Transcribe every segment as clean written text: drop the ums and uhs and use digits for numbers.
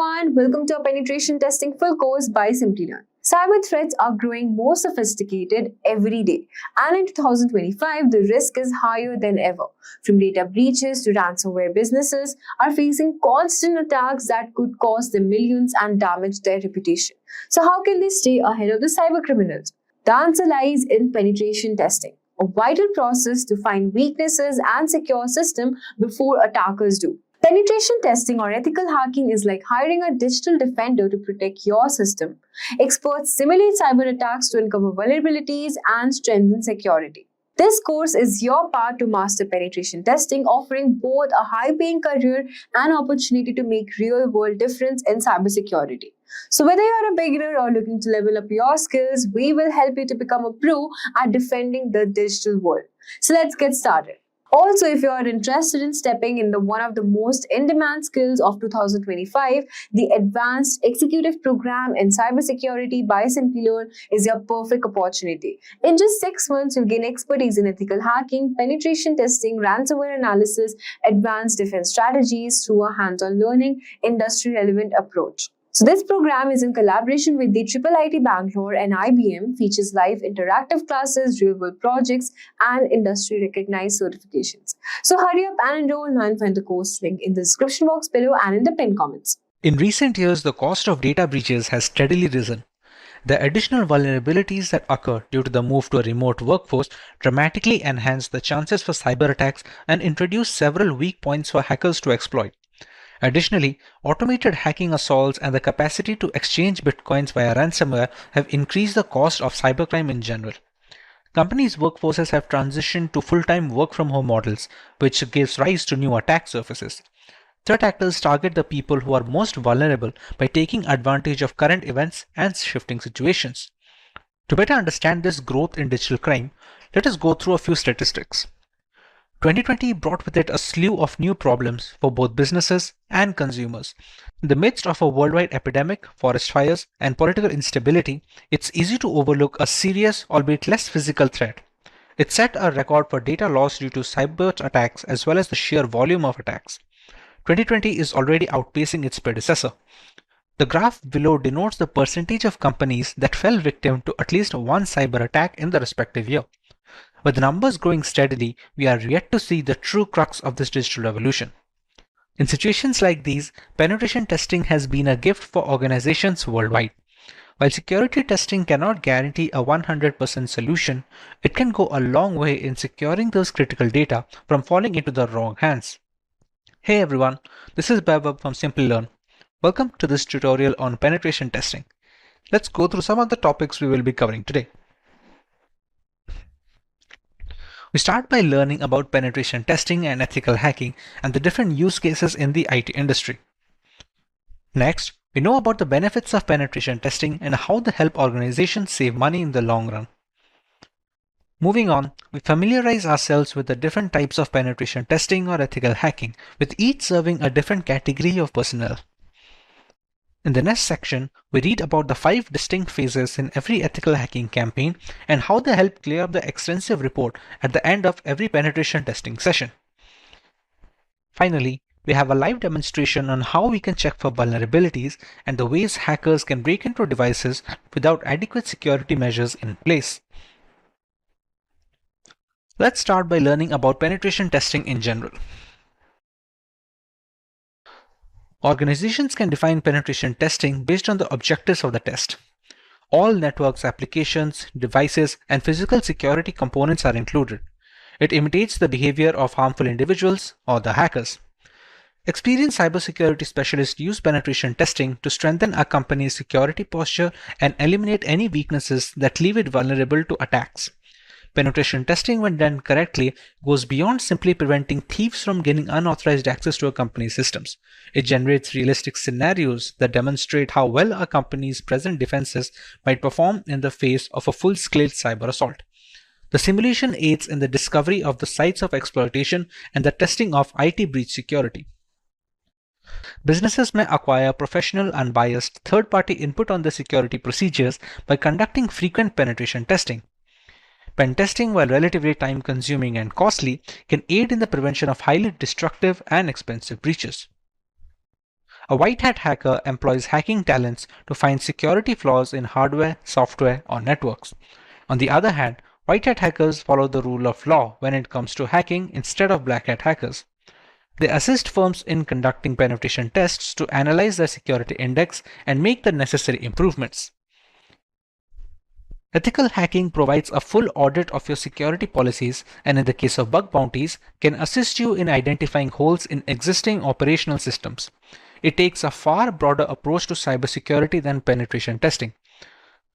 everyone, welcome to our penetration testing full course by Simplilearn. Cyber threats are growing more sophisticated every day, and in 2025, the risk is higher than ever. From data breaches to ransomware, businesses are facing constant attacks that could cost them millions and damage their reputation. So, how can they stay ahead of the cyber criminals? The answer lies in penetration testing, a vital process to find weaknesses and secure system before attackers do. Penetration testing or ethical hacking is like hiring a digital defender to protect your system. Experts simulate cyber attacks to uncover vulnerabilities and strengthen security. This course is your path to master penetration testing, offering both a high-paying career and opportunity to make real-world difference in cybersecurity. So whether you're a beginner or looking to level up your skills, we will help you to become a pro at defending the digital world. So let's get started. Also, if you are interested in stepping in one of the most in-demand skills of 2025, the Advanced Executive Program in Cybersecurity by Simplilearn is your perfect opportunity. In just 6 months, you'll gain expertise in ethical hacking, penetration testing, ransomware analysis, advanced defense strategies through a hands-on learning, industry-relevant approach. So this program is in collaboration with the IIIT Bangalore and IBM, features live interactive classes, real-world projects, and industry-recognized certifications. So hurry up and enroll now and find the course link in the description box below and in the pinned comments. In recent years, the cost of data breaches has steadily risen. The additional vulnerabilities that occur due to the move to a remote workforce dramatically enhance the chances for cyber attacks and introduce several weak points for hackers to exploit. Additionally, automated hacking assaults and the capacity to exchange bitcoins via ransomware have increased the cost of cybercrime in general. Companies' workforces have transitioned to full-time work-from-home models, which gives rise to new attack surfaces. Threat actors target the people who are most vulnerable by taking advantage of current events and shifting situations. To better understand this growth in digital crime, let us go through a few statistics. 2020 brought with it a slew of new problems for both businesses and consumers. In the midst of a worldwide epidemic, forest fires, and political instability, it's easy to overlook a serious, albeit less physical threat. It set a record for data loss due to cyber attacks as well as the sheer volume of attacks. 2020 is already outpacing its predecessor. The graph below denotes the percentage of companies that fell victim to at least one cyber attack in the respective year. With the numbers growing steadily, we are yet to see the true crux of this digital revolution. In situations like these, penetration testing has been a gift for organizations worldwide. While security testing cannot guarantee a 100% solution, it can go a long way in securing those critical data from falling into the wrong hands. Hey everyone, this is Vaibhav from Simplilearn. Welcome to this tutorial on penetration testing. Let's go through some of the topics we will be covering today. We start by learning about penetration testing and ethical hacking and the different use cases in the IT industry. Next, we know about the benefits of penetration testing and how they help organizations save money in the long run. Moving on, we familiarize ourselves with the different types of penetration testing or ethical hacking, with each serving a different category of personnel. In the next section, we read about the 5 distinct phases in every ethical hacking campaign and how they help clear up the extensive report at the end of every penetration testing session. Finally, we have a live demonstration on how we can check for vulnerabilities and the ways hackers can break into devices without adequate security measures in place. Let's start by learning about penetration testing in general. Organizations can define penetration testing based on the objectives of the test. All networks, applications, devices, and physical security components are included. It imitates the behavior of harmful individuals or the hackers. Experienced cybersecurity specialists use penetration testing to strengthen a company's security posture and eliminate any weaknesses that leave it vulnerable to attacks. Penetration testing, when done correctly, goes beyond simply preventing thieves from gaining unauthorized access to a company's systems. It generates realistic scenarios that demonstrate how well a company's present defenses might perform in the face of a full-scale cyber assault. The simulation aids in the discovery of the sites of exploitation and the testing of IT breach security. Businesses may acquire professional, unbiased, third-party input on the security procedures by conducting frequent penetration testing. Pen testing, while relatively time-consuming and costly, can aid in the prevention of highly destructive and expensive breaches. A white hat hacker employs hacking talents to find security flaws in hardware, software, or networks. On the other hand, white hat hackers follow the rule of law when it comes to hacking instead of black hat hackers. They assist firms in conducting penetration tests to analyze their security index and make the necessary improvements. Ethical hacking provides a full audit of your security policies and, in the case of bug bounties, can assist you in identifying holes in existing operational systems. It takes a far broader approach to cybersecurity than penetration testing.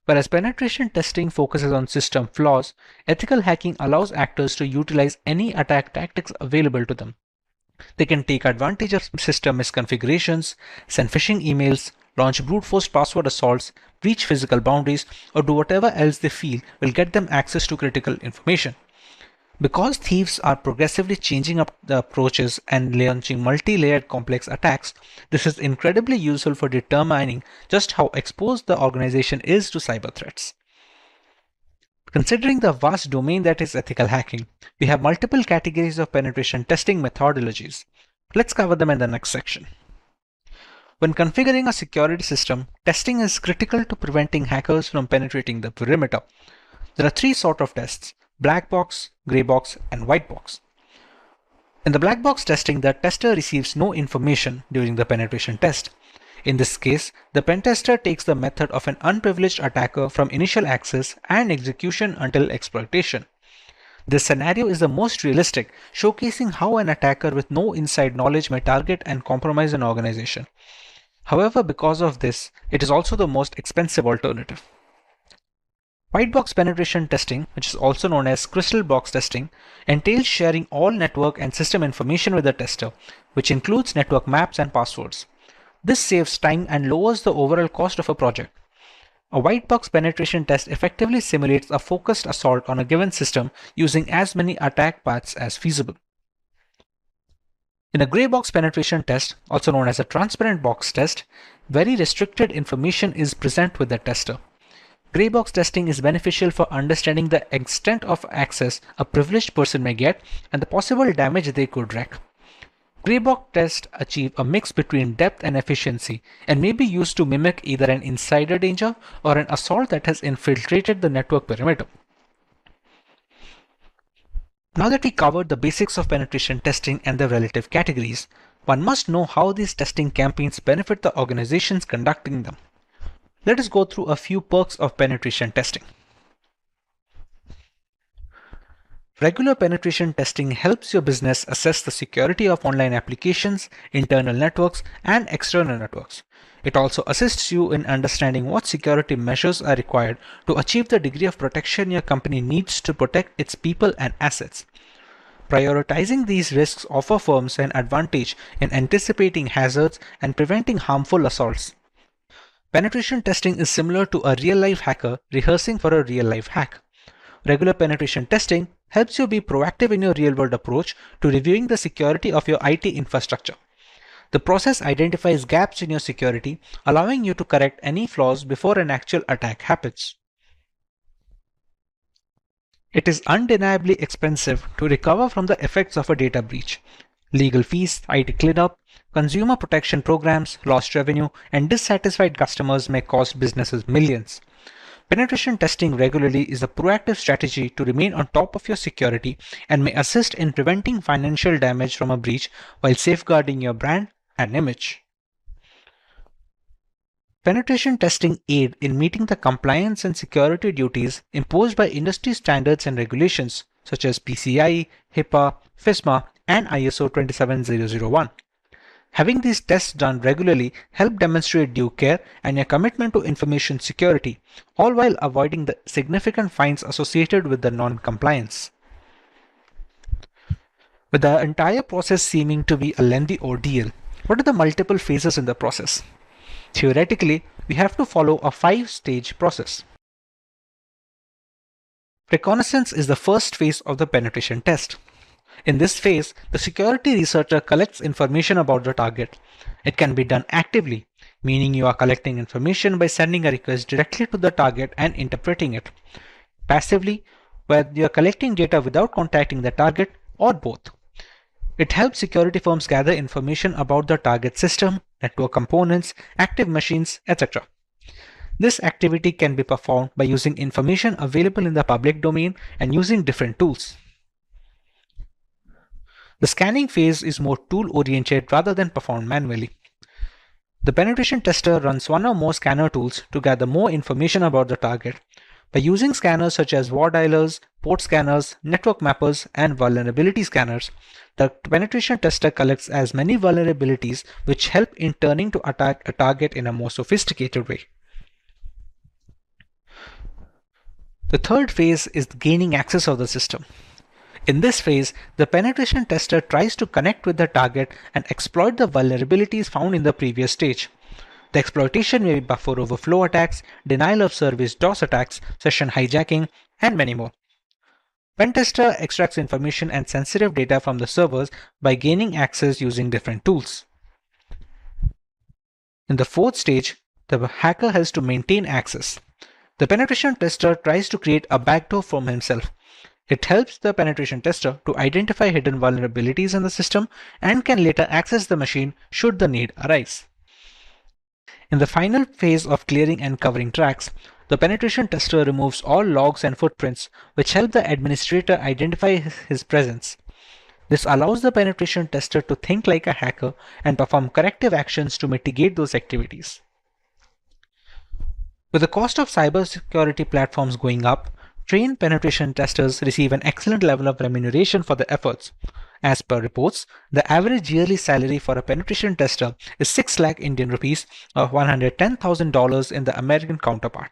Whereas penetration testing focuses on system flaws, ethical hacking allows actors to utilize any attack tactics available to them. They can take advantage of system misconfigurations, send phishing emails, launch brute force password assaults, breach physical boundaries, or do whatever else they feel will get them access to critical information. Because thieves are progressively changing up the approaches and launching multi-layered complex attacks, this is incredibly useful for determining just how exposed the organization is to cyber threats. Considering the vast domain that is ethical hacking, we have multiple categories of penetration testing methodologies. Let's cover them in the next section. When configuring a security system, testing is critical to preventing hackers from penetrating the perimeter. There are three sorts of tests: black box, gray box, and white box. In the black box testing, the tester receives no information during the penetration test. In this case, the pen tester takes the method of an unprivileged attacker from initial access and execution until exploitation. This scenario is the most realistic, showcasing how an attacker with no inside knowledge may target and compromise an organization. However, because of this, it is also the most expensive alternative. White box penetration testing, which is also known as crystal box testing, entails sharing all network and system information with the tester, which includes network maps and passwords. This saves time and lowers the overall cost of a project. A white box penetration test effectively simulates a focused assault on a given system using as many attack paths as feasible. In a gray box penetration test, also known as a transparent box test, very restricted information is present with the tester. Gray box testing is beneficial for understanding the extent of access a privileged person may get and the possible damage they could wreak. Gray box tests achieve a mix between depth and efficiency and may be used to mimic either an insider danger or an assault that has infiltrated the network perimeter. Now that we covered the basics of penetration testing and their relative categories, one must know how these testing campaigns benefit the organizations conducting them. Let us go through a few perks of penetration testing. Regular penetration testing helps your business assess the security of online applications, internal networks, and external networks. It also assists you in understanding what security measures are required to achieve the degree of protection your company needs to protect its people and assets. Prioritizing these risks offer firms an advantage in anticipating hazards and preventing harmful assaults. Penetration testing is similar to a real-life hacker rehearsing for a real-life hack. Regular penetration testing helps you be proactive in your real-world approach to reviewing the security of your IT infrastructure. The process identifies gaps in your security, allowing you to correct any flaws before an actual attack happens. It is undeniably expensive to recover from the effects of a data breach. Legal fees, IT cleanup, consumer protection programs, lost revenue, and dissatisfied customers may cost businesses millions. Penetration testing regularly is a proactive strategy to remain on top of your security and may assist in preventing financial damage from a breach while safeguarding your brand and image. Penetration testing aid in meeting the compliance and security duties imposed by industry standards and regulations such as PCI, HIPAA, FISMA, and ISO 27001. Having these tests done regularly help demonstrate due care and your commitment to information security, all while avoiding the significant fines associated with the non-compliance. With the entire process seeming to be a lengthy ordeal, what are the multiple phases in the process? Theoretically, we have to follow a 5-stage process. Reconnaissance is the first phase of the penetration test. In this phase, the security researcher collects information about the target. It can be done actively, meaning you are collecting information by sending a request directly to the target and interpreting it. Passively, where you are collecting data without contacting the target, or both. It helps security firms gather information about the target system, network components, active machines, etc. This activity can be performed by using information available in the public domain and using different tools. The scanning phase is more tool-oriented rather than performed manually. The penetration tester runs one or more scanner tools to gather more information about the target. By using scanners such as war dialers, port scanners, network mappers, and vulnerability scanners, the penetration tester collects as many vulnerabilities which help in turning to attack a target in a more sophisticated way. The third phase is gaining access of the system. In this phase, the penetration tester tries to connect with the target and exploit the vulnerabilities found in the previous stage. The exploitation may be buffer overflow attacks, denial of service DOS attacks, session hijacking, and many more. Pen tester extracts information and sensitive data from the servers by gaining access using different tools. In the fourth stage, the hacker has to maintain access. The penetration tester tries to create a backdoor for himself. It helps the penetration tester to identify hidden vulnerabilities in the system and can later access the machine should the need arise. In the final phase of clearing and covering tracks, the penetration tester removes all logs and footprints which help the administrator identify his presence. This allows the penetration tester to think like a hacker and perform corrective actions to mitigate those activities. With the cost of cybersecurity platforms going up, trained penetration testers receive an excellent level of remuneration for their efforts. As per reports, the average yearly salary for a penetration tester is 6 lakh Indian rupees or $110,000 in the American counterpart.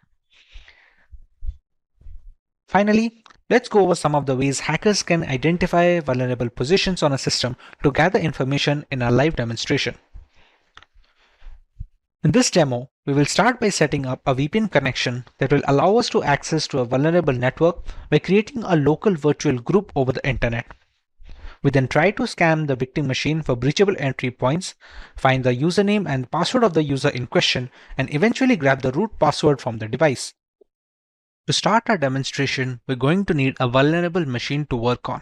Finally, let's go over some of the ways hackers can identify vulnerable positions on a system to gather information in a live demonstration. In this demo, we will start by setting up a VPN connection that will allow us to access to a vulnerable network by creating a local virtual group over the internet. We then try to scan the victim machine for breachable entry points, find the username and password of the user in question, and eventually grab the root password from the device. To start our demonstration, we're going to need a vulnerable machine to work on.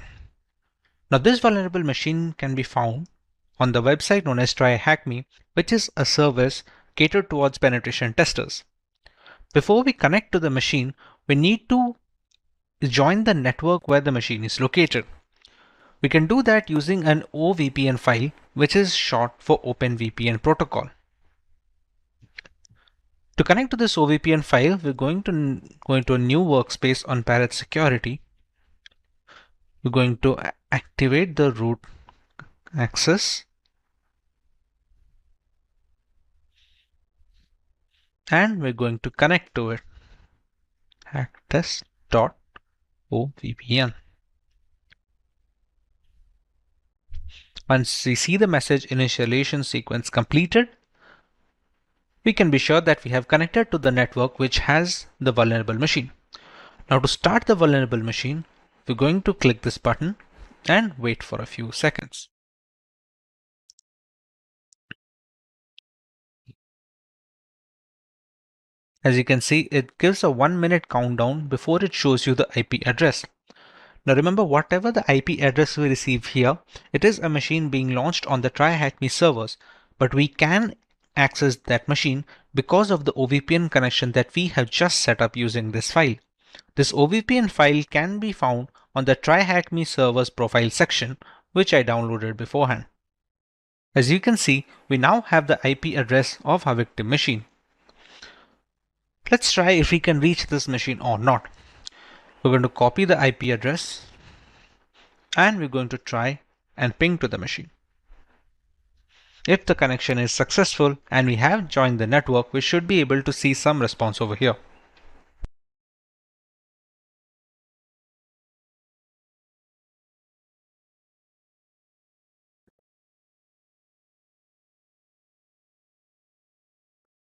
Now, this vulnerable machine can be found on the website known as TryHackMe, which is a service catered towards penetration testers. Before we connect to the machine, we need to join the network where the machine is located. We can do that using an OVPN file, which is short for OpenVPN protocol. To connect to this OVPN file, we're going to go into a new workspace on Parrot Security. We're going to activate the root access and we're going to connect to it. hacktest.ovpn. Once we see the message initialization sequence completed, we can be sure that we have connected to the network which has the vulnerable machine. Now, to start the vulnerable machine, we're going to click this button and wait for a few seconds. As you can see, it gives a 1-minute countdown before it shows you the IP address. Now remember, whatever the IP address we receive here, it is a machine being launched on the TryHackMe servers, but we can access that machine because of the OVPN connection that we have just set up using this file. This OVPN file can be found on the TryHackMe servers profile section, which I downloaded beforehand. As you can see, we now have the IP address of our victim machine. Let's try if we can reach this machine or not. We're going to copy the IP address and we're going to try and ping to the machine. If the connection is successful and we have joined the network, we should be able to see some response over here.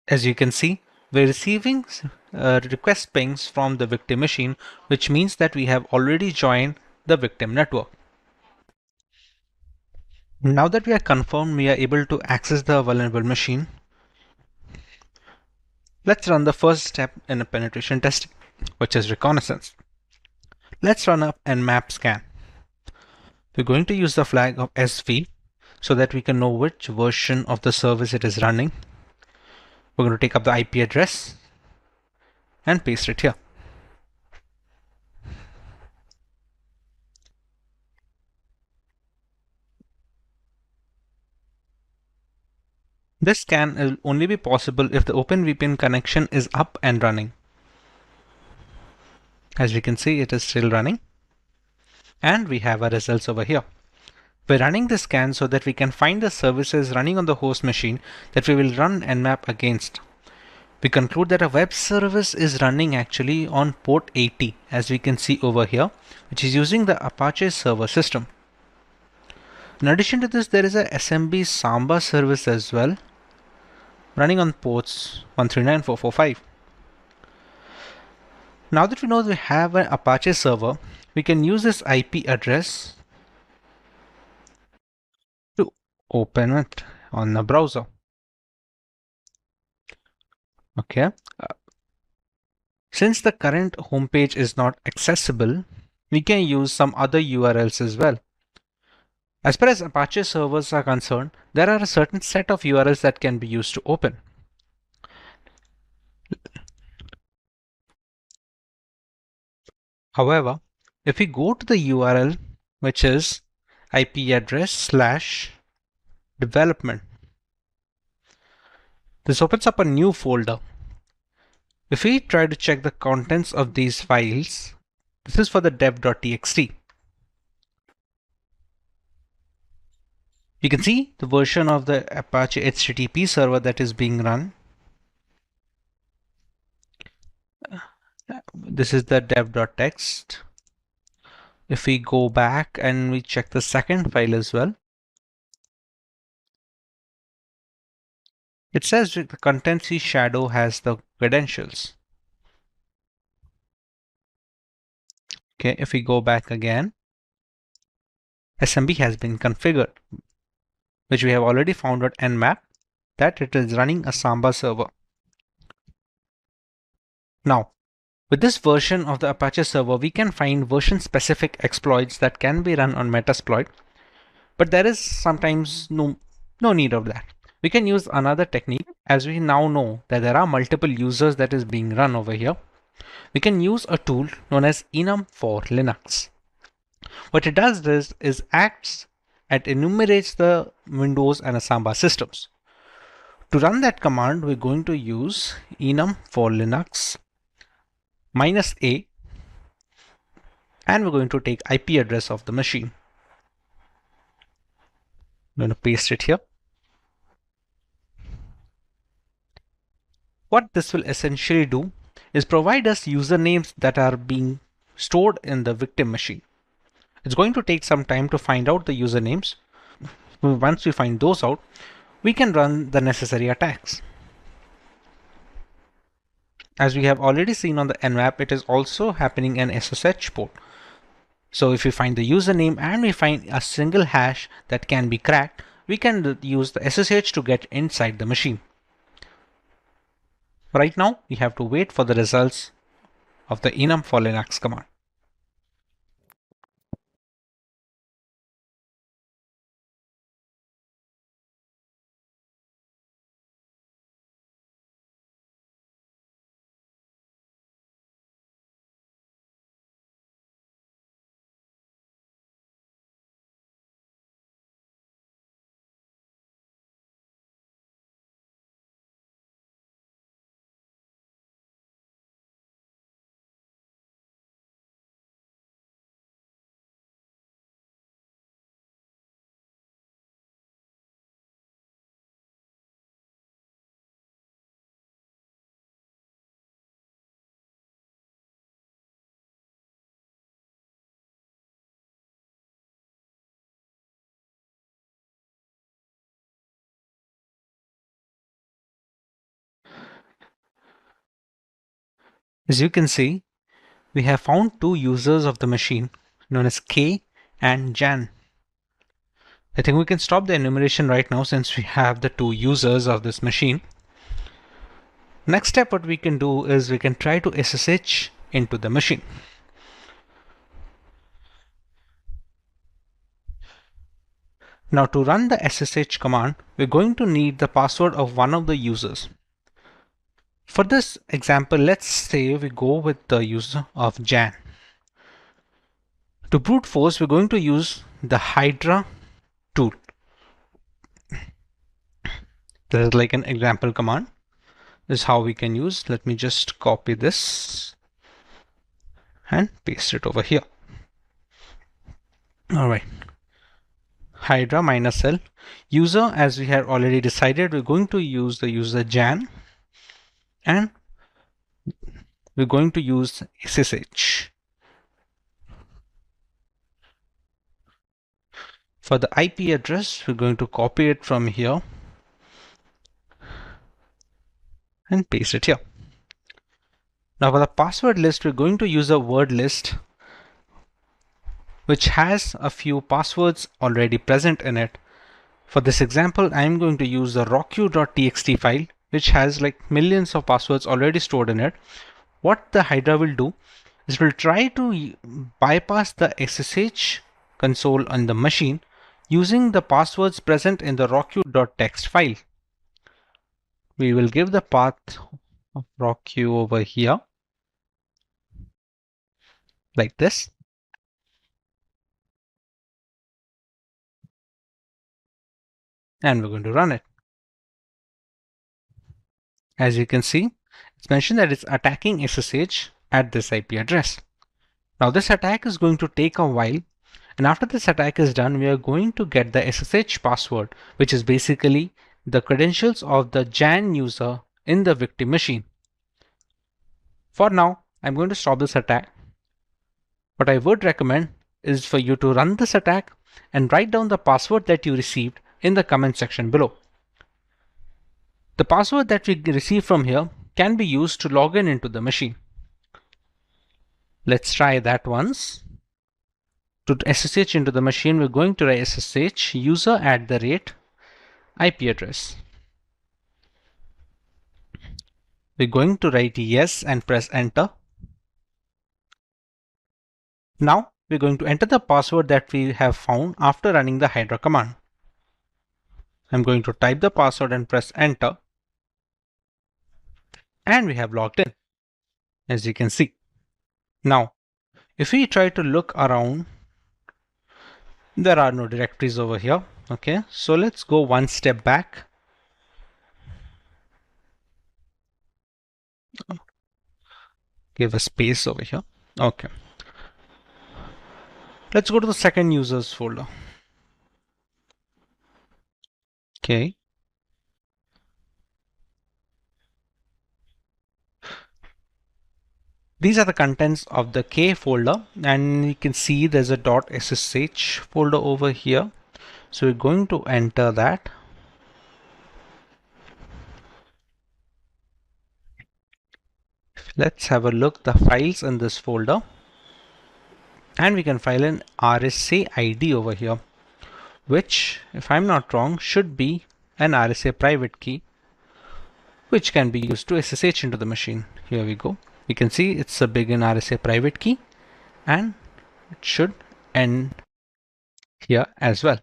As you can see, we're receiving request pings from the victim machine, which means that we have already joined the victim network. Now that we are confirmed we are able to access the vulnerable machine, let's run the first step in a penetration testing, which is reconnaissance. Let's run up and map scan. We're going to use the flag of SV so that we can know which version of the service it is running. We're going to take up the IP address and paste it here. This scan will only be possible if the OpenVPN connection is up and running. As we can see, it is still running. And we have our results over here. We're running this scan so that we can find the services running on the host machine that we will run Nmap against. We conclude that a web service is running actually on port 80, as we can see over here, which is using the Apache server system. In addition to this, there is a SMB Samba service as well, running on ports 139445. Now that we know that we have an Apache server, we can use this IP address to open it on the browser. Okay. Since the current homepage is not accessible, we can use some other URLs as well. As far as Apache servers are concerned, there are a certain set of URLs that can be used to open. However, if we go to the URL, which is IP address / development, this opens up a new folder. If we try to check the contents of these files, this is for the dev.txt. You can see the version of the Apache HTTP server that is being run. This is the dev.txt. If we go back and we check the second file as well, it says the contency shadow has the credentials. Okay, if we go back again, SMB has been configured, which we have already found at Nmap that it is running a Samba server. Now, with this version of the Apache server, we can find version-specific exploits that can be run on Metasploit, but there is sometimes no need of that. We can use another technique, as we now know that there are multiple users that is being run over here. We can use a tool known as enum for Linux. What it does is acts and enumerates the Windows and Samba systems. To run that command, we're going to use enum for Linux -a, and we're going to take IP address of the machine. I'm going to paste it here. What this will essentially do is provide us usernames that are being stored in the victim machine. It's going to take some time to find out the usernames. Once we find those out, we can run the necessary attacks. As we have already seen on the Nmap, it is also happening in SSH port. So if we find the username and we find a single hash that can be cracked, we can use the SSH to get inside the machine. Right now, we have to wait for the results of the enum for Linux command. As you can see, we have found two users of the machine known as K and Jan. I think we can stop the enumeration right now since we have the two users of this machine. Next step, what we can do is we can try to SSH into the machine. Now to run the SSH command, we're going to need the password of one of the users. For this example, let's say we go with the user of Jan. To brute force, we're going to use the Hydra tool. This is like an example command. This is how we can use. Let me just copy this and paste it over here. All right. Hydra -l user, as we had already decided, we're going to use the user Jan, and we're going to use SSH. For the IP address, we're going to copy it from here and paste it here. Now for the password list, we're going to use a word list which has a few passwords already present in it. For this example, I'm going to use the rocku.txt file, which has like millions of passwords already stored in it. What the Hydra will do is it will try to bypass the SSH console on the machine using the passwords present in the rocku.txt file. We will give the path of rocku over here like this. And we're going to run it. As you can see, it's mentioned that it's attacking SSH at this IP address. Now this attack is going to take a while, and after this attack is done, we are going to get the SSH password, which is basically the credentials of the Jan user in the victim machine. For now, I'm going to stop this attack. What I would recommend is for you to run this attack and write down the password that you received in the comment section below. The password that we receive from here can be used to log in into the machine. Let's try that once. To SSH into the machine, we're going to write SSH user @IP address. We're going to write yes and press enter. Now we're going to enter the password that we have found after running the Hydra command. I'm going to type the password and press enter. And we have logged in, as you can see. Now, if we try to look around, there are no directories over here. Okay, so let's go one step back. Give a space over here. Okay. Let's go to the second users folder. Okay. These are the contents of the K folder, and you can see there's a .ssh folder over here. So we're going to enter that. Let's have a look the files in this folder, and we can file an RSA ID over here, which, if I'm not wrong, should be an RSA private key, which can be used to SSH into the machine. Here we go. You can see it's a begin RSA private key, and it should end here as well.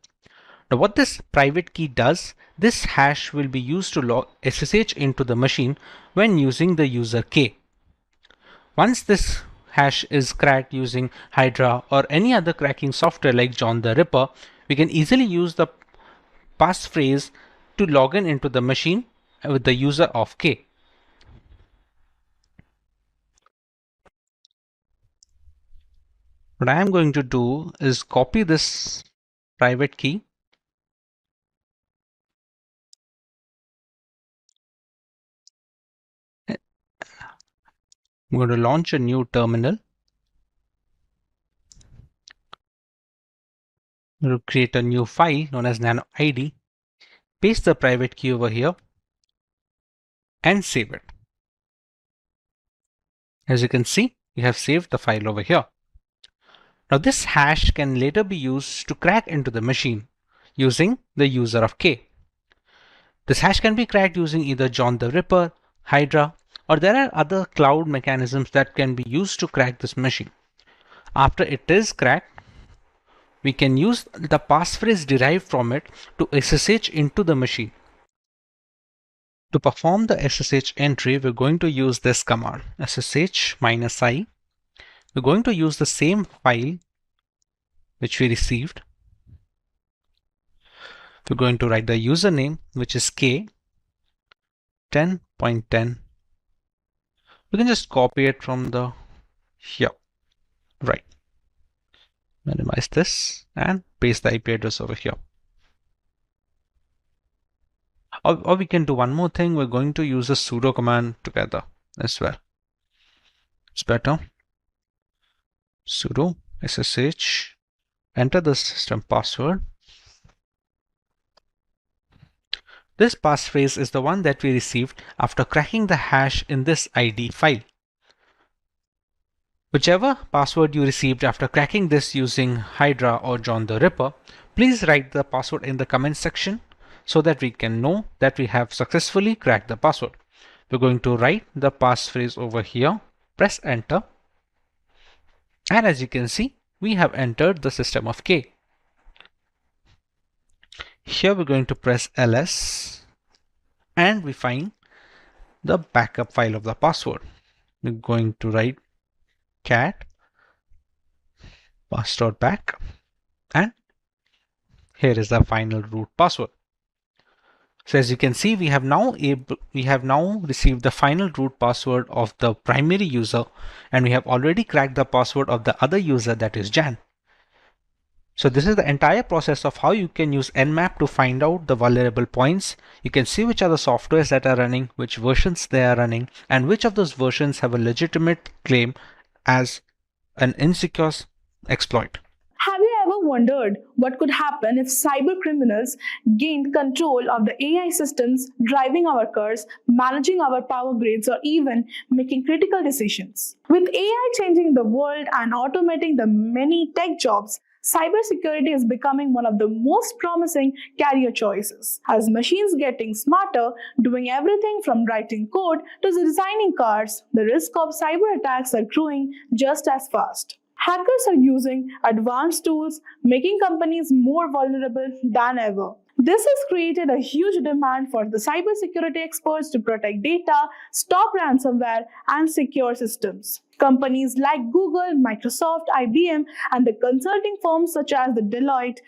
Now what this private key does, this hash will be used to log SSH into the machine when using the user K. Once this hash is cracked using Hydra or any other cracking software like John the Ripper, we can easily use the passphrase to log in into the machine with the user of K. What I am going to do is copy this private key . I'm going to launch a new terminal. I'm going to create a new file known as nano-id, paste the private key over here, and save it. As you can see, we have saved the file over here. Now this hash can later be used to crack into the machine using the user of K. This hash can be cracked using either John the Ripper, Hydra, or there are other cloud mechanisms that can be used to crack this machine. After it is cracked, we can use the passphrase derived from it to SSH into the machine. To perform the SSH entry, we're going to use this command, ssh-i. We're going to use the same file which we received. We're going to write the username, which is k 10.10. We can just copy it from the here. Right. Minimize this and paste the IP address over here. Or we can do one more thing. We're going to use a sudo command together as well. It's better. Sudo ssh, enter the system password. This passphrase is the one that we received after cracking the hash in this ID file. Whichever password you received after cracking this using Hydra or John the Ripper, please write the password in the comment section so that we can know that we have successfully cracked the password. We're going to write the passphrase over here, press enter, and as you can see, we have entered the system of K. Here we're going to press ls and we find the backup file of the password. We're going to write cat pass.back and here is the final root password. So as you can see, we have now received the final root password of the primary user, and we have already cracked the password of the other user, that is Jan. So this is the entire process of how you can use Nmap to find out the vulnerable points. You can see which are the softwares that are running, which versions they are running, and which of those versions have a legitimate claim as an insecure exploit. Have you ever wondered what could happen if cyber criminals gained control of the AI systems driving our cars, managing our power grids, or even making critical decisions? With AI changing the world and automating the many tech jobs, cybersecurity is becoming one of the most promising career choices. As machines getting smarter, doing everything from writing code to designing cars, the risk of cyber attacks are growing just as fast. Hackers are using advanced tools, making companies more vulnerable than ever. This has created a huge demand for the cybersecurity experts to protect data, stop ransomware, and secure systems. Companies like Google, Microsoft, IBM, and the consulting firms such as the Deloitte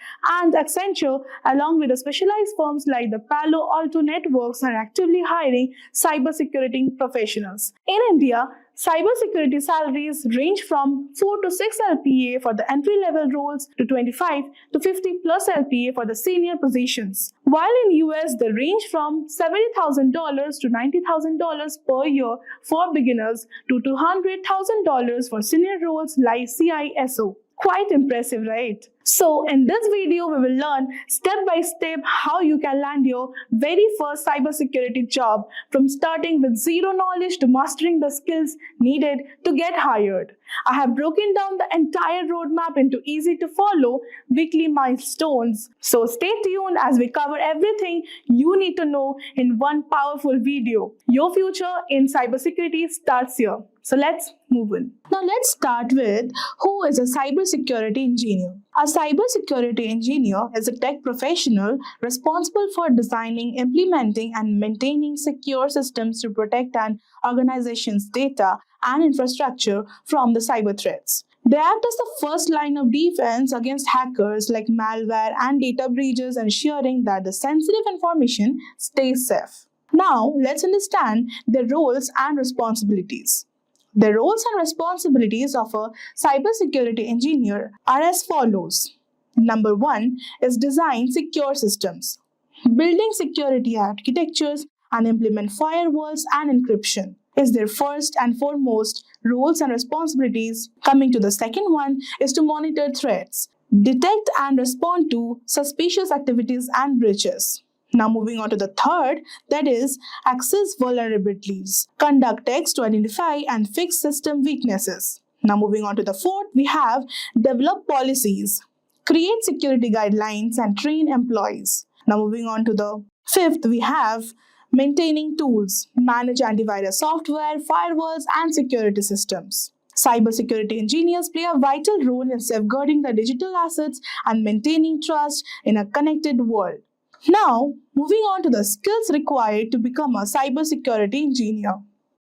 and Accenture, along with the specialized firms like the Palo Alto Networks, are actively hiring cybersecurity professionals. In India, cybersecurity salaries range from 4 to 6 LPA for the entry-level roles to 25 to 50 plus LPA for the senior positions. While in US, they range from $70,000 to $90,000 per year for beginners to $200,000 for senior roles like CISO. Quite impressive, right? So in this video, we will learn step by step how you can land your very first cybersecurity job, from starting with zero knowledge to mastering the skills needed to get hired. I have broken down the entire roadmap into easy to follow weekly milestones. So stay tuned as we cover everything you need to know in one powerful video. Your future in cybersecurity starts here. So let's move in. Now let's start with who is a cybersecurity engineer. A cybersecurity engineer is a tech professional responsible for designing, implementing, and maintaining secure systems to protect an organization's data and infrastructure from the cyber threats. They act as the first line of defense against hackers like malware and data breaches, ensuring that the sensitive information stays safe. Now, let's understand their roles and responsibilities. The roles and responsibilities of a cybersecurity engineer are as follows. Number 1 is design secure systems. Building security architectures and implement firewalls and encryption is their first and foremost roles and responsibilities. Coming to the second one is to monitor threats, detect and respond to suspicious activities and breaches. Now moving on to the third, that is access vulnerabilities, conduct checks to identify and fix system weaknesses. Now moving on to the fourth, we have develop policies, create security guidelines and train employees. Now moving on to the fifth, we have maintaining tools, manage antivirus software, firewalls and security systems. Cybersecurity engineers play a vital role in safeguarding the digital assets and maintaining trust in a connected world. Now, moving on to the skills required to become a cybersecurity engineer.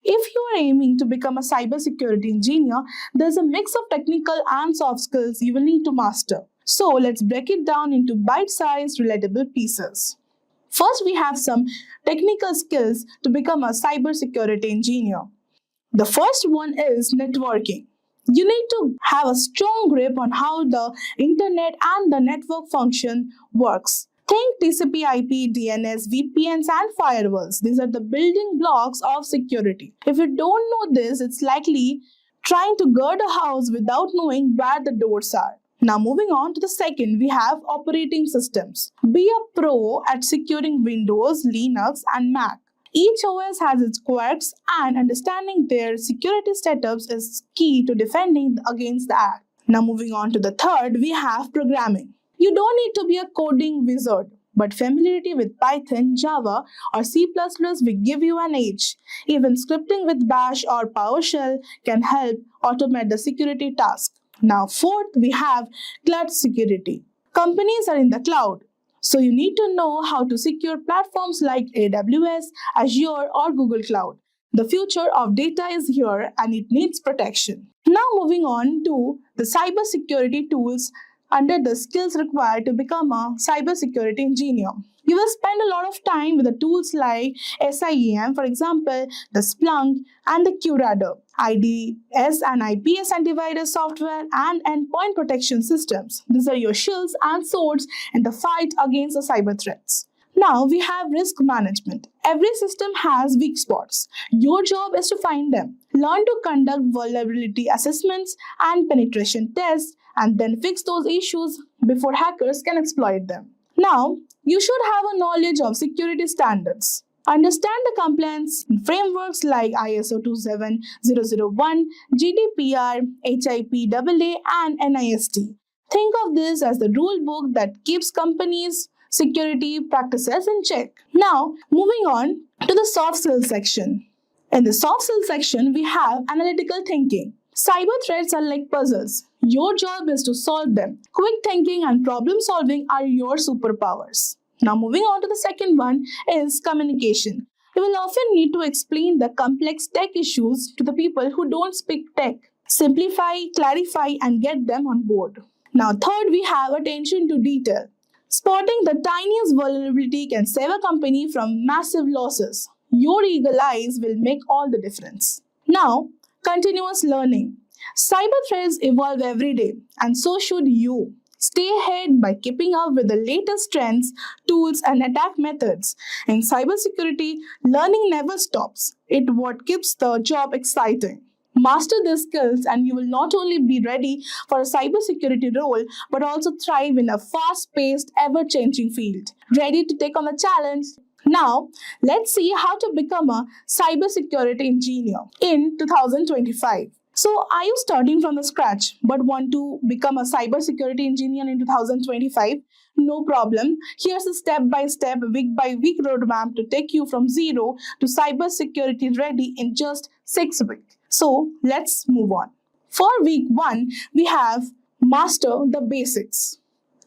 If you are aiming to become a cybersecurity engineer, there's a mix of technical and soft skills you will need to master. So let's break it down into bite-sized, relatable pieces. First, we have some technical skills to become a cybersecurity engineer. The first one is networking. You need to have a strong grip on how the internet and the network function works. Think TCP/IP, DNS, VPNs, and firewalls. These are the building blocks of security. If you don't know this, it's likely trying to gird a house without knowing where the doors are. Now, moving on to the second, we have operating systems. Be a pro at securing Windows, Linux, and Mac. Each OS has its quirks, and understanding their security setups is key to defending against the attack. Now, moving on to the third, we have programming. You don't need to be a coding wizard, but familiarity with Python, Java, or C++ will give you an edge. Even scripting with Bash or PowerShell can help automate the security task. Now, fourth, we have cloud security. Companies are in the cloud, so you need to know how to secure platforms like AWS, Azure, or Google Cloud. The future of data is here and it needs protection. Now, moving on to the cybersecurity tools under the skills required to become a cybersecurity engineer. You will spend a lot of time with the tools like SIEM, for example, the Splunk and the QRadar, IDS and IPS antivirus software, and endpoint protection systems. These are your shields and swords in the fight against the cyber threats. Now we have risk management. Every system has weak spots. Your job is to find them. Learn to conduct vulnerability assessments and penetration tests, and then fix those issues before hackers can exploit them. Now, you should have a knowledge of security standards. Understand the compliance frameworks like ISO 27001, GDPR, HIPAA, and NIST. Think of this as the rule book that keeps companies' security practices in check. Now, moving on to the soft skills section. In the soft skills section, we have analytical thinking. Cyber threats are like puzzles. Your job is to solve them. Quick thinking and problem solving are your superpowers. Now, moving on to the second one is communication. You will often need to explain the complex tech issues to the people who don't speak tech. Simplify, clarify, and get them on board. Now, third, we have attention to detail. Spotting the tiniest vulnerability can save a company from massive losses. Your eagle eyes will make all the difference. Now, continuous learning. Cyber threats evolve every day, and so should you. Stay ahead by keeping up with the latest trends, tools, and attack methods. In cybersecurity, learning never stops. It's what keeps the job exciting. Master these skills and you will not only be ready for a cybersecurity role, but also thrive in a fast-paced, ever-changing field. Ready to take on the challenge? Now, let's see how to become a cybersecurity engineer in 2025. So, are you starting from the scratch but want to become a cybersecurity engineer in 2025? No problem. Here's a step-by-step, week-by-week roadmap to take you from zero to cybersecurity ready in just 6 weeks. So, let's move on. For week 1, we have master the basics.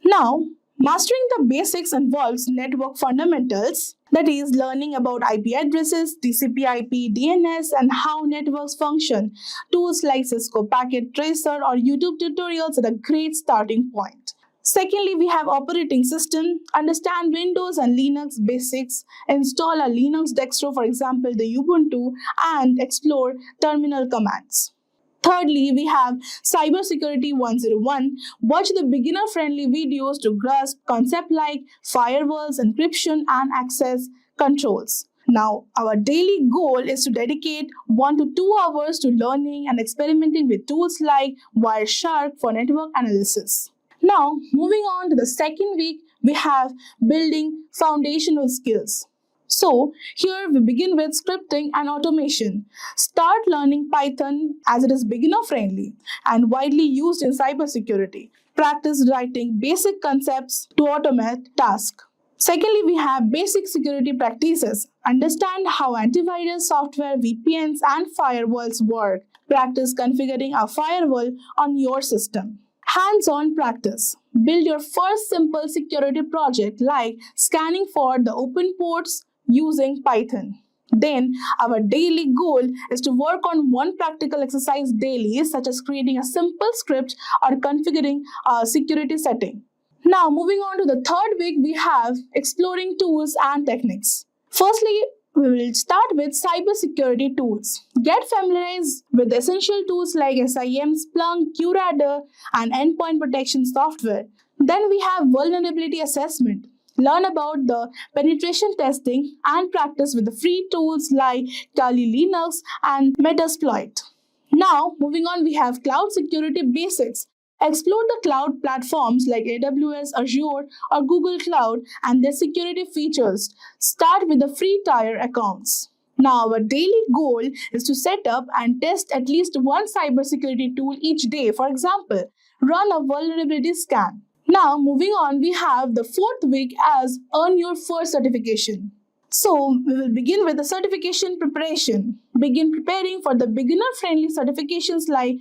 Now, mastering the basics involves network fundamentals, that is, learning about IP addresses, TCP/IP, DNS, and how networks function. Tools like Cisco Packet Tracer or YouTube tutorials are a great starting point. Secondly, we have operating system. Understand Windows and Linux basics. Install a Linux distro, for example, the Ubuntu, and explore terminal commands. Thirdly, we have Cybersecurity 101. Watch the beginner-friendly videos to grasp concepts like firewalls, encryption, and access controls. Now, our daily goal is to dedicate 1 to 2 hours to learning and experimenting with tools like Wireshark for network analysis. Now, moving on to the second week, we have building foundational skills. So, here we begin with scripting and automation. Start learning Python as it is beginner-friendly and widely used in cybersecurity. Practice writing basic concepts to automate tasks. Secondly, we have basic security practices. Understand how antivirus software, VPNs, and firewalls work. Practice configuring a firewall on your system. Hands-on practice. Build your first simple security project like scanning for the open ports using Python. Then, our daily goal is to work on one practical exercise daily, such as creating a simple script or configuring a security setting. Now, moving on to the third week, we have exploring tools and techniques. Firstly, we will start with cybersecurity tools. Get familiarized with essential tools like SIM, Splunk, QRadar, and endpoint protection software. Then we have vulnerability assessment. Learn about the penetration testing and practice with the free tools like Kali Linux and Metasploit. Now, moving on, we have cloud security basics. Explore the cloud platforms like AWS, Azure, or Google Cloud and their security features. Start with the free tier accounts. Now, our daily goal is to set up and test at least one cybersecurity tool each day. For example, run a vulnerability scan. Now, moving on, we have the fourth week as earn your first certification. So, we will begin with the certification preparation. Begin preparing for the beginner-friendly certifications like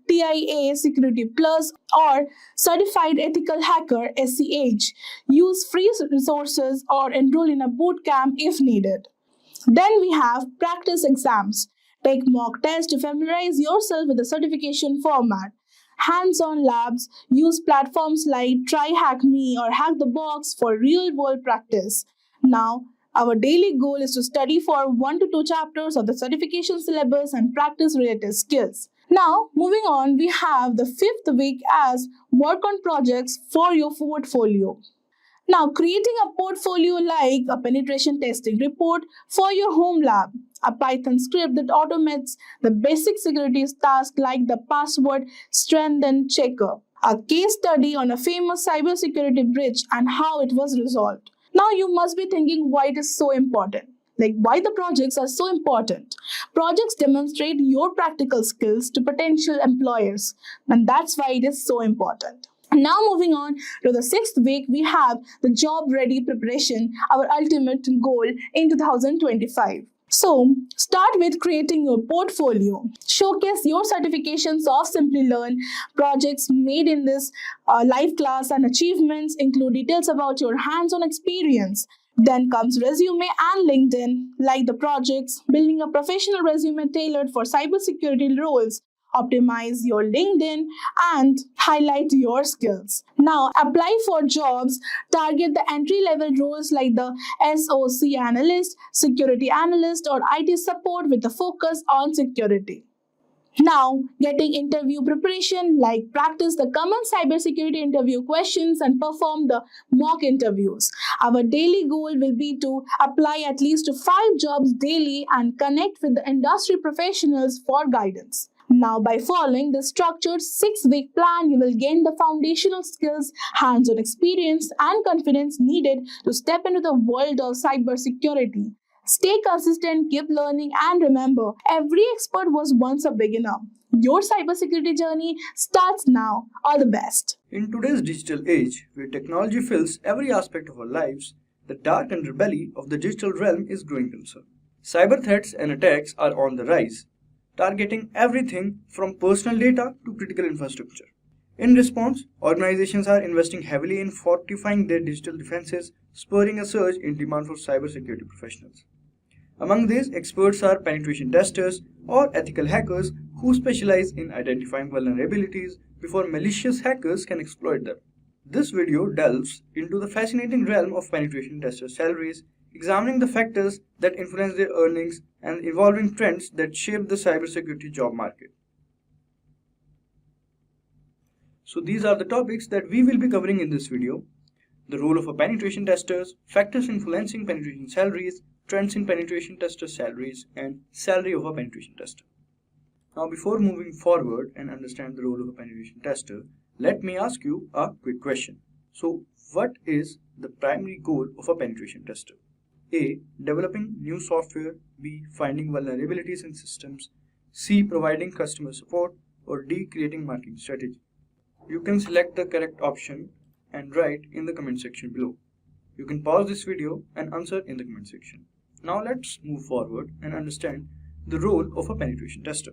TIA Security Plus or Certified Ethical Hacker SEH. Use free resources or enroll in a boot camp if needed. Then we have practice exams. Take mock tests to familiarize yourself with the certification format. Hands-on labs. Use platforms like TryHackMe or Hack the Box for real-world practice. Now, our daily goal is to study for 1 to 2 chapters of the certification syllabus and practice related skills. Now, moving on, we have the fifth week as work on projects for your portfolio. Now, creating a portfolio like a penetration testing report for your home lab, a Python script that automates the basic security tasks like the password strengthen checker, a case study on a famous cybersecurity breach and how it was resolved. Now, you must be thinking why it is so important. Like why the projects are so important. Projects demonstrate your practical skills to potential employers, and that's why it is so important. Now moving on to the sixth week, we have the job ready preparation, our ultimate goal in 2025. So, start with creating your portfolio. Showcase your certifications of Simplilearn projects made in this live class and achievements. Include details about your hands-on experience. Then comes resume and LinkedIn, like the projects, building a professional resume tailored for cybersecurity roles. Optimize your LinkedIn and highlight your skills. Now, apply for jobs. Target the entry-level roles like the SOC analyst, security analyst, or IT support with a focus on security. Now, getting interview preparation, like practice the common cybersecurity interview questions and perform the mock interviews. Our daily goal will be to apply at least 5 jobs daily and connect with the industry professionals for guidance. Now, by following the structured 6-week plan, you will gain the foundational skills, hands-on experience, and confidence needed to step into the world of cybersecurity. Stay consistent, keep learning, and remember, every expert was once a beginner. Your cybersecurity journey starts now. All the best. In today's digital age, where technology fills every aspect of our lives, the dark underbelly of the digital realm is growing concern. Cyber threats and attacks are on the rise, targeting everything from personal data to critical infrastructure. In response, organizations are investing heavily in fortifying their digital defenses, spurring a surge in demand for cybersecurity professionals. Among these, experts are penetration testers or ethical hackers who specialize in identifying vulnerabilities before malicious hackers can exploit them. This video delves into the fascinating realm of penetration tester salaries, examining the factors that influence their earnings and evolving trends that shape the cybersecurity job market. So these are the topics that we will be covering in this video: the role of a penetration tester, factors influencing penetration salaries, trends in penetration tester salaries, and salary of a penetration tester. Now, before moving forward and understand the role of a penetration tester, let me ask you a quick question. So, what is the primary goal of a penetration tester? A. Developing new software. B. Finding vulnerabilities in systems. C. Providing customer support. Or D. Creating marketing strategy. You can select the correct option and write in the comment section below. You can pause this video and answer in the comment section. Now let's move forward and understand the role of a penetration tester.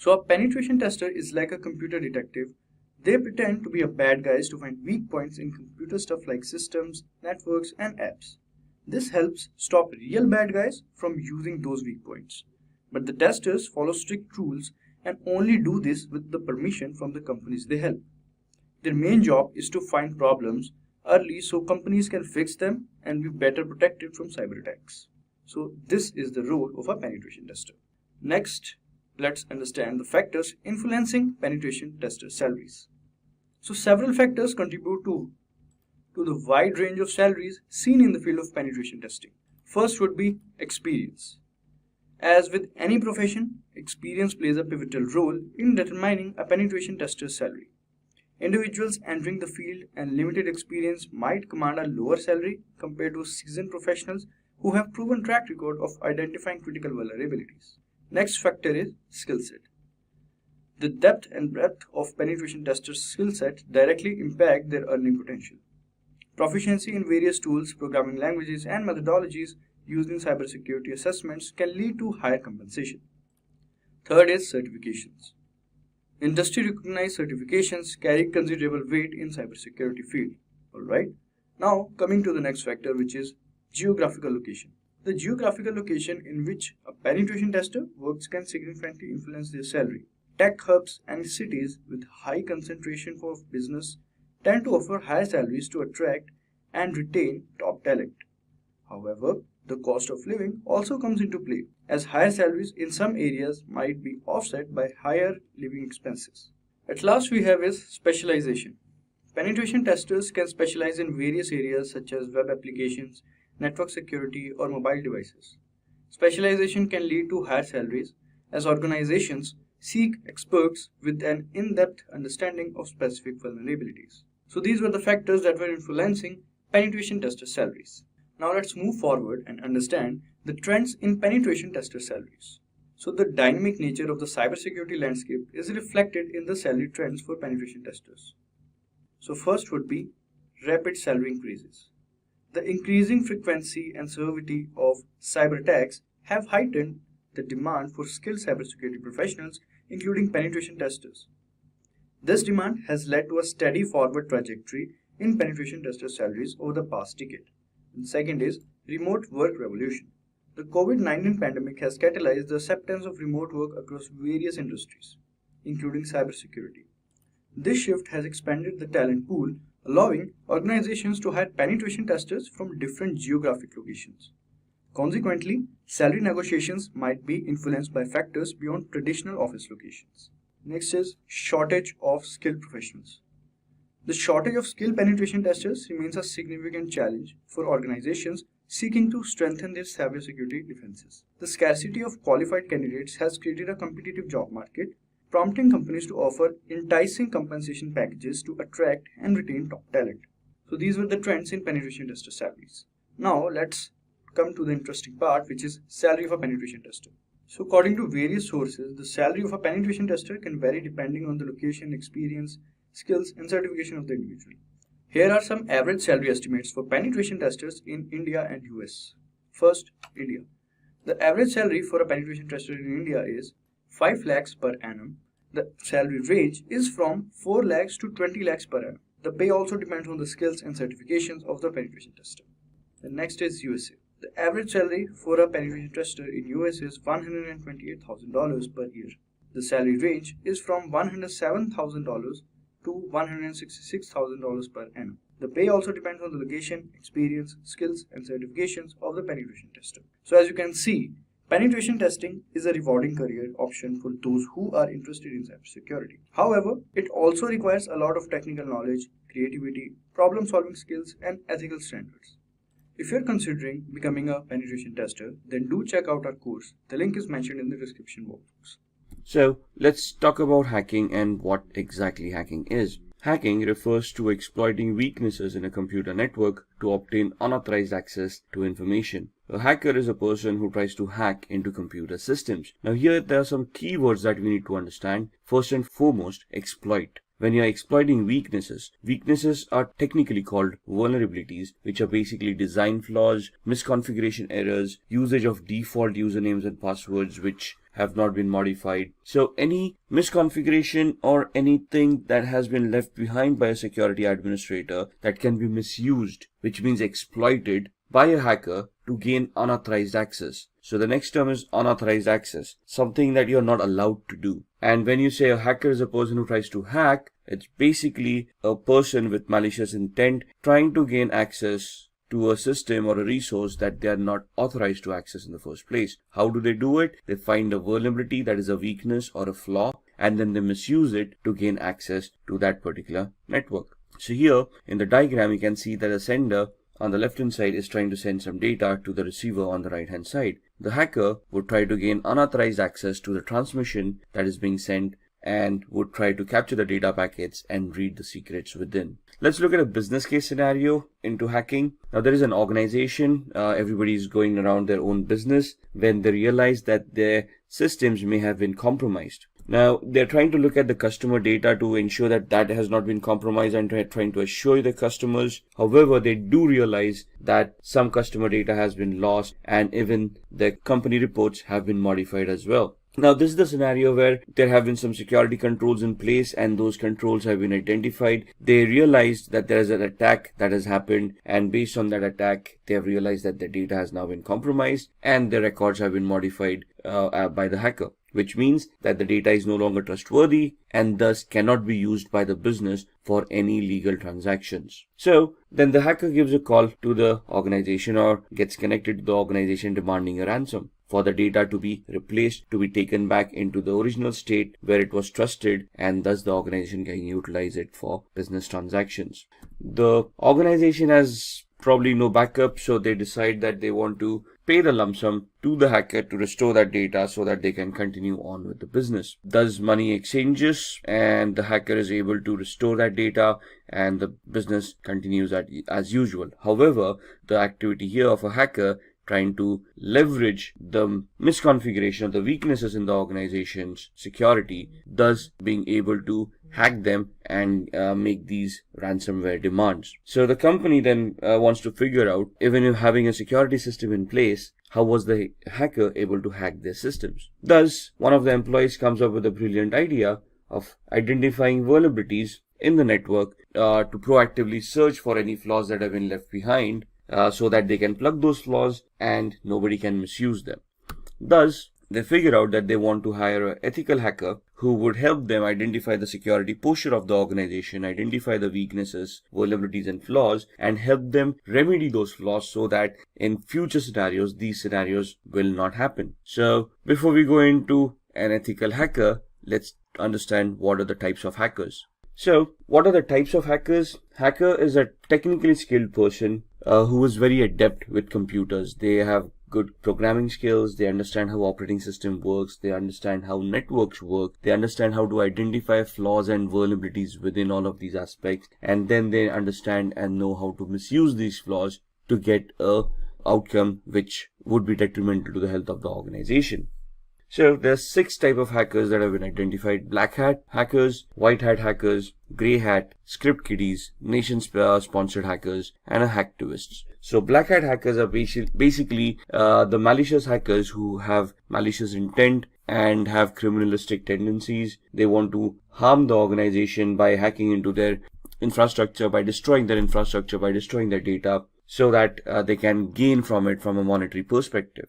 So a penetration tester is like a computer detective. They pretend to be a bad guys to find weak points in computer stuff like systems, networks, and apps. This helps stop real bad guys from using those weak points. But the testers follow strict rules and only do this with the permission from the companies they help. Their main job is to find problems early so companies can fix them and be better protected from cyber attacks. So this is the role of a penetration tester. Next, let's understand the factors influencing penetration tester salaries. So several factors contribute to the wide range of salaries seen in the field of penetration testing. First would be experience. As with any profession, experience plays a pivotal role in determining a penetration tester's salary. Individuals entering the field and limited experience might command a lower salary compared to seasoned professionals who have proven track record of identifying critical vulnerabilities. Next factor is skill set. The depth and breadth of penetration testers' skill set directly impact their earning potential. Proficiency in various tools, programming languages, and methodologies used in cybersecurity assessments can lead to higher compensation. Third is certifications. Industry recognized certifications carry considerable weight in cybersecurity field. Alright, now coming to the next factor, which is geographical location. The geographical location in which a penetration tester works can significantly influence their salary. Tech hubs and cities with high concentration of business tend to offer higher salaries to attract and retain top talent. However, the cost of living also comes into play, as higher salaries in some areas might be offset by higher living expenses. At last we have is specialization. Penetration testers can specialize in various areas such as web applications, network security, or mobile devices. Specialization can lead to higher salaries as organizations seek experts with an in-depth understanding of specific vulnerabilities. So these were the factors that were influencing penetration tester salaries. Now let's move forward and understand the trends in penetration tester salaries. So the dynamic nature of the cybersecurity landscape is reflected in the salary trends for penetration testers. So first would be rapid salary increases. The increasing frequency and severity of cyber attacks have heightened the demand for skilled cybersecurity professionals, including penetration testers. This demand has led to a steady forward trajectory in penetration tester salaries over the past decade. And second is remote work revolution. The COVID-19 pandemic has catalyzed the acceptance of remote work across various industries, including cybersecurity. This shift has expanded the talent pool, allowing organizations to hire penetration testers from different geographic locations. Consequently, salary negotiations might be influenced by factors beyond traditional office locations. Next is shortage of skilled professionals. The shortage of skilled penetration testers remains a significant challenge for organizations seeking to strengthen their cybersecurity defenses. The scarcity of qualified candidates has created a competitive job market, prompting companies to offer enticing compensation packages to attract and retain top talent. So these were the trends in penetration tester salaries. Now let's come to the interesting part, which is salary of a penetration tester. So according to various sources, the salary of a penetration tester can vary depending on the location, experience, skills, and certification of the individual. Here are some average salary estimates for penetration testers in India and US. First, India. The average salary for a penetration tester in India is 5 lakhs per annum. The salary range is from 4 lakhs to 20 lakhs per annum. The pay also depends on the skills and certifications of the penetration tester. The next is USA. The average salary for a penetration tester in US is $128,000 per year. The salary range is from $107,000 to $166,000 per annum. The pay also depends on the location, experience, skills, and certifications of the penetration tester. So as you can see, penetration testing is a rewarding career option for those who are interested in cybersecurity. However, it also requires a lot of technical knowledge, creativity, problem-solving skills, and ethical standards. If you're considering becoming a penetration tester, then do check out our course. The link is mentioned in the description box. So let's talk about hacking and what exactly hacking is. Hacking refers to exploiting weaknesses in a computer network to obtain unauthorized access to information. A hacker is a person who tries to hack into computer systems. Now here there are some keywords that we need to understand. First and foremost, exploit. When you are exploiting weaknesses are technically called vulnerabilities, which are basically design flaws, misconfiguration errors, usage of default usernames and passwords which have not been modified. So any misconfiguration or anything that has been left behind by a security administrator that can be misused, which means exploited by a hacker to gain unauthorized access. So the next term is unauthorized access, something that you're not allowed to do. And when you say a hacker is a person who tries to hack, it's basically a person with malicious intent trying to gain access to a system or a resource that they are not authorized to access in the first place. How do they do it? They find a vulnerability that is a weakness or a flaw, and then they misuse it to gain access to that particular network. So here in the diagram, you can see that the sender on the left hand side is trying to send some data to the receiver on the right hand side. The hacker would try to gain unauthorized access to the transmission that is being sent and would try to capture the data packets and read the secrets within. Let's look at a business case scenario into hacking. Now there is an organization, everybody is going around their own business when they realize that their systems may have been compromised. Now they're trying to look at the customer data to ensure that that has not been compromised and trying to assure the customers. However, they do realize that some customer data has been lost and even the company reports have been modified as well. Now, this is the scenario where there have been some security controls in place and those controls have been identified. They realized that there is an attack that has happened, and based on that attack, they have realized that their data has now been compromised and their records have been modified by the hacker, which means that the data is no longer trustworthy and thus cannot be used by the business for any legal transactions. So then the hacker gives a call to the organization or gets connected to the organization demanding a ransom for the data to be replaced, to be taken back into the original state where it was trusted, and thus the organization can utilize it for business transactions. The organization has probably no backup, so they decide that they want to pay the lump sum to the hacker to restore that data so that they can continue on with the business. Thus money exchanges and the hacker is able to restore that data and the business continues as usual. However, the activity here of a hacker trying to leverage the misconfiguration of the weaknesses in the organization's security, thus being able to hack them and make these ransomware demands. So the company then wants to figure out, even if having a security system in place, how was the hacker able to hack their systems? Thus, one of the employees comes up with a brilliant idea of identifying vulnerabilities in the network to proactively search for any flaws that have been left behind, so that they can plug those flaws and nobody can misuse them. Thus, they figure out that they want to hire an ethical hacker who would help them identify the security posture of the organization, identify the weaknesses, vulnerabilities and flaws, and help them remedy those flaws so that in future scenarios, these scenarios will not happen. So before we go into an ethical hacker, let's understand what are the types of hackers. So what are the types of hackers? Hacker is a technically skilled person who is very adept with computers. They have good programming skills, they understand how operating system works, they understand how networks work, they understand how to identify flaws and vulnerabilities within all of these aspects, and then they understand and know how to misuse these flaws to get a outcome which would be detrimental to the health of the organization. So there's 6 types of hackers that have been identified: black hat hackers, white hat hackers, grey hat, script kiddies, nation sponsored hackers, and hacktivists. So black hat hackers are basically the malicious hackers who have malicious intent and have criminalistic tendencies. They want to harm the organization by hacking into their infrastructure, by destroying their infrastructure, by destroying their data, so that they can gain from it from a monetary perspective.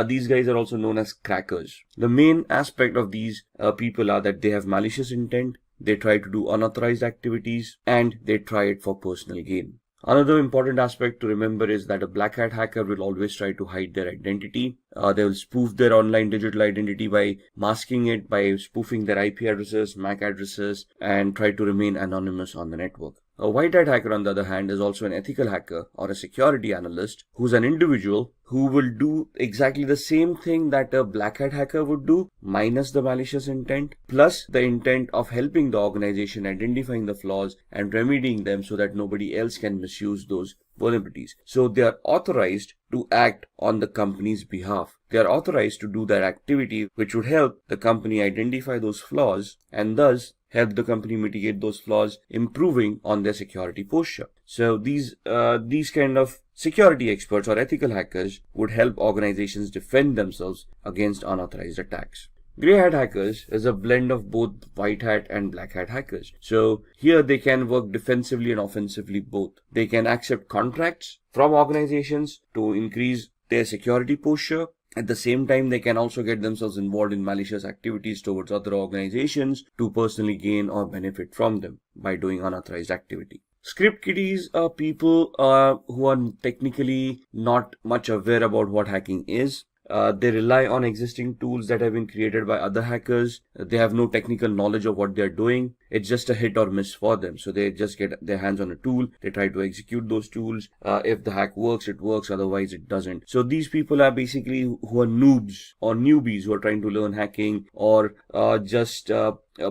These guys are also known as crackers. The main aspect of these people are that they have malicious intent, they try to do unauthorized activities, and they try it for personal gain. Another important aspect to remember is that a black hat hacker will always try to hide their identity. They will spoof their online digital identity by masking it, by spoofing their IP addresses, MAC addresses, and try to remain anonymous on the network. A white hat hacker, on the other hand, is also an ethical hacker or a security analyst who's an individual who will do exactly the same thing that a black hat hacker would do, minus the malicious intent, plus the intent of helping the organization identifying the flaws and remedying them so that nobody else can misuse those vulnerabilities. So they are authorized to act on the company's behalf. They are authorized to do that activity which would help the company identify those flaws and thus help the company mitigate those flaws, improving on their security posture. So these kind of security experts or ethical hackers would help organizations defend themselves against unauthorized attacks. Grey hat hackers is a blend of both white hat and black hat hackers. So here they can work defensively and offensively both. They can accept contracts from organizations to increase their security posture. At the same time, they can also get themselves involved in malicious activities towards other organizations to personally gain or benefit from them by doing unauthorized activity. Script kiddies are people who are technically not much aware about what hacking is. They rely on existing tools that have been created by other hackers. They have no technical knowledge of what they're doing. It's just a hit or miss for them. So they just get their hands on a tool. They try to execute those tools. If the hack works, it works. Otherwise, it doesn't. So these people are basically who are noobs or newbies who are trying to learn hacking, or just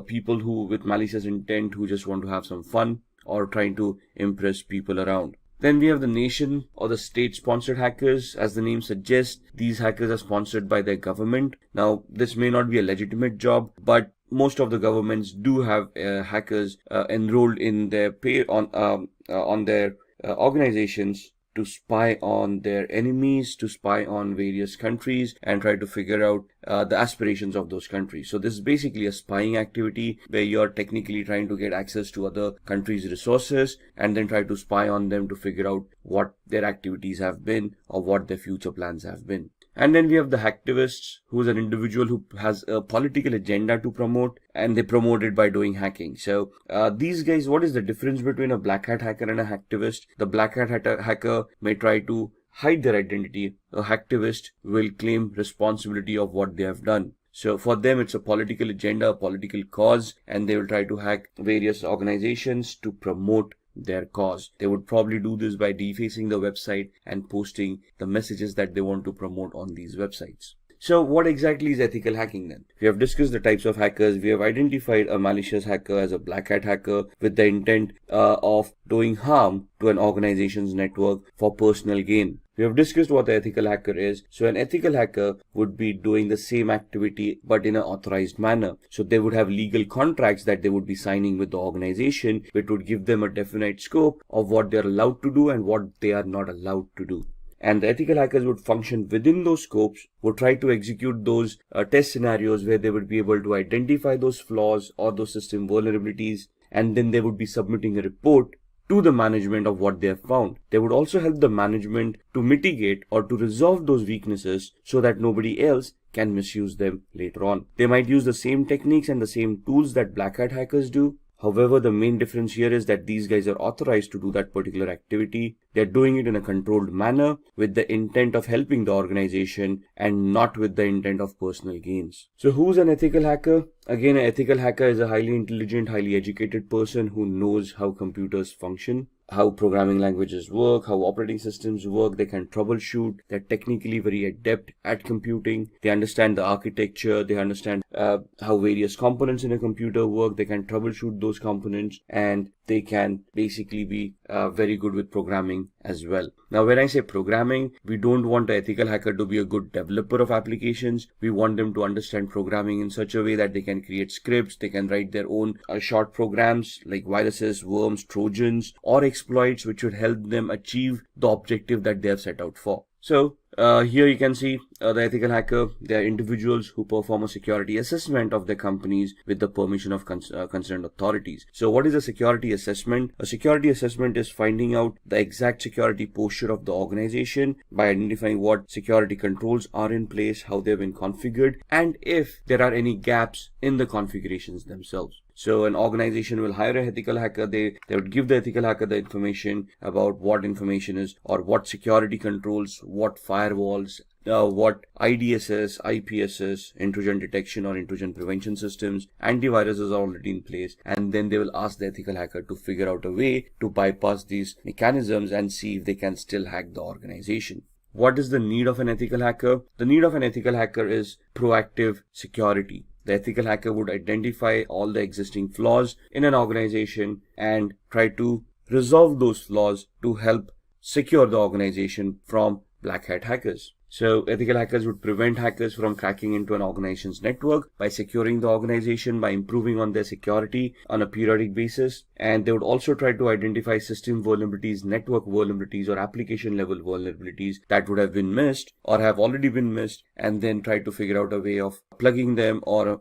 people who with malicious intent who just want to have some fun or trying to impress people around. Then we have the nation or the state-sponsored hackers. As the name suggests, these hackers are sponsored by their government. Now, this may not be a legitimate job, but most of the governments do have hackers enrolled in their on their organizations to spy on their enemies, to spy on various countries, and try to figure out the aspirations of those countries. So this is basically a spying activity where you're technically trying to get access to other countries' resources and then try to spy on them to figure out what their activities have been or what their future plans have been. And then we have the hacktivists, who is an individual who has a political agenda to promote, and they promote it by doing hacking. So these guys, what is the difference between a black hat hacker and a hacktivist? The black hat hacker may try to hide their identity. A hacktivist will claim responsibility of what they have done. So for them, it's a political agenda, a political cause, and they will try to hack various organizations to promote their cause. They would probably do this by defacing the website and posting the messages that they want to promote on these websites. So what exactly is ethical hacking then? We have discussed the types of hackers. We have identified a malicious hacker as a black hat hacker with the intent of doing harm to an organization's network for personal gain. We have discussed what the ethical hacker is. So an ethical hacker would be doing the same activity but in an authorized manner. So they would have legal contracts that they would be signing with the organization, which would give them a definite scope of what they are allowed to do and what they are not allowed to do. And the ethical hackers would function within those scopes, would try to execute those test scenarios where they would be able to identify those flaws or those system vulnerabilities, and then they would be submitting a report to the management of what they have found. They would also help the management to mitigate or to resolve those weaknesses so that nobody else can misuse them later on. They might use the same techniques and the same tools that black hat hackers do. However, the main difference here is that these guys are authorized to do that particular activity. They're doing it in a controlled manner with the intent of helping the organization and not with the intent of personal gains. So who's an ethical hacker? Again, an ethical hacker is a highly intelligent, highly educated person who knows how computers function, how programming languages work, how operating systems work. They can troubleshoot. They're technically very adept at computing. They understand the architecture. They understand how various components in a computer work. They can troubleshoot those components, and they can basically be very good with programming as well. Now, when I say programming, we don't want an ethical hacker to be a good developer of applications. We want them to understand programming in such a way that they can create scripts. They can write their own short programs like viruses, worms, trojans, or exploits which would help them achieve the objective that they have set out for. So here you can see the ethical hacker. They are individuals who perform a security assessment of their companies with the permission of concerned authorities. So what is a security assessment? A security assessment is finding out the exact security posture of the organization by identifying what security controls are in place, how they've been configured, and if there are any gaps in the configurations themselves. So an organization will hire an ethical hacker. They would give the ethical hacker the information about what information is, or what security controls, what firewalls, what IDSS, IPSS, intrusion detection or intrusion prevention systems, antiviruses are already in place, and then they will ask the ethical hacker to figure out a way to bypass these mechanisms and see if they can still hack the organization. What is the need of an ethical hacker? The need of an ethical hacker is proactive security. The ethical hacker would identify all the existing flaws in an organization and try to resolve those flaws to help secure the organization from black hat hackers. So ethical hackers would prevent hackers from cracking into an organization's network by securing the organization, by improving on their security on a periodic basis. And they would also try to identify system vulnerabilities, network vulnerabilities, or application level vulnerabilities that would have been missed or have already been missed, and then try to figure out a way of plugging them or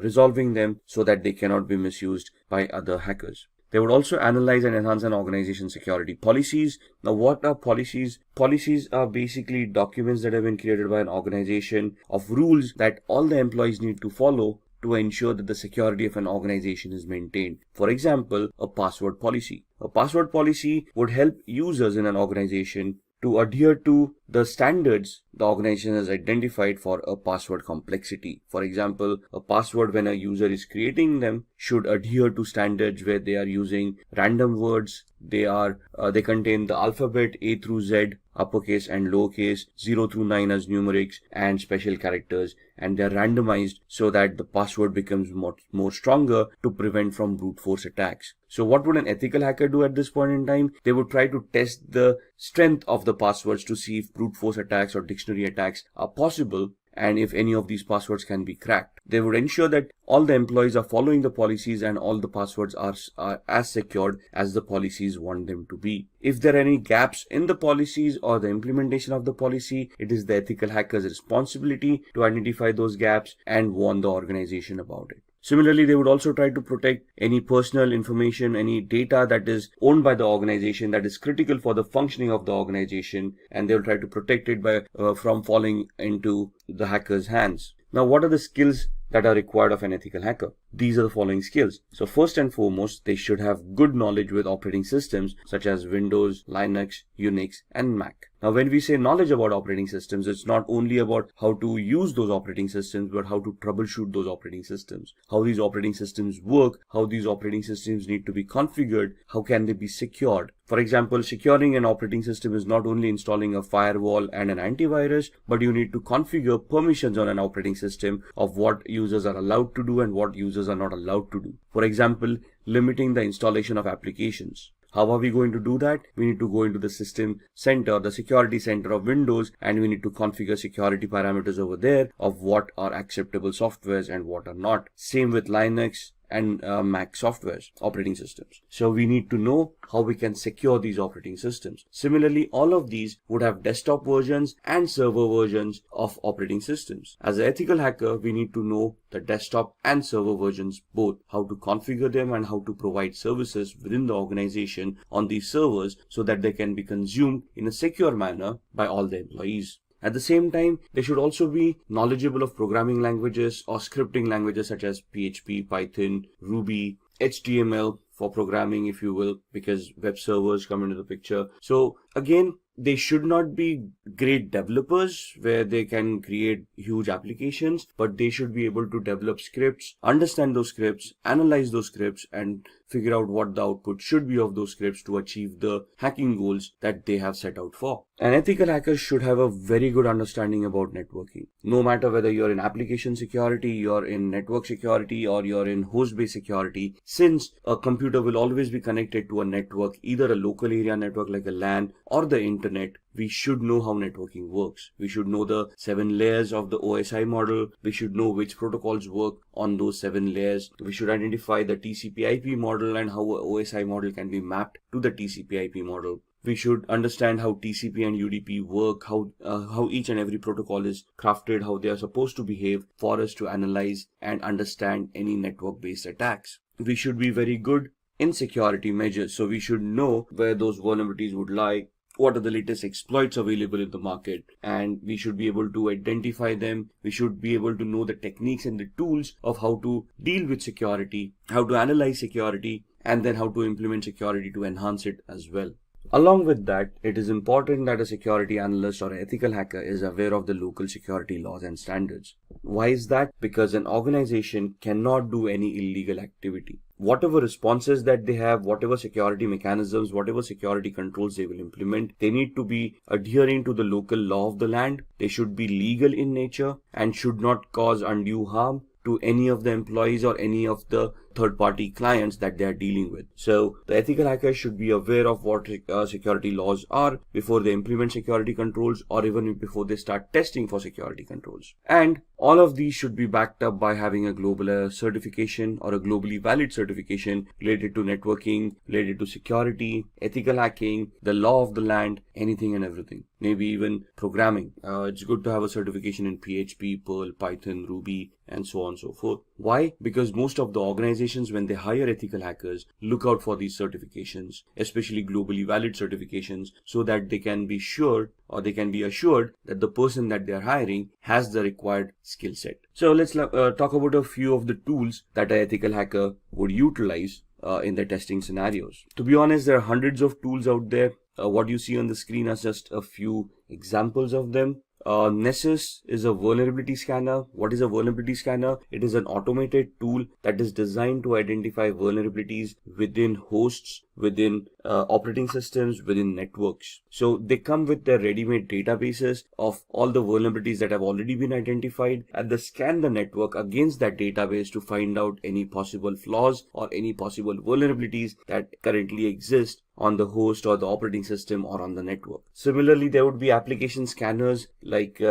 resolving them so that they cannot be misused by other hackers. They would also analyze and enhance an organization's security policies. Now, what are policies? Policies are basically documents that have been created by an organization of rules that all the employees need to follow to ensure that the security of an organization is maintained. For example, a password policy. A password policy would help users in an organization to adhere to the standards the organization has identified for a password complexity. For example, a password, when a user is creating them, should adhere to standards where they are using random words. They contain the alphabet A through Z, uppercase and lowercase, 0 through 9 as numerics, and special characters, and they are randomized so that the password becomes more stronger to prevent from brute force attacks. So what would an ethical hacker do at this point in time? They would try to test the strength of the passwords to see if brute force attacks or dictionary attacks are possible, and if any of these passwords can be cracked. They would ensure that all the employees are following the policies and all the passwords are as secured as the policies want them to be. If there are any gaps in the policies or the implementation of the policy, it is the ethical hacker's responsibility to identify those gaps and warn the organization about it. Similarly, they would also try to protect any personal information, any data that is owned by the organization that is critical for the functioning of the organization, and they will try to protect it from falling into the hacker's hands. Now, what are the skills that are required of an ethical hacker? These are the following skills. So first and foremost, they should have good knowledge with operating systems such as Windows, Linux, Unix, and Mac. Now, when we say knowledge about operating systems, it's not only about how to use those operating systems, but how to troubleshoot those operating systems, how these operating systems work, how these operating systems need to be configured, how can they be secured. For example, securing an operating system is not only installing a firewall and an antivirus, but you need to configure permissions on an operating system of what users are allowed to do and what users are not allowed to do. For example, limiting the installation of applications. How are we going to do that? We need to go into the system center, the security center of Windows, and we need to configure security parameters over there of what are acceptable softwares and what are not. Same with Linux and Mac softwares, operating systems. So we need to know how we can secure these operating systems. Similarly, all of these would have desktop versions and server versions of operating systems. As an ethical hacker, we need to know the desktop and server versions both, how to configure them and how to provide services within the organization on these servers so that they can be consumed in a secure manner by all the employees. At the same time, they should also be knowledgeable of programming languages or scripting languages such as PHP, Python, Ruby, HTML for programming, if you will, because web servers come into the picture. So again, they should not be great developers where they can create huge applications, but they should be able to develop scripts, understand those scripts, analyze those scripts, and figure out what the output should be of those scripts to achieve the hacking goals that they have set out for. An ethical hacker should have a very good understanding about networking. No matter whether you're in application security, you're in network security, or you're in host-based security, since a computer will always be connected to a network, either a local area network like a LAN or the internet, we should know how networking works. We should know the 7 layers of the OSI model. We should know which protocols work on those 7 layers. We should identify the TCP/IP model and how a OSI model can be mapped to the TCP/IP model. We should understand how TCP and UDP work, how each and every protocol is crafted, how they are supposed to behave for us to analyze and understand any network-based attacks. We should be very good in security measures. So we should know where those vulnerabilities would lie, what are the latest exploits available in the market, and we should be able to identify them. We should be able to know the techniques and the tools of how to deal with security, how to analyze security, and then how to implement security to enhance it as well. Along with that, it is important that a security analyst or ethical hacker is aware of the local security laws and standards. Why is that? Because an organization cannot do any illegal activity. Whatever responses that they have, whatever security mechanisms, whatever security controls they will implement, they need to be adhering to the local law of the land. They should be legal in nature and should not cause undue harm to any of the employees or any of the third-party clients that they are dealing with. So the ethical hacker should be aware of what security laws are before they implement security controls, or even before they start testing for security controls. And all of these should be backed up by having a global certification or a globally valid certification related to networking, related to security, ethical hacking, the law of the land, anything and everything. Maybe even programming. It's good to have a certification in PHP, Perl, Python, Ruby, and so on and so forth. Why? Because most of the organizations, when they hire ethical hackers, look out for these certifications, especially globally valid certifications, so that they can be sure, or they can be assured that the person that they are hiring has the required skill set. So let's talk about a few of the tools that an ethical hacker would utilize in their testing scenarios. To be honest, there are hundreds of tools out there. What you see on the screen are just a few examples of them. Nessus is a vulnerability scanner. What is a vulnerability scanner? It is an automated tool that is designed to identify vulnerabilities within hosts, within operating systems, within networks. So they come with their ready-made databases of all the vulnerabilities that have already been identified, and they scan the network against that database to find out any possible flaws or any possible vulnerabilities that currently exist on the host or the operating system or on the network. Similarly, there would be application scanners like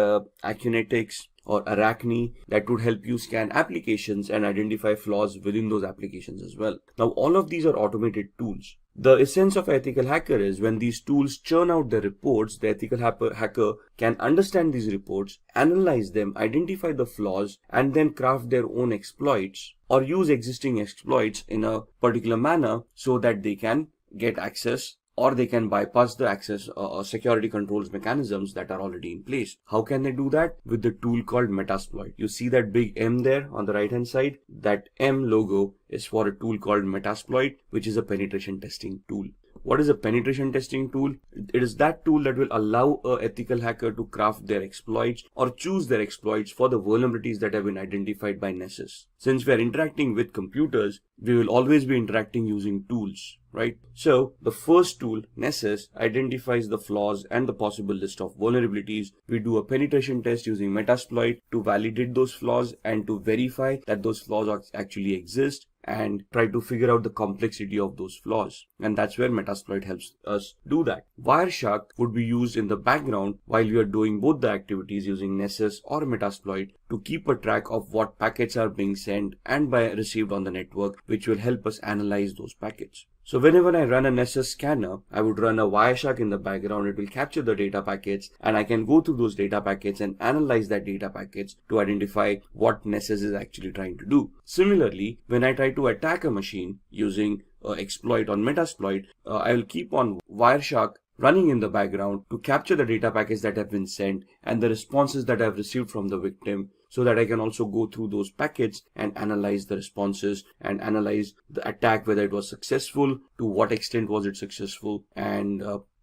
Acunetics or Arachne that would help you scan applications and identify flaws within those applications as well. Now, all of these are automated tools. The essence of ethical hacker is when these tools churn out the reports, the ethical hacker can understand these reports, analyze them, identify the flaws, and then craft their own exploits or use existing exploits in a particular manner so that they can get access, or they can bypass the access or security controls mechanisms that are already in place. How can they do that? With the tool called Metasploit. You see that big M there on the right hand side? That M logo is for a tool called Metasploit, which is a penetration testing tool. What is a penetration testing tool? It is that tool that will allow an ethical hacker to craft their exploits or choose their exploits for the vulnerabilities that have been identified by Nessus. Since we are interacting with computers, we will always be interacting using tools, right? So the first tool, Nessus, identifies the flaws and the possible list of vulnerabilities. We do a penetration test using Metasploit to validate those flaws and to verify that those flaws actually exist, and try to figure out the complexity of those flaws. And that's where Metasploit helps us do that. Wireshark would be used in the background while we are doing both the activities using Nessus or Metasploit to keep a track of what packets are being sent and received on the network, which will help us analyze those packets. So whenever I run a Nessus scanner, I would run a Wireshark in the background. It will capture the data packets, and I can go through those data packets and analyze that data packets to identify what Nessus is actually trying to do. Similarly, when I try to attack a machine using exploit on Metasploit, I will keep on Wireshark running in the background to capture the data packets that have been sent and the responses that I've received from the victim, so that I can also go through those packets and analyze the responses and analyze the attack, whether it was successful, to what extent was it successful, and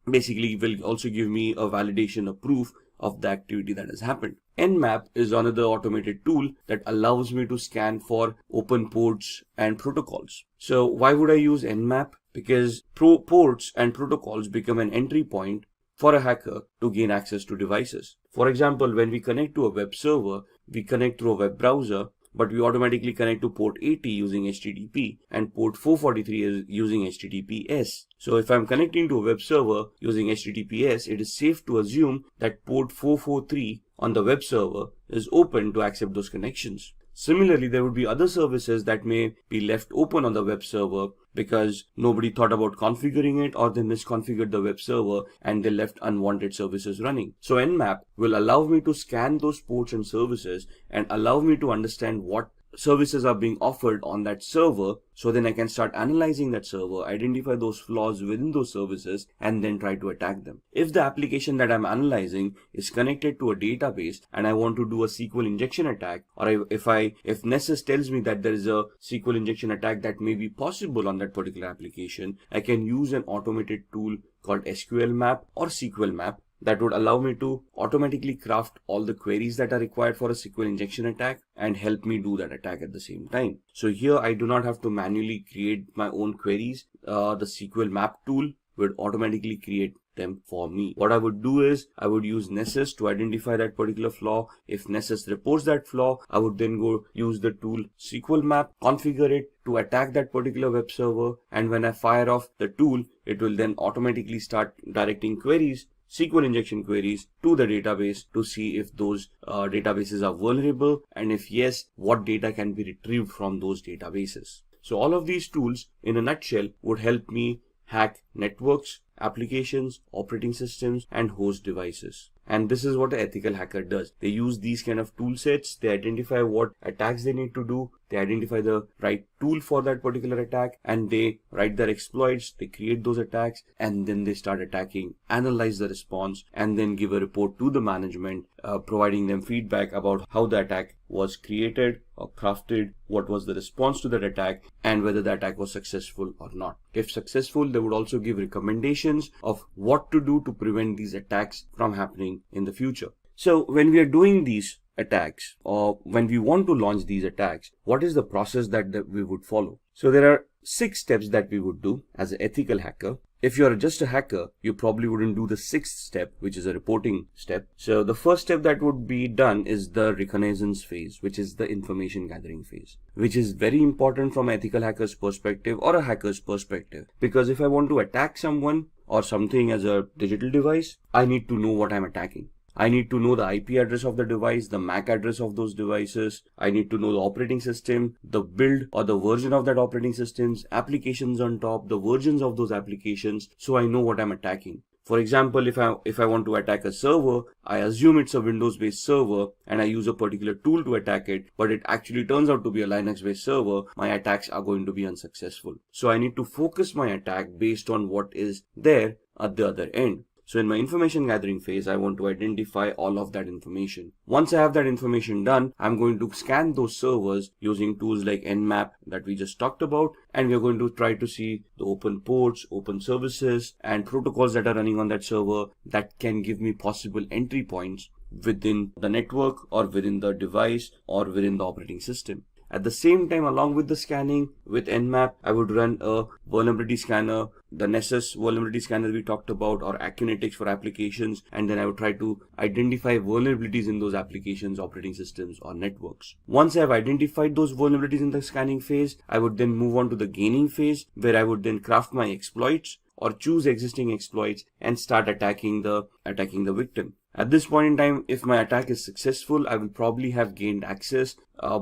basically will also give me a validation, a proof of the activity that has happened. Nmap is another automated tool that allows me to scan for open ports and protocols. So why would I use Nmap? Because ports and protocols become an entry point for a hacker to gain access to devices. For example, when we connect to a web server, we connect through a web browser, but we automatically connect to port 80 using HTTP and port 443 is using HTTPS. So if I'm connecting to a web server using HTTPS, it is safe to assume that port 443 on the web server is open to accept those connections. Similarly, there would be other services that may be left open on the web server because nobody thought about configuring it, or they misconfigured the web server and they left unwanted services running. So Nmap will allow me to scan those ports and services and allow me to understand what services are being offered on that server, so then I can start analyzing that server, identify those flaws within those services, and then try to attack them. If the application that I'm analyzing is connected to a database and I want to do a SQL injection attack, or if Nessus tells me that there is a SQL injection attack that may be possible on that particular application, I can use an automated tool called SQL Map or SQL Map that would allow me to automatically craft all the queries that are required for a SQL injection attack and help me do that attack at the same time. So here I do not have to manually create my own queries. The SQL map tool would automatically create them for me. What I would do is I would use Nessus to identify that particular flaw. If Nessus reports that flaw, I would then go use the tool SQL map, configure it to attack that particular web server, and when I fire off the tool, it will then automatically start directing queries, SQL injection queries to the database to see if those databases are vulnerable, and if yes, what data can be retrieved from those databases. So all of these tools in a nutshell would help me hack networks, applications, operating systems, and host devices. And this is what an ethical hacker does. They use these kind of tool sets, they identify what attacks they need to do, they identify the right tool for that particular attack, and they write their exploits, they create those attacks, and then they start attacking, analyze the response, and then give a report to the management, providing them feedback about how the attack was created or crafted, what was the response to that attack, and whether the attack was successful or not. If successful, they would also give recommendations of what to do to prevent these attacks from happening in the future. So when we are doing these attacks, or when we want to launch these attacks, what is the process that we would follow? So there are 6 steps that we would do as an ethical hacker. If you're just a hacker, you probably wouldn't do the 6th step, which is a reporting step. So the first step that would be done is the reconnaissance phase, which is the information gathering phase, which is very important from an ethical hacker's perspective or a hacker's perspective. Because if I want to attack someone or something as a digital device, I need to know what I'm attacking. I need to know the IP address of the device, the MAC address of those devices. I need to know the operating system, the build or the version of that operating systems, applications on top, the versions of those applications, so I know what I'm attacking. For example, if I want to attack a server, I assume it's a Windows-based server and I use a particular tool to attack it, but it actually turns out to be a Linux-based server, my attacks are going to be unsuccessful. So I need to focus my attack based on what is there at the other end. So in my information gathering phase, I want to identify all of that information. Once I have that information done, I'm going to scan those servers using tools like Nmap that we just talked about. And we're going to try to see the open ports, open services, and protocols that are running on that server that can give me possible entry points within the network or within the device or within the operating system. At the same time, along with the scanning with Nmap, I would run a vulnerability scanner, the Nessus vulnerability scanner we talked about, or Akunetics for applications, and then I would try to identify vulnerabilities in those applications, operating systems, or networks. Once I have identified those vulnerabilities in the scanning phase, I would then move on to the gaining phase, where I would then craft my exploits or choose existing exploits and start attacking the victim. At this point in time, if my attack is successful, I will probably have gained access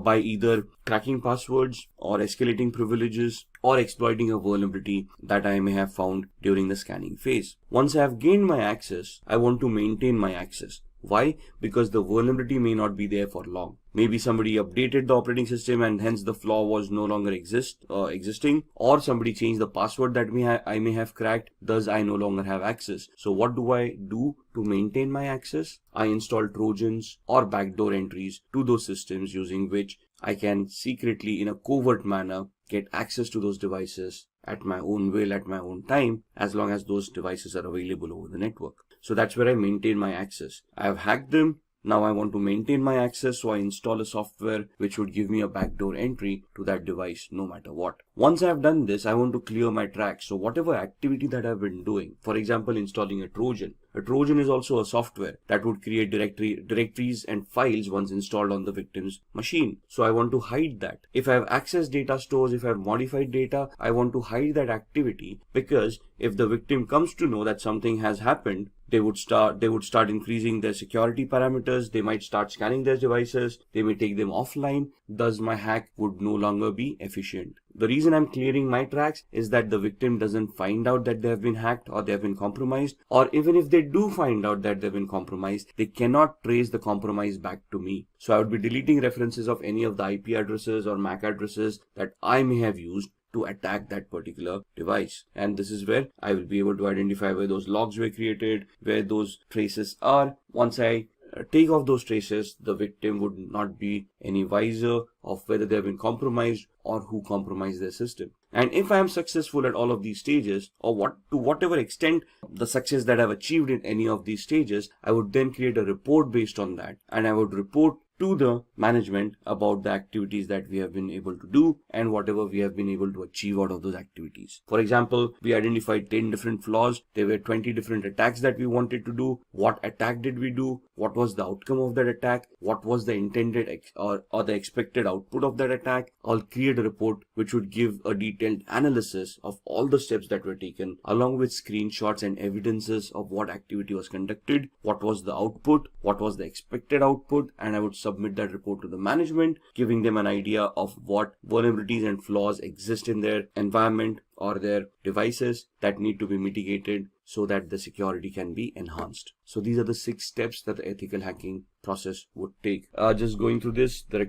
by either cracking passwords or escalating privileges or exploiting a vulnerability that I may have found during the scanning phase. Once I have gained my access, I want to maintain my access. Why? Because the vulnerability may not be there for long. Maybe somebody updated the operating system and hence the flaw was no longer existing, or somebody changed the password that I may have cracked, thus I no longer have access. So what do I do to maintain my access? I install Trojans or backdoor entries to those systems using which I can secretly, in a covert manner, get access to those devices at my own will, at my own time, as long as those devices are available over the network. So that's where I maintain my access. I have hacked them. Now I want to maintain my access, so I install a software which would give me a backdoor entry to that device no matter what. Once I have done this, I want to clear my tracks. So whatever activity that I've been doing, for example, installing a Trojan. A Trojan is also a software that would create directories and files once installed on the victim's machine. So I want to hide that. If I have accessed data stores, if I have modified data, I want to hide that activity, because if the victim comes to know that something has happened, they would start increasing their security parameters. They might start scanning their devices. They may take them offline. Thus my hack would no longer be efficient. The reason I'm clearing my tracks is that the victim doesn't find out that they have been hacked or they have been compromised, or even if they do find out that they've been compromised, they cannot trace the compromise back to me. So I would be deleting references of any of the IP addresses or MAC addresses that I may have used to attack that particular device. And this is where I will be able to identify where those logs were created, where those traces are. Once I take off those traces, the victim would not be any wiser of whether they have been compromised or who compromised their system. And if I am successful at all of these stages, or to whatever extent the success that I've achieved in any of these stages, I would then create a report based on that, and I would report to the management about the activities that we have been able to do and whatever we have been able to achieve out of those activities. For example, we identified 10 different flaws. There were 20 different attacks that we wanted to do. What attack did we do? What was the outcome of that attack? What was the intended or the expected output of that attack? I'll create a report which would give a detailed analysis of all the steps that were taken, along with screenshots and evidences of what activity was conducted, what was the output, what was the expected output, and I would submit that report to the management, giving them an idea of what vulnerabilities and flaws exist in their environment or their devices that need to be mitigated so that the security can be enhanced. So these are the 6 steps that the ethical hacking process would take. Just going through this, the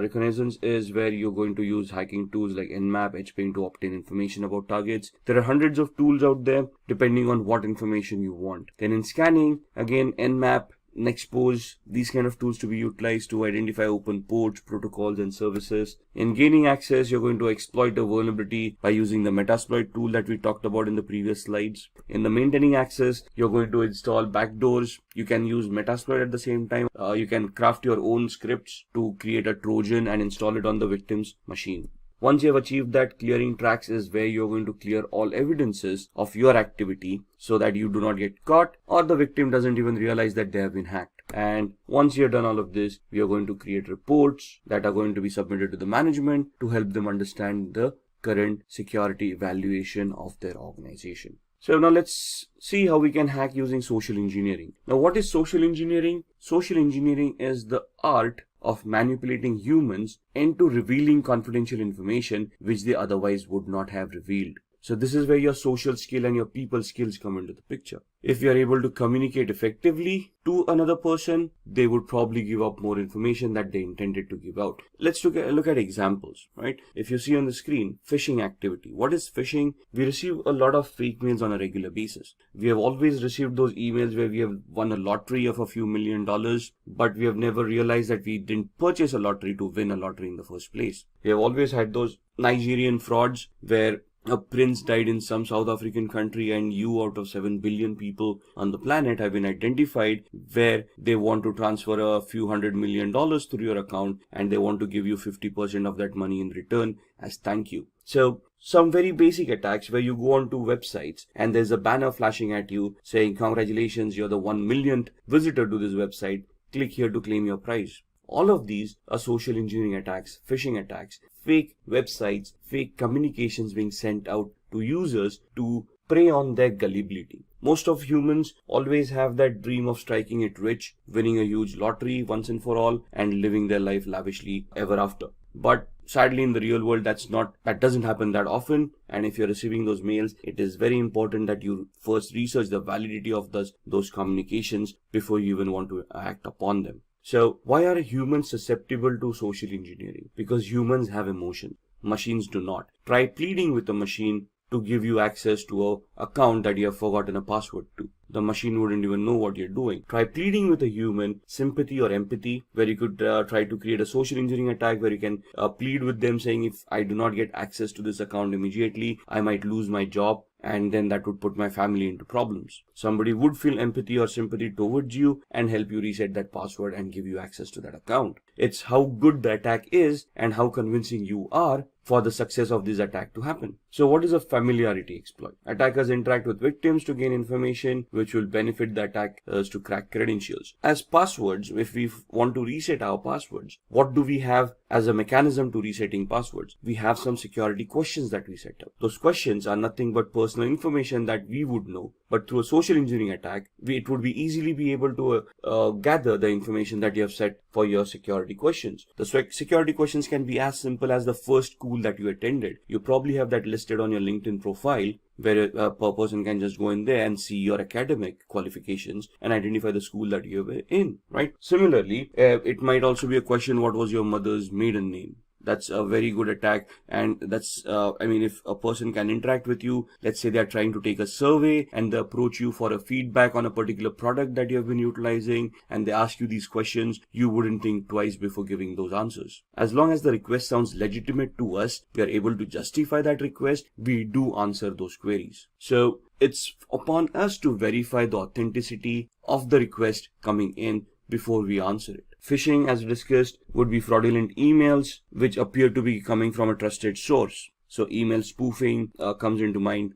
reconnaissance is where you're going to use hacking tools like Nmap, HPing to obtain information about targets. There are hundreds of tools out there depending on what information you want. Then in scanning, again, Nmap, Nexpose, these kind of tools to be utilized to identify open ports, protocols, and services. In gaining access, you're going to exploit a vulnerability by using the Metasploit tool that we talked about in the previous slides. In the maintaining access, you're going to install backdoors. You can use Metasploit at the same time. You can craft your own scripts to create a Trojan and install it on the victim's machine. Once you have achieved that, clearing tracks is where you're going to clear all evidences of your activity so that you do not get caught or the victim doesn't even realize that they have been hacked. And once you're done all of this, we are going to create reports that are going to be submitted to the management to help them understand the current security evaluation of their organization. So now let's see how we can hack using social engineering. Now, what is social engineering? Social engineering is the art of manipulating humans into revealing confidential information which they otherwise would not have revealed. So this is where your social skill and your people skills come into the picture. If you are able to communicate effectively to another person, they would probably give up more information that they intended to give out. Let's look at examples, right? If you see on the screen, phishing activity. What is phishing? We receive a lot of fake mails on a regular basis. We have always received those emails where we have won a lottery of a few $1 million, but we have never realized that we didn't purchase a lottery to win a lottery in the first place. We have always had those Nigerian frauds where a prince died in some South African country and you out of 7 billion people on the planet have been identified where they want to transfer a few $100 million through your account and they want to give you 50% of that money in return as thank you. So some very basic attacks where you go onto websites and there's a banner flashing at you saying congratulations, you're the 1 millionth visitor to this website, click here to claim your prize. All of these are social engineering attacks, phishing attacks, fake websites, fake communications being sent out to users to prey on their gullibility. Most of humans always have that dream of striking it rich, winning a huge lottery once and for all, and living their life lavishly ever after. But sadly, in the real world, that doesn't happen that often. And if you're receiving those mails, it is very important that you first research the validity of those communications before you even want to act upon them. So why are humans susceptible to social engineering? Because humans have emotions. Machines do not. Try pleading with a machine to give you access to an account that you have forgotten a password to. The machine wouldn't even know what you're doing. Try pleading with a human, sympathy or empathy, where you could try to create a social engineering attack where you can plead with them saying, if I do not get access to this account immediately, I might lose my job. And then that would put my family into problems. Somebody would feel empathy or sympathy towards you and help you reset that password and give you access to that account. It's how good the attack is and how convincing you are for the success of this attack to happen. So what is a familiarity exploit? Attackers interact with victims to gain information which will benefit the attackers to crack credentials. As passwords, if we want to reset our passwords, what do we have as a mechanism to resetting passwords? We have some security questions that we set up. Those questions are nothing but personal information that we would know, but through a social engineering attack, it would be easily be able to gather the information that you have set for your security questions. The security questions can be as simple as the first school that you attended. You probably have that listed on your LinkedIn profile, where a person can just go in there and see your academic qualifications and identify the school that you were in, right? Similarly, it might also be a question, what was your mother's maiden name? That's a very good attack. And that's, if a person can interact with you, let's say they're trying to take a survey and they approach you for a feedback on a particular product that you have been utilizing, and they ask you these questions, you wouldn't think twice before giving those answers. As long as the request sounds legitimate to us, we are able to justify that request, we do answer those queries. So it's upon us to verify the authenticity of the request coming in before we answer it. Phishing, as discussed, would be fraudulent emails which appear to be coming from a trusted source. So email spoofing comes into mind,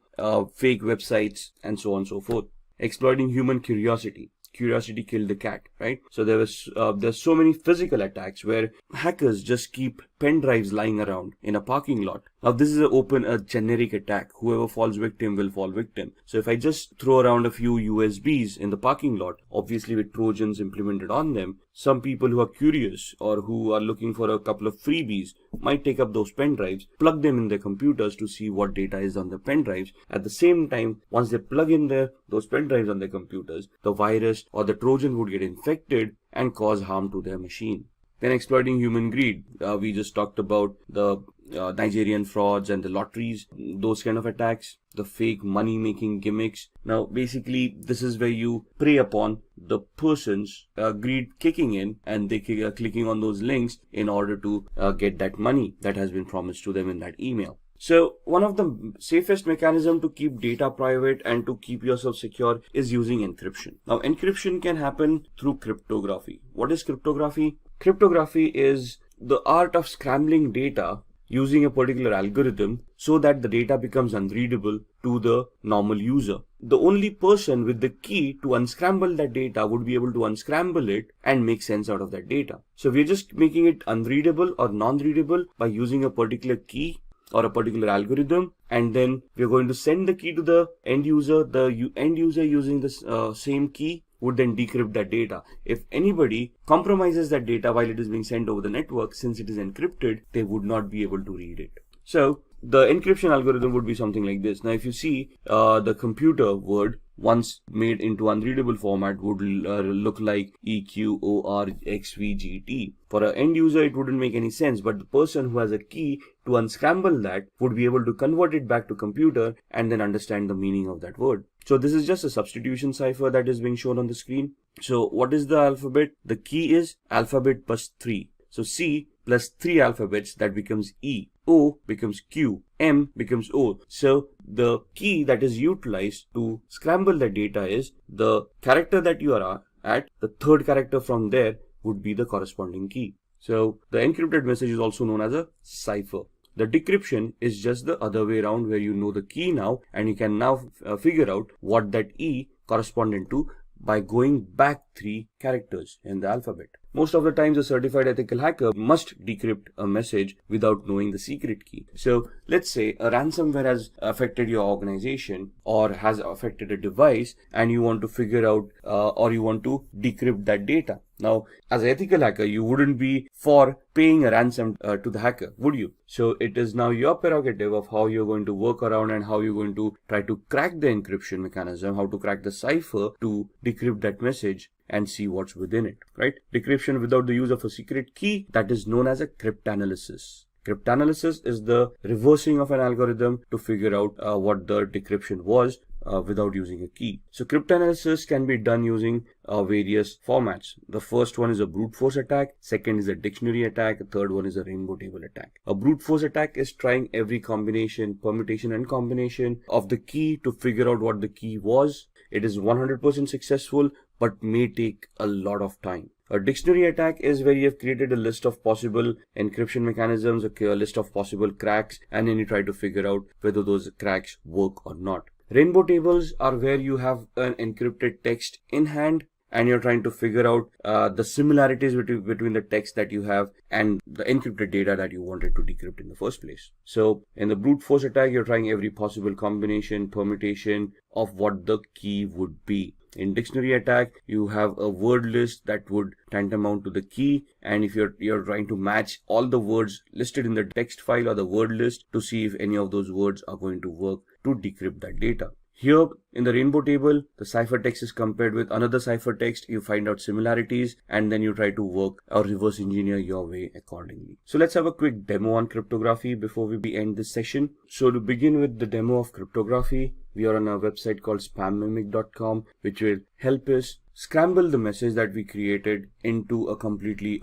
fake websites, and so on and so forth. Exploiting human curiosity. Curiosity killed the cat, right? So there's so many physical attacks where hackers just keep pen drives lying around in a parking lot. Now this is a generic attack. Whoever falls victim will fall victim. So if I just throw around a few USBs in the parking lot, obviously with Trojans implemented on them, some people who are curious or who are looking for a couple of freebies might take up those pen drives, plug them in their computers to see what data is on the pen drives. At the same time, once they plug in those pen drives on their computers, the virus or the Trojan would get infected and cause harm to their machine. Then exploiting human greed. We just talked about the Nigerian frauds and the lotteries, those kind of attacks, the fake money-making gimmicks. Now, basically, this is where you prey upon the person's greed kicking in, and they clicking on those links in order to get that money that has been promised to them in that email. So one of the safest mechanism to keep data private and to keep yourself secure is using encryption. Now, encryption can happen through cryptography. What is cryptography? Cryptography is the art of scrambling data using a particular algorithm so that the data becomes unreadable to the normal user. The only person with the key to unscramble that data would be able to unscramble it and make sense out of that data. So we're just making it unreadable or non-readable by using a particular key or a particular algorithm, and then we're going to send the key to the end user. The end user using this same key would then decrypt that data. If anybody compromises that data while it is being sent over the network, since it is encrypted, they would not be able to read it. So the encryption algorithm would be something like this. Now, if you see the computer word once made into unreadable format would look like EQORXVGT. For an end user, it wouldn't make any sense, but the person who has a key to unscramble that would be able to convert it back to computer and then understand the meaning of that word. So this is just a substitution cipher that is being shown on the screen. So what is the alphabet? The key is alphabet plus 3. So C plus 3 alphabets, that becomes E. O becomes Q. M becomes O. So the key that is utilized to scramble the data is the character that you are at. The third character from there would be the corresponding key. So the encrypted message is also known as a cipher. The decryption is just the other way around, where you know the key now and you can now figure out what that E corresponded to by going back 3 characters in the alphabet. Most of the times, a certified ethical hacker must decrypt a message without knowing the secret key. So let's say a ransomware has affected your organization or has affected a device, and you want to figure out or you want to decrypt that data. Now, as an ethical hacker, you wouldn't be for paying a ransom to the hacker, would you? So it is now your prerogative of how you're going to work around and how you're going to try to crack the encryption mechanism, how to crack the cipher to decrypt that message and see what's within it, right? Decryption without the use of a secret key, that is known as a cryptanalysis. Cryptanalysis is the reversing of an algorithm to figure out what the decryption was without using a key. So cryptanalysis can be done using various formats. The first one is a brute force attack, second is a dictionary attack, the third one is a rainbow table attack. A brute force attack is trying every combination, permutation and combination of the key to figure out what the key was. It is 100% successful, but may take a lot of time. A dictionary attack is where you have created a list of possible encryption mechanisms, a list of possible cracks, and then you try to figure out whether those cracks work or not. Rainbow tables are where you have an encrypted text in hand and you're trying to figure out the similarities between the text that you have and the encrypted data that you wanted to decrypt in the first place. So in the brute force attack, you're trying every possible combination, permutation of what the key would be. In dictionary attack, you have a word list that would tantamount to the key, and if you're trying to match all the words listed in the text file or the word list to see if any of those words are going to work to decrypt that data. Here in the rainbow table, the ciphertext is compared with another ciphertext. You find out similarities and then you try to work or reverse engineer your way accordingly. So let's have a quick demo on cryptography before we end this session. So to begin with the demo of cryptography, we are on a website called spammimic.com, which will help us scramble the message that we created into a completely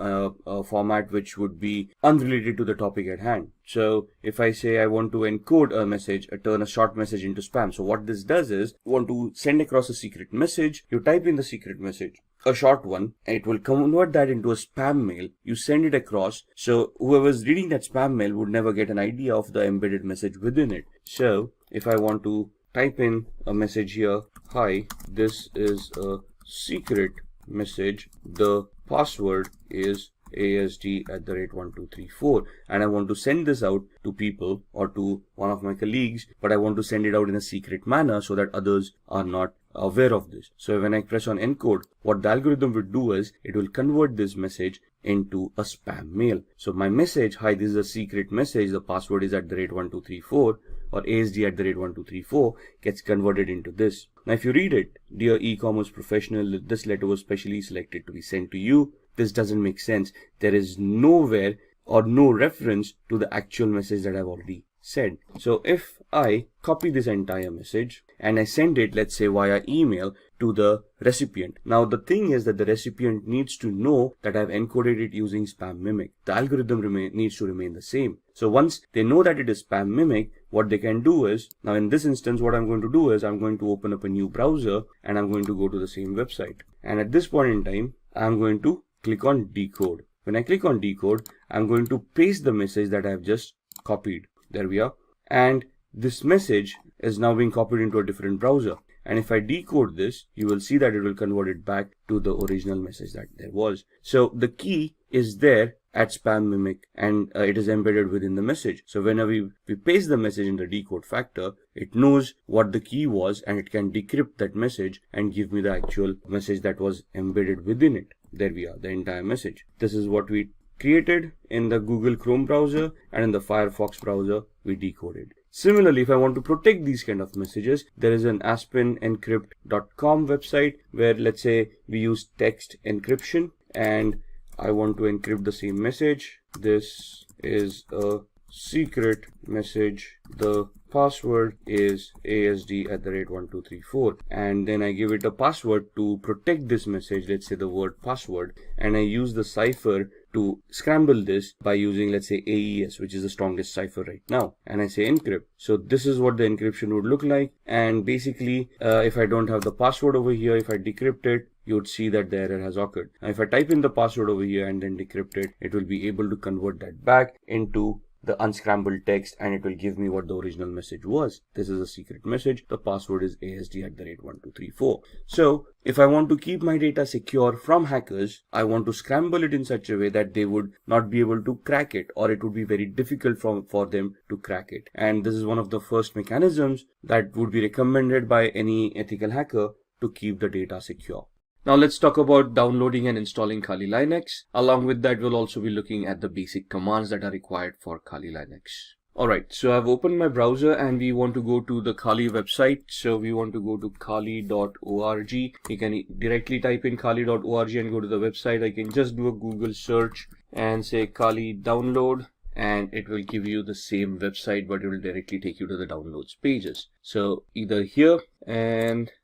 format which would be unrelated to the topic at hand. So if I say I want to encode a message, turn a short message into spam. So what this does is, you want to send across a secret message, you type in the secret message. a short one, it will convert that into a spam mail. You send it across, so whoever's reading that spam mail would never get an idea of the embedded message within it. So if I want to type in a message here, hi, this is a secret message, the password is ASD@1234, and I want to send this out to people or to one of my colleagues, but I want to send it out in a secret manner so that others are not aware of this. So when I press on encode, what the algorithm will do is it will convert this message into a spam mail. So my message, hi, this is a secret message, the password is @1234 or ASD@1234, gets converted into this. Now if you read it, dear e-commerce professional, this letter was specially selected to be sent to you. This doesn't make sense. There is nowhere or no reference to the actual message that I've already said. So if I copy this entire message and I send it, let's say via email, to the recipient. Now the thing is that the recipient needs to know that I've encoded it using spam mimic. The algorithm needs to remain the same. So once they know that it is spam mimic, what they can do is, now in this instance what I'm going to do is I'm going to open up a new browser and I'm going to go to the same website. And at this point in time, I'm going to click on decode. When I click on decode, I'm going to paste the message that I've just copied. There we are. And this message is now being copied into a different browser. And if I decode this, you will see that it will convert it back to the original message that there was. So the key is there at spam mimic, and it is embedded within the message. So whenever we paste the message in the decode factor, it knows what the key was and it can decrypt that message and give me the actual message that was embedded within it. There we are, the entire message. This is what we created in the Google Chrome browser, and in the Firefox browser we decoded. Similarly, if I want to protect these kind of messages, there is an aspenencrypt.com website where, let's say, we use text encryption and I want to encrypt the same message. This is a secret message. The password is ASD@1234, and then I give it a password to protect this message, let's say the word password, and I use the cipher to scramble this by using, let's say, AES, which is the strongest cipher right now, and I say encrypt. So this is what the encryption would look like, and basically if I don't have the password over here, if I decrypt it, you would see that the error has occurred. Now if I type in the password over here and then decrypt it, it will be able to convert that back into the unscrambled text, and it will give me what the original message was. This is a secret message. The password is ASD@1234. So if I want to keep my data secure from hackers, I want to scramble it in such a way that they would not be able to crack it, or it would be very difficult for them to crack it. And this is one of the first mechanisms that would be recommended by any ethical hacker to keep the data secure. Now let's talk about downloading and installing Kali Linux. Along with that, we'll also be looking at the basic commands that are required for Kali Linux. Alright, so I've opened my browser and we want to go to the Kali website. So we want to go to kali.org. You can directly type in kali.org and go to the website. I can just do a Google search and say Kali download, and it will give you the same website, but it will directly take you to the downloads pages. So either here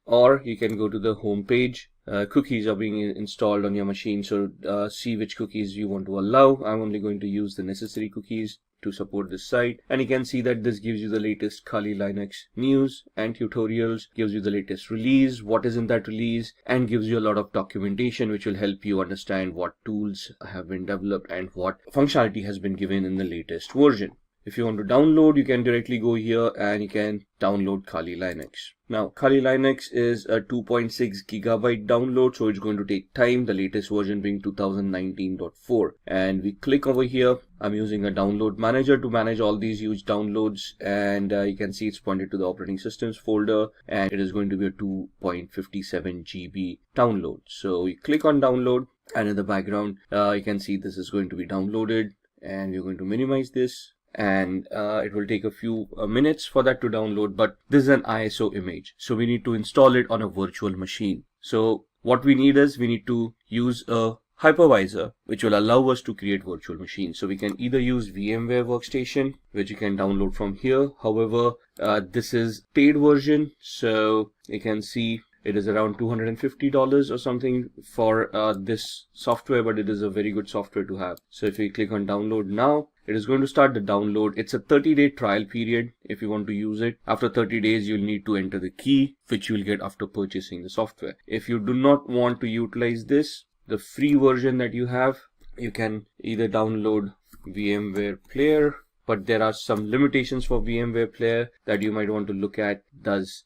or you can go to the home page. Cookies are being installed on your machine, so see which cookies you want to allow. I'm only going to use the necessary cookies to support this site, and you can see that this gives you the latest Kali Linux news and tutorials, gives you the latest release, what is in that release, and gives you a lot of documentation which will help you understand what tools have been developed and what functionality has been given in the latest version. If you want to download, you can directly go here and you can download Kali Linux. Now, Kali Linux is a 2.6 gigabyte download, so it's going to take time, the latest version being 2019.4. And we click over here. I'm using a download manager to manage all these huge downloads, and you can see it's pointed to the operating systems folder, and it is going to be a 2.57 GB download. So we click on download, and in the background, you can see this is going to be downloaded, and we're going to minimize this. And it will take a few minutes for that to download, but this is an ISO image, so we need to install it on a virtual machine. So what we need is we need to use a hypervisor which will allow us to create virtual machines. So we can either use VMware Workstation, which you can download from here. However, this is paid version, so you can see it is around $250 or something for this software, but it is a very good software to have. So if we click on download now, It is going to start the download. It's a 30-day trial period if you want to use it. After 30 days, you'll need to enter the key, which you'll get after purchasing the software. If you do not want to utilize this, the free version that you have, you can either download VMware Player, but there are some limitations for VMware Player that you might want to look at.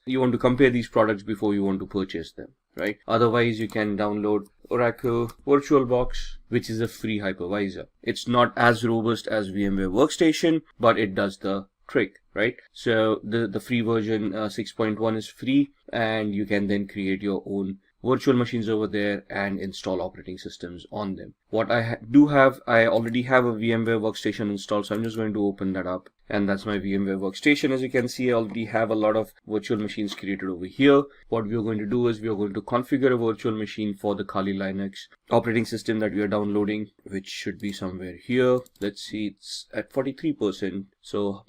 You want to compare these products before you want to purchase them, right? Otherwise, you can download Oracle VirtualBox, which is a free hypervisor. It's not as robust as VMware Workstation, but it does the trick, right? So the free version 6.1 is free, and you can then create your own virtual machines over there and install operating systems on them. What I already have a VMware Workstation installed, so I'm just going to open that up, and that's my VMware Workstation. As you can see, I already have a lot of virtual machines created over here. What we are going to do is we are going to configure a virtual machine for the Kali Linux operating system that we are downloading, which should be somewhere here. Let's see, it's at 43%, so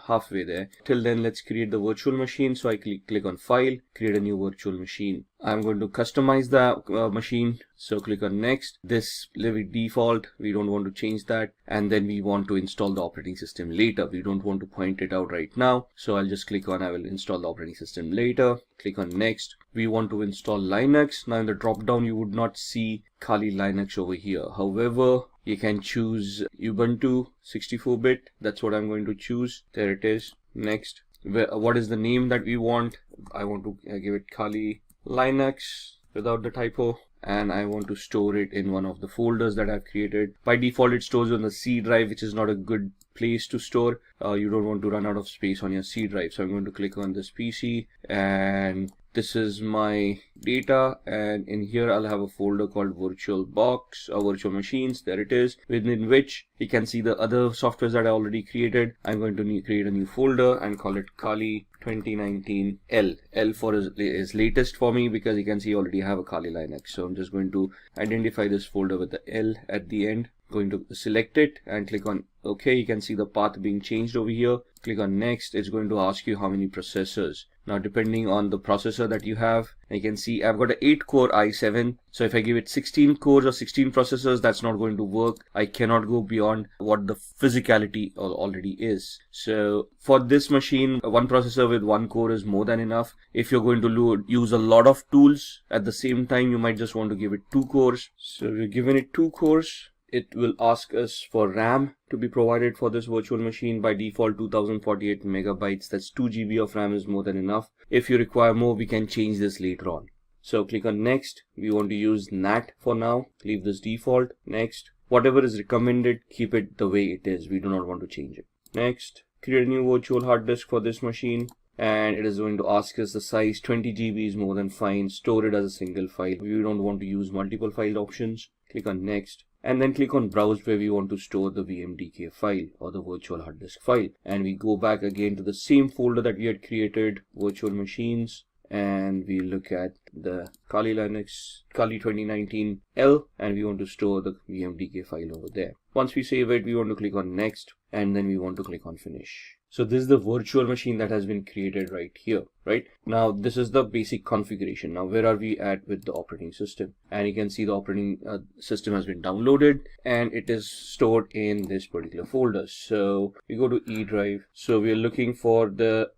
halfway there. Till then, let's create the virtual machine. So I click on File, create a new virtual machine. I'm going to customize the machine, so click on Next. This leave it default, we don't want to change that, and then we want to install the operating system later. We don't want to point it out right now, so I'll just click on I will install the operating system later. Click on Next. We want to install Linux. Now in the drop down you would not see Kali Linux over here. However, you can choose Ubuntu 64-bit. That's what I'm going to choose. There it is. Next. What is the name that we want? I want to give it Kali Linux without the typo, and I want to store it in one of the folders that I've created. By default it stores on the C drive, which is not a good place to store. You don't want to run out of space on your C drive. So I'm going to click on this PC, and this is my data, and in here I'll have a folder called VirtualBox or Virtual Machines. There it is, within which you can see the other softwares that I already created. I'm going to create a new folder and call it Kali 2019 L. L for is latest for me, because you can see I already have a Kali Linux. So I'm just going to identify this folder with the L at the end. Going to select it and click on OK. You can see the path being changed over here. Click on Next. It's going to ask you how many processors. Now depending on the processor that you have, you can see I've got an 8-core i7. So if I give it 16 cores or 16 processors, that's not going to work. I cannot go beyond what the physicality already is. So for this machine, one processor with 1 core is more than enough. If you're going to use a lot of tools at the same time, you might just want to give it 2 cores. So we're giving it 2 cores. It will ask us for RAM to be provided for this virtual machine. By default 2048 megabytes, that's 2 GB of RAM is more than enough. If you require more, we can change this later on. So click on Next. We want to use NAT for now. Leave this default. Next. Whatever is recommended, keep it the way it is. We do not want to change it. Next. Create a new virtual hard disk for this machine, and it is going to ask us the size. 20 GB is more than fine. Store it as a single file. We don't want to use multiple file options. Click on Next. And then click on Browse, where we want to store the VMDK file or the virtual hard disk file. And we go back again to the same folder that we had created, virtual machines, and we look at the Kali Linux, Kali 2019 L, and we want to store the VMDK file over there. Once we save it, we want to click on Next, and then we want to click on Finish. So this is the virtual machine that has been created right here, right? Now this is the basic configuration. Now where are we at with the operating system? And you can see the operating system has been downloaded, and it is stored in this particular folder. So we go to E drive. So we are looking for the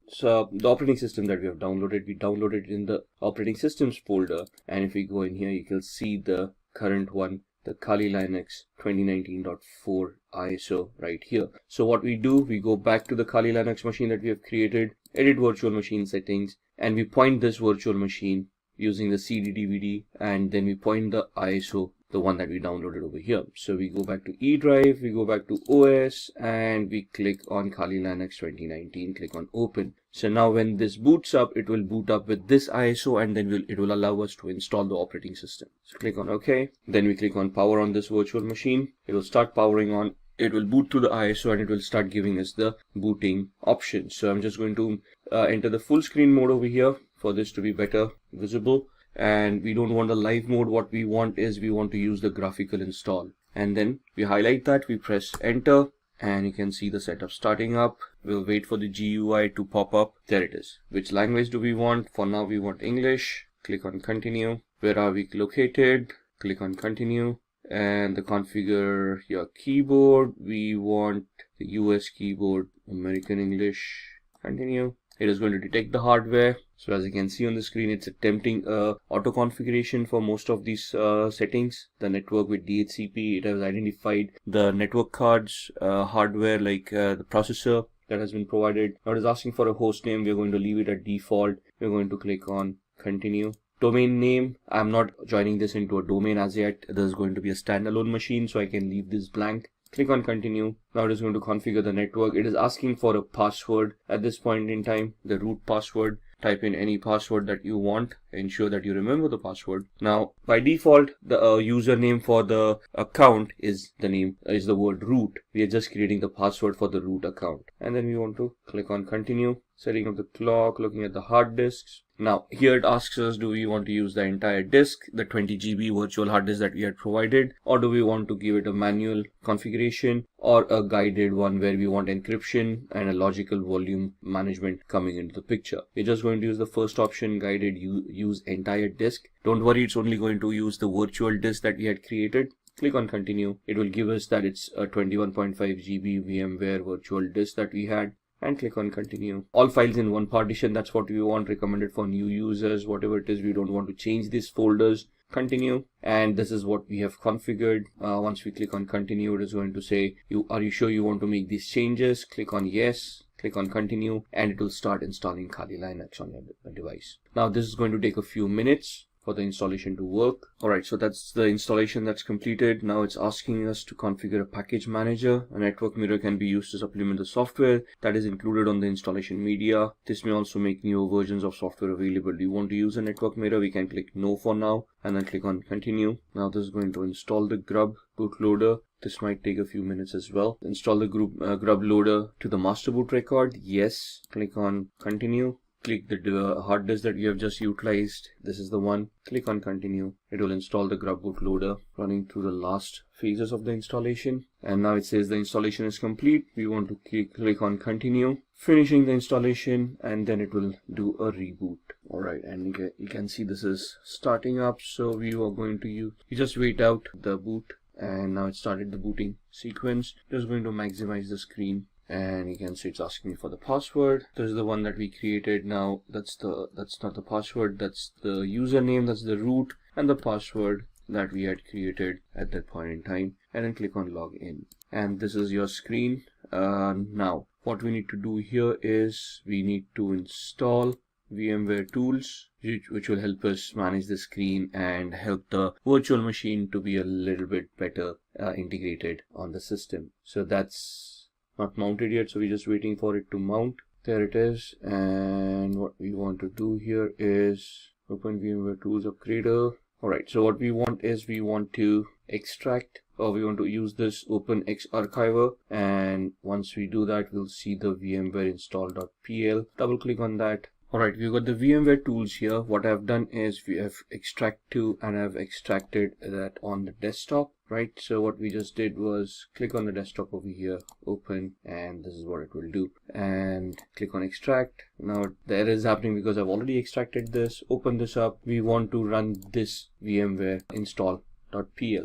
operating system that we have downloaded. We downloaded it in the operating systems folder, and if we go in here, you can see the current one, the Kali Linux 2019.4 ISO right here. So what we do, we go back to the Kali Linux machine that we have created, edit virtual machine settings, and we point this virtual machine using the CD DVD, and then we point the ISO, the one that we downloaded over here. So we go back to E drive, we go back to OS, and we click on Kali Linux 2019, click on Open. So now when this boots up, it will boot up with this ISO, and then it will allow us to install the operating system. So click on OK. Then we click on Power on this virtual machine. It will start powering on. It will boot to the ISO, and it will start giving us the booting options. So I'm just going to enter the full screen mode over here for this to be better visible. And we don't want the live mode. What we want is we want to use the graphical install. And then we highlight that, we press enter, and you can see the setup starting up. We'll wait for the GUI to pop up. There it is. Which language do we want? For now we want English. Click on continue. Where are we located? Click on continue. And the configure your keyboard, we want the US keyboard, American English, continue. It is going to detect the hardware. So as you can see on the screen, it's attempting auto configuration for most of these settings. The network with DHCP, it has identified the network cards, hardware like the processor that has been provided. Now it is asking for a host name. We're going to leave it at default. We're going to click on continue. Domain name, I'm not joining this into a domain as yet. This is going to be a standalone machine, so I can leave this blank. Click on continue. Now it is going to configure the network. It is asking for a password at this point in time, the root password. Type in any password that you want. Ensure that you remember the password. Now by default, the username for the account is the word root. We are just creating the password for the root account. And then we want to click on continue. Setting up the clock, looking at the hard disks. Now here it asks us, do we want to use the entire disk, the 20 GB virtual hard disk that we had provided, or do we want to give it a manual configuration or a guided one where we want encryption and a logical volume management coming into the picture. We're just going to use the first option, guided, use entire disk. Don't worry, it's only going to use the virtual disk that we had created. Click on continue. It will give us that it's a 21.5 GB VMware virtual disk that we had. And click on continue. All files in one partition, that's what we want, recommended for new users, whatever it is. We don't want to change these folders. Continue. And this is what we have configured. Once we click on continue, it is going to say, are you sure you want to make these changes? Click on yes. Click on continue, and it will start installing Kali Linux on your device. Now this is going to take a few minutes for the installation to work. Alright, so that's the installation that's completed. Now it's asking us to configure a package manager. A network mirror can be used to supplement the software that is included on the installation media. This may also make newer versions of software available. Do you want to use a network mirror? We can click no for now and then click on continue. Now this is going to install the grub bootloader. This might take a few minutes as well. Install the grub loader to the master boot record. Yes. Click on continue. Click the hard disk that you have just utilized. This is the one. Click on continue. It will install the grub bootloader, running through the last phases of the installation. And now it says the installation is complete. We want to click on continue, finishing the installation, and then it will do a reboot. Alright, and you can see this is starting up. So we are going to you just wait out the boot, and now it started the booting sequence. Just going to maximize the screen. And you can see it's asking me for the password. This is the one that we created. Now that's not the password, that's the username, that's the root, and the password that we had created at that point in time. And then click on login. And this is your screen. Now what we need to do here is we need to install VMware tools, which will help us manage the screen and help the virtual machine to be a little bit better integrated on the system. So that's not mounted yet, so we're just waiting for it to mount. There it is. And what we want to do here is open VMware Tools Upgrader. Alright, so what we want is we want to extract, or we want to use this Open X Archiver, and once we do that, we'll see the VMware install.pl. Double click on that. Alright, we've got the VMware tools here. What I've done is we have extract to, and I've extracted that on the desktop, right? So what we just did was click on the desktop over here, open, and this is what it will do. And click on extract. Now the error is happening because I've already extracted this. Open this up. We want to run this VMware install.pl.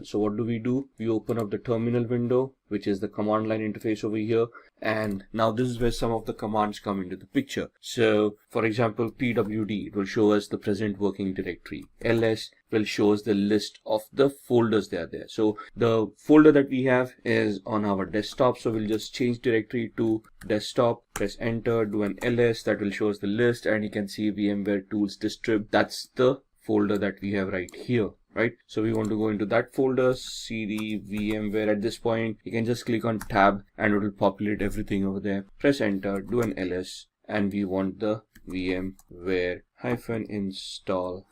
So what do? We open up the terminal window, which is the command line interface over here. And now this is where some of the commands come into the picture. So for example, pwd, it will show us the present working directory. ls will show us the list of the folders that are there. So the folder that we have is on our desktop. So we'll just change directory to desktop, press enter, do an ls, that will show us the list, and you can see VMware tools distrib. That's the folder that we have right here. Right, so we want to go into that folder, cd VMware. At this point, you can just click on tab and it will populate everything over there. Press enter, do an ls, and we want the VMware -install.pl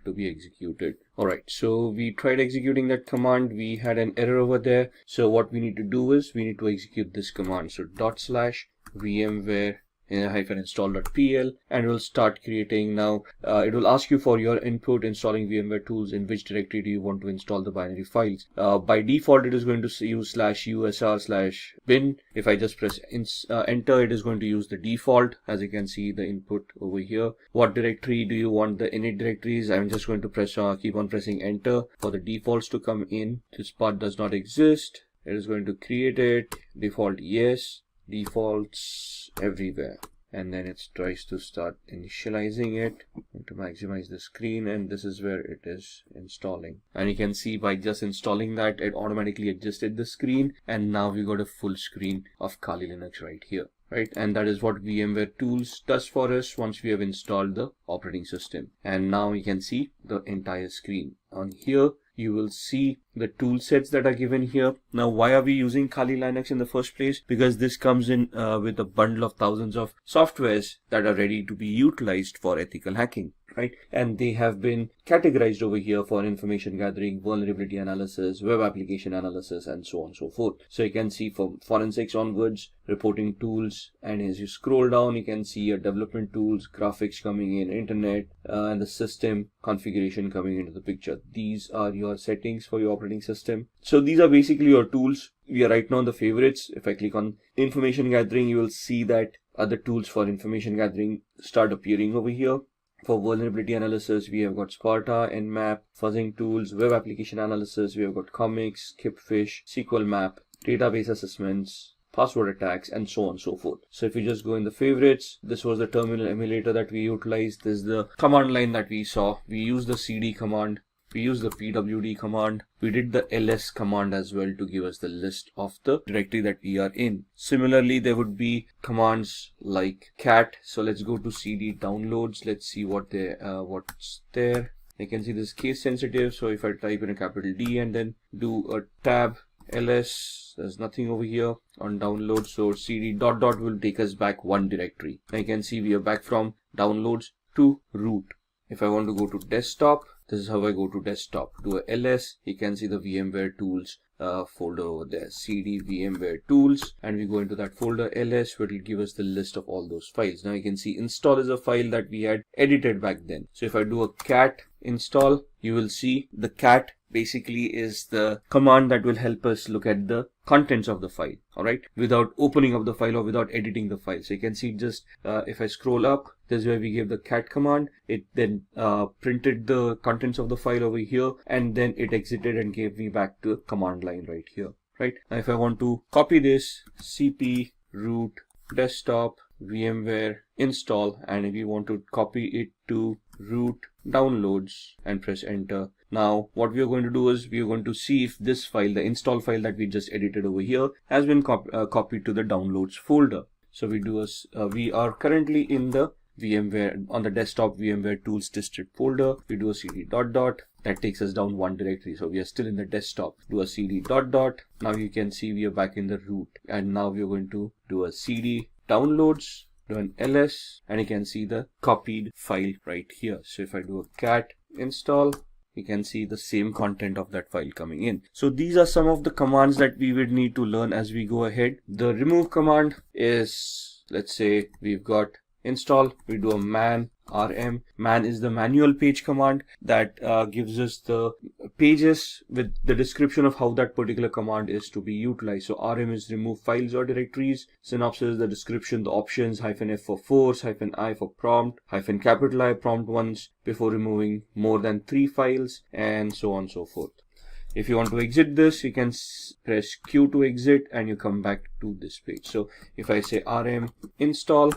to be executed. Alright, so we tried executing that command. We had an error over there. So what we need to do is we need to execute this command. So /VMware -install.pl, and it will start creating. Now it will ask you for your input installing VMware tools. In which directory do you want to install the binary files? By default it is going to use /usr/bin. If I just press enter, it is going to use the default. As you can see, the input over here. What directory do you want the init directories? I'm just going to press keep on pressing enter for the defaults to come in. This part does not exist. It is going to create it, default yes, defaults everywhere. And then it tries to start initializing it to maximize the screen, and this is where it is installing. And you can see by just installing that, it automatically adjusted the screen, and now we got a full screen of Kali Linux right here. Right, and that is what VMware Tools does for us once we have installed the operating system. And now you can see the entire screen. On here you will see the tool sets that are given here. Now, why are we using Kali Linux in the first place? Because this comes in with a bundle of thousands of softwares that are ready to be utilized for ethical hacking. Right, and they have been categorized over here for information gathering, vulnerability analysis, web application analysis, and so on and so forth. So you can see from forensics onwards, reporting tools, and as you scroll down, you can see your development tools, graphics coming in, internet, and the system configuration coming into the picture. These are your settings for your operating system. So these are basically your tools. We are right now on the favorites. If I click on information gathering, you will see that other tools for information gathering start appearing over here. For vulnerability analysis, we have got Sparta, Nmap, fuzzing tools, web application analysis, we have got comics, Skipfish, SQL map, database assessments, password attacks, and so on and so forth. So if you just go in the favorites, this was the terminal emulator that we utilized. This is the command line that we saw. We used the cd command. We used the pwd command. We did the ls command as well to give us the list of the directory that we are in. Similarly, there would be commands like cat. So let's go to cd downloads. Let's see what's there. You can see this case sensitive. So if I type in a capital D and then do a tab ls, there's nothing over here on downloads. So cd ... will take us back one directory. Now you can see we are back from downloads to root. If I want to go to desktop, this is how I go to desktop. Do a ls, you can see the VMware tools folder over there, cd VMware tools, and we go into that folder ls, where it will give us the list of all those files. Now you can see install is a file that we had edited back then. So if I do a cat install, you will see the cat basically is the command that will help us look at the contents of the file, all right, without opening up the file or without editing the file. So you can see just if I scroll up, this is where we gave the cat command. It then printed the contents of the file over here, and then it exited and gave me back to the command line right here. Right, now if I want to copy this, cp root desktop VMware install, and if you want to copy it to root downloads and press enter. Now what we are going to do is we are going to see if this file, the install file that we just edited over here, has been copied to the downloads folder. So we are currently in the VMware, on the desktop VMware tools district folder. We do a cd ... that takes us down one directory. So we are still in the desktop. Do a cd ... Now you can see we are back in the root, and now we are going to do a cd downloads, do an ls, and you can see the copied file right here. So if I do a cat install, you can see the same content of that file coming in. So these are some of the commands that we would need to learn as we go ahead. The remove command is, let's say we've got install, we do a man rm. Man is the manual page command that gives us the pages with the description of how that particular command is to be utilized. So rm is remove files or directories. Synopsis, the description, the options, -f for force, -i for prompt, -capital I prompt once before removing more than 3 files, and so on and so forth. If you want to exit this, you can press Q to exit, and you come back to this page. So if I say rm install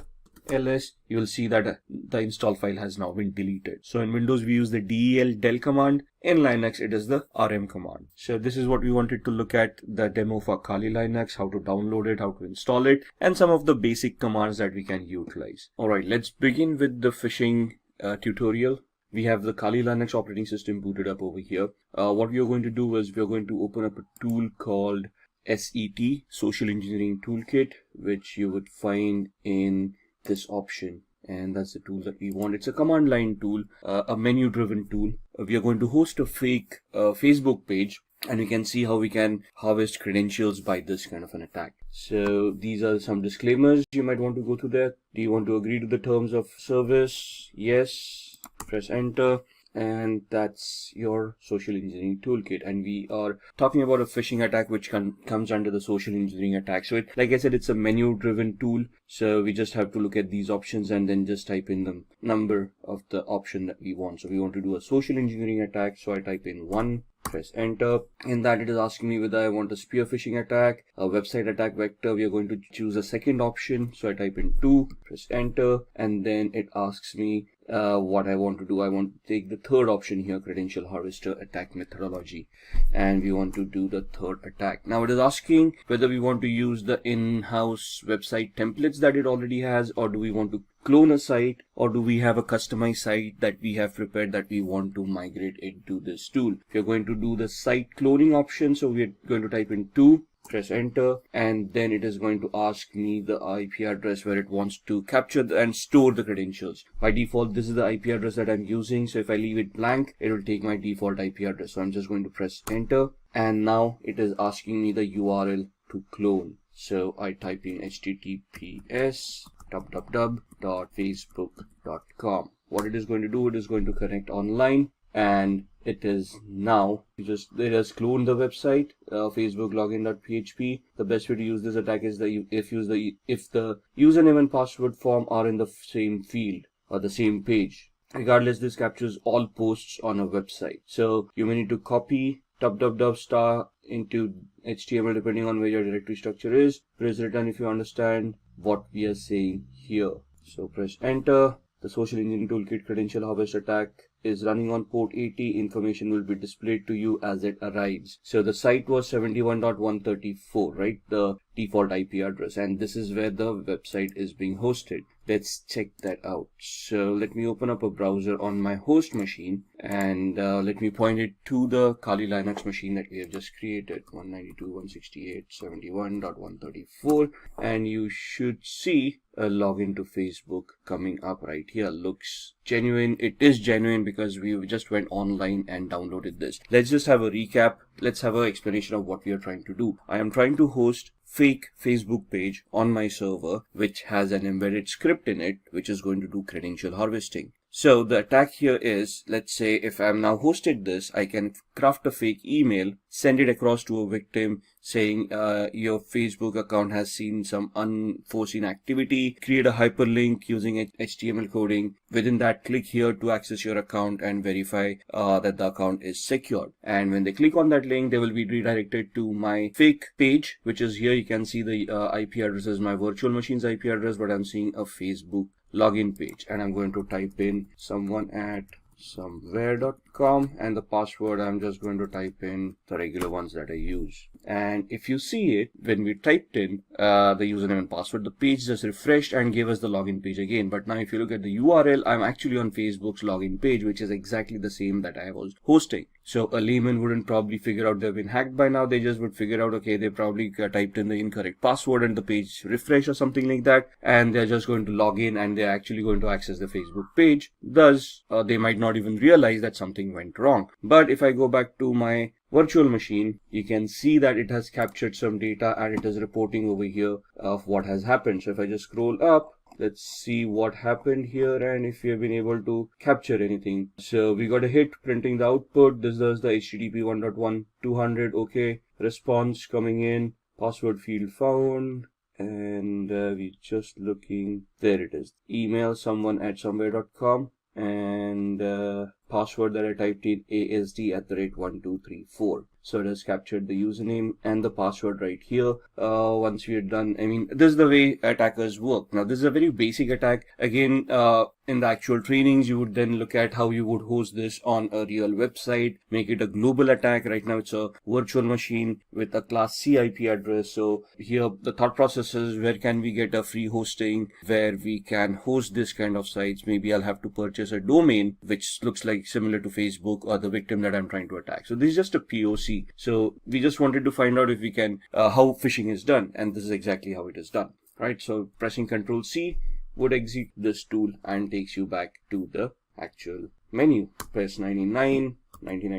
ls, you will see that the install file has now been deleted. So in Windows we use the del command. In Linux it is the rm command. So this is what we wanted to look at, the demo for Kali Linux, how to download it, how to install it, and some of the basic commands that we can utilize. Alright, let's begin with the phishing tutorial. We have the Kali Linux operating system booted up over here. What we are going to do is we are going to open up a tool called SET, Social Engineering Toolkit, which you would find in this option, and that's the tool that we want. It's a command line tool, a menu driven tool. We are going to host a fake Facebook page, and you can see how we can harvest credentials by this kind of an attack. So these are some disclaimers you might want to go through there. Do you want to agree to the terms of service? Yes. Press enter. And that's your social engineering toolkit. And we are talking about a phishing attack which comes under the social engineering attack. So like I said, it's a menu driven tool. So we just have to look at these options and then just type in the number of the option that we want. So we want to do a social engineering attack. So I type in 1. Press enter. In that, it is asking me whether I want a spear phishing attack, a website attack vector. We are going to choose a second option. So I type in 2, press enter, and then it asks me what I want to do. I want to take the third option here, credential harvester attack methodology, and we want to do the third attack. Now it is asking whether we want to use the in-house website templates that it already has, or do we want to clone a site, or do we have a customized site that we have prepared that we want to migrate into this tool. If you're going to do the site cloning option, so we're going to type in 2, press enter, and then it is going to ask me the IP address where it wants to capture and store the credentials. By default, this is the IP address that I'm using, so if I leave it blank, it will take my default IP address. So I'm just going to press enter, and now it is asking me the URL to clone. So I type in https www.facebook.com. What it is going to do, it is going to connect online, and it is now it has cloned the website, Facebook login.php. The best way to use this attack is if the username and password form are in the same field or the same page. Regardless, this captures all posts on a website. So you may need to copy www into HTML depending on where your directory structure is. Press return if you understand what we are saying here. So press enter. The social engineering toolkit credential harvest attack is running on port 80. Information will be displayed to you as it arrives. So the site was 71.134, right? The default IP address, and this is where the website is being hosted. Let's check that out. So let me open up a browser on my host machine, and let me point it to the Kali Linux machine that we have just created, 192.168.71.134, and you should see a login to Facebook coming up right here. Looks genuine. It is genuine because we just went online and downloaded this. Let's just have a recap. Let's have an explanation of what we are trying to do. I am trying to host fake Facebook page on my server which has an embedded script in it which is going to do credential harvesting. So the attack here is, let's say if I'm now hosted this, I can craft a fake email, send it across to a victim saying your Facebook account has seen some unforeseen activity, create a hyperlink using HTML coding. Within that, click here to access your account and verify that the account is secured. And when they click on that link, they will be redirected to my fake page, which is here. You can see the IP address is my virtual machine's IP address, but I'm seeing a Facebook login page, and I'm going to type in someone@somewhere.com, and the password I'm just going to type in the regular ones that I use. And if you see it, when we typed in the username and password, the page just refreshed and gave us the login page again. But now if you look at the URL, I'm actually on Facebook's login page, which is exactly the same that I was hosting. So a layman wouldn't probably figure out they've been hacked by now. They just would figure out, okay, they probably typed in the incorrect password and the page refresh or something like that, and they're just going to log in and they're actually going to access the Facebook page. Thus, they might not even realize that something went wrong. But if I go back to my virtual machine, you can see that it has captured some data and it is reporting over here of what has happened. So if I just scroll up, let's see what happened here and if we have been able to capture anything. So we got a hit printing the output. This is the HTTP 1.1.200. Okay, response coming in, password field found, and we just looking. There it is. Email someone@somewhere.com, and password that I typed in ASD@1234. So it has captured the username and the password right here. Once we are done, I mean, this is the way attackers work. Now, this is a very basic attack. Again, in the actual trainings, you would then look at how you would host this on a real website, make it a global attack. Right now, it's a virtual machine with a class C IP address. So here, the thought process is, where can we get a free hosting where we can host this kind of sites? Maybe I'll have to purchase a domain which looks like similar to Facebook or the victim that I'm trying to attack. So this is just a POC. So we just wanted to find out if we can, how phishing is done. And this is exactly how it is done, right? So pressing Ctrl C would exit this tool and takes you back to the actual menu. Press 99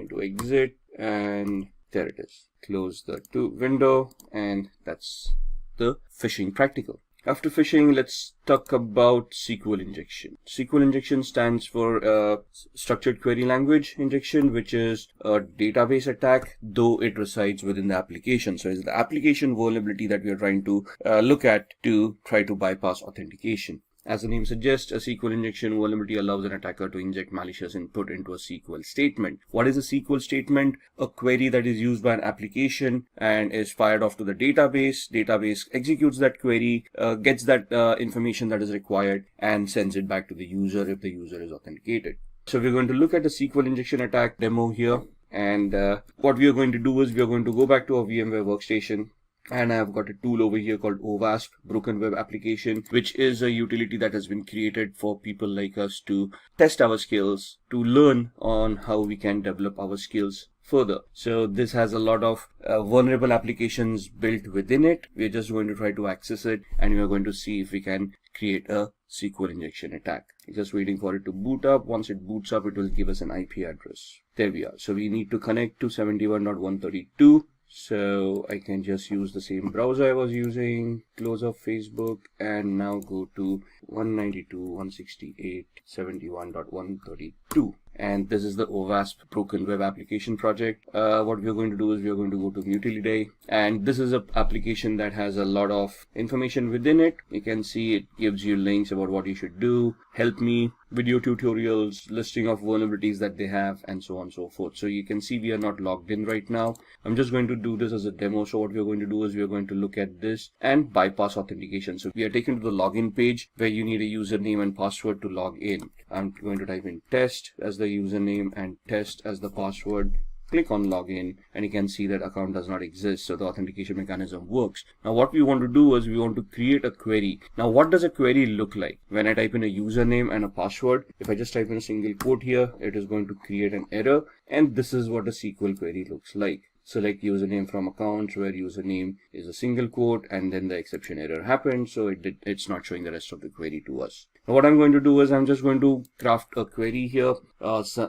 to exit, and there it is. Close the window, and that's the phishing practical. After phishing, let's talk about SQL injection. SQL injection stands for structured query language injection, which is a database attack, though it resides within the application. So it's the application vulnerability that we are trying to look at to try to bypass authentication. As the name suggests, a SQL injection vulnerability allows an attacker to inject malicious input into a SQL statement. What is a SQL statement? A query that is used by an application and is fired off to the database. Database executes that query, gets that information that is required, and sends it back to the user if the user is authenticated. So we're going to look at the SQL injection attack demo here. And what we are going to do is we are going to go back to our VMware workstation. And I've got a tool over here called OWASP, Broken Web Application, which is a utility that has been created for people like us to test our skills, to learn on how we can develop our skills further. So this has a lot of vulnerable applications built within it. We're just going to try to access it, and we're going to see if we can create a SQL injection attack. Just waiting for it to boot up. Once it boots up, it will give us an IP address. There we are. So we need to connect to 71.132. So I can just use the same browser I was using, close up Facebook, and now go to 192.168.71.132. And this is the OWASP Broken Web Application project. What we're going to do is we're going to go to Utilities, and this is an application that has a lot of information within it. You can see it gives you links about what you should do, help me, video tutorials, listing of vulnerabilities that they have, and so on and so forth. So you can see we are not logged in right now. I'm just going to do this as a demo. So what we're going to do is we're going to look at this and bypass authentication. So we are taken to the login page where you need a username and password to log in. I'm going to type in test as the username and test as the password. Click on login, and you can see that account does not exist, so the authentication mechanism works. Now what we want to do is we want to create a query. Now what does a query look like? When I type in a username and a password, if I just type in a single quote here, it is going to create an error, and this is what a SQL query looks like. Select username from accounts where username is a single quote, and then the exception error happened, so it's not showing the rest of the query to us. Now what I'm going to do is I'm just going to craft a query here,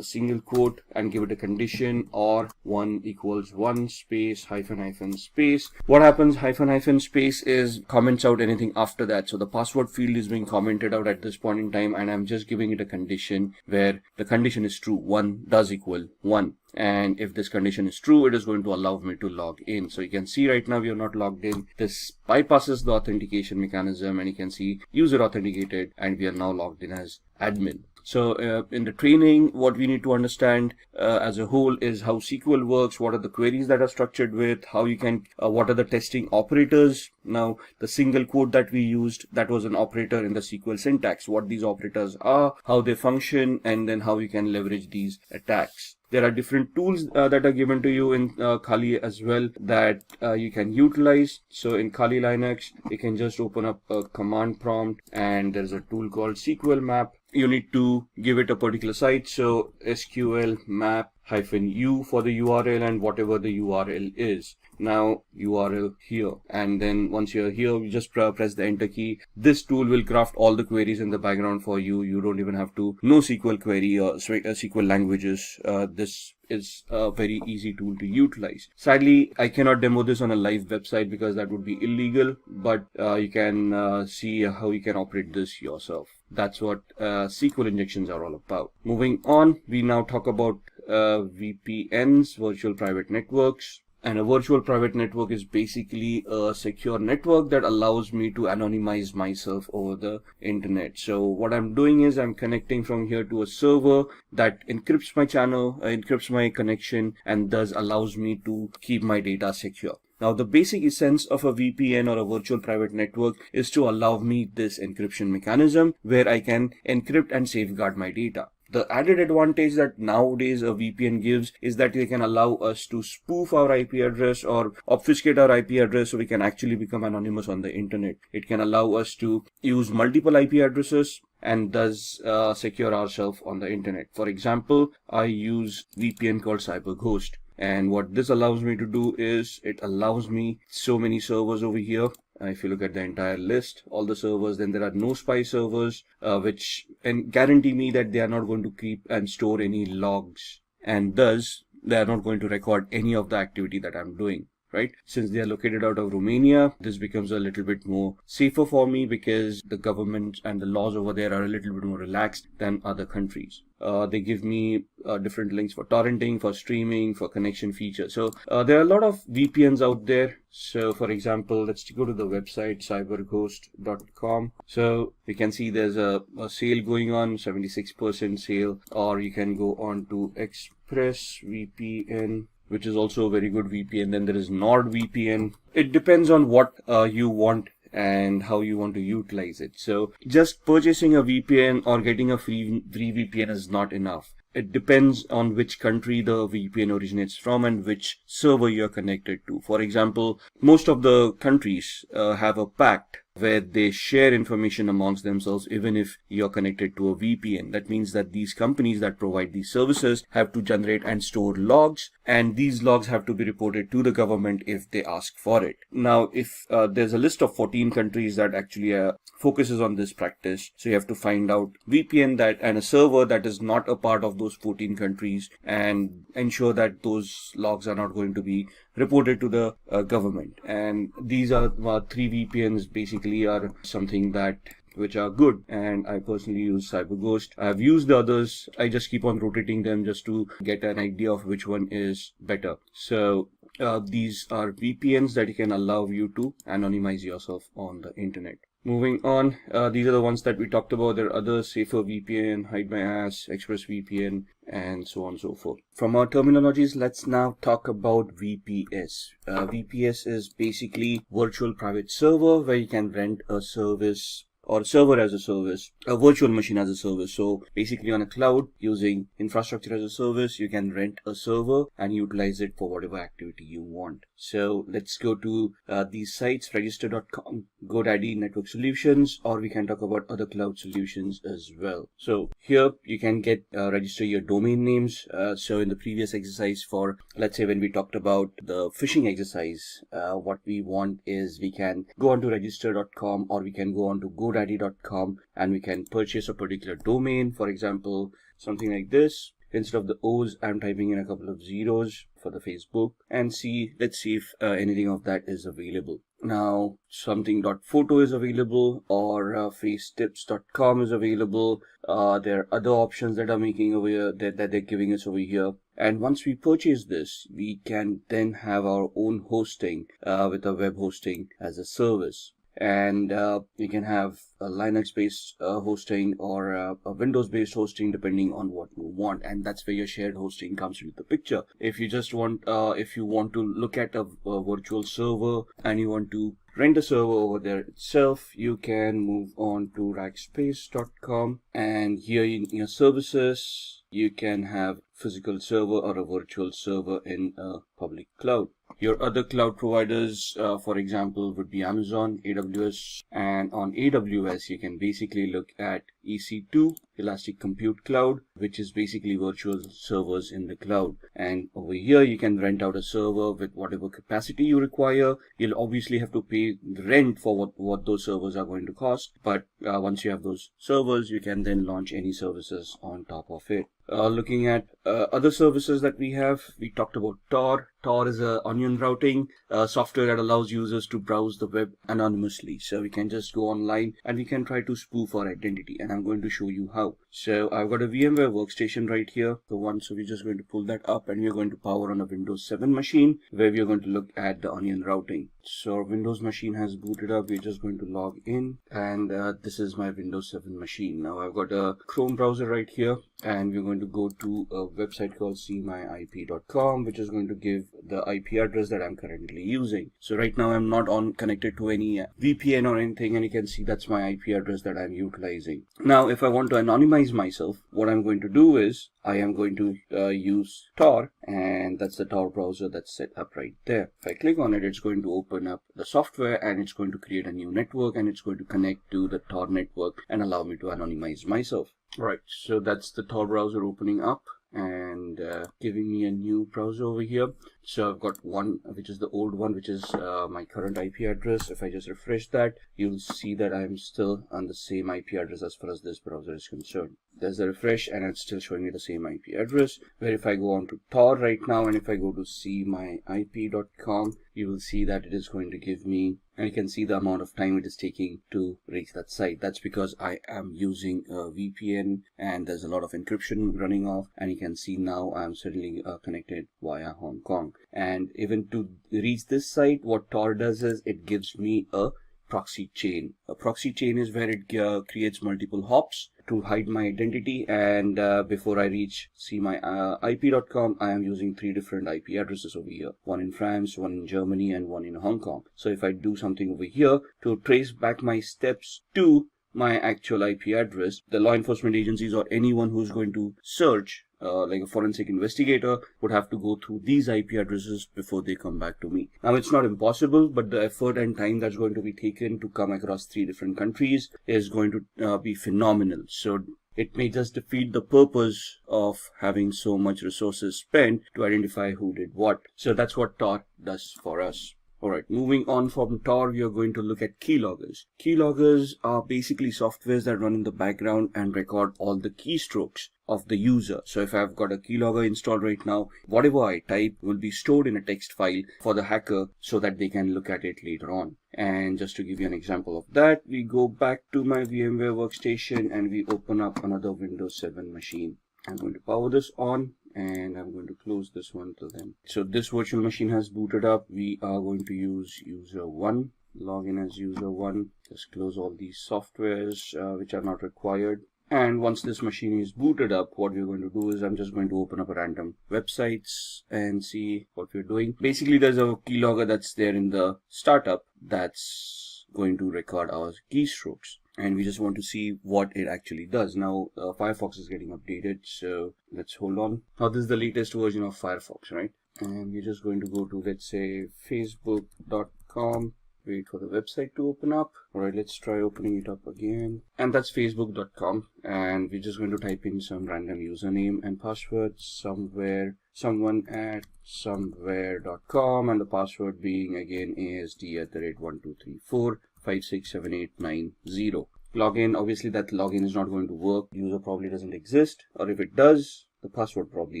single quote, and give it a condition or 1 equals 1 space hyphen space. What happens hyphen space is comments out anything after that. So the password field is being commented out at this point in time, and I'm just giving it a condition where the condition is true. 1 does equal 1. And if this condition is true, it is going to allow me to log in. So you can see right now we are not logged in. This bypasses the authentication mechanism, and you can see user authenticated, and we are now logged in as admin. So in the training, what we need to understand as a whole is how SQL works, what are the queries that are structured with, how you can, what are the testing operators. Now, the single quote that we used, that was an operator in the SQL syntax, what these operators are, how they function, and then how you can leverage these attacks. There are different tools that are given to you in Kali as well that you can utilize. So in Kali Linux, you can just open up a command prompt, and there's a tool called SQL map. You need to give it a particular site. So SQL map -u for the URL and whatever the URL is. Now URL here, and then once you're here, you just press the enter key. This tool will craft all the queries in the background for you. You don't even have to know SQL query or SQL languages. This is a very easy tool to utilize. Sadly, I cannot demo this on a live website because that would be illegal, but you can see how you can operate this yourself. That's what SQL injections are all about. Moving on, we now talk about VPNs, virtual private networks. And a virtual private network is basically a secure network that allows me to anonymize myself over the internet. So what I'm doing is I'm connecting from here to a server that encrypts my channel, encrypts my connection, and thus allows me to keep my data secure. Now, the basic essence of a VPN or a virtual private network is to allow me this encryption mechanism where I can encrypt and safeguard my data. The added advantage that nowadays a VPN gives is that they can allow us to spoof our IP address or obfuscate our IP address so we can actually become anonymous on the internet. It can allow us to use multiple IP addresses and thus secure ourselves on the internet. For example, I use VPN called CyberGhost. And what this allows me to do is it allows me so many servers over here. If you look at the entire list, all the servers, then there are no spy servers, which guarantee me that they are not going to keep and store any logs. And thus, they are not going to record any of the activity that I'm doing. right? Since they are located out of Romania, this becomes a little bit more safer for me because the government and the laws over there are a little bit more relaxed than other countries. They give me different links for torrenting, for streaming, for connection features. So there are a lot of VPNs out there. So for example, let's go to the website cyberghost.com. So you can see there's a sale going on, 76% sale, or you can go on to ExpressVPN, which is also a very good VPN. Then there is NordVPN. It depends on what you want and how you want to utilize it. So just purchasing a VPN or getting a free VPN is not enough. It depends on which country the VPN originates from and which server you're connected to. For example, most of the countries have a pact where they share information amongst themselves even if you're connected to a VPN. That means that these companies that provide these services have to generate and store logs, and these logs have to be reported to the government if they ask for it. Now, if there's a list of 14 countries that actually focuses on this practice, so you have to find out VPN that and a server that is not a part of those 14 countries and ensure that those logs are not going to be reported to the government. And these are 3 VPNs basically are something that which are good, and I personally use CyberGhost. I've used the others. I just keep on rotating them just to get an idea of which one is better. So these are VPNs that can allow you to anonymize yourself on the internet. Moving on, these are the ones that we talked about. There are others: Safer VPN, Hide My Ass, ExpressVPN, and so on and so forth. From our terminologies, let's now talk about VPS. VPS is basically virtual private server, where you can rent a service or server as a service, a virtual machine as a service. So basically on a cloud using infrastructure as a service, you can rent a server and utilize it for whatever activity you want. So let's go to these sites: register.com, GoDaddy, Network Solutions, or we can talk about other cloud solutions as well. So here you can get register your domain names. So in the previous exercise, for let's say when we talked about the phishing exercise, what we want is we can go on to register.com or we can go on to GoDaddy.com and we can purchase a particular domain. For example, something like this. Instead of the O's, I'm typing in a couple of zeros for the Facebook and let's see if anything of that is available. Now, something.photo is available, or facetips.com is available. There are other options that are making over here that they're giving us over here. And once we purchase this, we can then have our own hosting with a web hosting as a service. And we can have a Linux-based hosting or a Windows-based hosting depending on what you want, and that's where your shared hosting comes into the picture. If you just want, if you want to look at a virtual server and you want to rent a server over there itself, you can move on to rackspace.com, and here in your services, you can have physical server or a virtual server in a public cloud. Your other cloud providers, for example, would be Amazon, AWS, and on AWS, you can basically look at EC2, Elastic Compute Cloud, which is basically virtual servers in the cloud. And over here, you can rent out a server with whatever capacity you require. You'll obviously have to pay the rent for what those servers are going to cost. But once you have those servers, you can then launch any services on top of it. Looking at other services that we have, we talked about Tor. Tor is a onion routing software that allows users to browse the web anonymously. So we can just go online and we can try to spoof our identity, and I'm going to show you how. So I've got a VMware workstation right here, so we're just going to pull that up and we're going to power on a Windows 7 machine where we're going to look at the onion routing. So our Windows machine has booted up. We're just going to log in, and this is my Windows 7 machine. Now I've got a Chrome browser right here, and we're going to go to a website called seemyip.com, which is going to give the IP address that I'm currently using. So right now I'm not connected to any VPN or anything, and you can see that's my IP address that I'm utilizing. Now if I want to anonymize myself, what I'm going to do is I am going to use Tor, and that's the Tor browser that's set up right there. If I click on it, it's going to open up the software and it's going to create a new network, and it's going to connect to the Tor network and allow me to anonymize myself. Right, so that's the Tor browser opening up and giving me a new browser over here. So I've got one which is the old one, which is my current IP address. If I just refresh that, you'll see that I'm still on the same IP address as far as this browser is concerned. There's a refresh and it's still showing me the same IP address. Where if I go on to Tor right now and if I go to cmyip.com, you will see that it is going to give me, and you can see the amount of time it is taking to reach that site. That's because I am using a VPN and there's a lot of encryption running off, and you can see now I'm suddenly connected via Hong Kong. And even to reach this site, what Tor does is it gives me a proxy chain. A proxy chain is where it creates multiple hops to hide my identity, and before I reach cmyip.com, I am using 3 different IP addresses over here. One in France, one in Germany, and one in Hong Kong. So if I do something over here to trace back my steps to my actual IP address, the law enforcement agencies or anyone who's going to search, like a forensic investigator, would have to go through these IP addresses before they come back to me. Now, it's not impossible, but the effort and time that's going to be taken to come across 3 different countries is going to be phenomenal. So it may just defeat the purpose of having so much resources spent to identify who did what. So that's what Tor does for us. Alright, moving on from Tor, we are going to look at keyloggers. Keyloggers are basically softwares that run in the background and record all the keystrokes of the user. So if I've got a keylogger installed right now, whatever I type will be stored in a text file for the hacker so that they can look at it later on. And just to give you an example of that, we go back to my VMware workstation and we open up another Windows 7 machine. I'm going to power this on, and I'm going to close this one till then. So this virtual machine has booted up. We are going to use user 1, log in as user 1, just close all these softwares which are not required. And once this machine is booted up, what we're going to do is I'm just going to open up a random websites and see what we're doing. Basically, there's a keylogger that's there in the startup that's going to record our keystrokes. And we just want to see what it actually does. Now, Firefox is getting updated, so let's hold on. Now, this is the latest version of Firefox, right? And we're just going to go to, let's say, facebook.com. Wait for the website to open up. All right, let's try opening it up again. And that's facebook.com. And we're just going to type in some random username and password someone at somewhere.com, and the password being again ASD@1234. 567890. Login, obviously that login is not going to work. User probably doesn't exist, or if it does, the password probably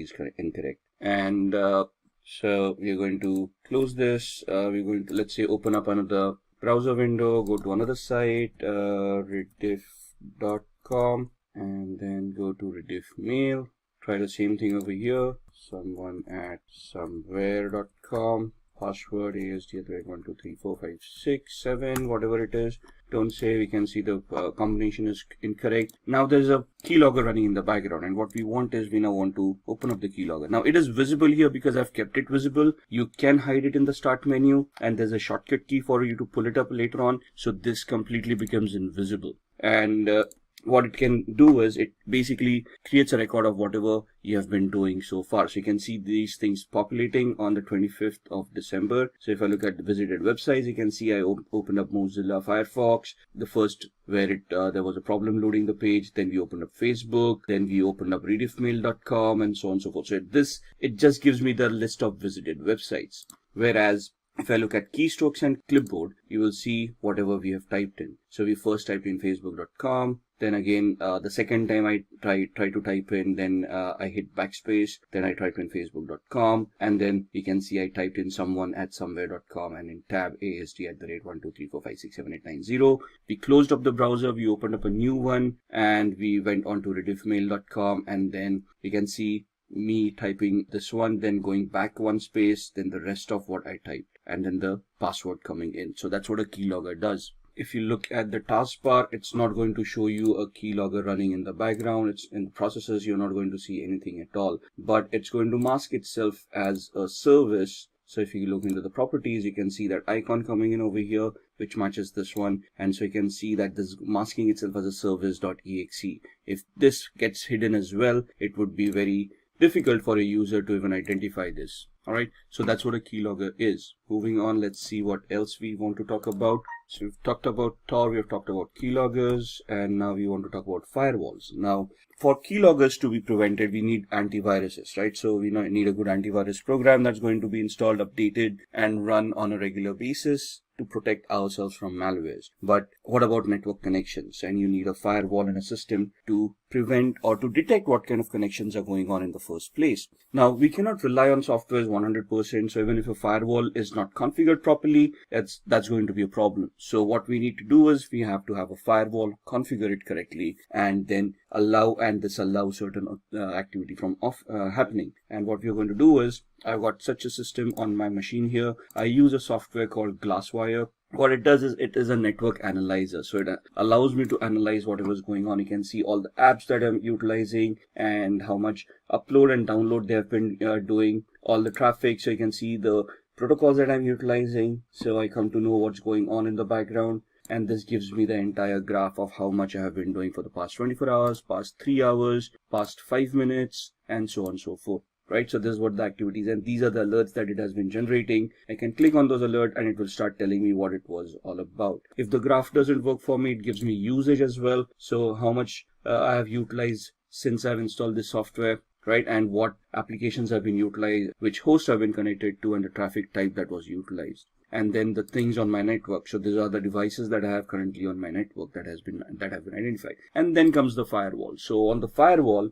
is incorrect. And so we're going to close this. We're going to, let's say, open up another browser window, go to another site, rediff.com, and then go to rediff mail. Try the same thing over here, someone at somewhere.com. Password ASD@12345667, whatever it is. Don't say, we can see the combination is incorrect. Now there's a keylogger running in the background, and what we want is we now want to open up the keylogger. Now it is visible here because I've kept it visible. You can hide it in the start menu, and there's a shortcut key for you to pull it up later on. So this completely becomes invisible. And what it can do is it basically creates a record of whatever you have been doing so far. So you can see these things populating on the 25th of December. So if I look at the visited websites, you can see I opened up Mozilla Firefox, the first where there was a problem loading the page. Then we opened up Facebook, then we opened up rediffmail.com, and so on and so forth. So it just gives me the list of visited websites. Whereas if I look at keystrokes and clipboard, you will see whatever we have typed in. So we first typed in facebook.com. Then again, the second time I try to type in, then I hit backspace, then I type in facebook.com, and then you can see I typed in someone at somewhere.com, and in tab ASD@1234567890. We closed up the browser, we opened up a new one, and we went on to rediffmail.com, and then you can see me typing this one, then going back one space, then the rest of what I typed, and then the password coming in. So that's what a keylogger does. If you look at the taskbar, it's not going to show you a keylogger running in the background. It's in the processes, you're not going to see anything at all, but it's going to mask itself as a service. So if you look into the properties, you can see that icon coming in over here, which matches this one. And so you can see that this is masking itself as a service.exe. If this gets hidden as well, it would be very difficult for a user to even identify this. All right, so that's what a keylogger is. Moving on, let's see what else we want to talk about. So we've talked about Tor, we've talked about keyloggers, and now we want to talk about firewalls. Now, for keyloggers to be prevented, we need antiviruses, right? So we need a good antivirus program that's going to be installed, updated, and run on a regular basis. to protect ourselves from malwares. But what about network connections? And you need a firewall and a system to prevent or to detect what kind of connections are going on in the first place. Now, we cannot rely on software 100%. So even if a firewall is not configured properly, that's going to be a problem. So what we need to do is we have to have a firewall, configure it correctly, and then allow and disallow certain activity from happening. And what we're going to do is, I've got such a system on my machine here. I use a software called Glasswire. What it does is it is a network analyzer. So it allows me to analyze whatever is going on. You can see all the apps that I'm utilizing and how much upload and download they have been doing, all the traffic. So you can see the protocols that I'm utilizing. So I come to know what's going on in the background. And this gives me the entire graph of how much I have been doing for the past 24 hours, past 3 hours, past 5 minutes, and so on and so forth. Right, so this is what the activities, and these are the alerts that it has been generating. I can click on those alerts and it will start telling me what it was all about. If the graph doesn't work for me, it gives me usage as well. So how much I have utilized since I've installed this software, right, and what applications have been utilized, which hosts have been connected to, and the traffic type that was utilized. And then the things on my network. So these are the devices that I have currently on my network that have been identified. And then comes the firewall. So on the firewall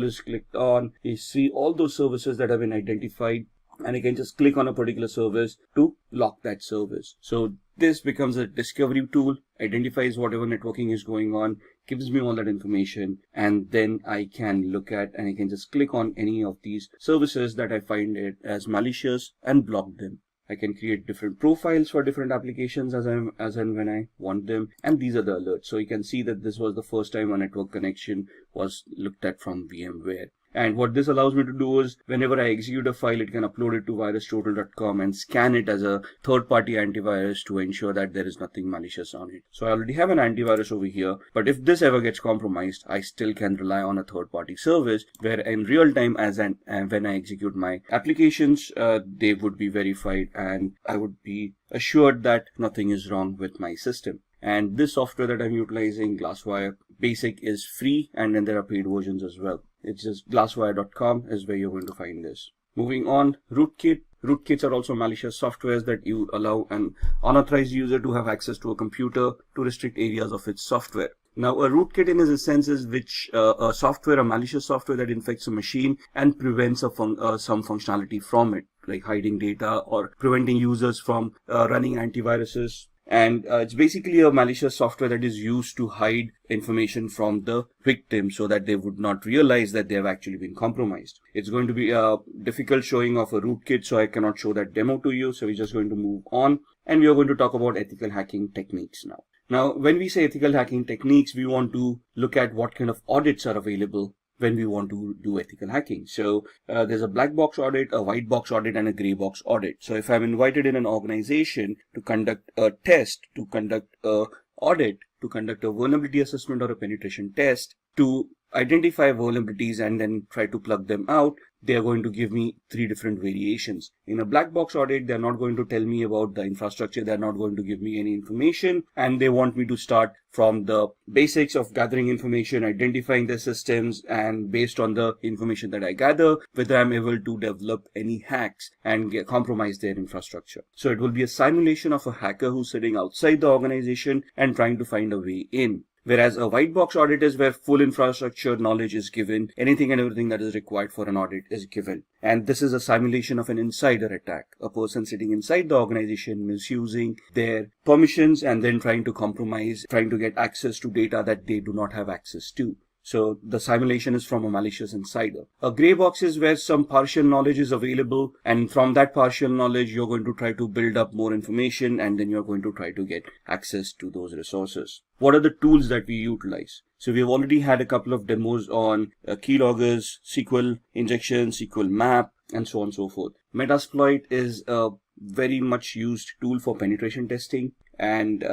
is clicked on. You see all those services that have been identified, and you can just click on a particular service to lock that service. So this becomes a discovery tool, identifies whatever networking is going on, gives me all that information, and then I can look at and I can just click on any of these services that I find it as malicious and block them. I can create different profiles for different applications as and when I want them. And these are the alerts. So you can see that this was the first time a network connection was looked at from VMware. And what this allows me to do is whenever I execute a file, it can upload it to virustotal.com and scan it as a third-party antivirus to ensure that there is nothing malicious on it. So I already have an antivirus over here, but if this ever gets compromised, I still can rely on a third-party service where in real time when I execute my applications, they would be verified and I would be assured that nothing is wrong with my system. And this software that I'm utilizing, Glasswire Basic, is free, and then there are paid versions as well. It's just glasswire.com is where you're going to find this. Moving on, rootkit. Rootkits are also malicious softwares that you allow an unauthorized user to have access to a computer to restrict areas of its software. Now, a rootkit in a sense is a malicious software that infects a machine and prevents some functionality from it, like hiding data or preventing users from running antiviruses. And it's basically a malicious software that is used to hide information from the victim so that they would not realize that they have actually been compromised. It's going to be a difficult showing of a rootkit, so I cannot show that demo to you. So we're just going to move on, and we are going to talk about ethical hacking techniques now. Now, when we say ethical hacking techniques, we want to look at what kind of audits are available when we want to do ethical hacking. So there's a black box audit, a white box audit, and a gray box audit. So if I'm invited in an organization to conduct a test, to conduct a audit, to conduct a vulnerability assessment or a penetration test, to identify vulnerabilities and then try to plug them out, they are going to give me 3 different variations. In a black box audit, they're not going to tell me about the infrastructure. They're not going to give me any information, and they want me to start from the basics of gathering information, identifying the systems, and based on the information that I gather, whether I'm able to develop any hacks and compromise their infrastructure. So it will be a simulation of a hacker who's sitting outside the organization and trying to find a way in. Whereas a white box audit is where full infrastructure knowledge is given, anything and everything that is required for an audit is given. And this is a simulation of an insider attack, a person sitting inside the organization misusing their permissions and then trying to compromise, trying to get access to data that they do not have access to. So the simulation is from a malicious insider. A gray box is where some partial knowledge is available, and from that partial knowledge, you're going to try to build up more information, and then you're going to try to get access to those resources. What are the tools that we utilize? So we've already had a couple of demos on keyloggers, SQL injection, SQL map, and so on and so forth. Metasploit is a very much used tool for penetration testing, and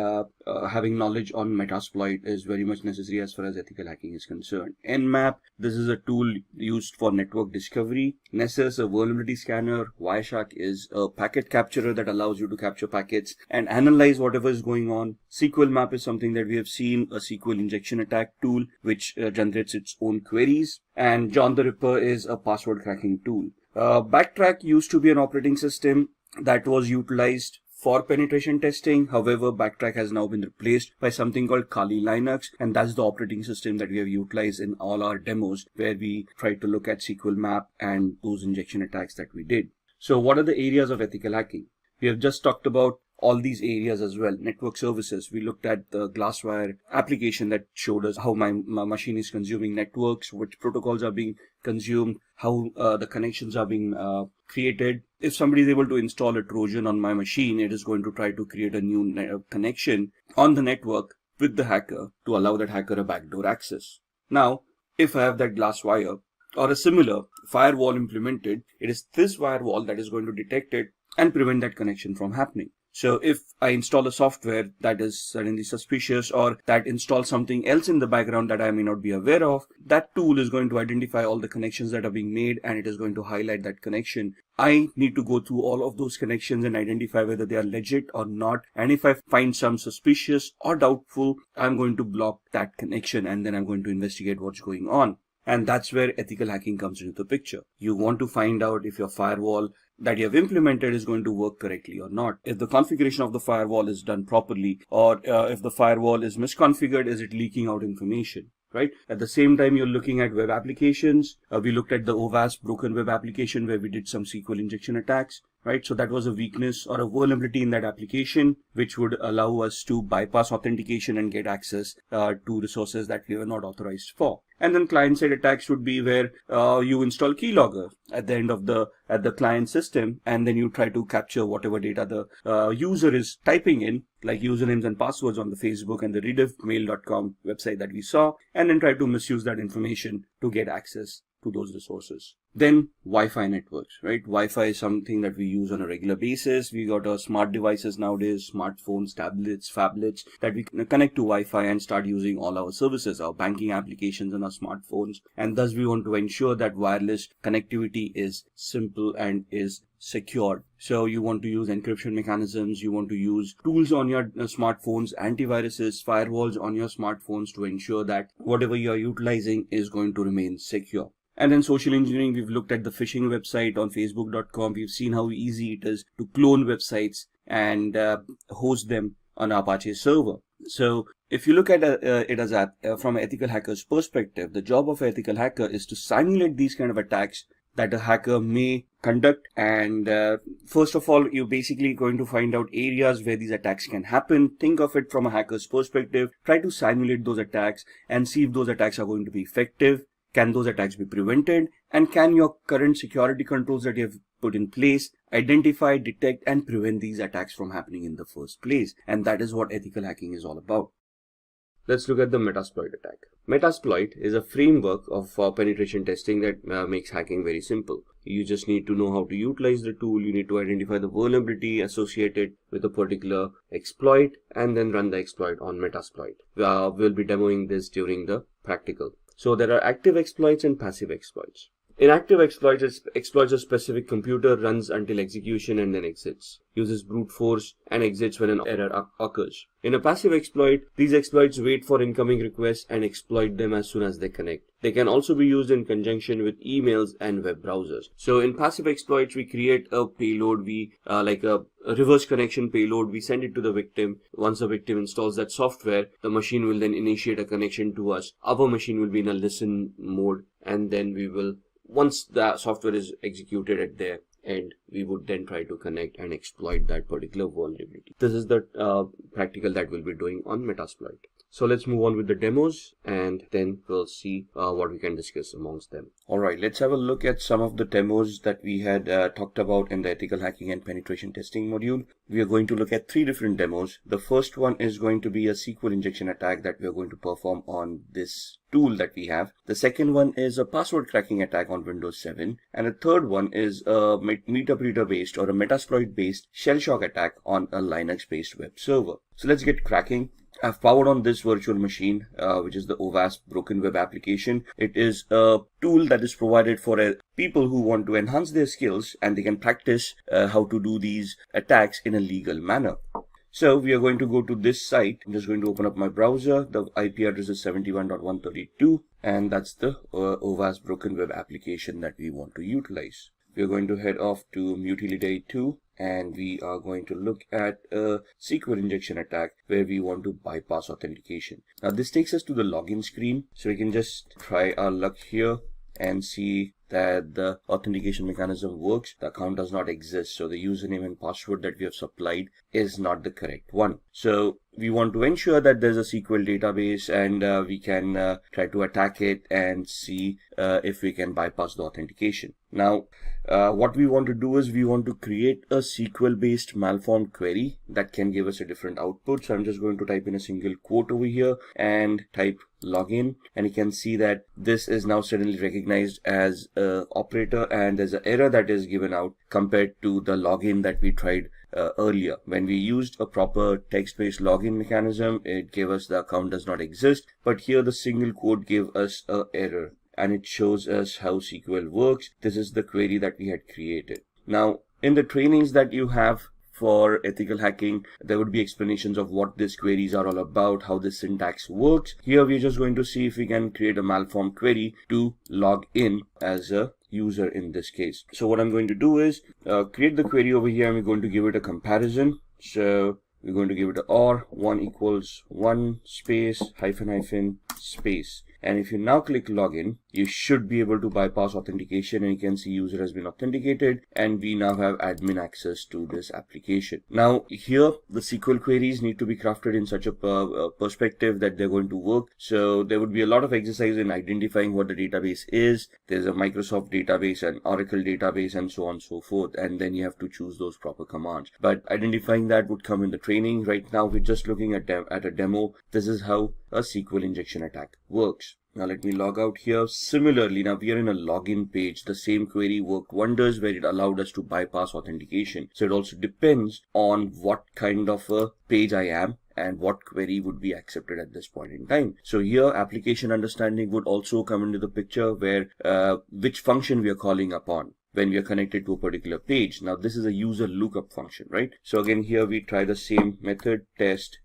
having knowledge on Metasploit is very much necessary as far as ethical hacking is concerned. Nmap, this is a tool used for network discovery. Nessus, a vulnerability scanner. Wireshark is a packet capturer that allows you to capture packets and analyze whatever is going on. SQL map is something that we have seen, a SQL injection attack tool which generates its own queries. And John the Ripper is a password cracking tool. Backtrack used to be an operating system that was utilized for penetration testing. However, Backtrack has now been replaced by something called Kali Linux, and that's the operating system that we have utilized in all our demos, where we try to look at SQL map and those injection attacks that we did. So what are the areas of ethical hacking? We have just talked about all these areas as well. Network services, we looked at the Glasswire application that showed us how my machine is consuming networks, which protocols are being consumed, how the connections are being created. If somebody is able to install a Trojan on my machine, it is going to try to create a new connection on the network with the hacker to allow that hacker a backdoor access. Now, if I have that Glasswire or a similar firewall implemented, it is this firewall that is going to detect it and prevent that connection from happening. So if I install a software that is suddenly suspicious, or that installs something else in the background that I may not be aware of, that tool is going to identify all the connections that are being made, and it is going to highlight that connection. I need to go through all of those connections and identify whether they are legit or not. And if I find some suspicious or doubtful, I'm going to block that connection, and then I'm going to investigate what's going on. And that's where ethical hacking comes into the picture. You want to find out if your firewall that you have implemented is going to work correctly or not. If the configuration of the firewall is done properly, or if the firewall is misconfigured, is it leaking out information, right? At the same time, you're looking at web applications. We looked at the OWASP broken web application where we did some SQL injection attacks, right? So that was a weakness or a vulnerability in that application, which would allow us to bypass authentication and get access to resources that we were not authorized for. And then client-side attacks would be where you install keylogger at the end of the client system, and then you try to capture whatever data the user is typing in, like usernames and passwords on the Facebook and the rediffmail.com website that we saw, and then try to misuse that information to get access to those resources. Then Wi-Fi networks, right? Wi-Fi is something that we use on a regular basis. We got our smart devices nowadays, smartphones, tablets, phablets, that we can connect to Wi-Fi and start using all our services, our banking applications on our smartphones. And thus we want to ensure that wireless connectivity is simple and is secured. So you want to use encryption mechanisms, you want to use tools on your smartphones, antiviruses, firewalls on your smartphones to ensure that whatever you are utilizing is going to remain secure. And then social engineering, we've looked at the phishing website on facebook.com. We've seen how easy it is to clone websites and host them on Apache server. So if you look at it as from an ethical hacker's perspective, the job of an ethical hacker is to simulate these kind of attacks that a hacker may conduct. And first of all, you're basically going to find out areas where these attacks can happen. Think of it from a hacker's perspective. Try to simulate those attacks and see if those attacks are going to be effective. Can those attacks be prevented? And can your current security controls that you have put in place identify, detect, and prevent these attacks from happening in the first place? And that is what ethical hacking is all about. Let's look at the Metasploit attack. Metasploit is a framework of penetration testing that makes hacking very simple. You just need to know how to utilize the tool. You need to identify the vulnerability associated with a particular exploit and then run the exploit on Metasploit. We'll be demoing this during the practical. So there are active exploits and passive exploits. In active exploits, it exploits a specific computer, runs until execution and then exits, uses brute force and exits when an error occurs. In a passive exploit, these exploits wait for incoming requests and exploit them as soon as they connect. They can also be used in conjunction with emails and web browsers. So in passive exploits, we create a payload, like a reverse connection payload. We send it to the victim. Once the victim installs that software, the machine will then initiate a connection to us. Our machine will be in a listen mode, and then we will, once the software is executed at their end, we would then try to connect and exploit that particular vulnerability. This is the practical that we'll be doing on Metasploit. So let's move on with the demos, and then we'll see what we can discuss amongst them. Alright, let's have a look at some of the demos that we had talked about in the ethical hacking and penetration testing module. We are going to look at 3 different demos. The first one is going to be a SQL injection attack that we are going to perform on this tool that we have. The second one is a password cracking attack on Windows 7. And the third one is a MetaBreeder based or a Metasploit based shell shock attack on a Linux based web server. So let's get cracking. I've powered on this virtual machine, which is the OWASP broken web application. It is a tool that is provided for people who want to enhance their skills, and they can practice how to do these attacks in a legal manner. So we are going to go to this site. I'm just going to open up my browser. The IP address is 71.132, and that's the OWASP broken web application that we want to utilize. We are going to head off to Mutility 2, and we are going to look at a SQL injection attack where we want to bypass authentication. Now this takes us to the login screen, so we can just try our luck here and see that the authentication mechanism works. The account does not exist, so the username and password that we have supplied is not the correct one. So we want to ensure that there's a SQL database, and we can try to attack it and see if we can bypass the authentication. Now what we want to do is we want to create a SQL based malformed query that can give us a different output. So I'm just going to type in a single quote over here and type login, and you can see that this is now suddenly recognized as a operator, and there's an error that is given out compared to the login that we tried earlier. When we used a proper text-based login mechanism, it gave us the account does not exist, but here the single quote gave us an error, and it shows us how SQL works. This is the query that we had created. Now in the trainings that you have for ethical hacking, there would be explanations of what these queries are all about, how the syntax works. Here we're just going to see if we can create a malformed query to log in as a user in this case. So what I'm going to do is create the query over here, and we're going to give it a comparison. So we're going to give it a or 1 equals 1 space hyphen space. And if you now click login, you should be able to bypass authentication, and you can see user has been authenticated, and we now have admin access to this application. Now here the SQL queries need to be crafted in such a perspective that they're going to work. So there would be a lot of exercise in identifying what the database is. There's a Microsoft database, an Oracle database, and so on and so forth, and then you have to choose those proper commands. But identifying that would come in the training. Right now we're just looking at a demo. This is how a SQL injection attack works. Now let me log out here. Similarly, now we are in a login page. The same query worked wonders where it allowed us to bypass authentication. So it also depends on what kind of a page I am and what query would be accepted at this point in time. So here application understanding would also come into the picture, where which function we are calling upon when we are connected to a particular page. Now this is a user lookup function, right? So again here we try the same method, test.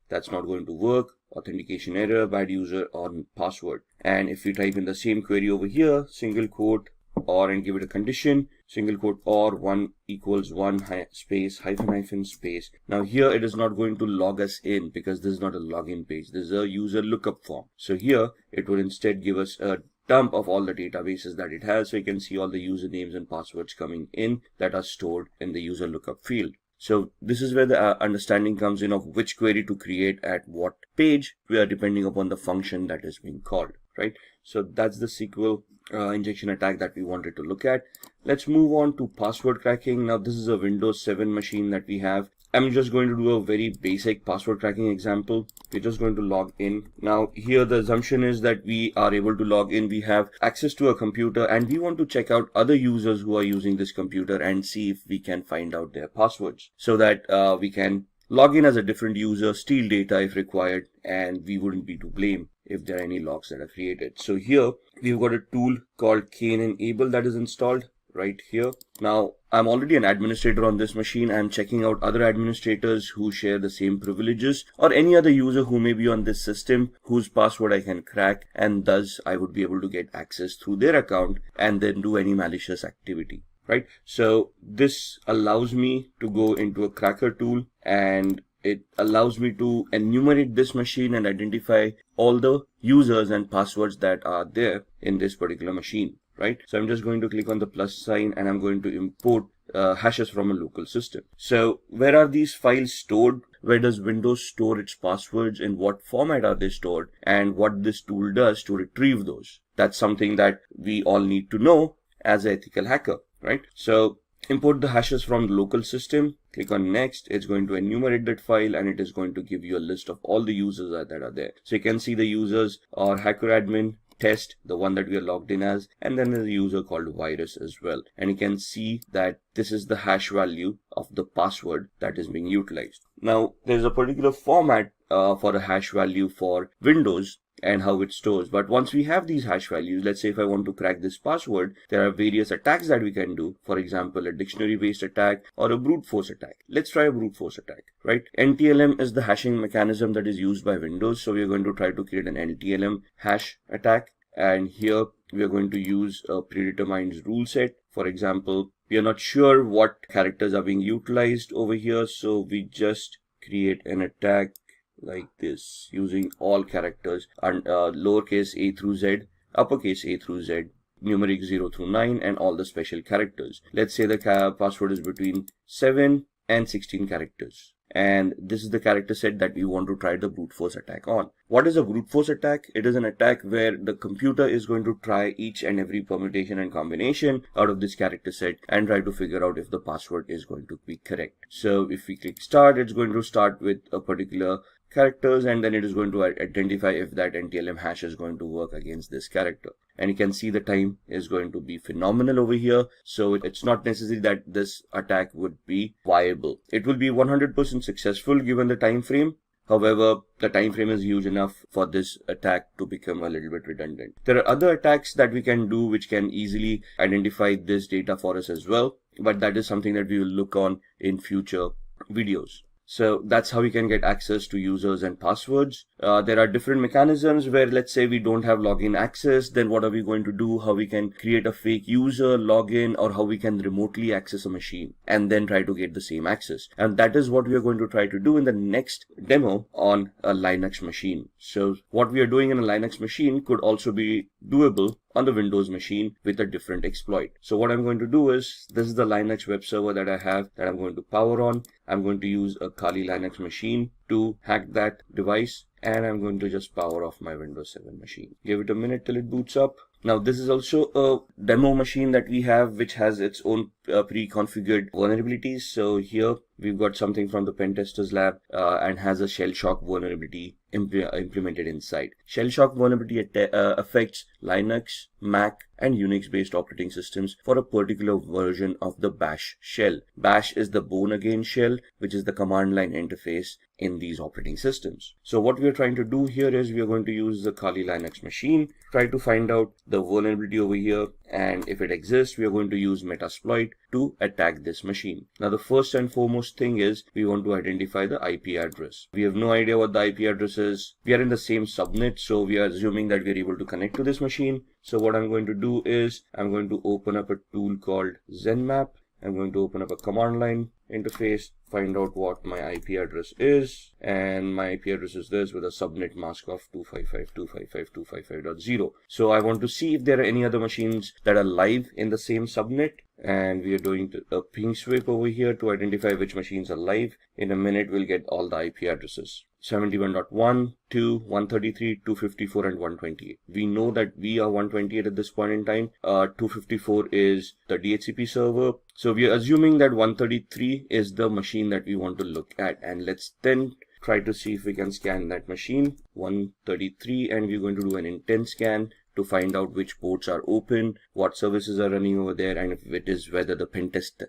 That's not going to work. Authentication error, bad user or password. And if we type in the same query over here, single quote or, and give it a condition, single quote or 1 equals 1 space hyphen space. Now here it is not going to log us in because this is not a login page. This is a user lookup form. So here it would instead give us a dump of all the databases that it has. So you can see all the usernames and passwords coming in that are stored in the user lookup field. So this is where the understanding comes in of which query to create at what page, depending upon the function that is being called, right? So that's the SQL injection attack that we wanted to look at. Let's move on to password cracking. Now this is a Windows 7 machine that we have. I'm just going to do a very basic password cracking example. We're just going to log in. Now here the assumption is that we are able to log in. We have access to a computer, and we want to check out other users who are using this computer and see if we can find out their passwords, so that we can log in as a different user, steal data if required, and we wouldn't be to blame if there are any logs that are created. So here we've got a tool called Enable that is installed right here. Now I'm already an administrator on this machine. I'm checking out other administrators who share the same privileges, or any other user who may be on this system whose password I can crack, and thus I would be able to get access through their account and then do any malicious activity, right? So this allows me to go into a cracker tool, and it allows me to enumerate this machine and identify all the users and passwords that are there in this particular machine. Right? So I'm just going to click on the plus sign, and I'm going to import hashes from a local system. So where are these files stored? Where does Windows store its passwords? In what format are they stored? And what this tool does to retrieve those? That's something that we all need to know as an ethical hacker, right? So import the hashes from the local system. Click on next. It's going to enumerate that file, and it is going to give you a list of all the users that are there. So you can see the users are hacker admin, test, the one that we are logged in as, and then there's a user called virus as well. And you can see that this is the hash value of the password that is being utilized. Now there's a particular format for a hash value for Windows and how it stores. But once we have these hash values, let's say if I want to crack this password, there are various attacks that we can do. For example, a dictionary based attack or a brute force attack. Let's try a brute force attack, right? NTLM is the hashing mechanism that is used by Windows. So we're going to try to create an NTLM hash attack. And here we are going to use a predetermined rule set For example, we are not sure what characters are being utilized over here, so we just create an attack like this using all characters and lowercase a through z, uppercase a through z, numeric 0 through 9, and all the special characters. Let's say the password is between 7 and 16 characters. And this is the character set that we want to try the brute force attack on. What is a brute force attack? It is an attack where the computer is going to try each and every permutation and combination out of this character set and try to figure out if the password is going to be correct. So if we click start, it's going to start with a particular characters, and then it is going to identify if that NTLM hash is going to work against this character. And you can see the time is going to be phenomenal over here. So it's not necessary that this attack would be viable. It will be 100% successful given the time frame. However, the time frame is huge enough for this attack to become a little bit redundant. There are other attacks that we can do which can easily identify this data for us as well, but that is something that we will look on in future videos. So that's how we can get access to users and passwords. There are different mechanisms where, let's say we don't have login access, then what are we going to do? How we can create a fake user, login, or how we can remotely access a machine and then try to get the same access. And that is what we are going to try to do in the next demo on a Linux machine. So what we are doing in a Linux machine could also be doable on the Windows machine with a different exploit. So what I'm going to do is, this is the Linux web server that I have that I'm going to power on. I'm going to use a Kali Linux machine to hack that device, and I'm going to just power off my Windows 7 machine. Give it a minute till it boots up. Now this is also a demo machine that we have which has its own pre-configured vulnerabilities. So here we've got something from the pen testers lab and has a shell shock vulnerability implemented inside. Shell shock vulnerability affects Linux, Mac, and Unix based operating systems for a particular version of the bash shell. Bash is the born again shell, which is the command line interface in these operating systems. So what we are trying to do here is we are going to use the Kali Linux machine, try to find out the vulnerability over here, and if it exists, we are going to use Metasploit to attack this machine. Now the first and foremost thing is we want to identify the IP address. We have no idea what the IP address is. We are in the same subnet, so we are assuming that we are able to connect to this machine. So what I'm going to do is I'm going to open up a tool called ZenMap. I'm going to open up a command line interface, find out what my IP address is, and my IP address is this with a subnet mask of 255.255.255.0. So I want to see if there are any other machines that are live in the same subnet, and we are doing a ping sweep over here to identify which machines are live. In a minute we'll get all the IP addresses. 71.1, 2, 133, 254, and 128. We know that we are 128 at this point in time. 254 is the DHCP server. So we are assuming that 133 is the machine that we want to look at. And let's then try to see if we can scan that machine. 133, and we're going to do an intent scan to find out which ports are open, what services are running over there, and if it is whether the pentest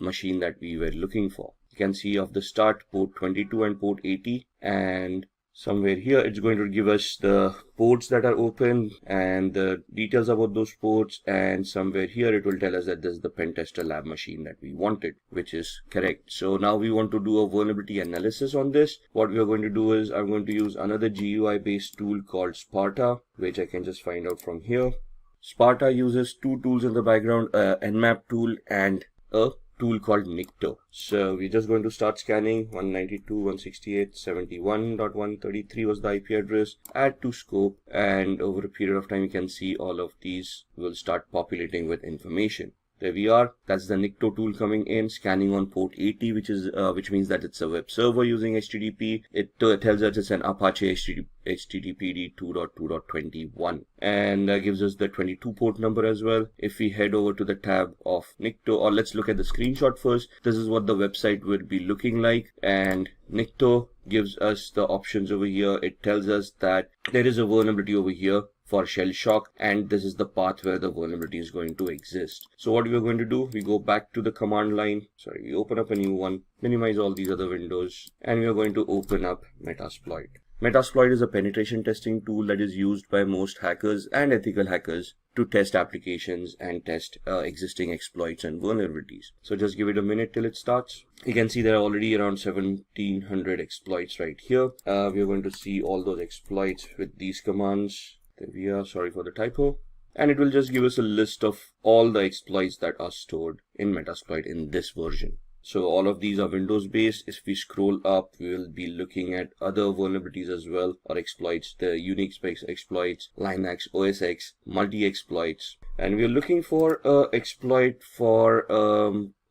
machine that we were looking for. You can see off the start port 22 and port 80, and somewhere here it's going to give us the ports that are open and the details about those ports, and somewhere here it will tell us that this is the pentester lab machine that we wanted, which is correct. So now we want to do a vulnerability analysis on this. What we are going to do is I'm going to use another GUI based tool called Sparta, which I can just find out from here. Sparta uses two tools in the background, a Nmap tool and a tool called Nikto. So we're just going to start scanning. 192.168.71.133 was the IP address. Add to scope, and over a period of time you can see all of these will start populating with information. There we are. That's the Nikto tool coming in, scanning on port 80, which means that it's a web server using HTTP. It tells us it's an Apache HTTPD 2.2.21, and gives us the 22 port number as well. If we head over to the tab of Nikto, or let's look at the screenshot first. This is what the website would be looking like, and Nikto gives us the options over here. It tells us that there is a vulnerability over here for shell shock, and this is the path where the vulnerability is going to exist. So what we are going to do, we go back to the command line, we open up a new one, minimize all these other windows, and we are going to open up Metasploit. Metasploit is a penetration testing tool that is used by most hackers and ethical hackers to test applications and test existing exploits and vulnerabilities. So just give it a minute till it starts. You can see there are already around 1700 exploits right here. We are going to see all those exploits with these commands. There we are, sorry for the typo. and it will just give us a list of all the exploits that are stored in Metasploit in this version. So all of these are Windows based. If we scroll up, we will be looking at other vulnerabilities as well, or exploits, the Unix based exploits, Linux, OS X, multi-exploits. And we are looking for a exploit for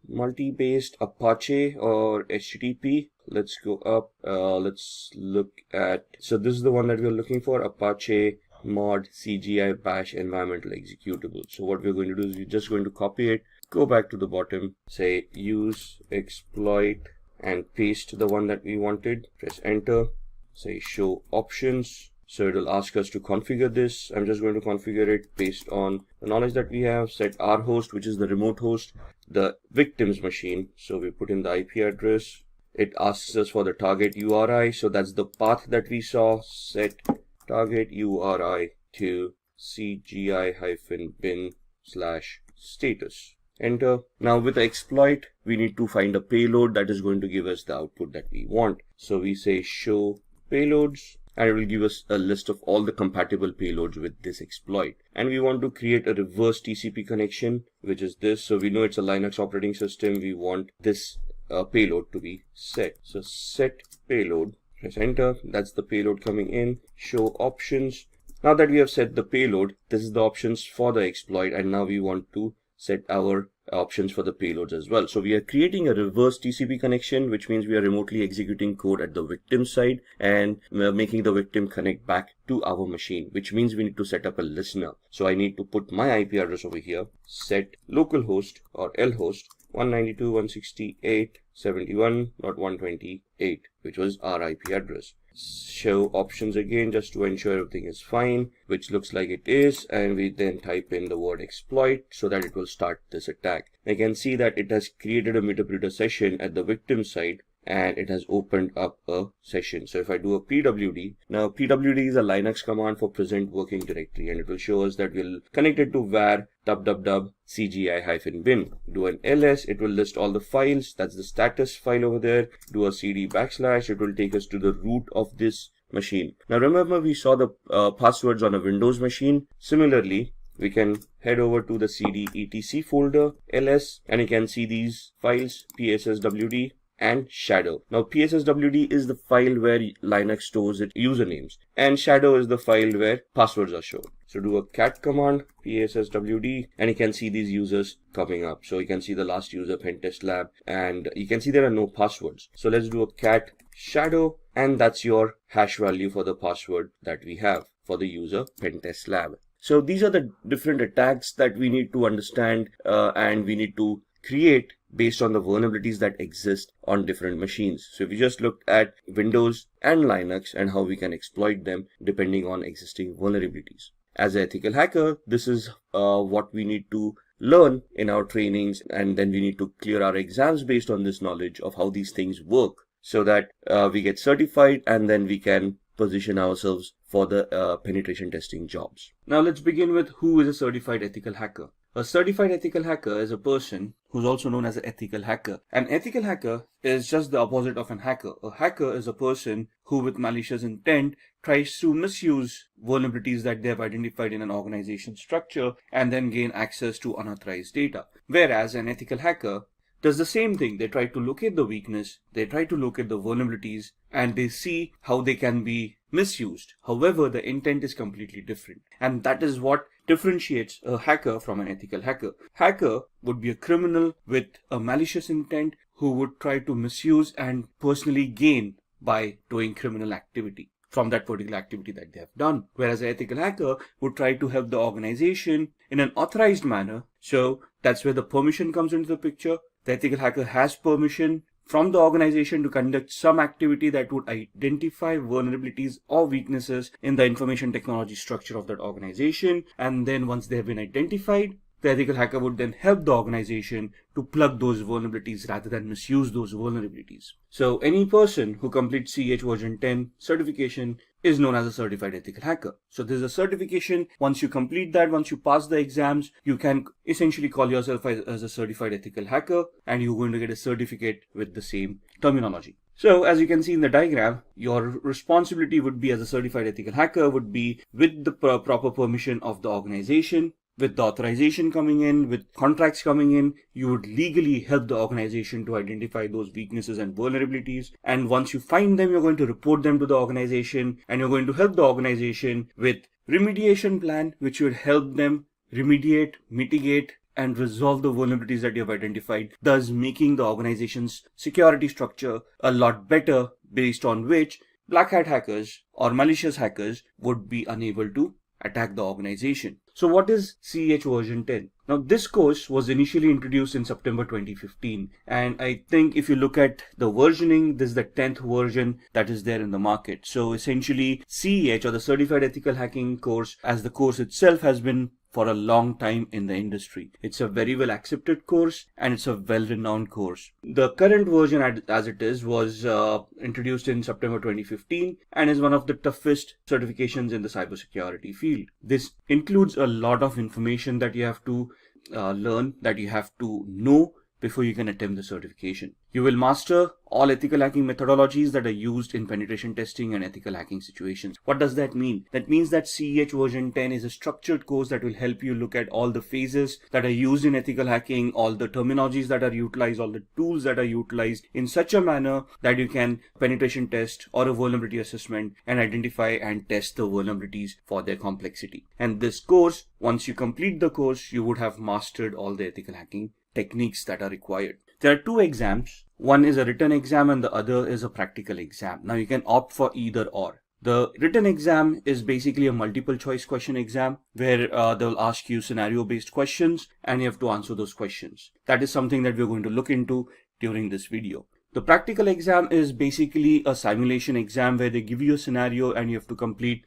multi-based Apache or HTTP. Let's go up. Let's look at, so this is the one that we're looking for, Apache mod CGI bash environmental executable. So what we're going to do is we're just going to copy it, go back to the bottom, say use exploit, and paste the one that we wanted. Press enter, say show options. So it will ask us to configure this. I'm just going to configure it based on the knowledge that we have. Set our host, which is the remote host, the victim's machine. So we put in the IP address. It asks us for the target URI. So that's the path that we saw. Set target URI to cgi-bin/status. Enter. Now with the exploit, we need to find a payload that is going to give us the output that we want. So we say show payloads, and it will give us a list of all the compatible payloads with this exploit. And we want to create a reverse TCP connection, which is this. So we know it's a Linux operating system. We want this payload to be set. So set payload, press enter. That's the payload coming in. Show options. Now that we have set the payload, this is the options for the exploit. And now we want to set our options for the payloads as well. So we are creating a reverse TCP connection, which means we are remotely executing code at the victim side and we are making the victim connect back to our machine, which means we need to set up a listener. So I need to put my IP address over here, set localhost or lhost 192.168.71.128, which was our IP address. Show options again, just to ensure everything is fine, which looks like it is, and we then type in the word exploit so that it will start this attack. I can see that it has created a meterpreter session at the victim side and it has opened up a session. So if I do a pwd, now pwd is a Linux command for present working directory, and it will show us that we'll connect it to var www cgi-bin. Do an ls, it will list all the files. That's the status file over there. Do a cd /, it will take us to the root of this machine. Now remember, we saw the passwords on a Windows machine. Similarly, we can head over to the cd etc folder, ls, and you can see these files, psswd and shadow. Now psswd is the file where Linux stores its usernames, and shadow is the file where passwords are shown. So do a cat command, psswd, and you can see these users coming up. So you can see the last user, Pentest Lab, and you can see there are no passwords. So let's do a cat shadow, and that's your hash value for the password that we have for the user Pentest Lab. So these are the different attacks that we need to understand and we need to create based on the vulnerabilities that exist on different machines. So if we just look at Windows and Linux and how we can exploit them depending on existing vulnerabilities. As an ethical hacker, this is what we need to learn in our trainings, and then we need to clear our exams based on this knowledge of how these things work, so that we get certified and then we can position ourselves for the penetration testing jobs. Now let's begin with who is a certified ethical hacker. A certified ethical hacker is a person who's also known as an ethical hacker. An ethical hacker is just the opposite of an hacker. A hacker is a person who, with malicious intent, tries to misuse vulnerabilities that they have identified in an organization structure and then gain access to unauthorized data. Whereas an ethical hacker does the same thing. They try to locate the weakness, they try to locate the vulnerabilities, and they see how they can be misused. However, the intent is completely different. And that is what differentiates a hacker from an ethical hacker. Hacker would be a criminal with a malicious intent who would try to misuse and personally gain by doing criminal activity from that particular activity that they have done. Whereas an ethical hacker would try to help the organization in an authorized manner. So that's where the permission comes into the picture. The ethical hacker has permission from the organization to conduct some activity that would identify vulnerabilities or weaknesses in the information technology structure of that organization. And then once they have been identified, the ethical hacker would then help the organization to plug those vulnerabilities rather than misuse those vulnerabilities. So any person who completes CH version 10 certification is known as a certified ethical hacker. So there's a certification. Once you complete that, once you pass the exams, you can essentially call yourself as a certified ethical hacker, and you're going to get a certificate with the same terminology. So as you can see in the diagram, your responsibility would be as a certified ethical hacker would be with the proper permission of the organization, with the authorization coming in, with contracts coming in, you would legally help the organization to identify those weaknesses and vulnerabilities. And once you find them, you're going to report them to the organization, and you're going to help the organization with remediation plan, which would help them remediate, mitigate, and resolve the vulnerabilities that you have identified, thus making the organization's security structure a lot better, based on which black hat hackers or malicious hackers would be unable to attack the organization. So what is CEH version 10? Now this course was initially introduced in September 2015, and I think if you look at the versioning, this is the 10th version that is there in the market. So essentially CEH, or the Certified Ethical Hacking course, as the course itself, has been for a long time in the industry. It's a very well accepted course, and it's a well-renowned course. The current version as it is was introduced in September 2015 and is one of the toughest certifications in the cybersecurity field. This includes a lot of information that you have to learn, that you have to know before you can attempt the certification. You will master all ethical hacking methodologies that are used in penetration testing and ethical hacking situations. What does that mean? That means that CEH version 10 is a structured course that will help you look at all the phases that are used in ethical hacking, all the terminologies that are utilized, all the tools that are utilized in such a manner that you can penetration test or a vulnerability assessment and identify and test the vulnerabilities for their complexity. And this course, once you complete the course, you would have mastered all the ethical hacking techniques that are required. There are two exams. One is a written exam and the other is a practical exam. Now you can opt for either or. The written exam is basically a multiple choice question exam where they'll ask you scenario based questions and you have to answer those questions. That is something that we're going to look into during this video. The practical exam is basically a simulation exam where they give you a scenario and you have to complete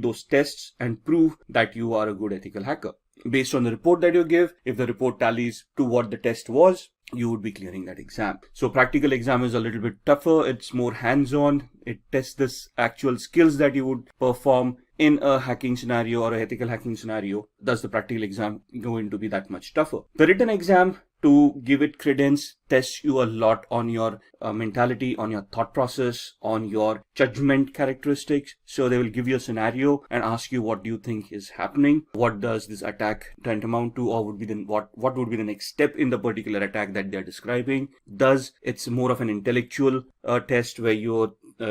those tests and prove that you are a good ethical hacker. Based on the report that you give, if the report tallies to what the test was, you would be clearing that exam. So practical exam is a little bit tougher. It's more hands-on. It tests this actual skills that you would perform in a hacking scenario or a ethical hacking scenario. Thus the practical exam going to be that much tougher. The written exam, to give it credence, tests you a lot on your mentality, on your thought process, on your judgment characteristics. So they will give you a scenario and ask you, what do you think is happening? What does this attack tantamount to, or would be what would be the next step in the particular attack that they're describing? Thus, it's more of an intellectual test where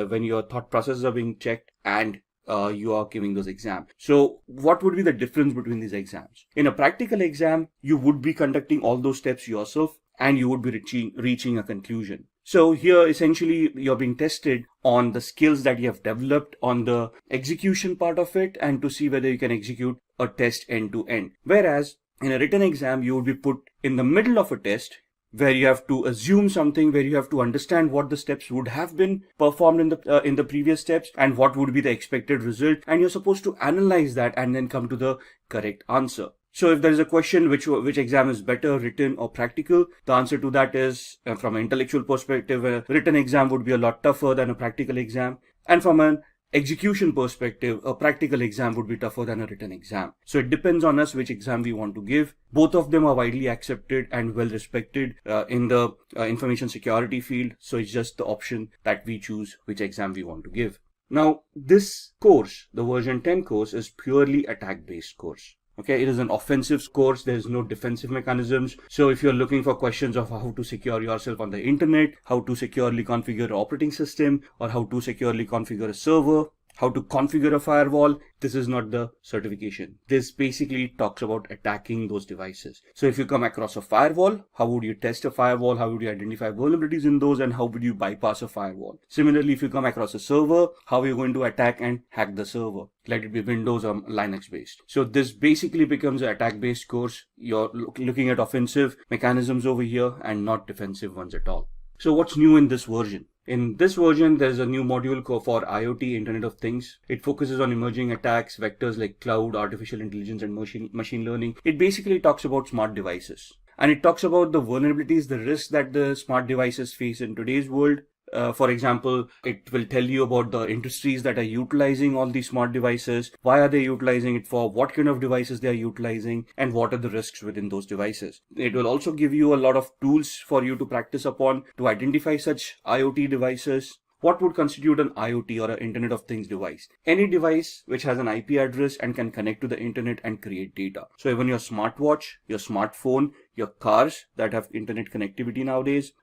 when your thought processes are being checked and you are giving those exams. So what would be the difference between these exams? In a practical exam, you would be conducting all those steps yourself and you would be reaching a conclusion. So here essentially you're being tested on the skills that you have developed on the execution part of it and to see whether you can execute a test end to end. Whereas in a written exam, you would be put in the middle of a test where you have to assume something, where you have to understand what the steps would have been performed in the previous steps and what would be the expected result, and you're supposed to analyze that and then come to the correct answer. So if there is a question which exam is better, written or practical, the answer to that is from an intellectual perspective, a written exam would be a lot tougher than a practical exam, and from an execution perspective, a practical exam would be tougher than a written exam. So it depends on us which exam we want to give. Both of them are widely accepted and well respected in the information security field. So it's just the option that we choose which exam we want to give. Now, this course, the version 10 course, is purely attack-based course. Okay, it is an offensive course. There is no defensive mechanisms. So if you're looking for questions of how to secure yourself on the internet, how to securely configure an operating system, or how to securely configure a server, how to configure a firewall, this is not the certification. This basically talks about attacking those devices. So if you come across a firewall, how would you test a firewall? How would you identify vulnerabilities in those? And how would you bypass a firewall? Similarly, if you come across a server, how are you going to attack and hack the server? Let it be Windows or Linux based. So this basically becomes an attack based course. You're looking at offensive mechanisms over here and not defensive ones at all. So what's new in this version? In this version, there's a new module for IoT, Internet of Things. It focuses on emerging attacks, vectors like cloud, artificial intelligence, and machine learning. It basically talks about smart devices. And it talks about the vulnerabilities, the risks that the smart devices face in today's world, For example, it will tell you about the industries that are utilizing all these smart devices, why are they utilizing it for, what kind of devices they are utilizing, and what are the risks within those devices. It will also give you a lot of tools for you to practice upon to identify such IoT devices. What would constitute an IoT or an Internet of Things device? Any device which has an IP address and can connect to the internet and create data. So even your smartwatch, your smartphone, your cars that have internet connectivity nowadays,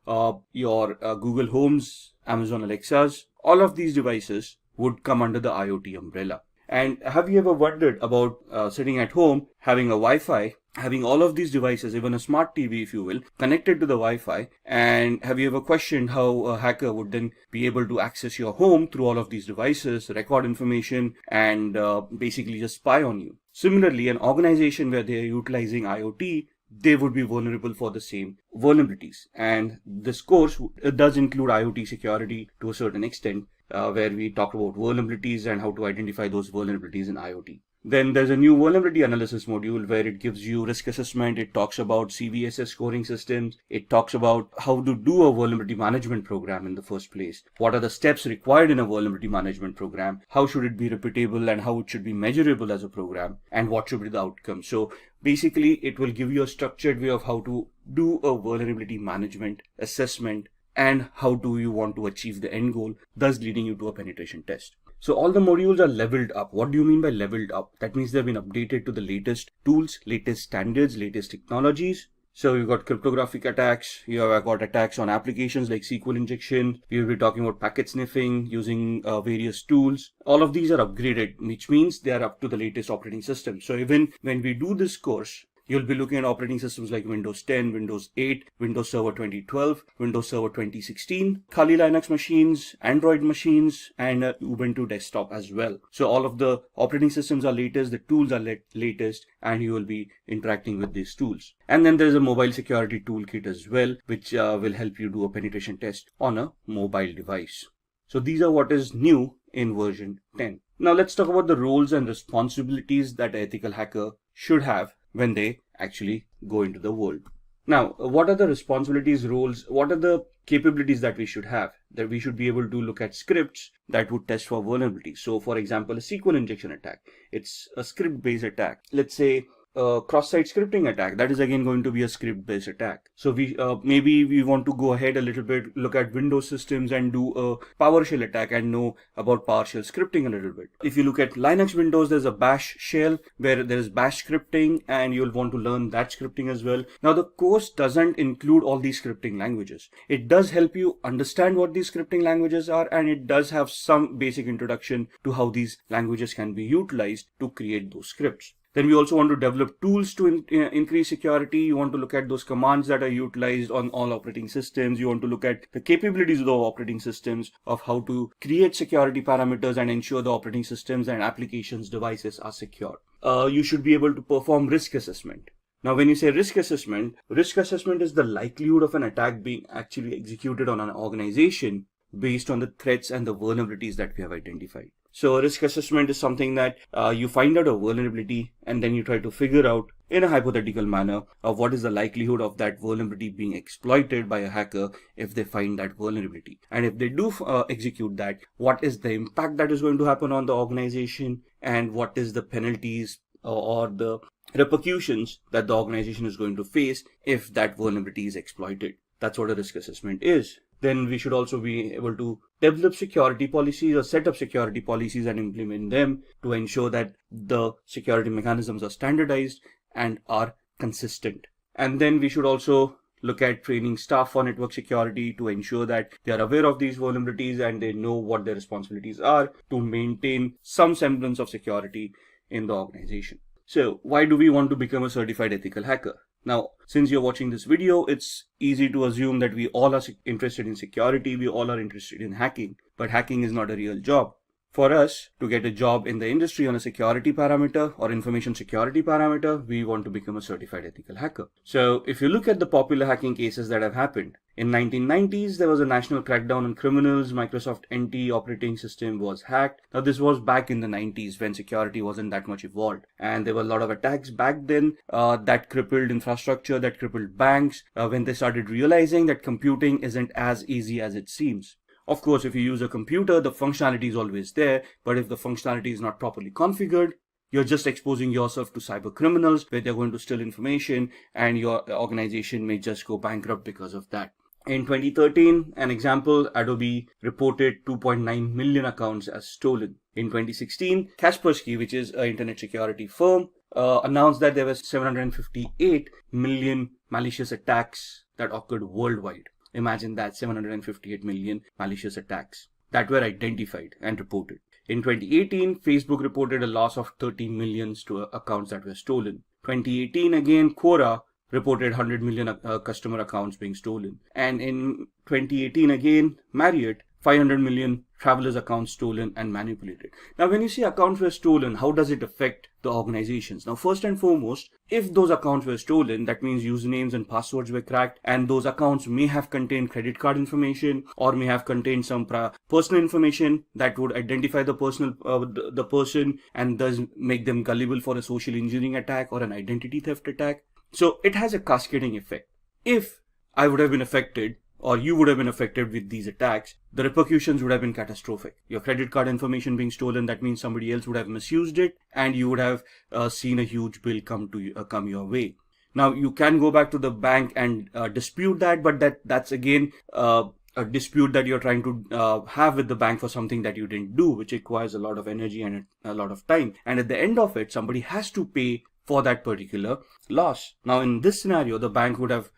your Google Homes, Amazon Alexas, all of these devices would come under the IoT umbrella. And have you ever wondered about sitting at home, having a Wi-Fi, having all of these devices, even a smart TV, if you will, connected to the Wi-Fi? And have you ever questioned how a hacker would then be able to access your home through all of these devices, record information, and basically just spy on you? Similarly, an organization where they are utilizing IoT, they would be vulnerable for the same vulnerabilities. And this course does include IoT security to a certain extent, where we talk about vulnerabilities and how to identify those vulnerabilities in IoT. Then there's a new vulnerability analysis module where it gives you risk assessment. It talks about CVSS scoring systems. It talks about how to do a vulnerability management program in the first place. What are the steps required in a vulnerability management program? How should it be repeatable and how it should be measurable as a program? And what should be the outcome? So basically, it will give you a structured way of how to do a vulnerability management assessment and how do you want to achieve the end goal, thus leading you to a penetration test. So all the modules are leveled up. What do you mean by leveled up? That means they've been updated to the latest tools, latest standards, latest technologies. So you've got cryptographic attacks, you have got attacks on applications like SQL injection, we'll be talking about packet sniffing using various tools. All of these are upgraded, which means they are up to the latest operating system. So even when we do this course, you'll be looking at operating systems like Windows 10, Windows 8, Windows Server 2012, Windows Server 2016, Kali Linux machines, Android machines, and Ubuntu desktop as well. So all of the operating systems are latest, the tools are latest, and you will be interacting with these tools. And then there's a mobile security toolkit as well, which will help you do a penetration test on a mobile device. So these are what is new in version 10. Now let's talk about the roles and responsibilities that an ethical hacker should have when they actually go into the world. Now, what are the responsibilities, roles, what are the capabilities that we should have? That we should be able to look at scripts that would test for vulnerabilities. So for example, a SQL injection attack, it's a script-based attack. Let's say a cross-site scripting attack, that is again going to be a script-based attack. So we maybe we want to go ahead a little bit, look at Windows systems and do a PowerShell attack and know about PowerShell scripting a little bit. If you look at Linux Windows, there's a bash shell where there is bash scripting and you'll want to learn that scripting as well. Now the course doesn't include all these scripting languages. It does help you understand what these scripting languages are, and it does have some basic introduction to how these languages can be utilized to create those scripts. Then we also want to develop tools to increase security. You want to look at those commands that are utilized on all operating systems. You want to look at the capabilities of the operating systems, of how to create security parameters and ensure the operating systems and applications devices are secure. You should be able to perform risk assessment. Now, when you say risk assessment is the likelihood of an attack being actually executed on an organization based on the threats and the vulnerabilities that we have identified. So risk assessment is something that you find out a vulnerability and then you try to figure out in a hypothetical manner of what is the likelihood of that vulnerability being exploited by a hacker if they find that vulnerability. And if they do execute that, what is the impact that is going to happen on the organization, and what is the penalties or the repercussions that the organization is going to face if that vulnerability is exploited. That's what a risk assessment is. Then we should also be able to develop security policies or set up security policies and implement them to ensure that the security mechanisms are standardized and are consistent. And then we should also look at training staff for network security to ensure that they are aware of these vulnerabilities and they know what their responsibilities are to maintain some semblance of security in the organization. So why do we want to become a certified ethical hacker? Now, since you're watching this video, it's easy to assume that we all are interested in security, we all are interested in hacking, but hacking is not a real job. For us to get a job in the industry on a security parameter or information security parameter, we want to become a certified ethical hacker. So if you look at the popular hacking cases that have happened, in 1990s, there was a national crackdown on criminals. Microsoft NT operating system was hacked. Now, this was back in the 90s when security wasn't that much evolved. And there were a lot of attacks back then that crippled infrastructure, that crippled banks, when they started realizing that computing isn't as easy as it seems. Of course, if you use a computer, the functionality is always there, but if the functionality is not properly configured, you're just exposing yourself to cyber criminals where they're going to steal information, and your organization may just go bankrupt because of that. In 2013, an example, Adobe reported 2.9 million accounts as stolen. In 2016, Kaspersky, which is an internet security firm, announced that there were 758 million malicious attacks that occurred worldwide. Imagine that, 758 million malicious attacks that were identified and reported. In 2018, Facebook reported a loss of 13 million to accounts that were stolen. 2018 again, Quora reported 100 million customer accounts being stolen. And in 2018 again, Marriott, 500 million travelers' accounts stolen and manipulated. Now, when you say accounts were stolen, how does it affect the organizations? Now, first and foremost, if those accounts were stolen, that means usernames and passwords were cracked, and those accounts may have contained credit card information or may have contained some personal information that would identify the person and thus make them gullible for a social engineering attack or an identity theft attack. So it has a cascading effect. If I would have been affected, or you would have been affected with these attacks, the repercussions would have been catastrophic. Your credit card information being stolen, that means somebody else would have misused it, and you would have seen a huge bill come your way. Now, you can go back to the bank and dispute that, but that's again a dispute that you're trying to have with the bank for something that you didn't do, which requires a lot of energy and a lot of time. And at the end of it, somebody has to pay for that particular loss. Now, in this scenario, the bank would have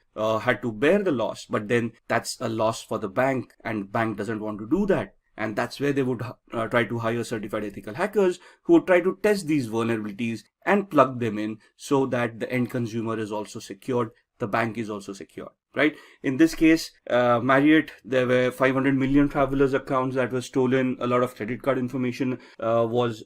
had to bear the loss, but then that's a loss for the bank, and bank doesn't want to do that. And that's where they would try to hire certified ethical hackers who would try to test these vulnerabilities and plug them in so that the end consumer is also secured, the bank is also secure, right? In this case, Marriott, there were 500 million travelers' accounts that were stolen. A lot of credit card information was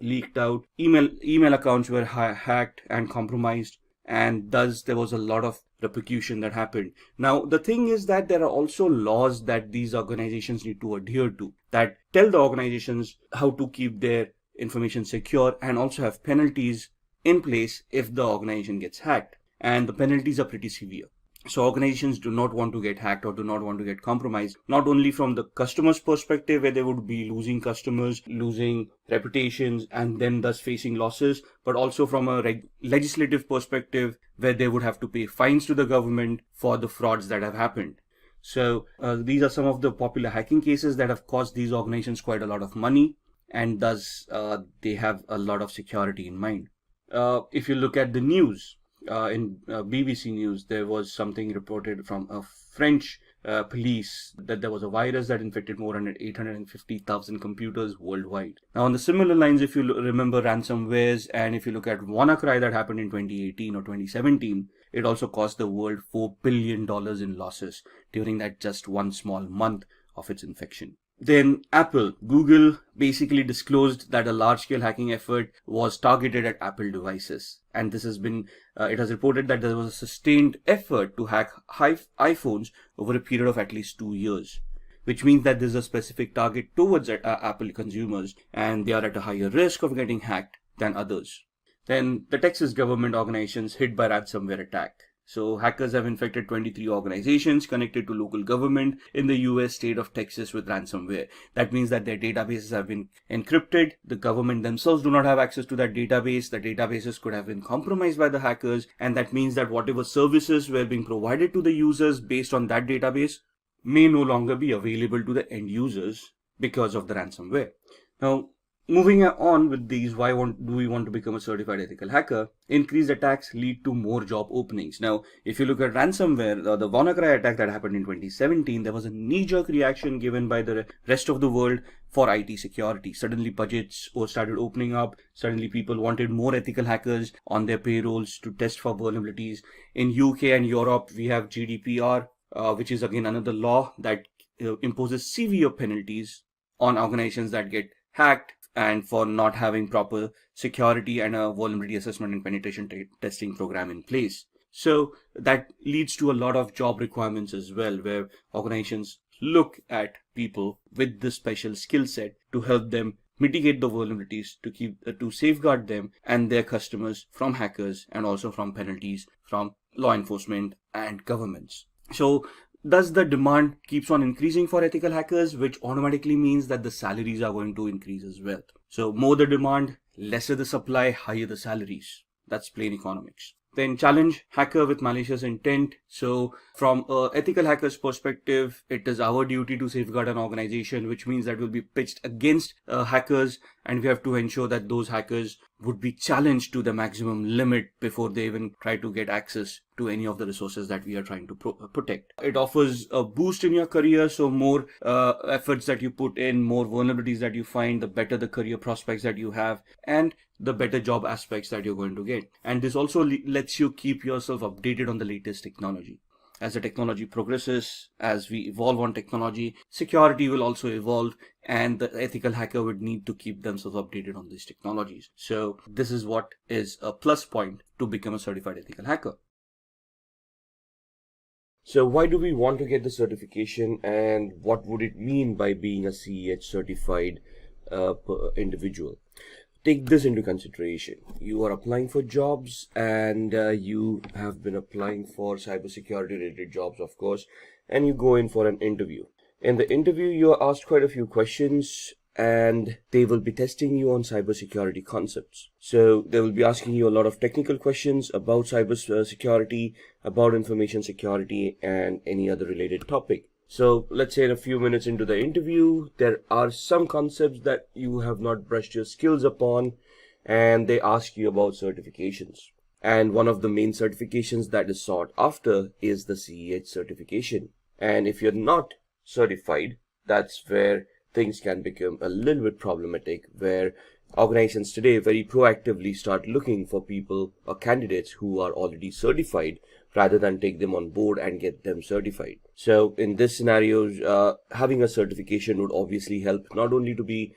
leaked out. Email accounts were hacked and compromised, and thus there was a lot of repercussion that happened. Now, the thing is that there are also laws that these organizations need to adhere to that tell the organizations how to keep their information secure, and also have penalties in place if the organization gets hacked. And the penalties are pretty severe. So organizations do not want to get hacked or do not want to get compromised, not only from the customer's perspective, where they would be losing customers, losing reputations, and then thus facing losses, but also from a legislative perspective, where they would have to pay fines to the government for the frauds that have happened. So these are some of the popular hacking cases that have cost these organizations quite a lot of money, and thus they have a lot of security in mind. If you look at the news, in BBC News, there was something reported from a French police that there was a virus that infected more than 850,000 computers worldwide. Now, on the similar lines, if you remember ransomwares, and if you look at WannaCry that happened in 2018 or 2017, it also cost the world $4 billion in losses during that just one small month of its infection. Then Google basically disclosed that a large-scale hacking effort was targeted at Apple devices. And this has been, it has reported that there was a sustained effort to hack iPhones over a period of at least 2 years, which means that there's a specific target towards Apple consumers, and they are at a higher risk of getting hacked than others. Then the Texas government organizations hit by ransomware attack. So hackers have infected 23 organizations connected to local government in the US state of Texas with ransomware. That means that their databases have been encrypted. The government themselves do not have access to that database. The databases could have been compromised by the hackers. And that means that whatever services were being provided to the users based on that database may no longer be available to the end users because of the ransomware. Now, moving on with these, why do we want to become a certified ethical hacker? Increased attacks lead to more job openings. Now, if you look at ransomware, the WannaCry attack that happened in 2017, there was a knee-jerk reaction given by the rest of the world for IT security. Suddenly budgets started opening up. Suddenly people wanted more ethical hackers on their payrolls to test for vulnerabilities. In UK and Europe, we have GDPR, which is again another law that imposes severe penalties on organizations that get hacked and for not having proper security and a vulnerability assessment and penetration testing program in place. So that leads to a lot of job requirements as well, where organizations look at people with this special skill set to help them mitigate the vulnerabilities, to safeguard them and their customers from hackers, and also from penalties from law enforcement and governments. So thus the demand keeps on increasing for ethical hackers, which automatically means that the salaries are going to increase as well. So more the demand, lesser the supply, higher the salaries. That's plain economics. Then challenge hacker with malicious intent. So from an ethical hacker's perspective, it is our duty to safeguard an organization, which means that will be pitched against hackers, and we have to ensure that those hackers would be challenged to the maximum limit before they even try to get access to any of the resources that we are trying to protect. It offers a boost in your career, so more efforts that you put in, more vulnerabilities that you find, the better the career prospects that you have, and the better job aspects that you're going to get. And this also lets you keep yourself updated on the latest technology. As the technology progresses, as we evolve on technology, security will also evolve, and the ethical hacker would need to keep themselves updated on these technologies. So this is what is a plus point to become a certified ethical hacker. So why do we want to get the certification, and what would it mean by being a CEH certified individual? Take this into consideration. You are applying for jobs, and you have been applying for cybersecurity related jobs, of course, and you go in for an interview. In the interview, you are asked quite a few questions, and they will be testing you on cybersecurity concepts. So they will be asking you a lot of technical questions about cybersecurity, about information security, and any other related topic. So let's say in a few minutes into the interview, there are some concepts that you have not brushed your skills upon, and they ask you about certifications. And one of the main certifications that is sought after is the CEH certification. And if you're not certified, that's where things can become a little bit problematic, where organizations today very proactively start looking for people or candidates who are already certified, rather than take them on board and get them certified. So in this scenario, having a certification would obviously help not only to be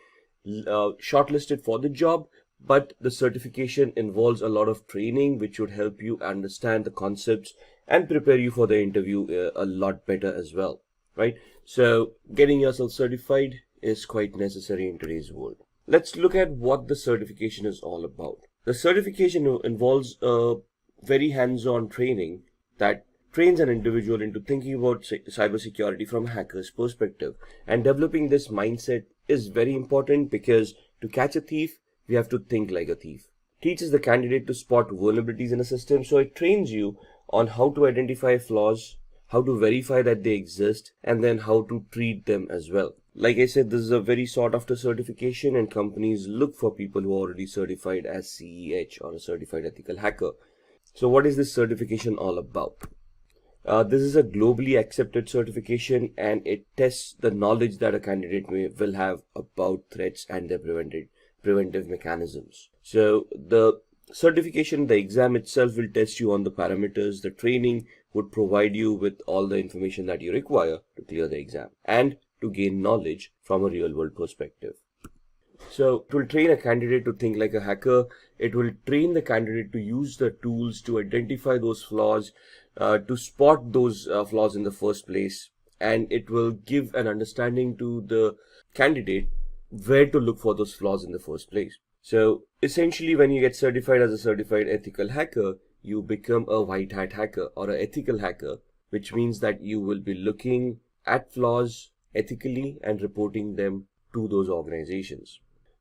shortlisted for the job, but the certification involves a lot of training, which would help you understand the concepts and prepare you for the interview a lot better as well, right? So getting yourself certified is quite necessary in today's world. Let's look at what the certification is all about. The certification involves a very hands-on training that trains an individual into thinking about cybersecurity from a hacker's perspective. And developing this mindset is very important, because to catch a thief, we have to think like a thief. Teaches the candidate to spot vulnerabilities in a system, so it trains you on how to identify flaws, how to verify that they exist, and then how to treat them as well. Like I said, this is a very sought after certification, and companies look for people who are already certified as CEH, or a certified ethical hacker. So what is this certification all about? This is a globally accepted certification, and it tests the knowledge that a candidate will have about threats and their preventive mechanisms. So the certification, the exam itself, will test you on the parameters. The training would provide you with all the information that you require to clear the exam and to gain knowledge from a real world perspective. So it will train a candidate to think like a hacker. It will train the candidate to use the tools to identify those flaws, to spot those flaws in the first place. And it will give an understanding to the candidate where to look for those flaws in the first place. So essentially, when you get certified as a certified ethical hacker, you become a white hat hacker or an ethical hacker, which means that you will be looking at flaws ethically and reporting them to those organizations.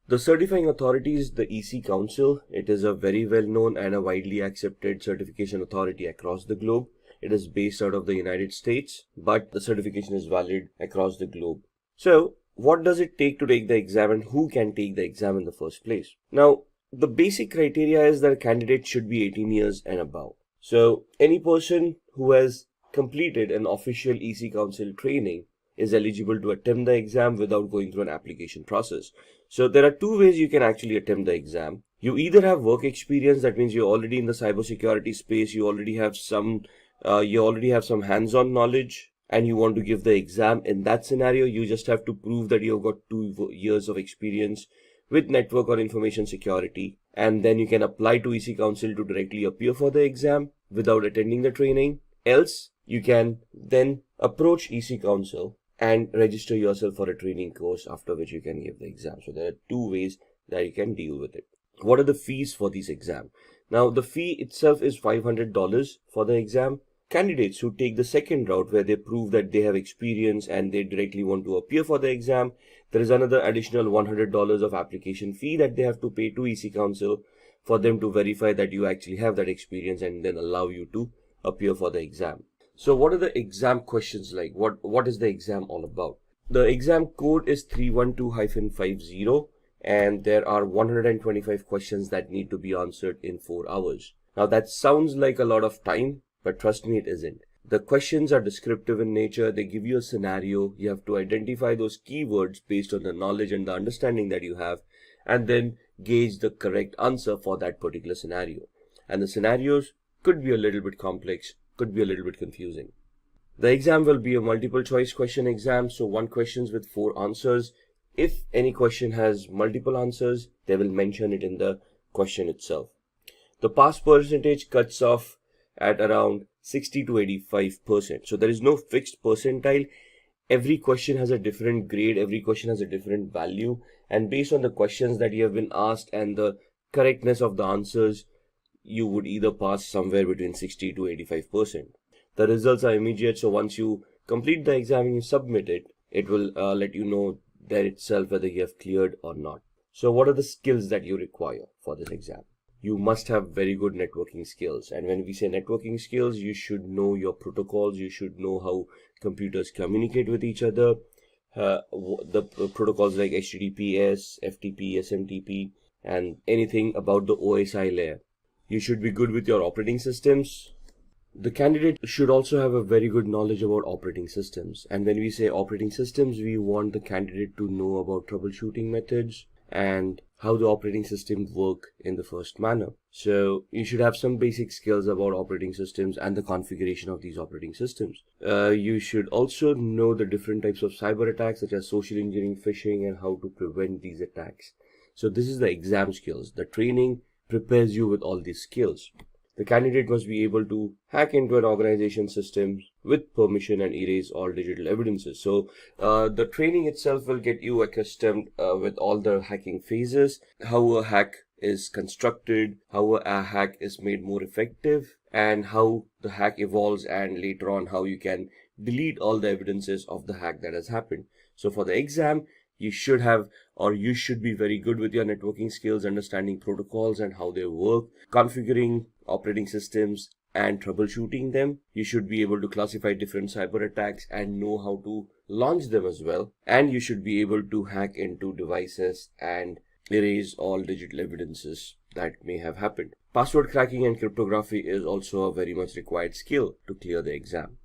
The certifying authority is the EC Council. It is a very well known and a widely accepted certification authority across the globe. It is based out of the United States, but the certification is valid across the globe. So what does it take to take the exam, and who can take the exam in the first place? Now, the basic criteria is that a candidate should be 18 years and above. So any person who has completed an official EC Council training is eligible to attempt the exam without going through an application process. So there are two ways you can actually attempt the exam. You either have work experience, that means you're already in the cybersecurity space, you already have some hands-on knowledge, and you want to give the exam. In that scenario, you just have to prove that you've got 2 years of experience with network or information security, and then you can apply to EC Council to directly appear for the exam without attending the training. Else, you can then approach EC Council and register yourself for a training course, after which you can give the exam. So there are two ways that you can deal with it. What are the fees for these exams? Now, the fee itself is $500 for the exam, candidates who take the second route where they prove that they have experience and they directly want to appear for the exam. There is another additional $100 of application fee that they have to pay to EC Council for them to verify that you actually have that experience and then allow you to appear for the exam. So what are the exam questions like? What is the exam all about? The exam code is 312-50 and there are 125 questions that need to be answered in 4 hours. Now that sounds like a lot of time, but trust me, it isn't. The questions are descriptive in nature. They give you a scenario. You have to identify those keywords based on the knowledge and the understanding that you have, and then gauge the correct answer for that particular scenario. And the scenarios could be a little bit complex, could be a little bit confusing. The exam will be a multiple choice question exam, so 1 question with 4 answers. If any question has multiple answers, they will mention it in the question itself. The pass percentage cuts off at around 60 to 85%. So there is no fixed percentile. Every question has a different grade, every question has a different value, and based on the questions that you have been asked and the correctness of the answers, you would either pass somewhere between 60 to 85%. The results are immediate, so once you complete the exam and you submit it, it will let you know there itself whether you have cleared or not. So what are the skills that you require for this exam? You must have very good networking skills. And when we say networking skills, you should know your protocols. You should know how computers communicate with each other. The protocols like HTTPS, FTP, SMTP, and anything about the OSI layer. You should be good with your operating systems. The candidate should also have a very good knowledge about operating systems. And when we say operating systems, we want the candidate to know about troubleshooting methods and how the operating system work in the first manner. So you should have some basic skills about operating systems and the configuration of these operating systems. You should also know the different types of cyber attacks such as social engineering, phishing, and how to prevent these attacks. So this is the exam skills. The training prepares you with all these skills. The candidate must be able to hack into an organization system with permission and erase all digital evidences. So the training itself will get you accustomed with all the hacking phases, how a hack is constructed, how a hack is made more effective, and how the hack evolves, and later on how you can delete all the evidences of the hack that has happened. So for the exam, you should have, or you should be very good with your networking skills, understanding protocols and how they work, configuring operating systems and troubleshooting them. You should be able to classify different cyber attacks and know how to launch them as well. And you should be able to hack into devices and erase all digital evidences that may have happened. Password cracking and cryptography is also a very much required skill to clear the exam.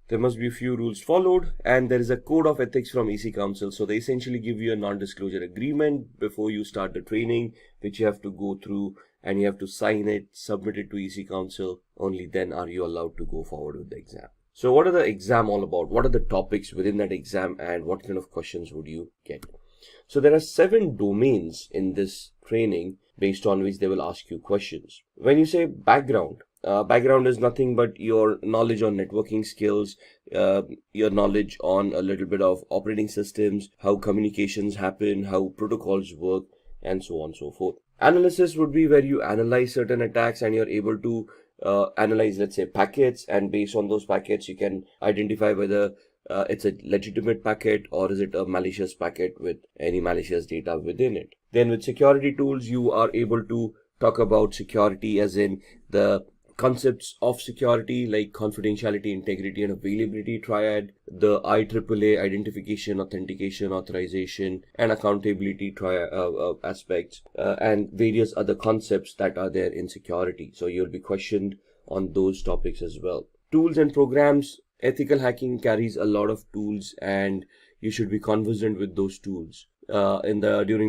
There must be a few rules followed, and there is a code of ethics from EC Council. So they essentially give you a non-disclosure agreement before you start the training, which you have to go through, and you have to sign it, submit it to EC Council. Only then are you allowed to go forward with the exam. So what are the exam all about? What are the topics within that exam, and what kind of questions would you get? So there are 7 domains in this training based on which they will ask you questions. When you say background, background is nothing but your knowledge on networking skills, your knowledge on a little bit of operating systems, how communications happen, how protocols work, and so on and so forth. Analysis would be where you analyze certain attacks and you're able to analyze, let's say, packets, and based on those packets, you can identify whether it's a legitimate packet or is it a malicious packet with any malicious data within it. Then with security tools, you are able to talk about security as in the concepts of security like confidentiality, integrity, and availability triad, the IAAA identification, authentication, authorization, and accountability aspects, and various other concepts that are there in security. So you'll be questioned on those topics as well. Tools and programs. Ethical hacking carries a lot of tools, and you should be conversant with those tools. During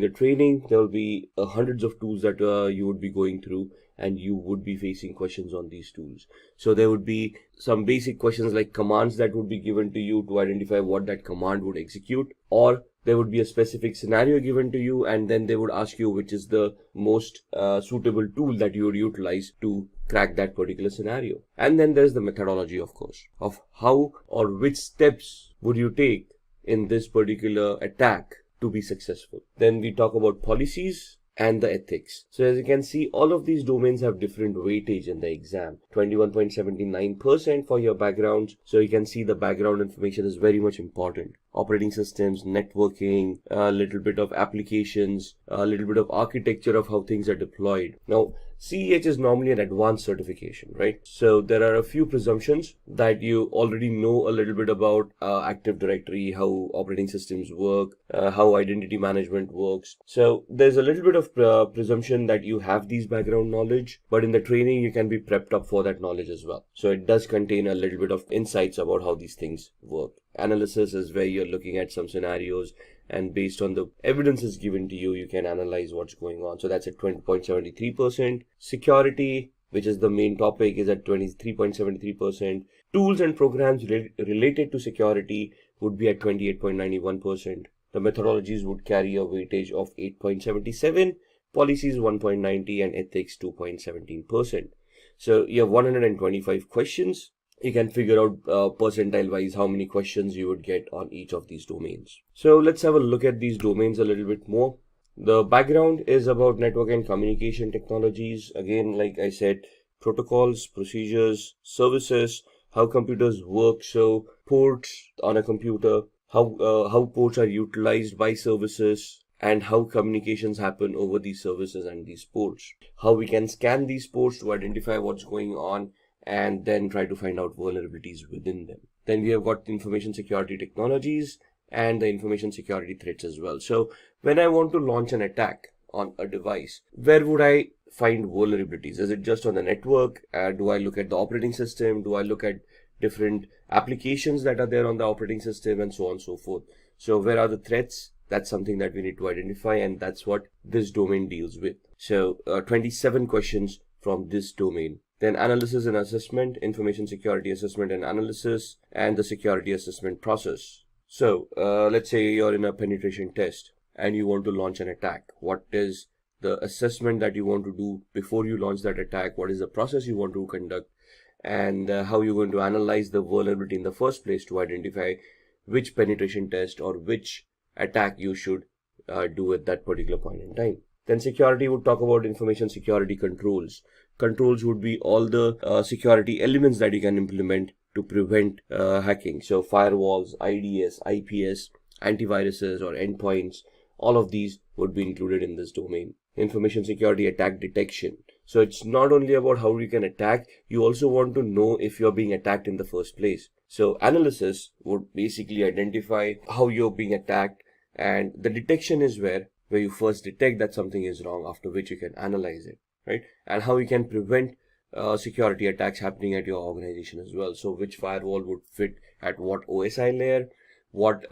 the training, there will be hundreds of tools that you would be going through, and you would be facing questions on these tools. So there would be some basic questions like commands that would be given to you to identify what that command would execute, or there would be a specific scenario given to you, and then they would ask you which is the most suitable tool that you would utilize to crack that particular scenario. And then there's the methodology, of course, of how or which steps would you take in this particular attack to be successful. Then we talk about policies, and the ethics. So as you can see, all of these domains have different weightage in the exam. 21.79% for your backgrounds. So you can see the background information is very much important. Operating systems, networking, a little bit of applications, a little bit of architecture of how things are deployed. Now, CEH is normally an advanced certification, right? So there are a few presumptions that you already know a little bit about Active Directory, how operating systems work, how identity management works. So there's a little bit of presumption that you have these background knowledge, but in the training you can be prepped up for that knowledge as well. So it does contain a little bit of insights about how these things work. Analysis is where you're looking at some scenarios, and based on the evidence is given to you, you can analyze what's going on. So that's at 20.73%. Security, which is the main topic, is at 23.73%. Tools and programs related to security would be at 28.91%. The methodologies would carry a weightage of 8.77, policies 1.90, and ethics 2.17%. So you have 125 questions. You can figure out percentile wise how many questions you would get on each of these domains. So let's have a look at these domains a little bit more. The background is about network and communication technologies. Again, like I said, protocols, procedures, services, how computers work. So ports on a computer, how ports are utilized by services, and how communications happen over these services and these ports. How we can scan these ports to identify what's going on, and then try to find out vulnerabilities within them. Then we have got information security technologies and the information security threats as well. So when I want to launch an attack on a device, where would I find vulnerabilities? Is it just on the network? Do I look at the operating system? Do I look at different applications that are there on the operating system, and so on and so forth? So where are the threats? That's something that we need to identify, and that's what this domain deals with. So 27 questions from this domain. Then analysis and assessment, information security assessment and analysis, and the security assessment process. So let's say you're in a penetration test and you want to launch an attack. What is the assessment that you want to do before you launch that attack? What is the process you want to conduct? And how you're going to analyze the vulnerability in the first place to identify which penetration test or which attack you should do at that particular point in time. Then security would talk about information security controls. Controls would be all the security elements that you can implement to prevent hacking. So firewalls, IDS, IPS, antiviruses or endpoints, all of these would be included in this domain. Information security attack detection. So it's not only about how you can attack, you also want to know if you're being attacked in the first place. So analysis would basically identify how you're being attacked, and the detection is where you first detect that something is wrong, after which you can analyze it, right? And how you can prevent security attacks happening at your organization as well. So which firewall would fit at what OSI layer, what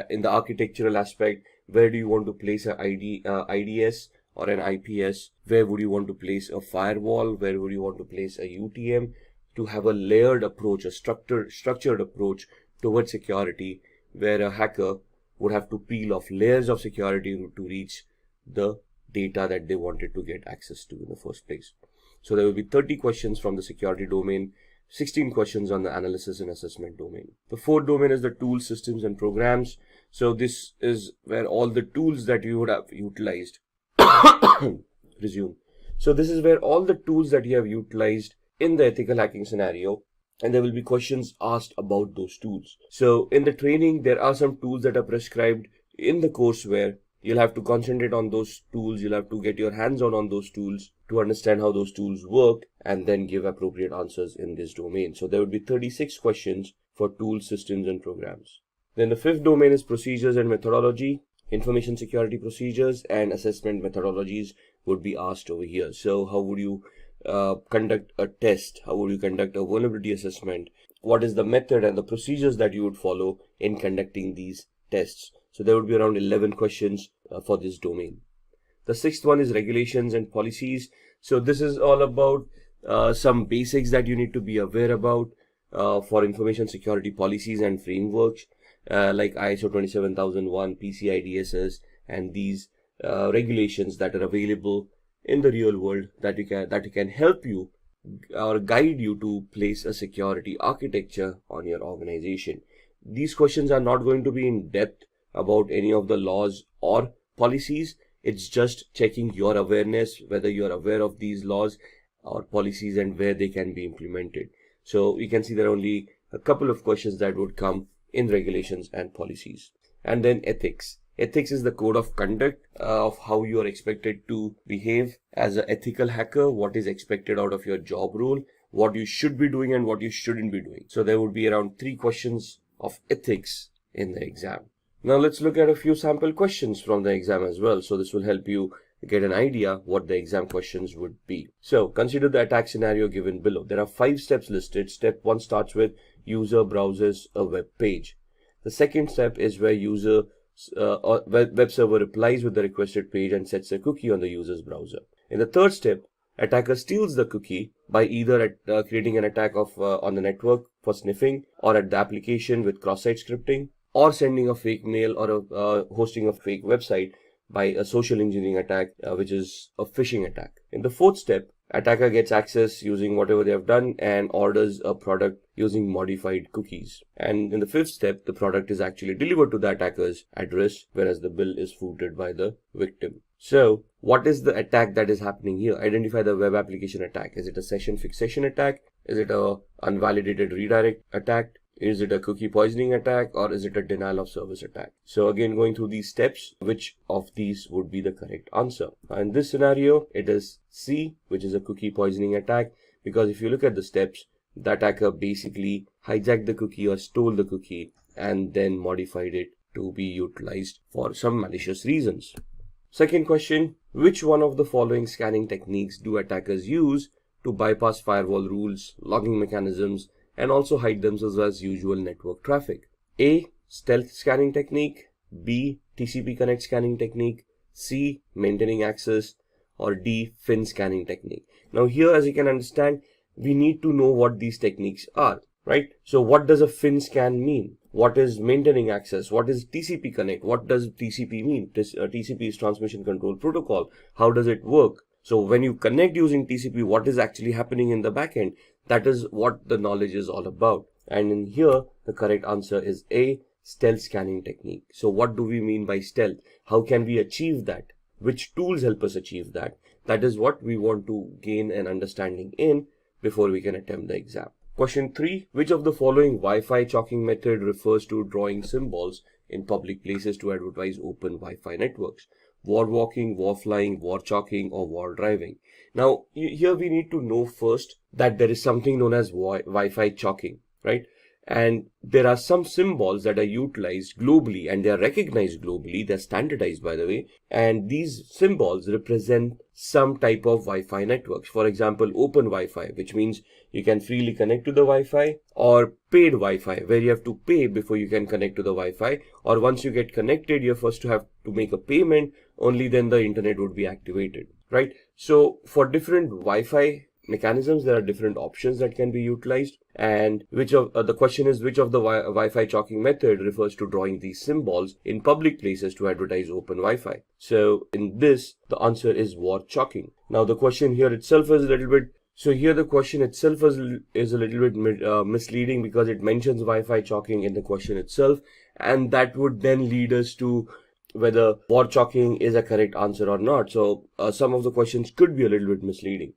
in the architectural aspect, where do you want to place an IDS or an IPS, where would you want to place a firewall, where would you want to place a UTM, to have a layered approach, a structured approach towards security, where a hacker would have to peel off layers of security to reach the data that they wanted to get access to in the first place. So there will be 30 questions from the security domain, 16 questions on the analysis and assessment domain. The fourth domain is the tools, systems and programs. So this is where all the tools that you would have utilized resume. So this is where all the tools that you have utilized in the ethical hacking scenario, and there will be questions asked about those tools. So in the training, there are some tools that are prescribed in the course where you'll have to concentrate on those tools. You'll have to get your hands on those tools to understand how those tools work, and then give appropriate answers in this domain. So there would be 36 questions for tools, systems and programs. Then the fifth domain is procedures and methodology. Information security procedures and assessment methodologies would be asked over here. So how would you conduct a test? How would you conduct a vulnerability assessment? What is the method and the procedures that you would follow in conducting these tests? So there would be around 11 questions for this domain. The sixth one is regulations and policies. So this is all about some basics that you need to be aware about for information security policies and frameworks, like ISO 27001, PCI DSS, and these regulations that are available in the real world that can help you or guide you to place a security architecture on your organization. These questions are not going to be in depth about any of the laws or policies. It's just checking your awareness, whether you're aware of these laws or policies and where they can be implemented. So you can see there are only a couple of questions that would come in regulations and policies. And then ethics. Ethics is the code of conduct of how you are expected to behave as an ethical hacker, what is expected out of your job role, what you should be doing and what you shouldn't be doing. So there would be around 3 questions of ethics in the exam. Now let's look at a few sample questions from the exam as well. So this will help you get an idea what the exam questions would be. So consider the attack scenario given below. There are 5 steps listed. Step 1 starts with user browses a web page. The second step is where web server replies with the requested page and sets a cookie on the user's browser. In the third step, attacker steals the cookie by either creating an attack on the network for sniffing, or at the application with cross-site scripting, or sending a fake mail, or hosting a fake website by a social engineering attack, which is a phishing attack. In the fourth step, attacker gets access using whatever they have done and orders a product using modified cookies. And in the fifth step, the product is actually delivered to the attacker's address, whereas the bill is footed by the victim. So what is the attack that is happening here? Identify the web application attack. Is it a session fixation attack? Is it a unvalidated redirect attack? Is it a cookie poisoning attack, or is it a denial of service attack? So again, going through these steps, which of these would be the correct answer? In this scenario, it is C, which is a cookie poisoning attack, because if you look at the steps, the attacker basically hijacked the cookie or stole the cookie and then modified it to be utilized for some malicious reasons. Second question, which one of the following scanning techniques do attackers use to bypass firewall rules, logging mechanisms, and also hide themselves as usual network traffic? A. Stealth scanning technique. B. TCP connect scanning technique. C. Maintaining access. Or D. FIN scanning technique. Now here, as you can understand, we need to know what these techniques are, right? So what does a FIN scan mean? What is maintaining access? What is TCP connect? What does TCP mean? TCP is transmission control protocol. How does it work? So when you connect using TCP, what is actually happening in the backend? That is what the knowledge is all about. And in here, the correct answer is A, stealth scanning technique. So what do we mean by stealth? How can we achieve that? Which tools help us achieve that? That is what we want to gain an understanding in before we can attempt the exam. Question 3. Which of the following Wi-Fi chalking method refers to drawing symbols in public places to advertise open Wi-Fi networks? War walking, war flying, war chalking, or war driving? Now, here we need to know first that there is something known as Wi-Fi chalking, right? And there are some symbols that are utilized globally and they are recognized globally. They're standardized, by the way. And these symbols represent some type of Wi-Fi networks. For example, open Wi-Fi, which means you can freely connect to the Wi-Fi, or paid Wi-Fi, where you have to pay before you can connect to the Wi-Fi, or once you get connected, you're first to have to make a payment, only then the internet would be activated, right? So for different Wi-Fi mechanisms, there are different options that can be utilized, and the question is which of the Wi-Fi chalking method refers to drawing these symbols in public places to advertise open Wi-Fi? So in this, the answer is war chalking. Now the question here itself is a little bit, so here the question itself is a little bit misleading, because it mentions Wi-Fi chalking in the question itself, and that would then lead us to whether war chalking is a correct answer or not. So some of the questions could be a little bit misleading.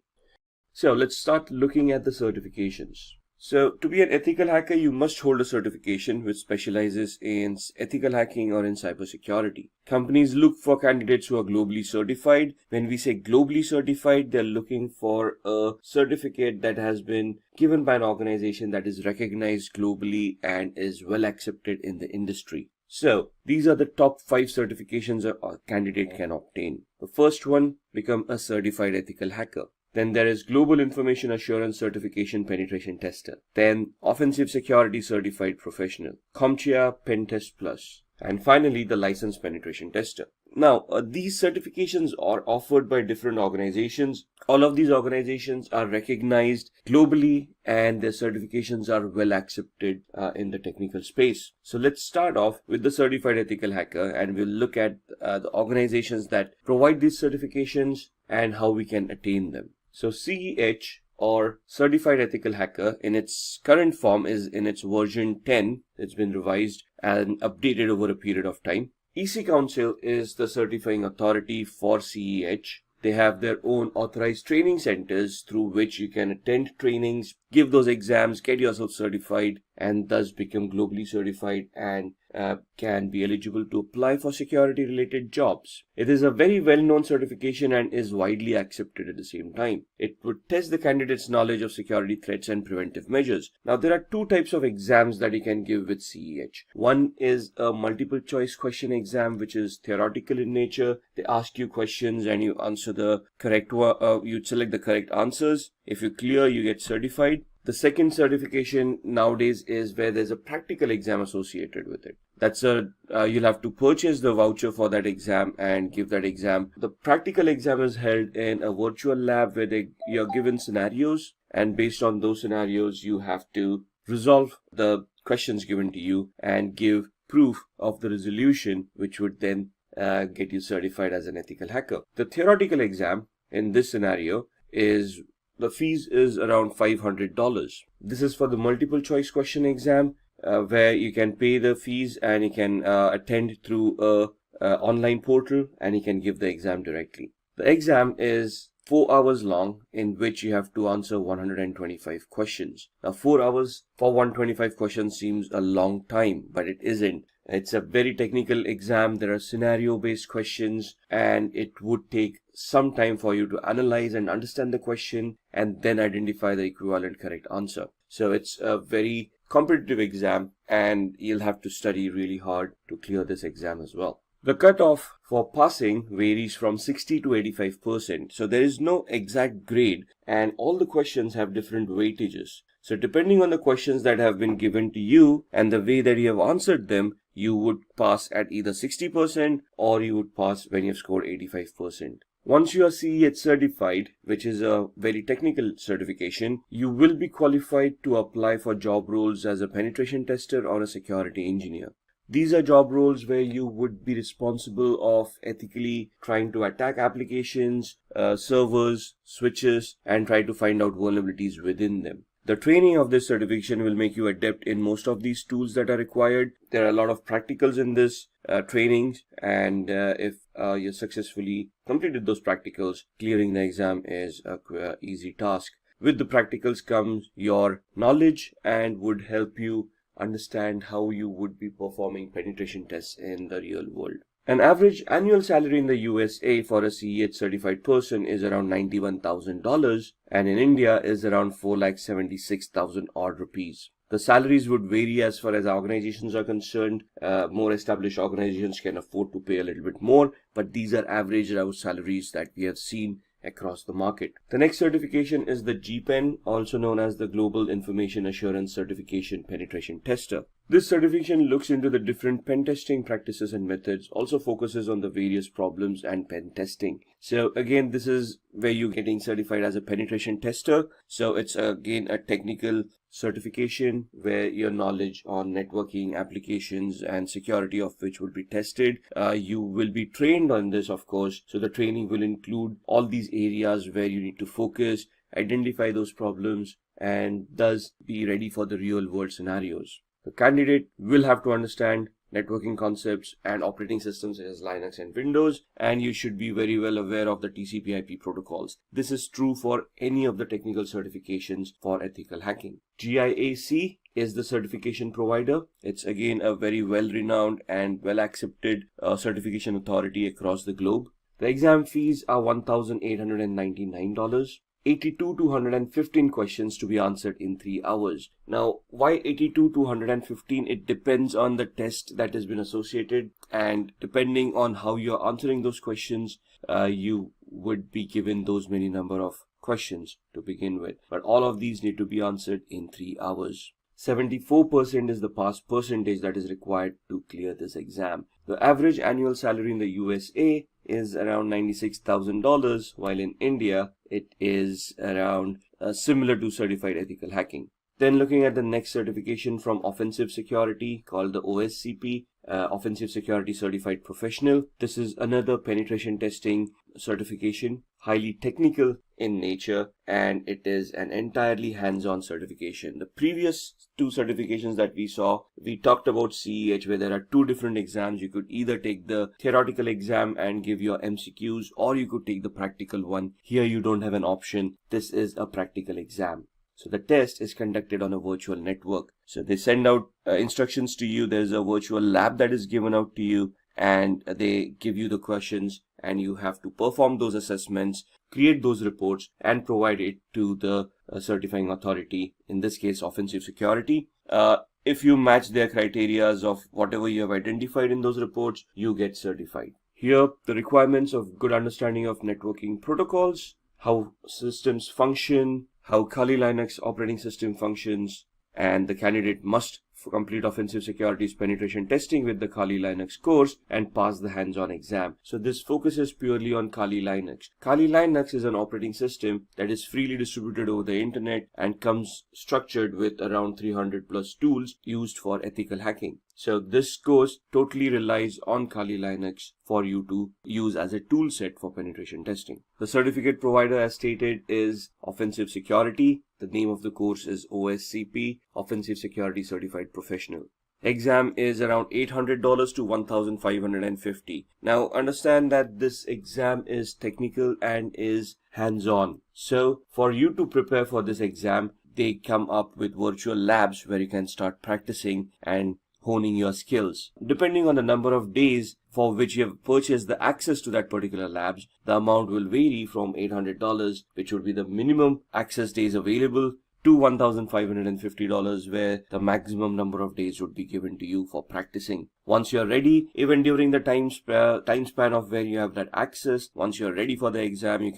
So let's start looking at the certifications. So to be an ethical hacker, you must hold a certification which specializes in ethical hacking or in cybersecurity. Companies look for candidates who are globally certified. When we say globally certified, they're looking for a certificate that has been given by an organization that is recognized globally and is well accepted in the industry. So these are the top 5 certifications a candidate can obtain. The first one, become a certified ethical hacker. Then there is Global Information Assurance Certification Penetration Tester. Then Offensive Security Certified Professional, CompTIA Pen Test Plus. And finally, the Licensed Penetration Tester. Now, these certifications are offered by different organizations. All of these organizations are recognized globally and their certifications are well accepted in the technical space. So let's start off with the Certified Ethical Hacker, and we'll look at the organizations that provide these certifications and how we can attain them. So CEH, or Certified Ethical Hacker, in its current form is in its version 10. It's been revised and updated over a period of time. EC Council is the certifying authority for CEH. They have their own authorized training centers through which you can attend trainings, give those exams, get yourself certified, and thus become globally certified and can be eligible to apply for security related jobs. It is a very well-known certification and is widely accepted at the same time. It would test the candidate's knowledge of security threats and preventive measures. Now, there are two types of exams that you can give with CEH. One is a multiple choice question exam, which is theoretical in nature. They ask you questions and you answer the correct one. You select the correct answers. If you clear, you get certified. The second certification nowadays is where there's a practical exam associated with it. That's you'll have to purchase the voucher for that exam and give that exam. The practical exam is held in a virtual lab where you're given scenarios, and based on those scenarios, you have to resolve the questions given to you and give proof of the resolution, which would then get you certified as an ethical hacker. The theoretical exam in this scenario is the fees is around $500. This is for the multiple choice question exam where you can pay the fees and you can attend through a online portal and you can give the exam directly. The exam is 4 hours long, in which you have to answer 125 questions. Now 4 hours for 125 questions seems a long time, but it isn't. It's a very technical exam. There are scenario based questions and it would take some time for you to analyze and understand the question and then identify the equivalent correct answer. So it's a very competitive exam and you'll have to study really hard to clear this exam as well. The cutoff for passing varies from 60 to 85%. So there is no exact grade and all the questions have different weightages. So depending on the questions that have been given to you and the way that you have answered them, you would pass at either 60% or you would pass when you've scored 85%. Once you are CEH certified, which is a very technical certification, you will be qualified to apply for job roles as a penetration tester or a security engineer. These are job roles where you would be responsible of ethically trying to attack applications, servers, switches, and try to find out vulnerabilities within them. The training of this certification will make you adept in most of these tools that are required. There are a lot of practicals in this trainings, and if you successfully completed those practicals, clearing the exam is a easy task. With the practicals comes your knowledge and would help you understand how you would be performing penetration tests in the real world. An average annual salary in the USA for a CEH certified person is around $91,000 and in India is around 4,76,000 odd rupees. The salaries would vary as far as organizations are concerned. More established organizations can afford to pay a little bit more, but these are averaged out salaries that we have seen across the market. The next certification is the GPEN, also known as the Global Information Assurance Certification Penetration Tester. This certification looks into the different pen testing practices and methods, also focuses on the various problems and pen testing. So again, this is where you're getting certified as a penetration tester. So it's again a technical certification where your knowledge on networking, applications, and security of which will be tested. You will be trained on this, of course. So the training will include all these areas where you need to focus, identify those problems, and thus be ready for the real world scenarios. The candidate will have to understand networking concepts and operating systems such as Linux and Windows, and you should be very well aware of the TCP/IP protocols. This is true for any of the technical certifications for ethical hacking. GIAC is the certification provider. It's again a very well-renowned and well-accepted certification authority across the globe. The exam fees are $1,899. 82 to 115 questions to be answered in 3 hours. Now, why 82 to 115? It depends on the test that has been associated, and depending on how you're answering those questions, you would be given those many number of questions to begin with. But all of these need to be answered in 3 hours. 74% is the pass percentage that is required to clear this exam. The average annual salary in the USA is around $96,000, while in India it is around similar to certified ethical hacking. Then looking at the next certification from offensive security called the OSCP, Offensive Security Certified Professional. This is another penetration testing certification, highly technical in nature, and it is an entirely hands-on certification. The previous two certifications that we saw, we talked about CEH, where there are two different exams. You could either take the theoretical exam and give your MCQs, or you could take the practical one. Here you don't have an option. This is a practical exam. So the test is conducted on a virtual network. So they send out instructions to you. There's a virtual lab that is given out to you, and they give you the questions, and you have to perform those assessments, create those reports, and provide it to the certifying authority, in this case Offensive Security. If you match their criteria of whatever you have identified in those reports, you get certified. Here, the requirements of good understanding of networking protocols, how systems function, how Kali Linux operating system functions, and the candidate must complete offensive securities penetration testing with the Kali Linux course and pass the hands-on exam. So this focuses purely on Kali Linux. Kali Linux is an operating system that is freely distributed over the internet and comes structured with around 300 plus tools used for ethical hacking. So this course totally relies on Kali Linux for you to use as a tool set for penetration testing. The certificate provider, as stated, is Offensive Security. The name of the course is OSCP, Offensive Security Certified Professional. Exam is around $800 to $1,550. Now understand that this exam is technical and is hands-on. So for you to prepare for this exam, they come up with virtual labs where you can start practicing and honing your skills. Depending on the number of days for which you have purchased the access to that particular labs, the amount will vary from $800, which would be the minimum access days available, to $1,550, where the maximum number of days would be given to you for practicing. Once you're ready, even during the time span of where you have that access, once you're ready for the exam, you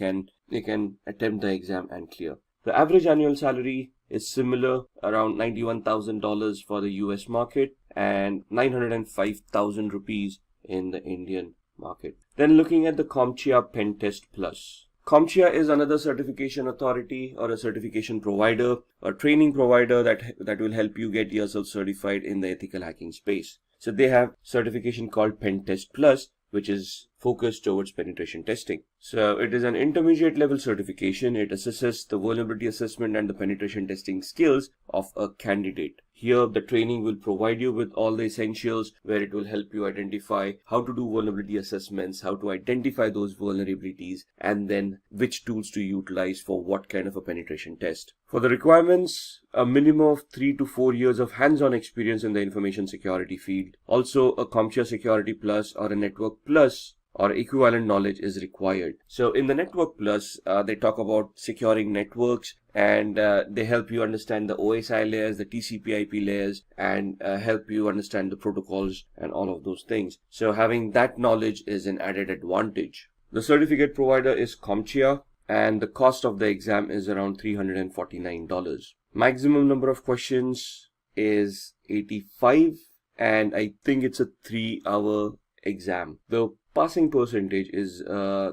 can attempt the exam and clear. The average annual salary is similar, around $91,000 for the US market and 905,000 rupees in the Indian market. Then looking at the CompTIA Pen Test Plus. CompTIA is another certification authority or a certification provider, a training provider that will help you get yourself certified in the ethical hacking space. So they have certification called Pen Test Plus, which is focused towards penetration testing. So it is an intermediate level certification. It assesses the vulnerability assessment and the penetration testing skills of a candidate. Here, the training will provide you with all the essentials, where it will help you identify how to do vulnerability assessments, how to identify those vulnerabilities, and then which tools to utilize for what kind of a penetration test. For the requirements, a minimum of 3 to 4 years of hands-on experience in the information security field. Also, a CompTIA Security Plus or a Network Plus or equivalent knowledge is required. So in the Network Plus, they talk about securing networks, and they help you understand the OSI layers, the TCP/IP layers, and help you understand the protocols and all of those things. So having that knowledge is an added advantage. The certificate provider is CompTIA, and the cost of the exam is around $349. Maximum number of questions is 85, and I think it's a 3-hour exam. The passing percentage is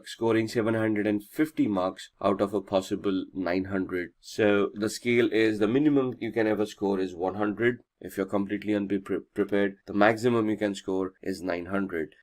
scoring 750 marks out of a possible 900. So the scale is, the minimum you can ever score is 100. If you're completely unprepared, the maximum you can score is 900.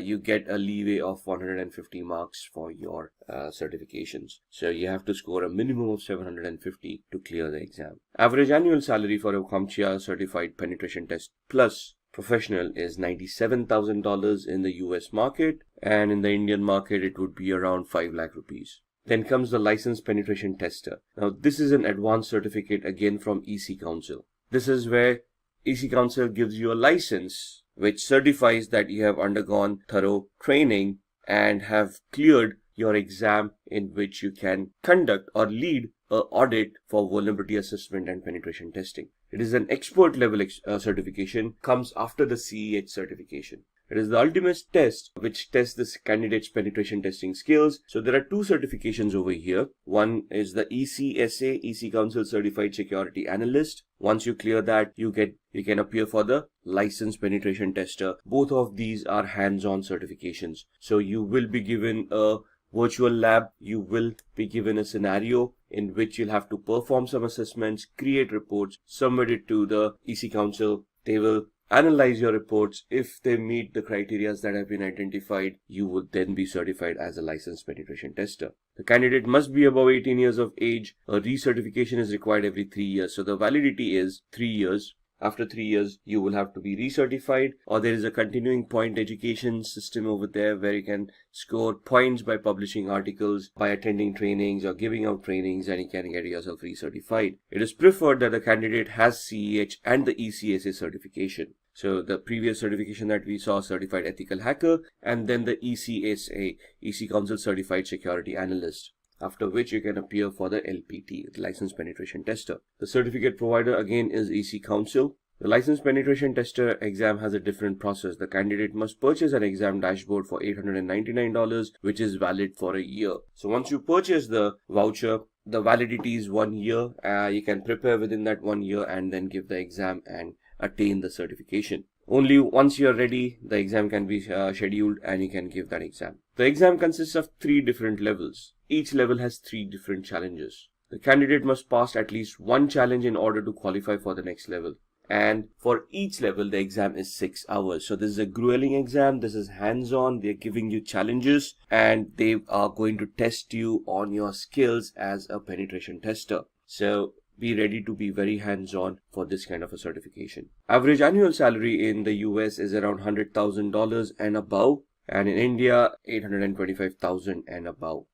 You get a leeway of 150 marks for your certifications. So you have to score a minimum of 750 to clear the exam. Average annual salary for a CompTIA Certified Penetration Test Plus Professional is $97,000 in the US market, and in the Indian market it would be around 5 lakh rupees. Then comes the Licensed Penetration Tester. Now this is an advanced certificate again from EC Council. This is where EC Council gives you a license which certifies that you have undergone thorough training and have cleared your exam, in which you can conduct or lead an audit for vulnerability assessment and penetration testing. It is an expert level certification, comes after the CEH certification. It is the ultimate test which tests this candidate's penetration testing skills. So there are 2 certifications over here. One is the ECSA, EC Council Certified Security Analyst. Once you clear that, you can appear for the Licensed Penetration Tester. Both of these are hands-on certifications. So you will be given a virtual lab, you will be given a scenario in which you'll have to perform some assessments, create reports, submit it to the EC Council. They will analyze your reports. If they meet the criteria that have been identified, you will then be certified as a licensed penetration tester. The candidate must be above 18 years of age. A recertification is required every 3 years. So the validity is 3 years. After 3 years, you will have to be recertified, or there is a continuing point education system over there where you can score points by publishing articles, by attending trainings or giving out trainings, and you can get yourself recertified. It is preferred that the candidate has CEH and the ECSA certification. So the previous certification that we saw, Certified Ethical Hacker, and then the ECSA, EC Council Certified Security Analyst, after which you can appear for the LPT, Licensed Penetration Tester. The certificate provider again is EC Council. The Licensed Penetration Tester exam has a different process. The candidate must purchase an exam dashboard for $899, which is valid for a year. So once you purchase the voucher, the validity is 1 year. You can prepare within that 1 year and then give the exam and attain the certification. Only once you are ready, the exam can be scheduled and you can give that exam. The exam consists of 3 different levels. Each level has 3 different challenges. The candidate must pass at least 1 challenge in order to qualify for the next level. And for each level, the exam is 6 hours. So this is a grueling exam. This is hands-on. They're giving you challenges and they are going to test you on your skills as a penetration tester. So be ready to be very hands-on for this kind of a certification. Average annual salary in the US is around $100,000 and above, and in India, $825,000 and above.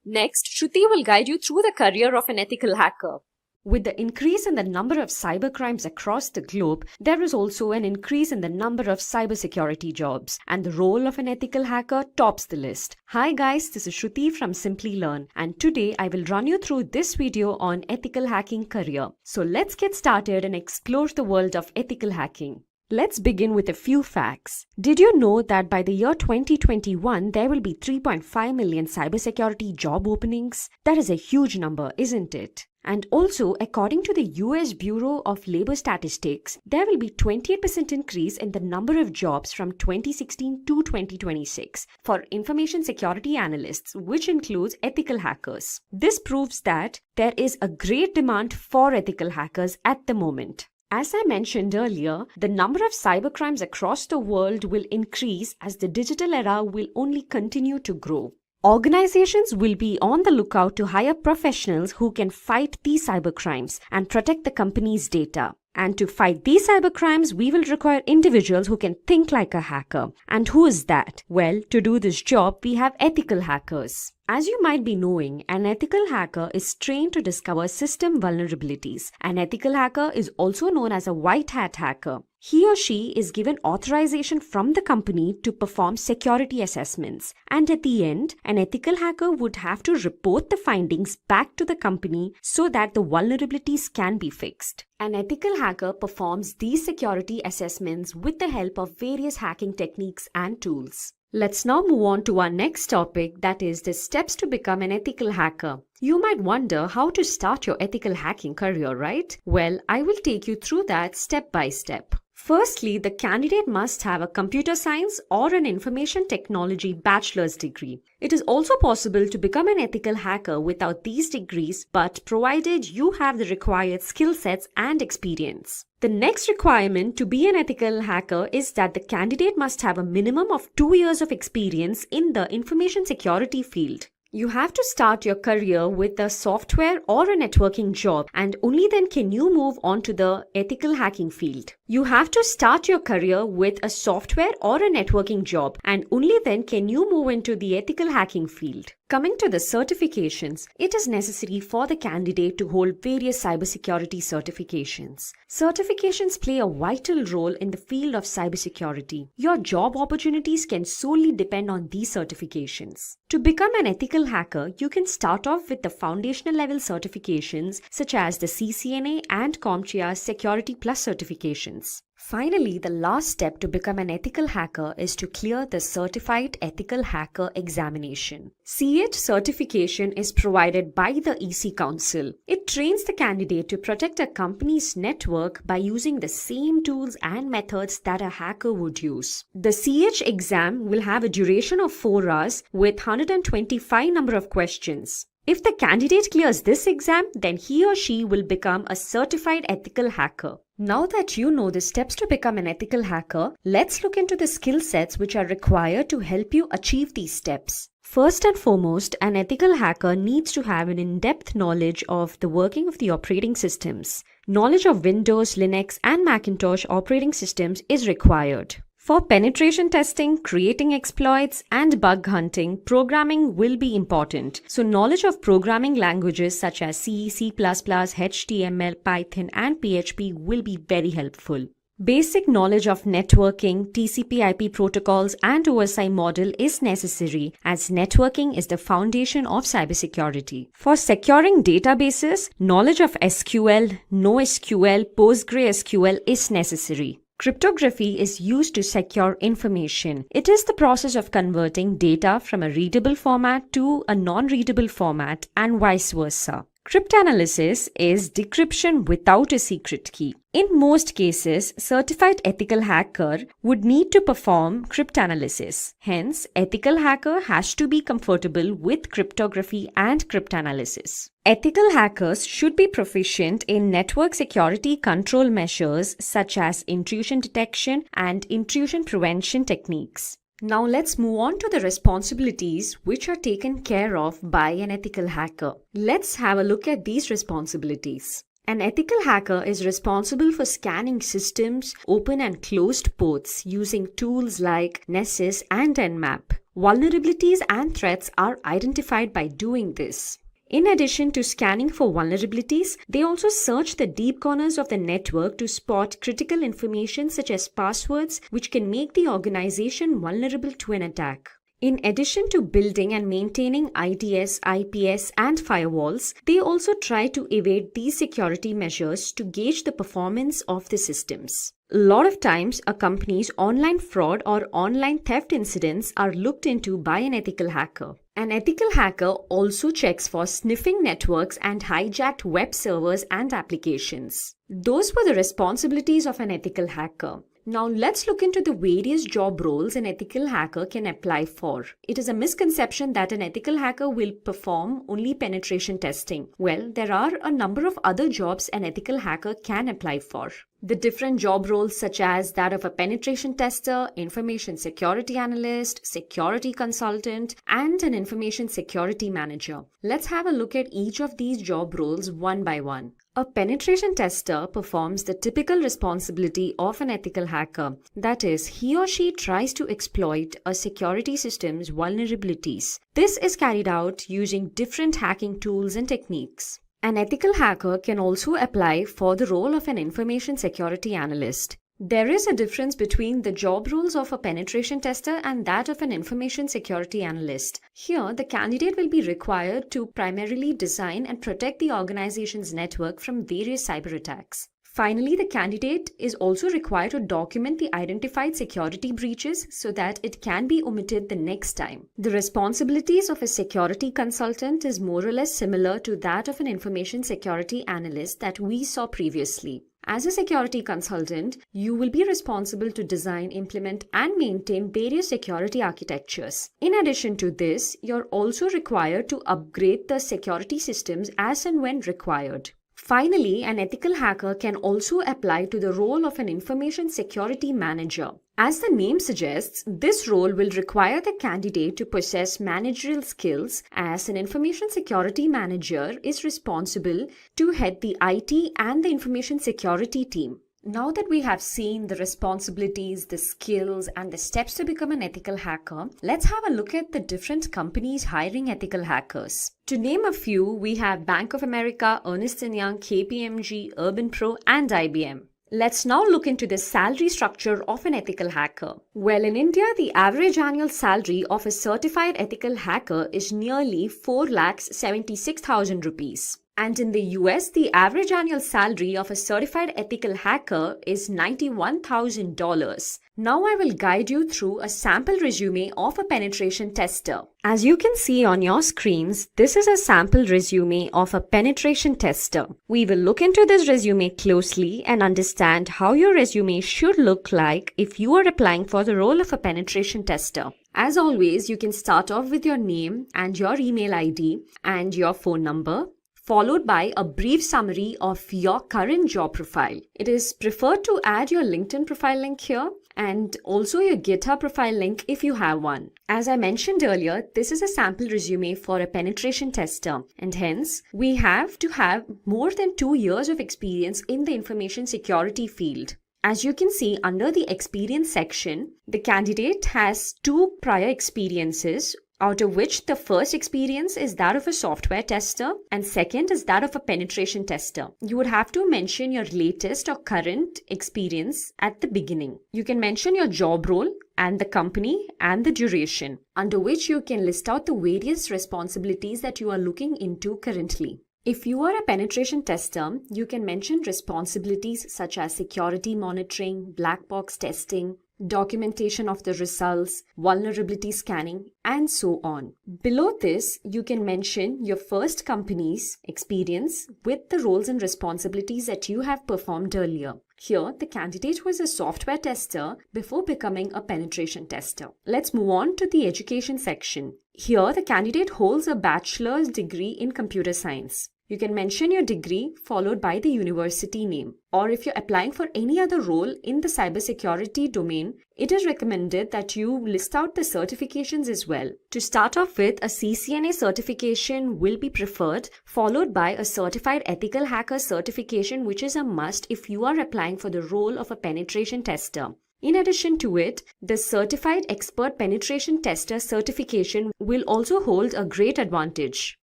Next, Shruti will guide you through the career of an ethical hacker. With the increase in the number of cybercrimes across the globe, there is also an increase in the number of cybersecurity jobs, and the role of an ethical hacker tops the list. Hi guys, this is Shruti from Simplilearn, and today I will run you through this video on ethical hacking career. So let's get started and explore the world of ethical hacking. Let's begin with a few facts. Did you know that by the year 2021, there will be 3.5 million cybersecurity job openings? That is a huge number, isn't it? And also, according to the US Bureau of Labor Statistics, there will be 28% increase in the number of jobs from 2016 to 2026 for information security analysts, which includes ethical hackers. This proves that there is a great demand for ethical hackers at the moment. As I mentioned earlier, the number of cybercrimes across the world will increase as the digital era will only continue to grow. Organizations will be on the lookout to hire professionals who can fight these cybercrimes and protect the company's data. And to fight these cybercrimes, we will require individuals who can think like a hacker. And who is that? Well, to do this job, we have ethical hackers. As you might be knowing, an ethical hacker is trained to discover system vulnerabilities. An ethical hacker is also known as a white hat hacker. He or she is given authorization from the company to perform security assessments. And at the end, an ethical hacker would have to report the findings back to the company so that the vulnerabilities can be fixed. An ethical hacker performs these security assessments with the help of various hacking techniques and tools. Let's now move on to our next topic, that is the steps to become an ethical hacker. You might wonder how to start your ethical hacking career, right? Well, I will take you through that step by step. Firstly, the candidate must have a computer science or an information technology bachelor's degree. It is also possible to become an ethical hacker without these degrees, but provided you have the required skill sets and experience. The next requirement to be an ethical hacker is that the candidate must have a minimum of 2 years of experience in the information security field. You have to start your career with a software or a networking job, and only then can you move on to the ethical hacking field. You have to start your career with a software or a networking job, and only then can you move into the ethical hacking field. Coming to the certifications, it is necessary for the candidate to hold various cybersecurity certifications. Certifications play a vital role in the field of cybersecurity. Your job opportunities can solely depend on these certifications. To become an ethical hacker, you can start off with the foundational level certifications such as the CCNA and CompTIA Security Plus certifications. Finally, the last step to become an ethical hacker is to clear the Certified Ethical Hacker examination. CH certification is provided by the EC Council. It trains the candidate to protect a company's network by using the same tools and methods that a hacker would use. The CH exam will have a duration of 4 hours with 125 number of questions. If the candidate clears this exam, then he or she will become a certified ethical hacker. Now that you know the steps to become an ethical hacker, let's look into the skill sets which are required to help you achieve these steps. First and foremost, an ethical hacker needs to have an in-depth knowledge of the working of the operating systems. Knowledge of Windows, Linux, and Macintosh operating systems is required. For penetration testing, creating exploits, and bug hunting, programming will be important. So knowledge of programming languages such as C, C++, HTML, Python, and PHP will be very helpful. Basic knowledge of networking, TCP/IP protocols, and OSI model is necessary as networking is the foundation of cybersecurity. For securing databases, knowledge of SQL, NoSQL, PostgreSQL is necessary. Cryptography is used to secure information. It is the process of converting data from a readable format to a non-readable format and vice versa. Cryptanalysis is decryption without a secret key. In most cases, certified ethical hacker would need to perform cryptanalysis. Hence, ethical hacker has to be comfortable with cryptography and cryptanalysis. Ethical hackers should be proficient in network security control measures such as intrusion detection and intrusion prevention techniques. Now let's move on to the responsibilities which are taken care of by an ethical hacker. Let's have a look at these responsibilities. An ethical hacker is responsible for scanning systems, open and closed ports using tools like Nessus and Nmap. Vulnerabilities and threats are identified by doing this. In addition to scanning for vulnerabilities, they also search the deep corners of the network to spot critical information such as passwords, which can make the organization vulnerable to an attack. In addition to building and maintaining IDS, IPS, and firewalls, they also try to evade these security measures to gauge the performance of the systems. A lot of times, a company's online fraud or online theft incidents are looked into by an ethical hacker. An ethical hacker also checks for sniffing networks and hijacked web servers and applications. Those were the responsibilities of an ethical hacker. Now let's look into the various job roles an ethical hacker can apply for. It is a misconception that an ethical hacker will perform only penetration testing. Well, there are a number of other jobs an ethical hacker can apply for. The different job roles such as that of a penetration tester, information security analyst, security consultant, and an information security manager. Let's have a look at each of these job roles one by one. A penetration tester performs the typical responsibility of an ethical hacker. That is, he or she tries to exploit a security system's vulnerabilities. This is carried out using different hacking tools and techniques. An ethical hacker can also apply for the role of an information security analyst. There is a difference between the job roles of a penetration tester and that of an information security analyst. Here, the candidate will be required to primarily design and protect the organization's network from various cyber attacks. Finally, the candidate is also required to document the identified security breaches so that it can be omitted the next time. The responsibilities of a security consultant is more or less similar to that of an information security analyst that we saw previously. As a security consultant, you will be responsible to design, implement, and maintain various security architectures. In addition to this, you're also required to upgrade the security systems as and when required. Finally, an ethical hacker can also apply to the role of an information security manager. As the name suggests, this role will require the candidate to possess managerial skills, as an information security manager is responsible to head the IT and the information security team. Now that we have seen the responsibilities, the skills, and the steps to become an ethical hacker, let's have a look at the different companies hiring ethical hackers. To name a few, we have Bank of America, Ernst & Young, KPMG, Urban Pro, and IBM. Let's now look into the salary structure of an ethical hacker. Well, in India, the average annual salary of a certified ethical hacker is nearly 4,76,000 rupees. And in the US, the average annual salary of a certified ethical hacker is $91,000. Now I will guide you through a sample resume of a penetration tester. As you can see on your screens, this is a sample resume of a penetration tester. We will look into this resume closely and understand how your resume should look like if you are applying for the role of a penetration tester. As always, you can start off with your name and your email ID and your phone number, followed by a brief summary of your current job profile. It is preferred to add your LinkedIn profile link here and also your GitHub profile link if you have one. As I mentioned earlier, this is a sample resume for a penetration tester, and hence we have to have more than 2 years of experience in the information security field. As you can see under the experience section, the candidate has 2 prior experiences, out of which the first experience is that of a software tester and second is that of a penetration tester. You would have to mention your latest or current experience at the beginning. You can mention your job role and the company and the duration, under which you can list out the various responsibilities that you are looking into currently. If you are a penetration tester, you can mention responsibilities such as security monitoring, black box testing, documentation of the results, vulnerability scanning, and so on. Below this, you can mention your first company's experience with the roles and responsibilities that you have performed earlier. Here, the candidate was a software tester before becoming a penetration tester. Let's move on to the education section. Here, the candidate holds a bachelor's degree in computer science. You can mention your degree followed by the university name. Or if you're applying for any other role in the cybersecurity domain, it is recommended that you list out the certifications as well. To start off with, a CCNA certification will be preferred, followed by a certified ethical hacker certification, which is a must if you are applying for the role of a penetration tester. In addition to it, the Certified Expert Penetration Tester certification will also hold a great advantage.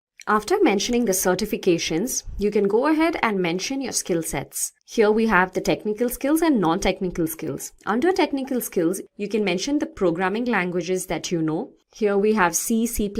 After mentioning the certifications, you can go ahead and mention your skill sets. Here we have the technical skills and non-technical skills. Under technical skills, you can mention the programming languages that you know. Here we have C, C++,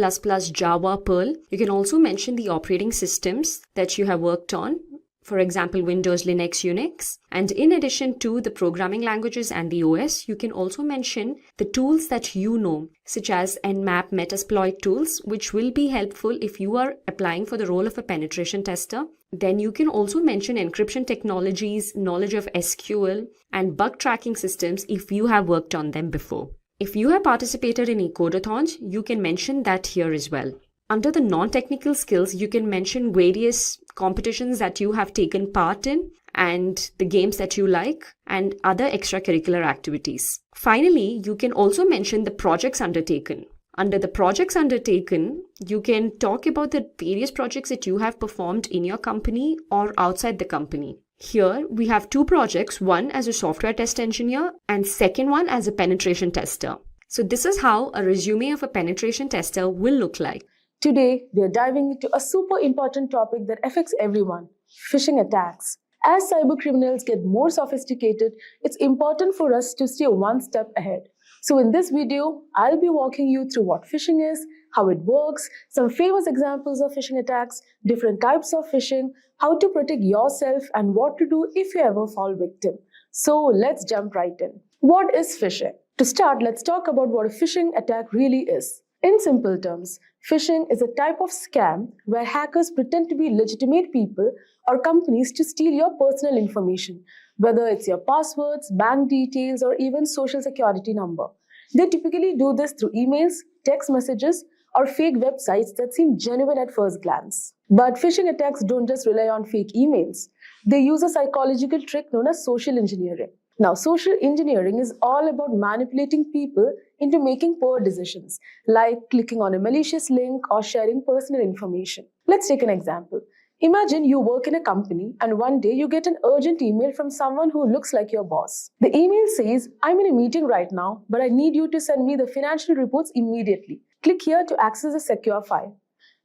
Java, Perl. You can also mention the operating systems that you have worked on. For example, Windows, Linux, Unix. And in addition to the programming languages and the OS, you can also mention the tools that you know, such as Nmap, Metasploit tools, which will be helpful if you are applying for the role of a penetration tester. Then you can also mention encryption technologies, knowledge of SQL, and bug tracking systems if you have worked on them before. If you have participated in ecodathons, you can mention that here as well. Under the non-technical skills, you can mention various competitions that you have taken part in and the games that you like and other extracurricular activities. Finally, you can also mention the projects undertaken. Under the projects undertaken, you can talk about the various projects that you have performed in your company or outside the company. Here, we have 2 projects, one as a software test engineer and second one as a penetration tester. So this is how a resume of a penetration tester will look like. Today, we are diving into a super important topic that affects everyone: phishing attacks. As cybercriminals get more sophisticated, it's important for us to stay one step ahead. So in this video, I'll be walking you through what phishing is, how it works, some famous examples of phishing attacks, different types of phishing, how to protect yourself, and what to do if you ever fall victim. So let's jump right in. What is phishing? To start, let's talk about what a phishing attack really is. In simple terms, phishing is a type of scam where hackers pretend to be legitimate people or companies to steal your personal information, whether it's your passwords, bank details, or even social security number. They typically do this through emails, text messages, or fake websites that seem genuine at first glance. But phishing attacks don't just rely on fake emails. They use a psychological trick known as social engineering. Now, social engineering is all about manipulating people into making poor decisions, like clicking on a malicious link or sharing personal information. Let's take an example. Imagine you work in a company and one day you get an urgent email from someone who looks like your boss. The email says, "I'm in a meeting right now, but I need you to send me the financial reports immediately. Click here to access a secure file."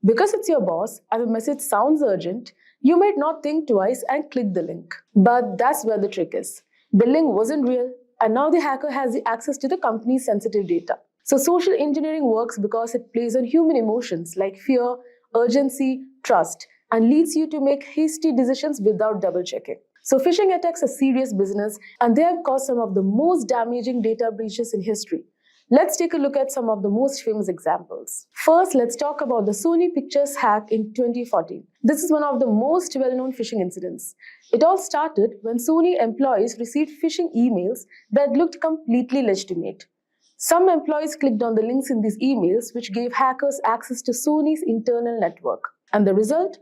Because it's your boss and the message sounds urgent, you might not think twice and click the link. But that's where the trick is. The link wasn't real, and now the hacker has the access to the company's sensitive data. So social engineering works because it plays on human emotions like fear, urgency, trust, and leads you to make hasty decisions without double-checking. So phishing attacks are serious business, and they have caused some of the most damaging data breaches in history. Let's take a look at some of the most famous examples. First, let's talk about the Sony Pictures hack in 2014. This is one of the most well-known phishing incidents. It all started when Sony employees received phishing emails that looked completely legitimate. Some employees clicked on the links in these emails, which gave hackers access to Sony's internal network. And the result?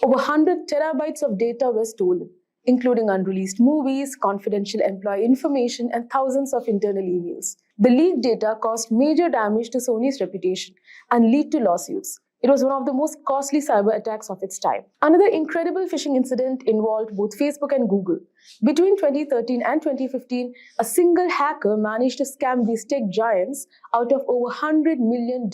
Over 100 terabytes of data were stolen, including unreleased movies, confidential employee information, and thousands of internal emails. The leaked data caused major damage to Sony's reputation and led to lawsuits. It was one of the most costly cyber attacks of its time. Another incredible phishing incident involved both Facebook and Google. Between 2013 and 2015, a single hacker managed to scam these tech giants out of over $100 million.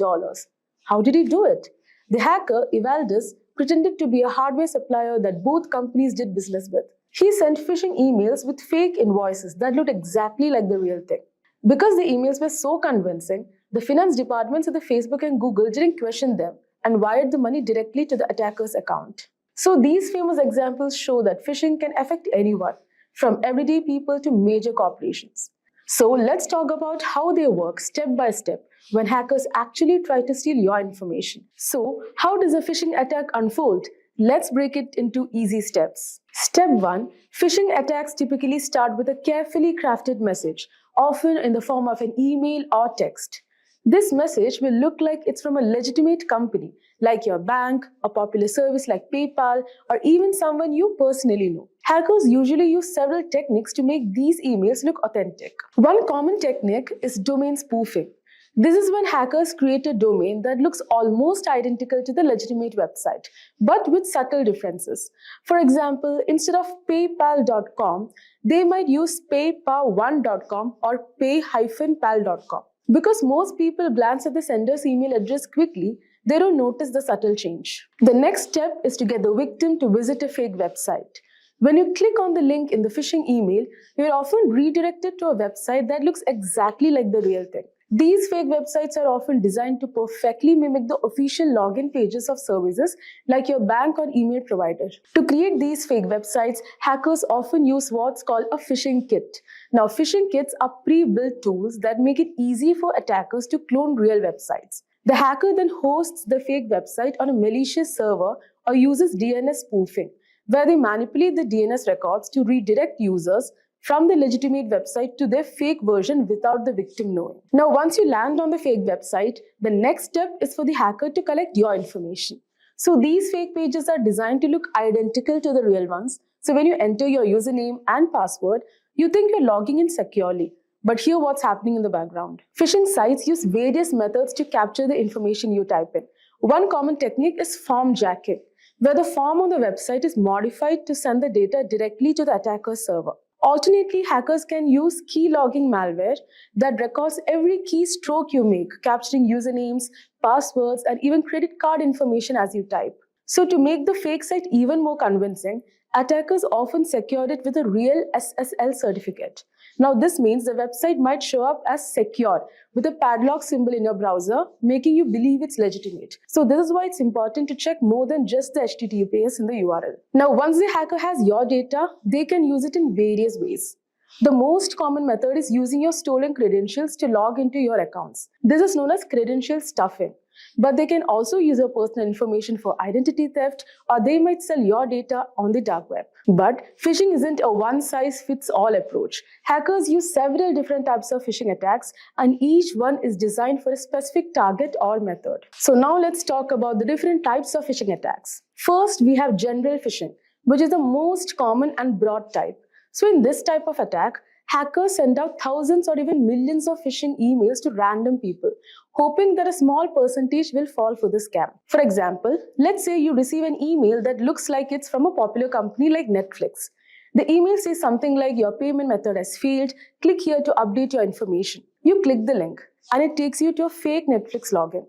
How did he do it? The hacker, Evaldus, pretended to be a hardware supplier that both companies did business with. He sent phishing emails with fake invoices that looked exactly like the real thing. Because the emails were so convincing, the finance departments of the Facebook and Google didn't question them and wired the money directly to the attacker's account. So these famous examples show that phishing can affect anyone, from everyday people to major corporations. So let's talk about how they work step by step when hackers actually try to steal your information. So how does a phishing attack unfold? Let's break it into easy steps. Step 1. Phishing attacks typically start with a carefully crafted message, often in the form of an email or text. This message will look like it's from a legitimate company, like your bank, a popular service like PayPal, or even someone you personally know. Hackers usually use several techniques to make these emails look authentic. One common technique is domain spoofing. This is when hackers create a domain that looks almost identical to the legitimate website, but with subtle differences. For example, instead of paypal.com, they might use paypal1.com or pay-pal.com. Because most people glance at the sender's email address quickly, they don't notice the subtle change. The next step is to get the victim to visit a fake website. When you click on the link in the phishing email, you're often redirected to a website that looks exactly like the real thing. These fake websites are often designed to perfectly mimic the official login pages of services like your bank or email provider. To create these fake websites, hackers often use what's called a phishing kit. Now, phishing kits are pre-built tools that make it easy for attackers to clone real websites. The hacker then hosts the fake website on a malicious server or uses DNS spoofing, where they manipulate the DNS records to redirect users from the legitimate website to their fake version without the victim knowing. Now, once you land on the fake website, the next step is for the hacker to collect your information. So these fake pages are designed to look identical to the real ones. So when you enter your username and password, you think you're logging in securely. But hear what's happening in the background. Phishing sites use various methods to capture the information you type in. One common technique is form jacking, where the form on the website is modified to send the data directly to the attacker's server. Alternately, hackers can use key logging malware that records every keystroke you make, capturing usernames, passwords, and even credit card information as you type. So to make the fake site even more convincing, attackers often secure it with a real SSL certificate. Now, this means the website might show up as secure with a padlock symbol in your browser, making you believe it's legitimate. So this is why it's important to check more than just the HTTPS in the URL. Now, once the hacker has your data, they can use it in various ways. The most common method is using your stolen credentials to log into your accounts. This is known as credential stuffing. But they can also use your personal information for identity theft, or they might sell your data on the dark web. But phishing isn't a one-size-fits-all approach. Hackers use several different types of phishing attacks, and each one is designed for a specific target or method. So now let's talk about the different types of phishing attacks. First, we have general phishing, which is the most common and broad type. So in this type of attack, hackers send out thousands or even millions of phishing emails to random people, hoping that a small percentage will fall for the scam. For example, let's say you receive an email that looks like it's from a popular company like Netflix. The email says something like, your payment method has failed, click here to update your information. You click the link and it takes you to a fake Netflix login.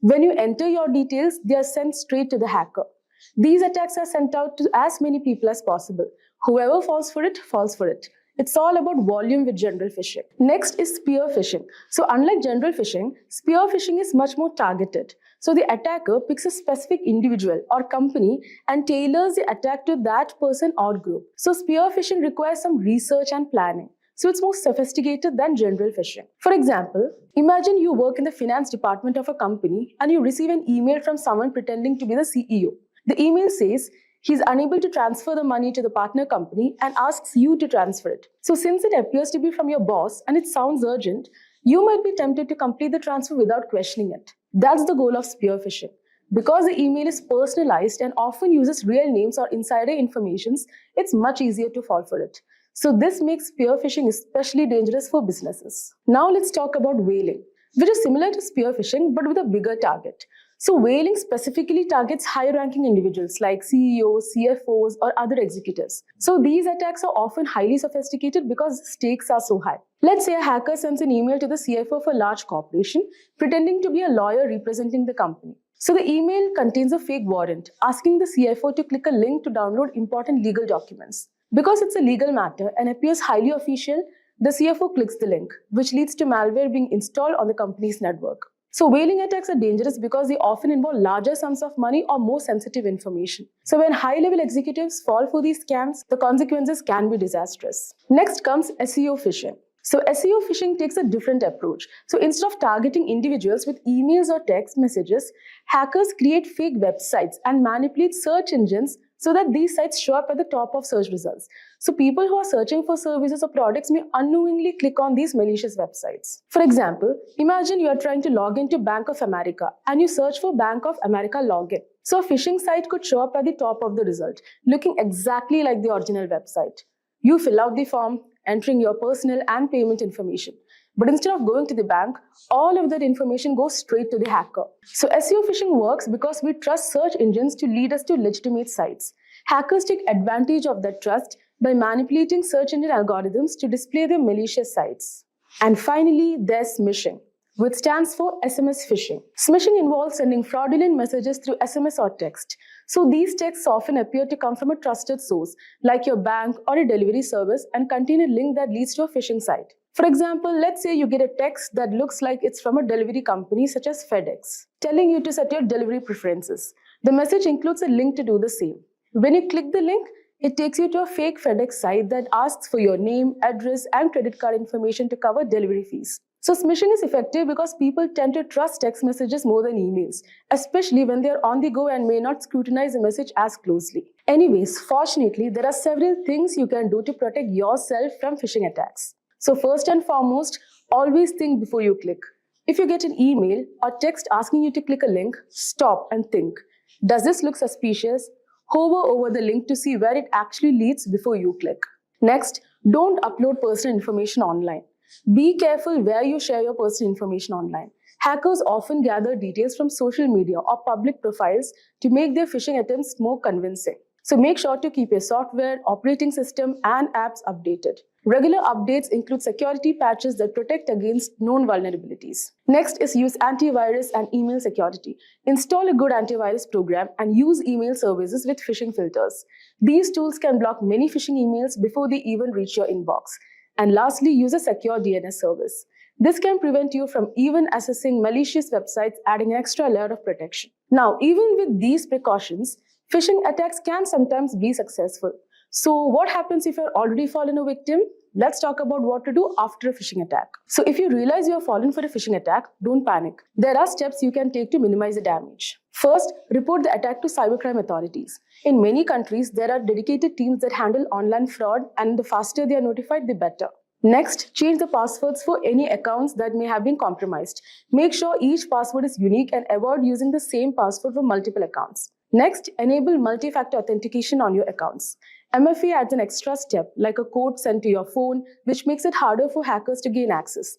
When you enter your details, they are sent straight to the hacker. These attacks are sent out to as many people as possible. Whoever falls for it, falls for it. It's all about volume with general phishing. Next is spear phishing. So unlike general phishing, spear phishing is much more targeted. So the attacker picks a specific individual or company and tailors the attack to that person or group. So spear phishing requires some research and planning. So it's more sophisticated than general phishing. For example, imagine you work in the finance department of a company and you receive an email from someone pretending to be the CEO. The email says, he's unable to transfer the money to the partner company and asks you to transfer it. So since it appears to be from your boss and it sounds urgent, You might be tempted to complete the transfer without questioning it. That's the goal of spear phishing. Because the email is personalized and often uses real names or insider informations, it's much easier to fall for it. So this makes spear phishing especially dangerous for businesses. Now let's talk about whaling, which is similar to spear phishing but with a bigger target. So whaling specifically targets high-ranking individuals like CEOs, CFOs, or other executives. So these attacks are often highly sophisticated because stakes are so high. Let's say a hacker sends an email to the CFO of a large corporation, pretending to be a lawyer representing the company. So the email contains a fake warrant asking the CFO to click a link to download important legal documents. Because it's a legal matter and appears highly official, the CFO clicks the link, which leads to malware being installed on the company's network. So whaling attacks are dangerous because they often involve larger sums of money or more sensitive information. So when high-level executives fall for these scams, the consequences can be disastrous. Next comes SEO phishing. So SEO phishing takes a different approach. So instead of targeting individuals with emails or text messages, hackers create fake websites and manipulate search engines so that these sites show up at the top of search results. So people who are searching for services or products may unknowingly click on these malicious websites. For example, imagine you are trying to log into Bank of America and you search for Bank of America login. So a phishing site could show up at the top of the result, looking exactly like the original website. You fill out the form, entering your personal and payment information. But instead of going to the bank, all of that information goes straight to the hacker. So SEO phishing works because we trust search engines to lead us to legitimate sites. Hackers take advantage of that trust by manipulating search engine algorithms to display their malicious sites. And finally, there's smishing, which stands for SMS phishing. Smishing involves sending fraudulent messages through SMS or text. So these texts often appear to come from a trusted source, like your bank or a delivery service, and contain a link that leads to a phishing site. For example, let's say you get a text that looks like it's from a delivery company such as FedEx, telling you to set your delivery preferences. The message includes a link to do the same. When you click the link, it takes you to a fake FedEx site that asks for your name, address, and credit card information to cover delivery fees. So smishing is effective because people tend to trust text messages more than emails, especially when they are on the go and may not scrutinize the message as closely. Anyways, fortunately, there are several things you can do to protect yourself from phishing attacks. So first and foremost, always think before you click. If you get an email or text asking you to click a link, stop and think. Does this look suspicious? Hover over the link to see where it actually leads before you click. Next, don't upload personal information online. Be careful where you share your personal information online. Hackers often gather details from social media or public profiles to make their phishing attempts more convincing. So make sure to keep your software, operating system, and apps updated. Regular updates include security patches that protect against known vulnerabilities. Next is use antivirus and email security. Install a good antivirus program and use email services with phishing filters. These tools can block many phishing emails before they even reach your inbox. And lastly, use a secure DNS service. This can prevent you from even accessing malicious websites, adding an extra layer of protection. Now, even with these precautions, phishing attacks can sometimes be successful. So what happens if you're already fallen a victim? Let's talk about what to do after a phishing attack. So if you realize you have fallen for a phishing attack, don't panic. There are steps you can take to minimize the damage. First, report the attack to cybercrime authorities. In many countries, there are dedicated teams that handle online fraud, and the faster they are notified, the better. Next, change the passwords for any accounts that may have been compromised. Make sure each password is unique and avoid using the same password for multiple accounts. Next, enable multi-factor authentication on your accounts. MFA adds an extra step, like a code sent to your phone, which makes it harder for hackers to gain access.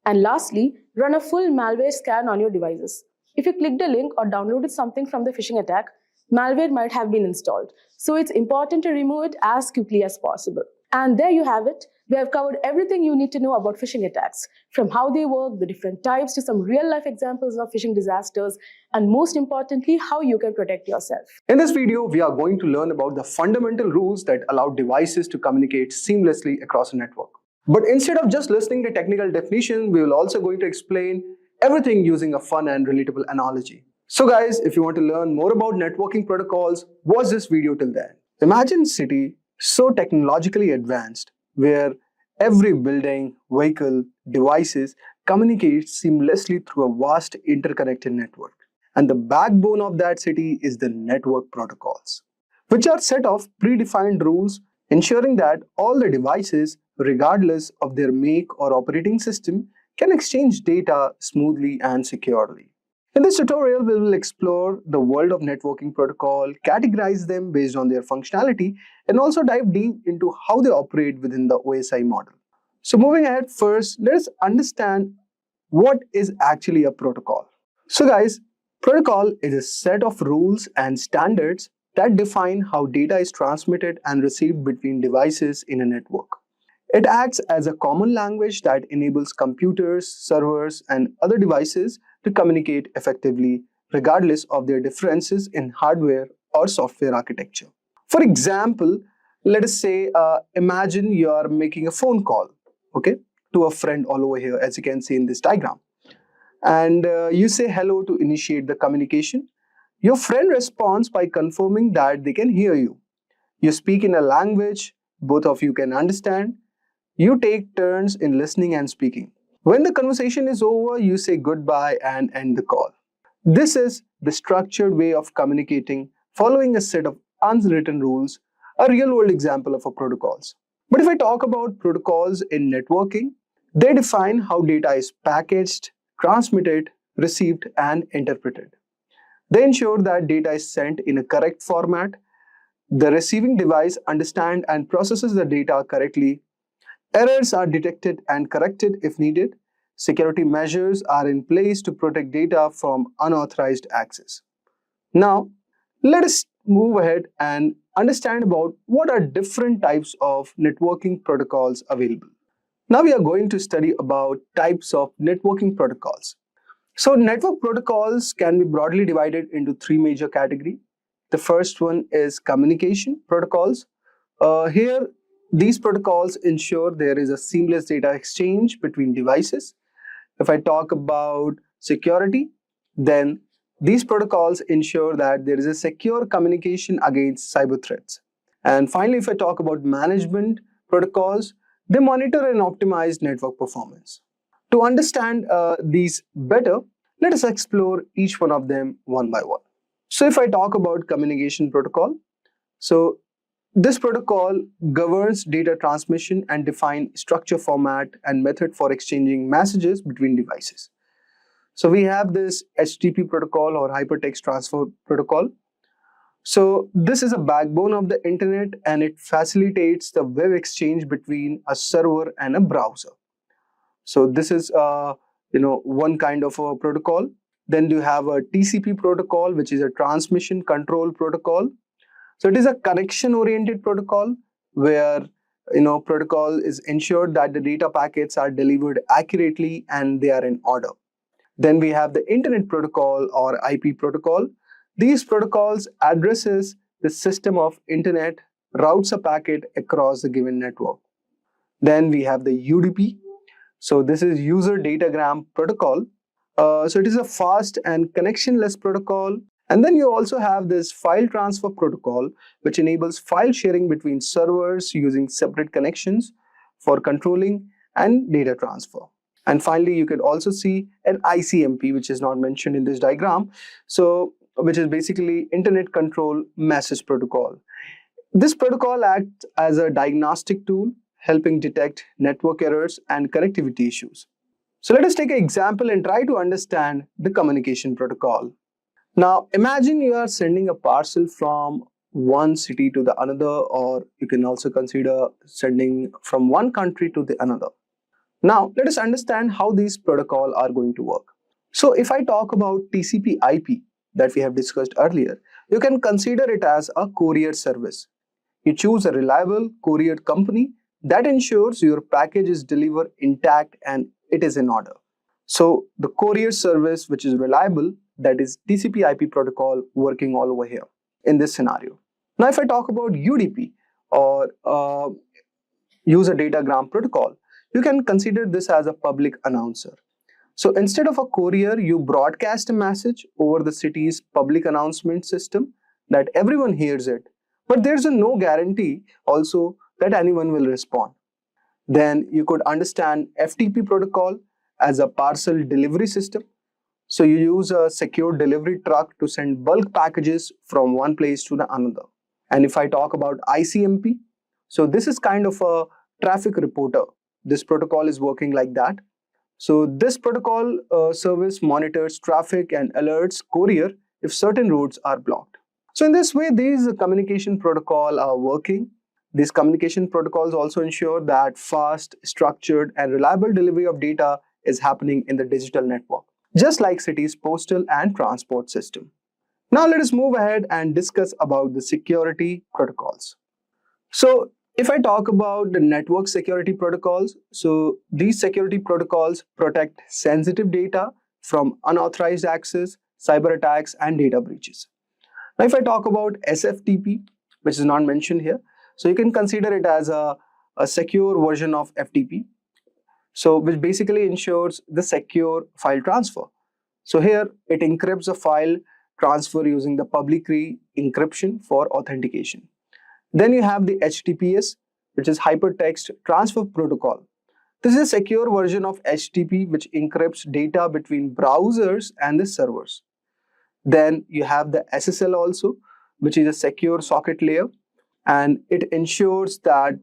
And lastly, run a full malware scan on your devices. If you clicked a link or downloaded something from the phishing attack, malware might have been installed. So it's important to remove it as quickly as possible. And there you have it. We have covered everything you need to know about phishing attacks, from how they work, the different types, to some real-life examples of phishing disasters, and most importantly, how you can protect yourself. In this video, we are going to learn about the fundamental rules that allow devices to communicate seamlessly across a network. But instead of just listening to technical definitions, we will also going to explain everything using a fun and relatable analogy. So guys, if you want to learn more about networking protocols, watch this video till then. Imagine a city so technologically advanced where every building, vehicle, devices communicates seamlessly through a vast interconnected network. And the backbone of that city is the network protocols, which are a set of predefined rules ensuring that all the devices, regardless of their make or operating system, can exchange data smoothly and securely. In this tutorial, we will explore the world of networking protocol, categorize them based on their functionality, and also dive deep into how they operate within the OSI model. So moving ahead, first, let's understand what is actually a protocol. So guys, protocol is a set of rules and standards that define how data is transmitted and received between devices in a network. It acts as a common language that enables computers, servers, and other devices to communicate effectively regardless of their differences in hardware or software architecture. For example, let us say, imagine you are making a phone call, okay, to a friend all over here, as you can see in this diagram. And you say hello to initiate the communication. Your friend responds by confirming that they can hear you. You speak in a language both of you can understand. You take turns in listening and speaking. When the conversation is over, you say goodbye and end the call. This is the structured way of communicating following a set of unwritten rules, a real-world example of a protocols. But if I talk about protocols in networking, they define how data is packaged, transmitted, received, and interpreted. They ensure that data is sent in a correct format. The receiving device understands and processes the data correctly. Errors are detected and corrected if needed. Security measures are in place to protect data from unauthorized access. Now, let us move ahead and understand about what are different types of networking protocols available. Now we are going to study about types of networking protocols. So network protocols can be broadly divided into three major categories. The first one is communication protocols. Here, these protocols ensure there is a seamless data exchange between devices. If I talk about security, then these protocols ensure that there is a secure communication against cyber threats. And finally, if I talk about management protocols, they monitor and optimize network performance. To understand these better, let us explore each one of them one by one. So if I talk about communication protocol, so this protocol governs data transmission and defines structure, format, and method for exchanging messages between devices. So we have this HTTP protocol or hypertext transfer protocol. So this is a backbone of the internet and it facilitates the web exchange between a server and a browser. So this is one kind of a protocol. Then you have a TCP protocol, which is a transmission control protocol. So it is a connection-oriented protocol where protocol is ensured that the data packets are delivered accurately and they are in order. Then we have the Internet Protocol or IP protocol. These protocols addresses the system of internet, routes a packet across the given network. Then we have the UDP. So this is User Datagram Protocol. So it is a fast and connectionless protocol. And then you also have this File Transfer Protocol, which enables file sharing between servers using separate connections for controlling and data transfer. And finally, you could also see an ICMP, which is not mentioned in this diagram, so which is basically Internet Control Message Protocol. This protocol acts as a diagnostic tool, helping detect network errors and connectivity issues. So let us take an example and try to understand the communication protocol. Now, imagine you are sending a parcel from one city to the another, or you can also consider sending from one country to the another. Now, let us understand how these protocols are going to work. So if I talk about TCP IP that we have discussed earlier, you can consider it as a courier service. You choose a reliable courier company that ensures your package is delivered intact and it is in order. So the courier service, which is reliable, that is TCP IP protocol working all over here in this scenario. Now, if I talk about UDP or User Datagram Protocol, you can consider this as a public announcer. So instead of a courier, you broadcast a message over the city's public announcement system that everyone hears it. But there's no guarantee also that anyone will respond. Then you could understand FTP protocol as a parcel delivery system. So you use a secure delivery truck to send bulk packages from one place to the another. And if I talk about ICMP, so this is kind of a traffic reporter. This protocol is working like that. So this protocol service monitors traffic and alerts courier if certain routes are blocked. So in this way, these communication protocols are working. These communication protocols also ensure that fast, structured, and reliable delivery of data is happening in the digital network, just like cities' postal and transport system. Now let us move ahead and discuss about the security protocols. So if I talk about the network security protocols, so these security protocols protect sensitive data from unauthorized access, cyber attacks, and data breaches. Now, if I talk about SFTP, which is not mentioned here, so you can consider it as a secure version of FTP, so which basically ensures the secure file transfer. So here it encrypts a file transfer using the public key encryption for authentication. Then you have the HTTPS, which is Hypertext Transfer Protocol. This is a secure version of HTTP which encrypts data between browsers and the servers. Then you have the SSL also, which is a secure socket layer, and it ensures that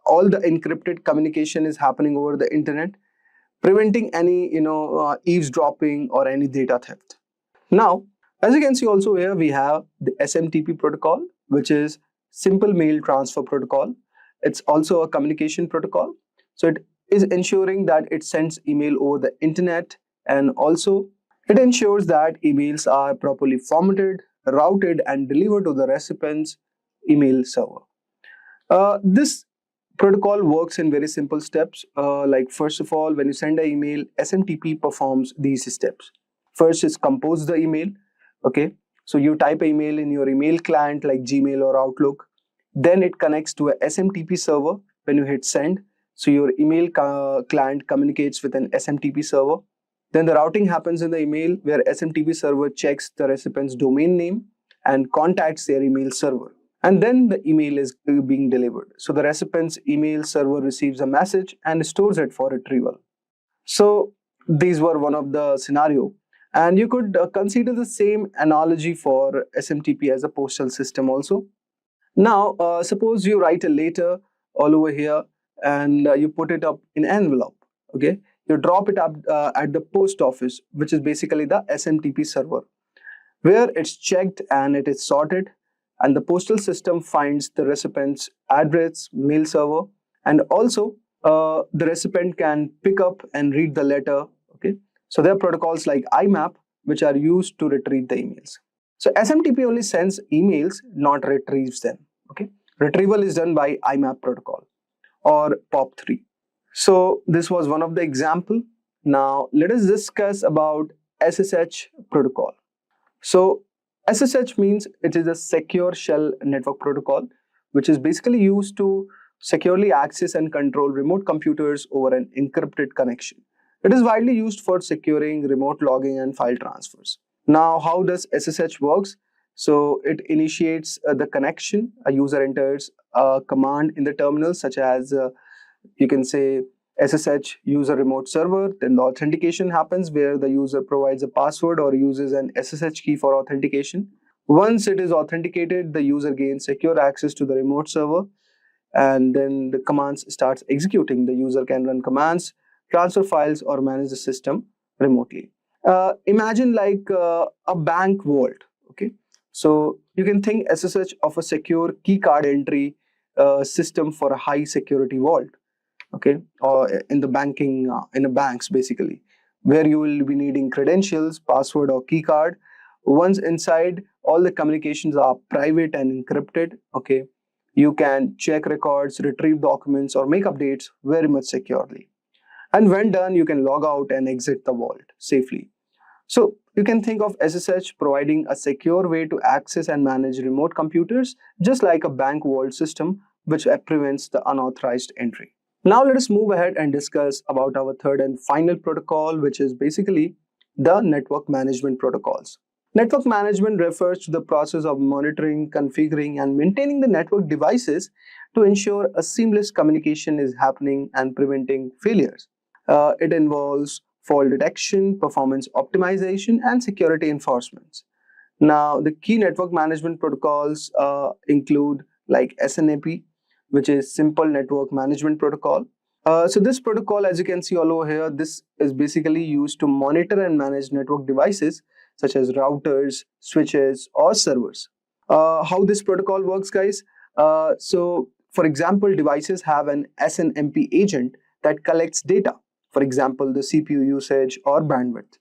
all the encrypted communication is happening over the internet, preventing any eavesdropping or any data theft. Now, as you can see also here, we have the SMTP protocol, which is Simple Mail Transfer Protocol. It's also a communication protocol. So it is ensuring that it sends email over the internet, and also it ensures that emails are properly formatted, routed, and delivered to the recipient's email server. This protocol works in very simple steps. Like first of all, when you send an email, SMTP performs these steps. First is compose the email. Okay, so you type email in your email client like Gmail or Outlook. Then it connects to a SMTP server when you hit send. So your email client communicates with an SMTP server. Then the routing happens in the email where SMTP server checks the recipient's domain name and contacts their email server. And then the email is being delivered. So the recipient's email server receives a message and stores it for retrieval. So these were one of the scenario. And you could consider the same analogy for SMTP as a postal system also. Now, suppose you write a letter all over here and you put it up in envelope. Okay, you drop it up at the post office, which is basically the SMTP server, where it's checked and it is sorted, and the postal system finds the recipient's address, mail server, and also the recipient can pick up and read the letter. Okay, so there are protocols like IMAP which are used to retrieve the emails. So SMTP only sends emails, not retrieves them. Okay, retrieval is done by IMAP protocol or POP3. So this was one of the example. Now let us discuss about SSH protocol. So SSH means it is a secure shell network protocol, which is basically used to securely access and control remote computers over an encrypted connection. It is widely used for securing remote logging and file transfers. Now, how does SSH works? So it initiates the connection. A user enters a command in the terminal, such as you can say SSH user remote server. Then the authentication happens where the user provides a password or uses an SSH key for authentication. Once it is authenticated, the user gains secure access to the remote server, and then the commands starts executing. The user can run commands, transfer files, or manage the system remotely. Imagine like a bank vault. Okay, so you can think SSH of a secure key card entry system for a high security vault. Okay, or in the banking, in the banks basically, where you will be needing credentials, password, or key card. Once inside, all the communications are private and encrypted. Okay, you can check records, retrieve documents, or make updates very much securely. And when done, you can log out and exit the vault safely. So you can think of SSH providing a secure way to access and manage remote computers, just like a bank vault system, which prevents the unauthorized entry. Now let us move ahead and discuss about our third and final protocol, which is basically the network management protocols. Network management refers to the process of monitoring, configuring, and maintaining the network devices to ensure a seamless communication is happening and preventing failures. It involves fault detection, performance optimization, and security enforcement. Now, the key network management protocols include like SNAP, which is Simple Network Management Protocol. So this protocol, as you can see all over here, this is basically used to monitor and manage network devices such as routers, switches, or servers. How this protocol works, guys? So for example, devices have an SNMP agent that collects data, for example, the CPU usage or bandwidth.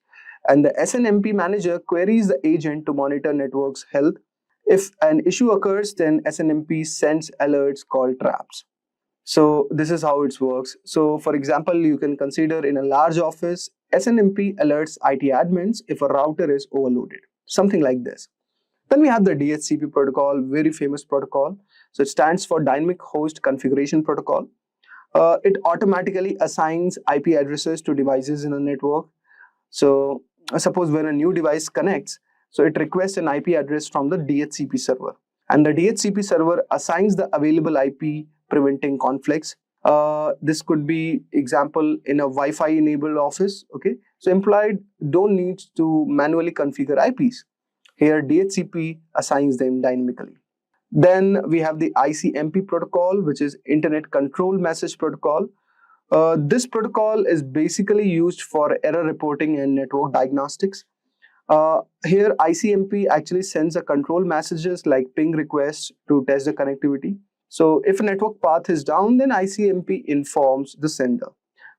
And the SNMP manager queries the agent to monitor network's health. If an issue occurs, then SNMP sends alerts called traps. So this is how it works. So for example, you can consider in a large office, SNMP alerts IT admins if a router is overloaded, something like this. Then we have the DHCP protocol, very famous protocol. So it stands for Dynamic Host Configuration Protocol. It automatically assigns IP addresses to devices in a network. So suppose when a new device connects, so it requests an IP address from the DHCP server. And the DHCP server assigns the available IP, preventing conflicts. This could be example in a Wi-Fi enabled office. Okay, so employee don't need to manually configure IPs. Here DHCP assigns them dynamically. Then we have the ICMP protocol, which is Internet Control Message Protocol. This protocol is basically used for error reporting and network diagnostics. Here ICMP actually sends a control messages like ping requests to test the connectivity. So if a network path is down, then ICMP informs the sender.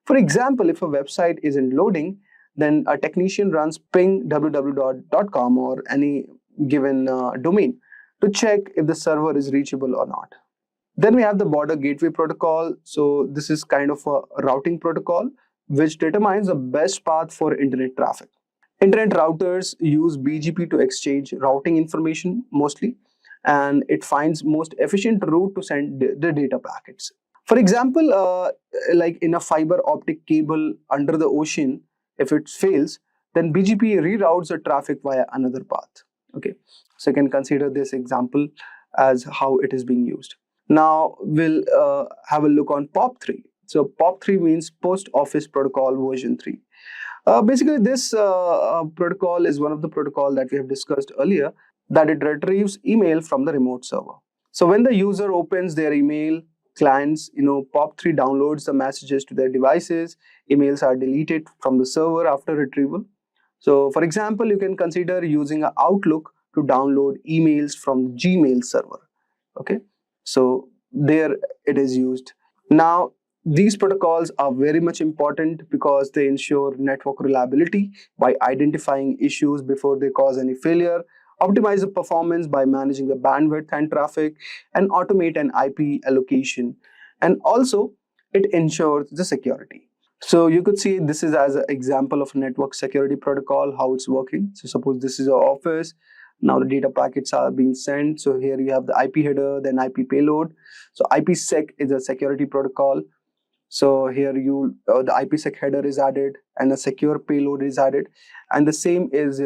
For example, if a website isn't loading, then a technician runs ping www.com or any given domain to check if the server is reachable or not. Then we have the border gateway protocol. So this is kind of a routing protocol which determines the best path for internet traffic. Internet routers use BGP to exchange routing information mostly, and it finds most efficient route to send the data packets. For example, like in a fiber optic cable under the ocean, if it fails, then BGP reroutes the traffic via another path. Okay, so you can consider this example as how it is being used. Now we'll have a look on POP3. So POP3 means Post Office Protocol version 3. Basically, this protocol is one of the protocol that we have discussed earlier, that it retrieves email from the remote server. So when the user opens their email, clients, POP3 downloads the messages to their devices. Emails are deleted from the server after retrieval. So for example, you can consider using an Outlook to download emails from Gmail server. Okay, so there it is used. Now, these protocols are very much important because they ensure network reliability by identifying issues before they cause any failure, optimize the performance by managing the bandwidth and traffic, and automate an IP allocation. And also, it ensures the security. So you could see this is as an example of a network security protocol, how it's working. So suppose this is an office. Now the data packets are being sent. So here you have the IP header, then IP payload. So IPsec is a security protocol. So here the IPsec header is added and a secure payload is added, and the same is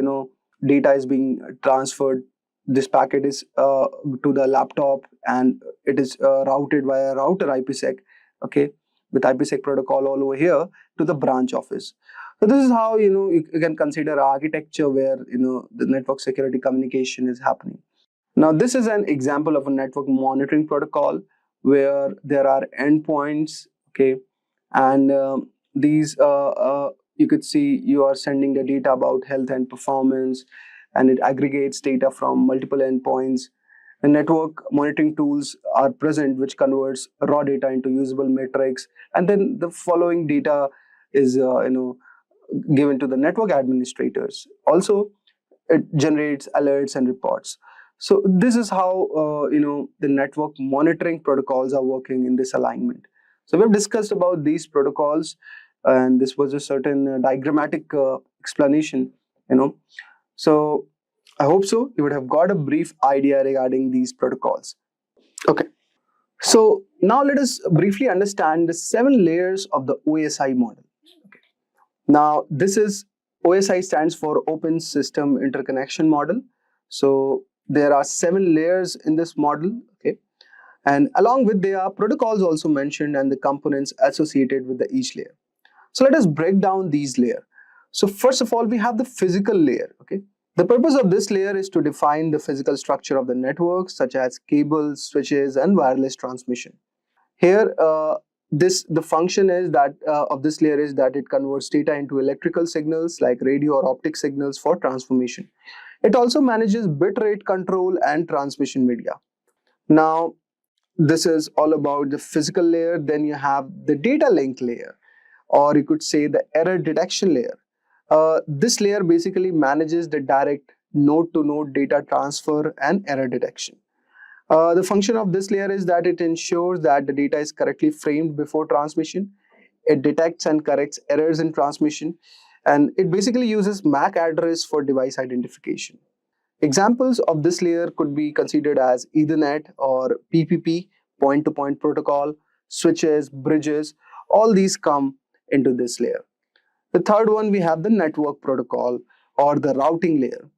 data is being transferred. This packet is to the laptop and it is routed via router IPsec. Okay, with IPsec protocol all over here to the branch office. So this is how you can consider architecture where the network security communication is happening. Now this is an example of a network monitoring protocol where there are endpoints. Okay, and these you could see you are sending the data about health and performance, and it aggregates data from multiple endpoints. The network monitoring tools are present which converts raw data into usable metrics, and then the following data is given to the network administrators. Also, it generates alerts and reports. So this is how the network monitoring protocols are working in this alignment. So we've discussed about these protocols, and this was a certain diagrammatic explanation. So I hope so you would have got a brief idea regarding these protocols. Okay, so now let us briefly understand the 7 layers of the OSI model. Okay, now this is OSI stands for Open System Interconnection Model. So there are 7 layers in this model. Okay, and along with there are protocols also mentioned and the components associated with each layer. So let us break down these layers. So first of all, we have the physical layer. Okay, the purpose of this layer is to define the physical structure of the network, such as cables, switches, and wireless transmission. Here, The function is that of this layer is that it converts data into electrical signals like radio or optic signals for transformation. It also manages bit rate control and transmission media. Now, this is all about the physical layer. Then you have the data link layer, or you could say the error detection layer. This layer basically manages the direct node-to-node data transfer and error detection. The function of this layer is that it ensures that the data is correctly framed before transmission. It detects and corrects errors in transmission, and it basically uses MAC address for device identification. Examples of this layer could be considered as Ethernet or PPP, point-to-point protocol, switches, bridges. All these come into this layer. The third one, we have the network protocol or the routing layer.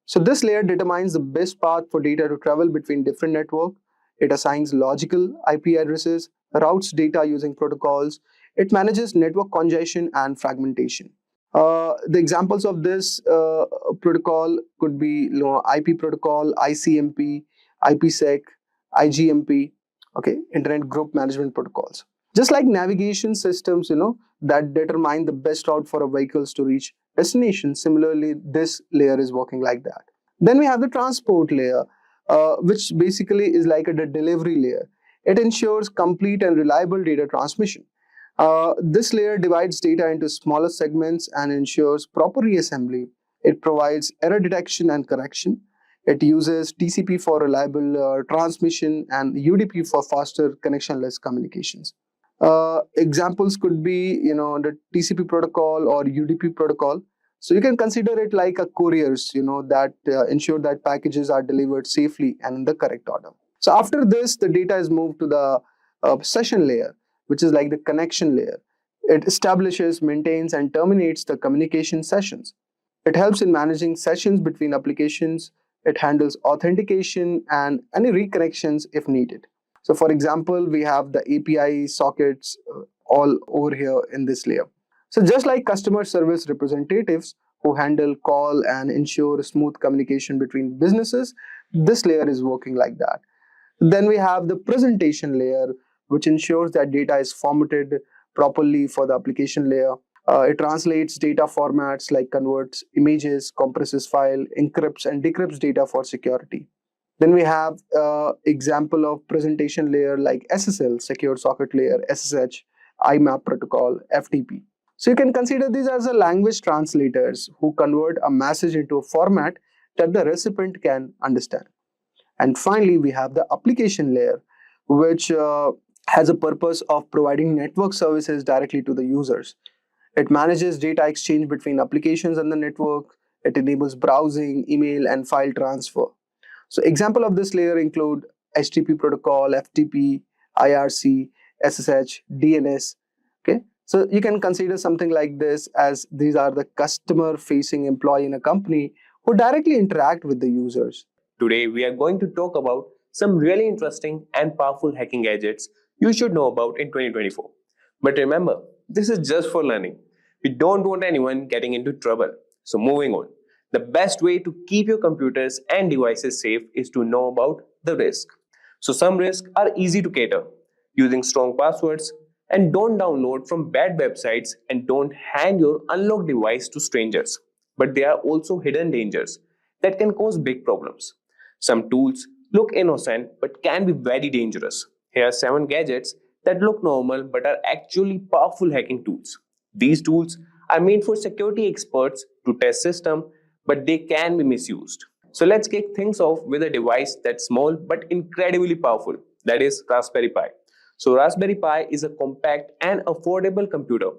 So this layer determines the best path for data to travel between different networks. It assigns logical IP addresses, routes data using protocols. It manages network congestion and fragmentation. The examples of this protocol could be IP protocol, ICMP, IPsec, IGMP, okay, Internet Group Management Protocols. Just like navigation systems, that determine the best route for a vehicles to reach destination. Similarly, this layer is working like that. Then we have the transport layer, which basically is like the delivery layer. It ensures complete and reliable data transmission. This layer divides data into smaller segments and ensures proper reassembly. It provides error detection and correction. It uses TCP for reliable transmission and UDP for faster connectionless communications. Examples could be, the TCP protocol or UDP protocol. So you can consider it like a couriers, that ensure that packages are delivered safely and in the correct order. So after this, the data is moved to the session layer, which is like the connection layer. It establishes, maintains, and terminates the communication sessions. It helps in managing sessions between applications. It handles authentication and any reconnections if needed. So for example, we have the API sockets all over here in this layer. So just like customer service representatives who handle call and ensure smooth communication between businesses, this layer is working like that. Then we have the presentation layer, which ensures that data is formatted properly for the application layer. It translates data formats like converts images, compresses file, encrypts and decrypts data for security. Then we have example of presentation layer like SSL, Secure Socket Layer, SSH, IMAP protocol, FTP. So you can consider these as a language translators who convert a message into a format that the recipient can understand. And finally, we have the application layer, which has a purpose of providing network services directly to the users. It manages data exchange between applications and the network. It enables browsing, email, and file transfer. So example of this layer include HTTP protocol, FTP, IRC, SSH, DNS. Okay, so you can consider something like this as these are the customer-facing employee in a company who directly interact with the users. Today, we are going to talk about some really interesting and powerful hacking gadgets you should know about in 2024. But remember, this is just for learning. We don't want anyone getting into trouble. So moving on. The best way to keep your computers and devices safe is to know about the risk. So some risks are easy to cater, using strong passwords, and don't download from bad websites, and don't hand your unlocked device to strangers. But there are also hidden dangers that can cause big problems. Some tools look innocent but can be very dangerous. Here are 7 gadgets that look normal but are actually powerful hacking tools. These tools are made for security experts to test systems, but they can be misused. So let's kick things off with a device that's small but incredibly powerful, that is Raspberry Pi. So Raspberry Pi is a compact and affordable computer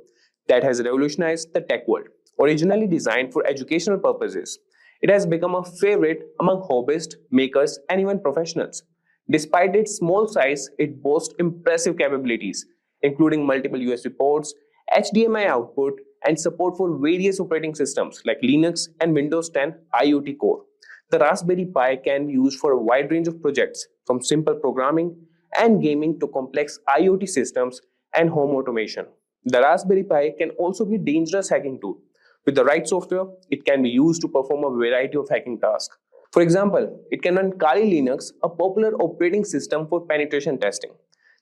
that has revolutionized the tech world. Originally designed for educational purposes, it has become a favorite among hobbyists, makers, and even professionals. Despite its small size, it boasts impressive capabilities, including multiple USB ports, HDMI output, and support for various operating systems like Linux and Windows 10 IoT Core. The Raspberry Pi can be used for a wide range of projects, from simple programming and gaming to complex IoT systems and home automation. The Raspberry Pi can also be a dangerous hacking tool. With the right software, it can be used to perform a variety of hacking tasks. For example, it can run Kali Linux, a popular operating system for penetration testing.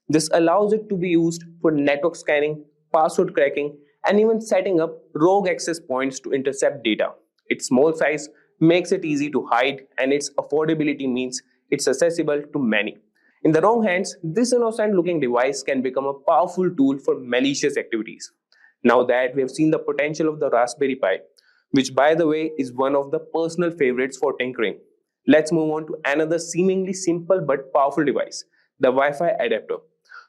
This allows it to be used for network scanning, password cracking, and even setting up rogue access points to intercept data. Its small size makes it easy to hide, and its affordability means it's accessible to many. In the wrong hands, this innocent looking device can become a powerful tool for malicious activities. Now that we have seen the potential of the Raspberry Pi, which by the way is one of the personal favorites for tinkering, let's move on to another seemingly simple but powerful device, the Wi-Fi adapter.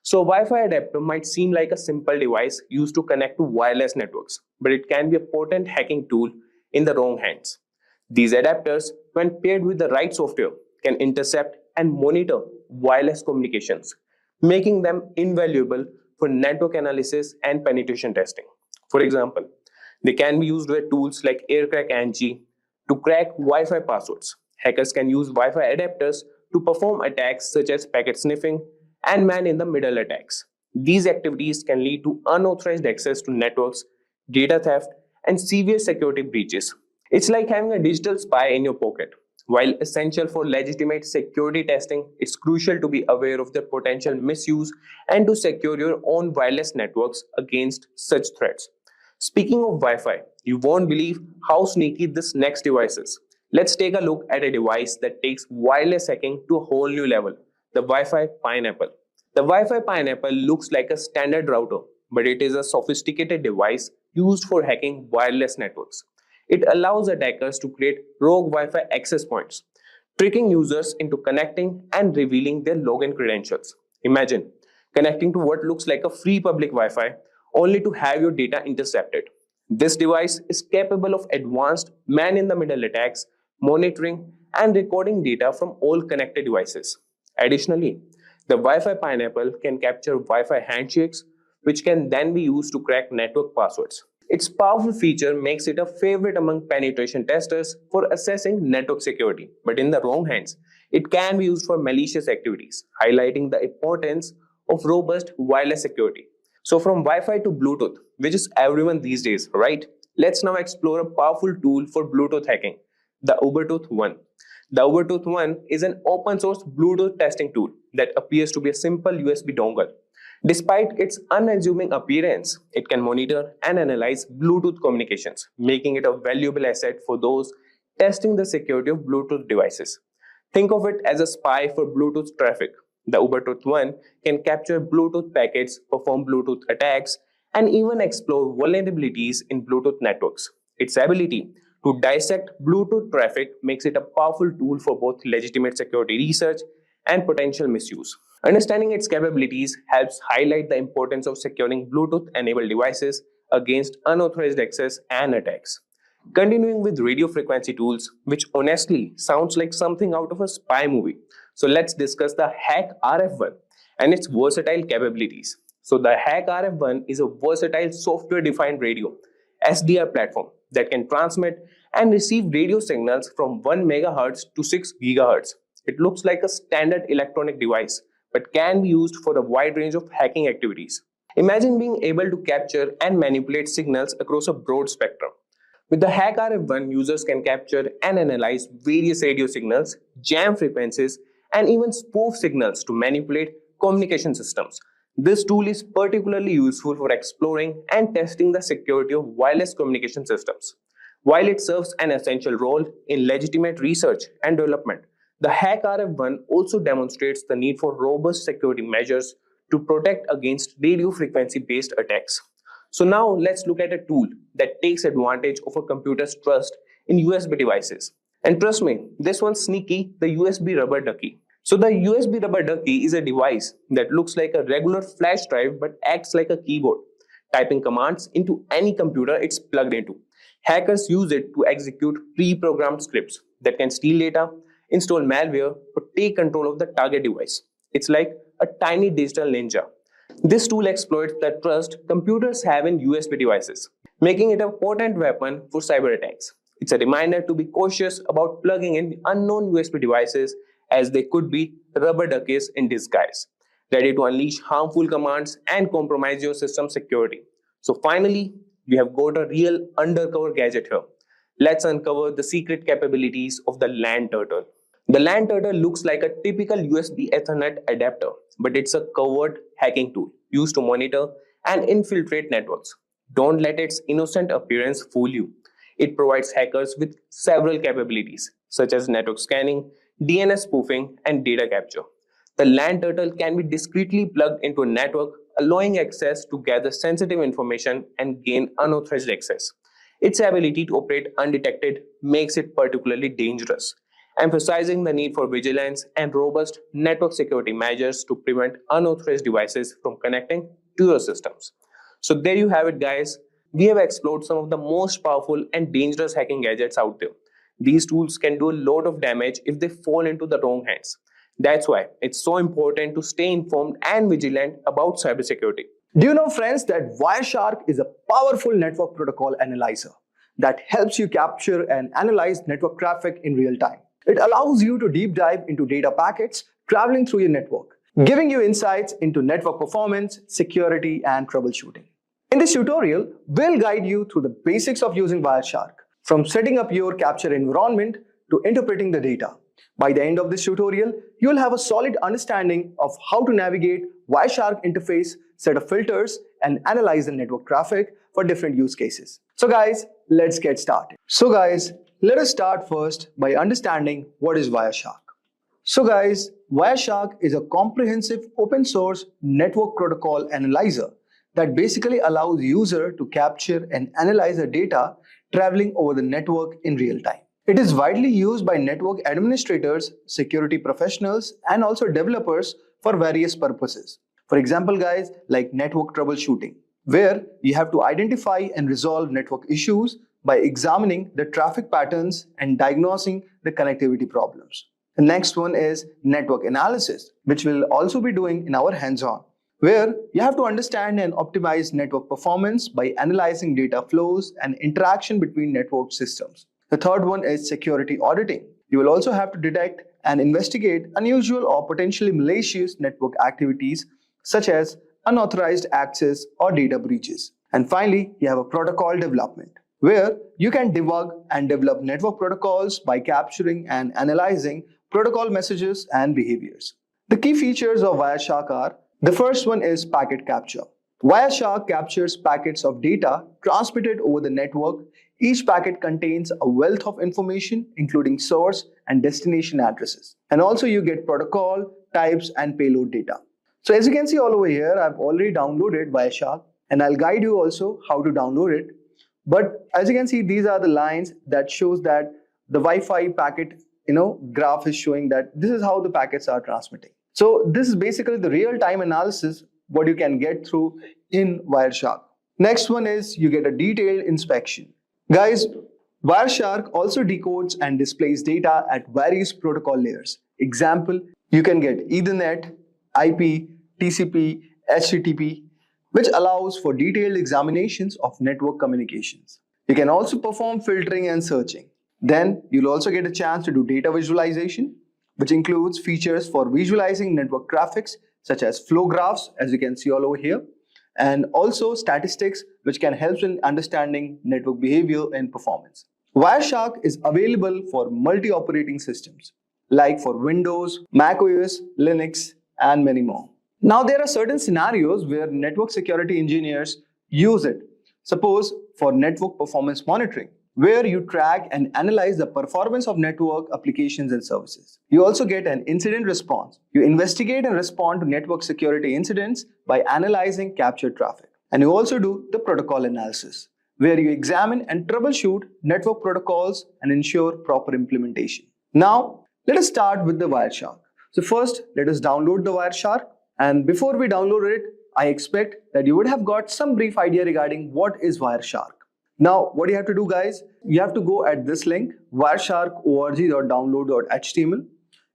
So Wi-Fi adapter might seem like a simple device used to connect to wireless networks, but it can be a potent hacking tool in the wrong hands. These adapters, when paired with the right software, can intercept and monitor wireless communications, making them invaluable for network analysis and penetration testing. For example, they can be used with tools like AirCrack-NG to crack Wi-Fi passwords. Hackers can use Wi-Fi adapters to perform attacks such as packet sniffing and man-in-the-middle attacks. These activities can lead to unauthorized access to networks, data theft, and severe security breaches. It's like having a digital spy in your pocket. While essential for legitimate security testing, it's crucial to be aware of their potential misuse and to secure your own wireless networks against such threats. Speaking of Wi-Fi, you won't believe how sneaky this next device is. Let's take a look at a device that takes wireless hacking to a whole new level, the Wi-Fi Pineapple. The Wi-Fi Pineapple looks like a standard router, but it is a sophisticated device used for hacking wireless networks. It allows attackers to create rogue Wi-Fi access points, tricking users into connecting and revealing their login credentials. Imagine connecting to what looks like a free public Wi-Fi only to have your data intercepted. This device is capable of advanced man-in-the-middle attacks, monitoring and recording data from all connected devices. Additionally, the Wi-Fi Pineapple can capture Wi-Fi handshakes, which can then be used to crack network passwords. Its powerful feature makes it a favorite among penetration testers for assessing network security, but in the wrong hands, it can be used for malicious activities, highlighting the importance of robust wireless security. So from Wi-Fi to Bluetooth, which is everyone these days, right? Let's now explore a powerful tool for Bluetooth hacking, the Ubertooth One. The Ubertooth One is an open source Bluetooth testing tool that appears to be a simple USB dongle. Despite its unassuming appearance, it can monitor and analyze Bluetooth communications, making it a valuable asset for those testing the security of Bluetooth devices. Think of it as a spy for Bluetooth traffic. The Ubertooth One can capture Bluetooth packets, perform Bluetooth attacks, and even explore vulnerabilities in Bluetooth networks. Its ability to dissect Bluetooth traffic makes it a powerful tool for both legitimate security research and potential misuse. Understanding its capabilities helps highlight the importance of securing Bluetooth-enabled devices against unauthorized access and attacks. Continuing with radio frequency tools, which honestly sounds like something out of a spy movie. So let's discuss the Hack RF1 and its versatile capabilities. So the Hack RF1 is a versatile software-defined radio SDR platform that can transmit and receive radio signals from 1 MHz to 6 GHz. It looks like a standard electronic device, but can be used for a wide range of hacking activities. Imagine being able to capture and manipulate signals across a broad spectrum. With the Hack RF1, users can capture and analyze various radio signals, jam frequencies, and even spoof signals to manipulate communication systems. This tool is particularly useful for exploring and testing the security of wireless communication systems. While it serves an essential role in legitimate research and development, the Hack RF1 also demonstrates the need for robust security measures to protect against radio frequency-based attacks. So now let's look at a tool that takes advantage of a computer's trust in USB devices. And trust me, this one's sneaky, the USB rubber ducky. So the USB rubber ducky is a device that looks like a regular flash drive but acts like a keyboard, typing commands into any computer it's plugged into. Hackers use it to execute pre-programmed scripts that can steal data, install malware, or take control of the target device. It's like a tiny digital ninja. This tool exploits the trust computers have in USB devices, making it a potent weapon for cyber attacks. It's a reminder to be cautious about plugging in unknown USB devices, as they could be rubber duckies in disguise, ready to unleash harmful commands and compromise your system security. So finally, we have got a real undercover gadget here. Let's uncover the secret capabilities of the LAN turtle. The LAN turtle looks like a typical USB Ethernet adapter, but it's a covert hacking tool used to monitor and infiltrate networks. Don't let its innocent appearance fool you. It provides hackers with several capabilities, such as network scanning, DNS spoofing, and data capture. The land turtle can be discreetly plugged into a network, allowing access to gather sensitive information and gain unauthorized access. Its ability to operate undetected makes it particularly dangerous, emphasizing the need for vigilance and robust network security measures to prevent unauthorized devices from connecting to your systems. So there you have it, guys. We have explored some of the most powerful and dangerous hacking gadgets out there. These tools can do a lot of damage if they fall into the wrong hands. That's why it's so important to stay informed and vigilant about cybersecurity. Do you know, friends, that Wireshark is a powerful network protocol analyzer that helps you capture and analyze network traffic in real time? It allows you to deep dive into data packets traveling through your network, giving you insights into network performance, security, and troubleshooting. In this tutorial, we'll guide you through the basics of using Wireshark, from setting up your capture environment to interpreting the data. By the end of this tutorial, you'll have a solid understanding of how to navigate Wireshark interface, set of filters, and analyze the network traffic for different use cases. So guys, let's get started. Let us start first by understanding what is Wireshark. Wireshark is a comprehensive open source network protocol analyzer that basically allows user to capture and analyze the data traveling over the network in real time. It is widely used by network administrators, security professionals, and also developers for various purposes. For example, guys, like network troubleshooting, where you have to identify and resolve network issues by examining the traffic patterns and diagnosing the connectivity problems. The next one is network analysis, which we'll also be doing in our hands-on, where you have to understand and optimize network performance by analyzing data flows and interaction between network systems. The third one is security auditing. You will also have to detect and investigate unusual or potentially malicious network activities such as unauthorized access or data breaches. And finally, you have a protocol development, where you can debug and develop network protocols by capturing and analyzing protocol messages and behaviors. The key features of Wireshark are: the first one is packet capture. Wireshark captures packets of data transmitted over the network. Each packet contains a wealth of information, including source and destination addresses. And also you get protocol, types, and payload data. So as you can see all over here, I've already downloaded Wireshark, and I'll guide you also how to download it. But as you can see, these are the lines that shows that the Wi-Fi packet graph is showing that this is how the packets are transmitting. So this is basically the real-time analysis what you can get through in Wireshark. Next one is you get a detailed inspection. Guys, Wireshark also decodes and displays data at various protocol layers. Example, you can get Ethernet, IP, TCP, HTTP, which allows for detailed examinations of network communications. You can also perform filtering and searching. Then you'll also get a chance to do data visualization, which includes features for visualizing network traffics such as flow graphs, as you can see all over here, and also statistics, which can help in understanding network behavior and performance. Wireshark is available for multi-operating systems, like for Windows, Mac OS, Linux, and many more. Now, there are certain scenarios where network security engineers use it. Suppose for network performance monitoring, where you track and analyze the performance of network applications and services. You also get an incident response. You investigate and respond to network security incidents by analyzing captured traffic. And you also do the protocol analysis, where you examine and troubleshoot network protocols and ensure proper implementation. Now, let us start with the Wireshark. So first, let us download the Wireshark. And before we download it, I expect that you would have got some brief idea regarding what is Wireshark. Now, what you have to do, guys, you have to go at this link, wireshark.org.download.html.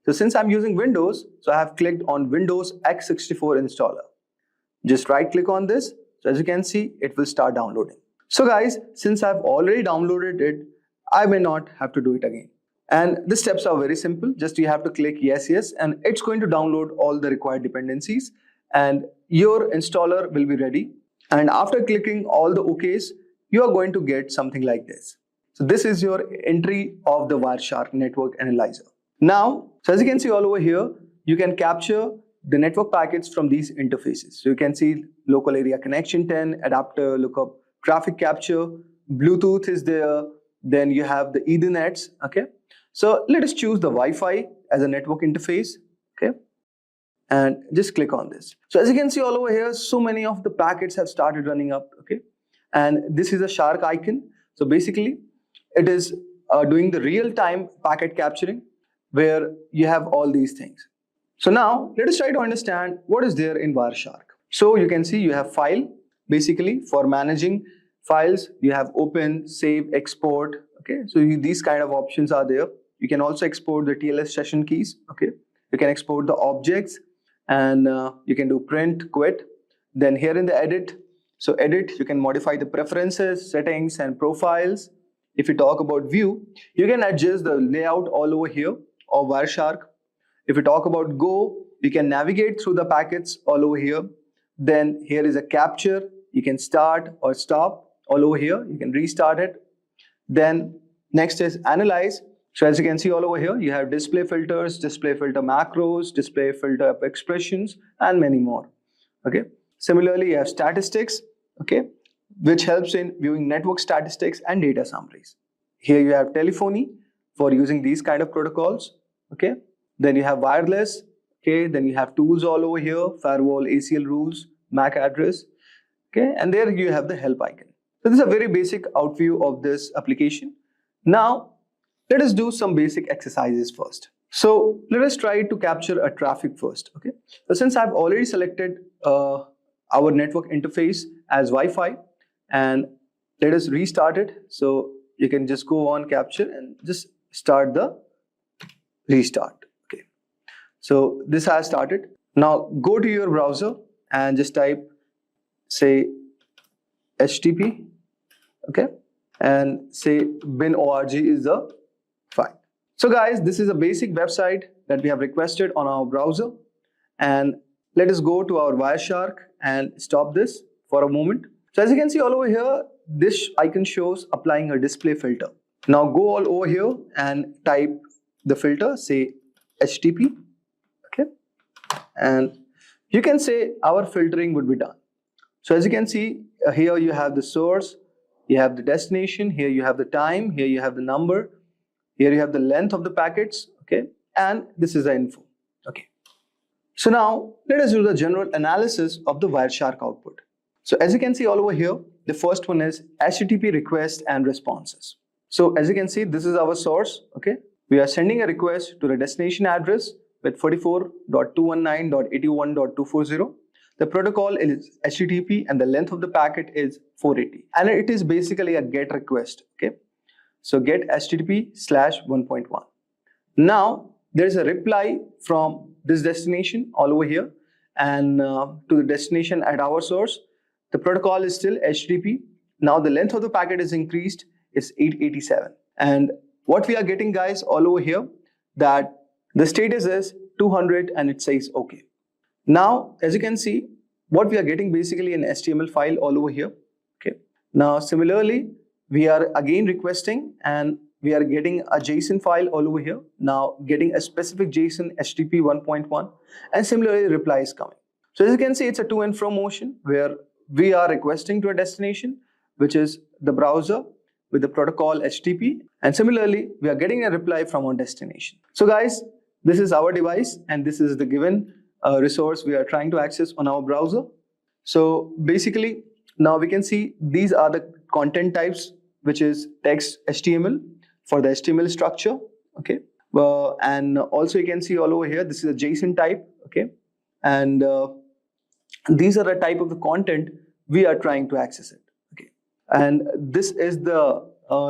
So since I'm using Windows, so I have clicked on Windows x64 installer. Just right click on this. So as you can see, it will start downloading. So guys, since I've already downloaded it, I may not have to do it again. And the steps are very simple. Just you have to click yes, and it's going to download all the required dependencies, and your installer will be ready. And after clicking all the OKs, you are going to get something like this. So this is your entry of the Wireshark network analyzer. Now, so as you can see all over here, you can capture the network packets from these interfaces. So you can see local area connection 10, adapter lookup, traffic capture, Bluetooth is there, then you have the Ethernets, okay? So let us choose the Wi-Fi as a network interface, okay? And just click on this. So as you can see all over here, so many of the packets have started running up, okay? And this is a shark icon. So basically, it is doing the real-time packet capturing where you have all these things. So now let us try to understand what is there in Wireshark. So you can see you have file, basically for managing files. You have open, save, export, okay? So these kind of options are there. You can also export the TLS session keys, okay? You can export the objects, and you can do print, quit. Then here in the edit, so edit, you can modify the preferences, settings, and profiles. If you talk about view, you can adjust the layout all over here of Wireshark. If you talk about go, you can navigate through the packets all over here. Then here is a capture. You can start or stop all over here. You can restart it. Then next is analyze. So as you can see all over here, you have display filters, display filter macros, display filter expressions, and many more. Okay. Similarly, you have statistics, okay, which helps in viewing network statistics and data summaries. Here you have telephony for using these kind of protocols. Okay. Then you have wireless. Okay. Then you have tools all over here, firewall, ACL rules, MAC address. Okay. And there you have the help icon. So this is a very basic overview of this application. Now, let us do some basic exercises first. So let us try to capture a traffic first. Okay. So since I've already selected our network interface as Wi-Fi, and let us restart it. So you can just go on capture and just start the restart. Okay. So this has started. Now go to your browser and just type, say, HTTP. Okay. And say bin.org is the file. So guys, this is a basic website that we have requested on our browser. And let us go to our Wireshark and stop this for a moment. So as you can see all over here, this icon shows applying a display filter. Now go all over here and type the filter, say HTTP. Okay. And you can say our filtering would be done. So as you can see, here you have the source, you have the destination, here you have the time, here you have the number, here you have the length of the packets, okay, and this is the info, okay. So now let us do the general analysis of the Wireshark output. So as you can see all over here, the first one is HTTP request and responses. So as you can see, this is our source, okay. We are sending a request to the destination address with 44.219.81.240. The protocol is HTTP and the length of the packet is 480. And it is basically a GET request, okay. So get HTTP/1.1. Now there is a reply from this destination all over here and to the destination at our source. The protocol is still HTTP. Now the length of the packet is increased, is 887. And what we are getting, guys, all over here, that the status is 200 and it says okay. Now, as you can see, what we are getting basically an HTML file all over here. Okay. Now, similarly, we are again requesting and we are getting a JSON file all over here. Now, getting a specific JSON HTTP 1.1 and similarly reply is coming. So as you can see, it's a to and fro motion where we are requesting to a destination, which is the browser with the protocol HTTP. And similarly, we are getting a reply from our destination. So guys, this is our device and this is the given resource we are trying to access on our browser. So basically, now we can see these are the content types, which is text HTML for the HTML structure, okay. And also you can see all over here, this is a JSON type, okay. And these are the type of the content we are trying to access it, okay. And this is the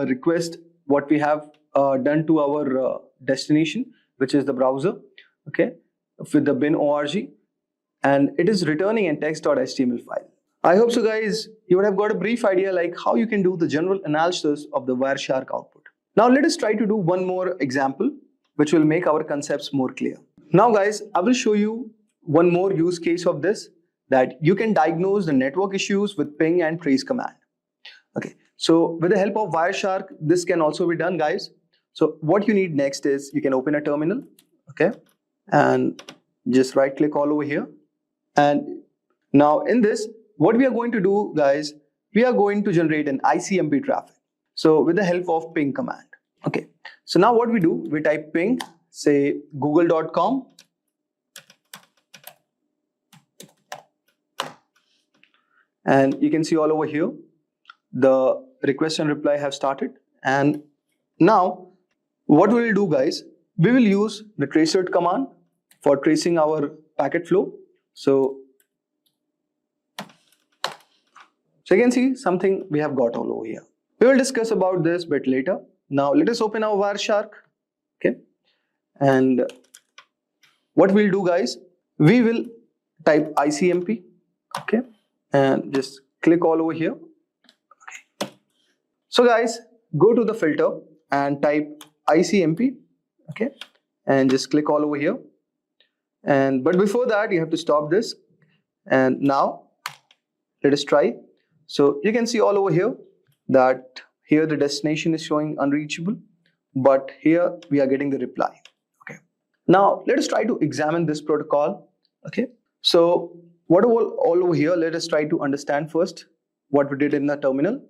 request what we have done to our destination, which is the browser, okay, with the bin.org, and it is returning a text.html file. I hope so guys, you would have got a brief idea like how you can do the general analysis of the Wireshark output. Now let us try to do one more example which will make our concepts more clear. Now guys, I will show you one more use case of this, that you can diagnose the network issues with ping and trace command. Okay, so with the help of Wireshark, this can also be done, guys. guys. So what you need next is you can open a terminal, okay, and just right click all over here. And now in this, what we are going to do, guys, we are going to generate an ICMP traffic. So with the help of ping command. Okay. So now what we do, we type ping, say google.com. And you can see all over here, the request and reply have started. And now what we will do, guys, we will use the tracer command for tracing our packet flow. So you can see something we have got all over here. We will discuss about this bit later. Now let us open our Wireshark. Okay. And what we'll do, guys, we will type ICMP. Okay. And just click all over here. Okay. So guys, go to the filter and type ICMP. Okay. And just click all over here. But before that, you have to stop this. And now let us try. So you can see all over here that here the destination is showing unreachable, but here we are getting the reply. Okay. Now let us try to examine this protocol. Okay. So what all over here, let us try to understand first what we did in the terminal.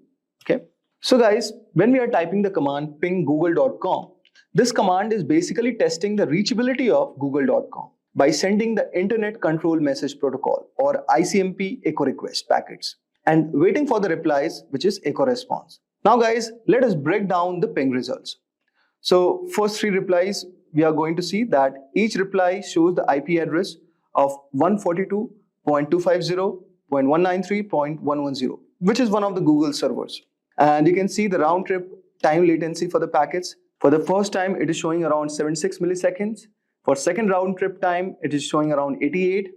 Okay. So guys, when we are typing the command ping google.com, this command is basically testing the reachability of google.com by sending the Internet Control Message Protocol or ICMP echo request packets and waiting for the replies, which is echo response. Now guys, let us break down the ping results. So first 3 replies, we are going to see that each reply shows the IP address of 142.250.193.110, which is one of the Google servers. And you can see the round trip time latency for the packets. For the first time, it is showing around 76 milliseconds. For second round trip time, it is showing around 88.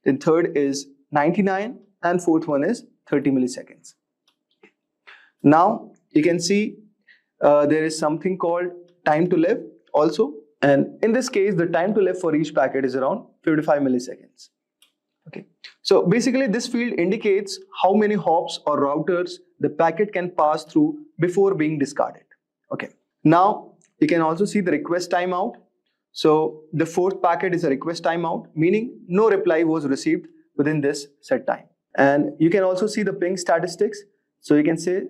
Then third is 99, and fourth one is 30 milliseconds. Now you can see there is something called time to live also. And in this case, the time to live for each packet is around 55 milliseconds. Okay. So basically this field indicates how many hops or routers the packet can pass through before being discarded. Okay. Now you can also see the request timeout. So the fourth packet is a request timeout, meaning no reply was received within this set time. And you can also see the ping statistics. So you can say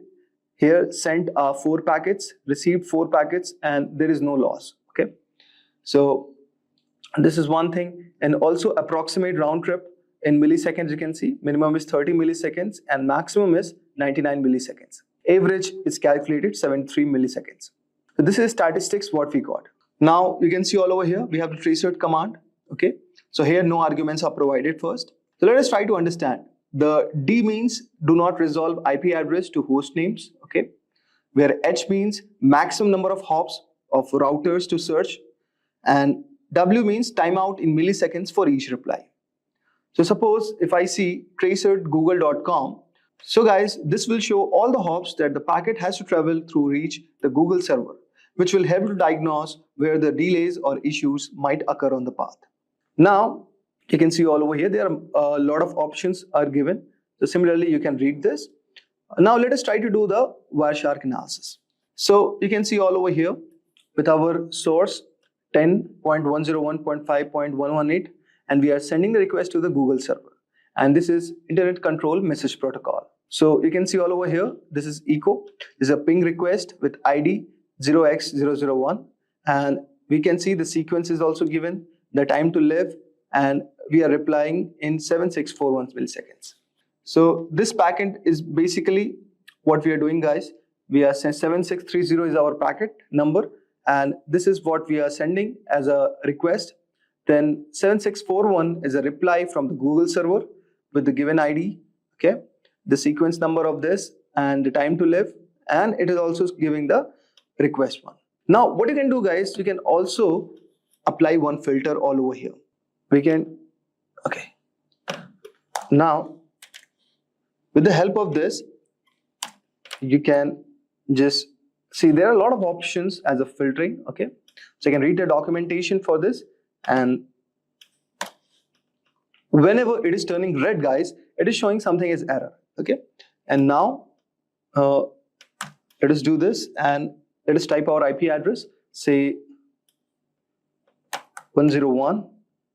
here sent 4 packets, received 4 packets, and there is no loss. Okay. So this is one thing. And also approximate round trip in milliseconds, you can see minimum is 30 milliseconds and maximum is 99 milliseconds. Average is calculated 73 milliseconds. So this is statistics what we got. Now you can see all over here, we have the tracer command. Okay. So here no arguments are provided first. So let us try to understand. The D means do not resolve IP address to host names. Okay. Where H means maximum number of hops of routers to search. And W means timeout in milliseconds for each reply. So suppose if I see tracer.google.com, so guys, this will show all the hops that the packet has to travel through reach the Google server, which will help to diagnose where the delays or issues might occur on the path. Now, you can see all over here, there are a lot of options are given. So similarly, you can read this. Now let us try to do the Wireshark analysis. So you can see all over here with our source 10.101.5.118, and we are sending the request to the Google server. And this is Internet Control Message Protocol. So you can see all over here, this is echo. This is a ping request with ID 0x001. And we can see the sequence is also given, the time to live, and we are replying in 7641 milliseconds. So this packet is basically what we are doing, guys. We are 7630 is our packet number, and this is what we are sending as a request. Then 7641 is a reply from the Google server with the given ID, okay, the sequence number of this and the time to live, and it is also giving the request one. Now what you can do, guys, you can also apply one filter all over here. We can, okay, now with the help of this, you can just see there are a lot of options as a filtering. Okay, so you can read the documentation for this, and whenever it is turning red, guys, it is showing something as error. Okay, and now let us do this and let us type our IP address, say 101.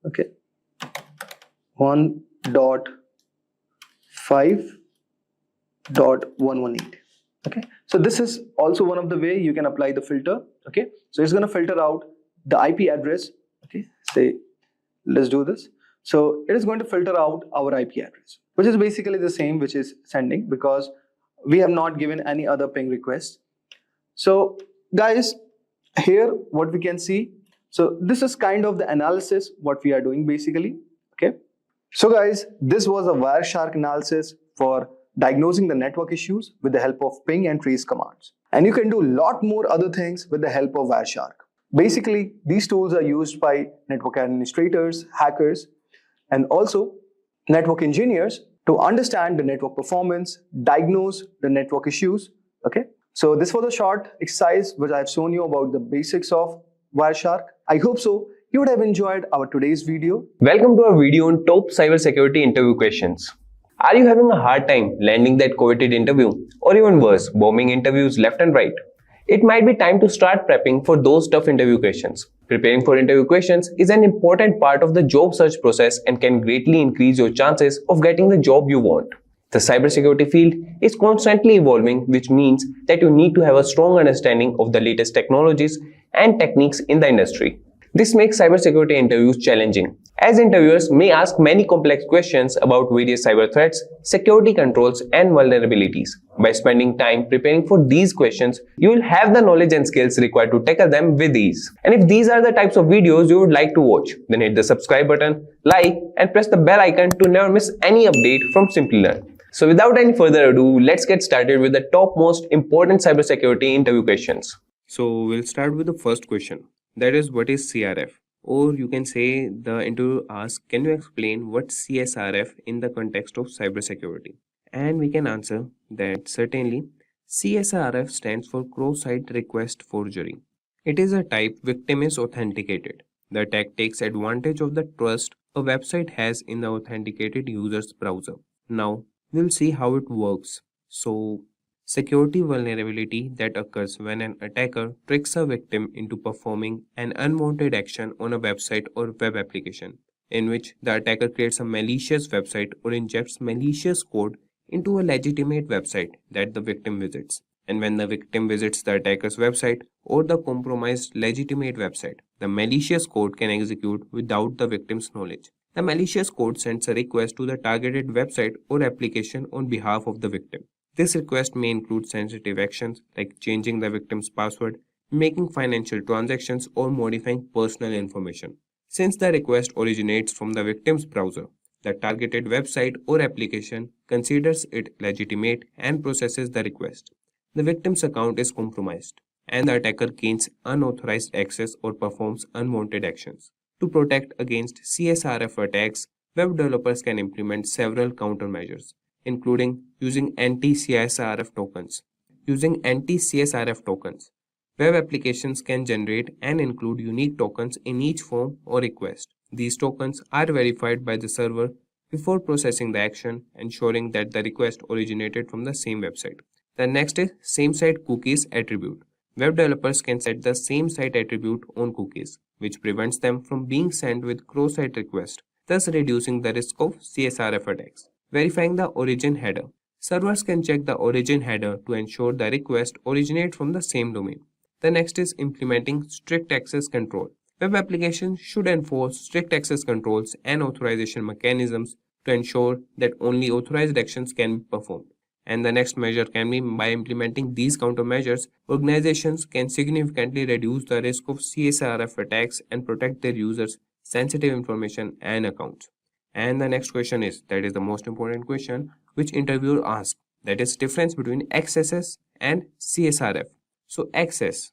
Okay, 1.5.118. Okay, so this is also one of the way you can apply the filter. Okay, so it's going to filter out the IP address. Okay, say let's do this. So it is going to filter out our IP address, which is basically the same which is sending, because we have not given any other ping request. So guys, here what we can see, so this is kind of the analysis what we are doing basically. Okay, so guys, this was a Wireshark analysis for diagnosing the network issues with the help of ping and trace commands. And you can do a lot more other things with the help of Wireshark. Basically, these tools are used by network administrators, hackers, and also network engineers to understand the network performance, diagnose the network issues. Okay, so this was a short exercise which I have shown you about the basics of Wireshark. I hope so you would have enjoyed our today's video. Welcome to our video on top cybersecurity interview questions. Are you having a hard time landing that coveted interview, or even worse, bombing interviews left and right? It might be time to start prepping for those tough interview questions. Preparing for interview questions is an important part of the job search process and can greatly increase your chances of getting the job you want. The cybersecurity field is constantly evolving, which means that you need to have a strong understanding of the latest technologies and techniques in the industry. This makes cybersecurity interviews challenging, as interviewers may ask many complex questions about various cyber threats, security controls, and vulnerabilities. By spending time preparing for these questions, you will have the knowledge and skills required to tackle them with ease. And if these are the types of videos you would like to watch, then hit the subscribe button, like, and press the bell icon to never miss any update from Simplilearn. So without any further ado, let's get started with the top most important cybersecurity interview questions. So we'll start with the first question. That is, what is CRF? Or you can say the interviewer asks, can you explain what CSRF in the context of cybersecurity? And we can answer that certainly. CSRF stands for cross-site request forgery. It is a type victim is authenticated. The attack takes advantage of the trust a website has in the authenticated user's browser. Now we'll see how it works. So, security vulnerability that occurs when an attacker tricks a victim into performing an unwanted action on a website or web application, in which the attacker creates a malicious website or injects malicious code into a legitimate website that the victim visits. And when the victim visits the attacker's website or the compromised legitimate website, the malicious code can execute without the victim's knowledge. The malicious code sends a request to the targeted website or application on behalf of the victim. This request may include sensitive actions like changing the victim's password, making financial transactions, or modifying personal information. Since the request originates from the victim's browser, the targeted website or application considers it legitimate and processes the request. The victim's account is compromised, and the attacker gains unauthorized access or performs unwanted actions. To protect against CSRF attacks, web developers can implement several countermeasures, including using anti-CSRF tokens. Using anti-CSRF tokens, web applications can generate and include unique tokens in each form or request. These tokens are verified by the server before processing the action, ensuring that the request originated from the same website. The next is same-site cookies attribute. Web developers can set the same-site attribute on cookies, which prevents them from being sent with cross-site requests, thus reducing the risk of CSRF attacks. Verifying the origin header. Servers can check the origin header to ensure the request originates from the same domain. The next is implementing strict access control. Web applications should enforce strict access controls and authorization mechanisms to ensure that only authorized actions can be performed. And the next measure can be by implementing these countermeasures, organizations can significantly reduce the risk of CSRF attacks and protect their users' sensitive information and accounts. And the next question is, that is the most important question, which interviewer asks, that is difference between XSS and CSRF. So XS,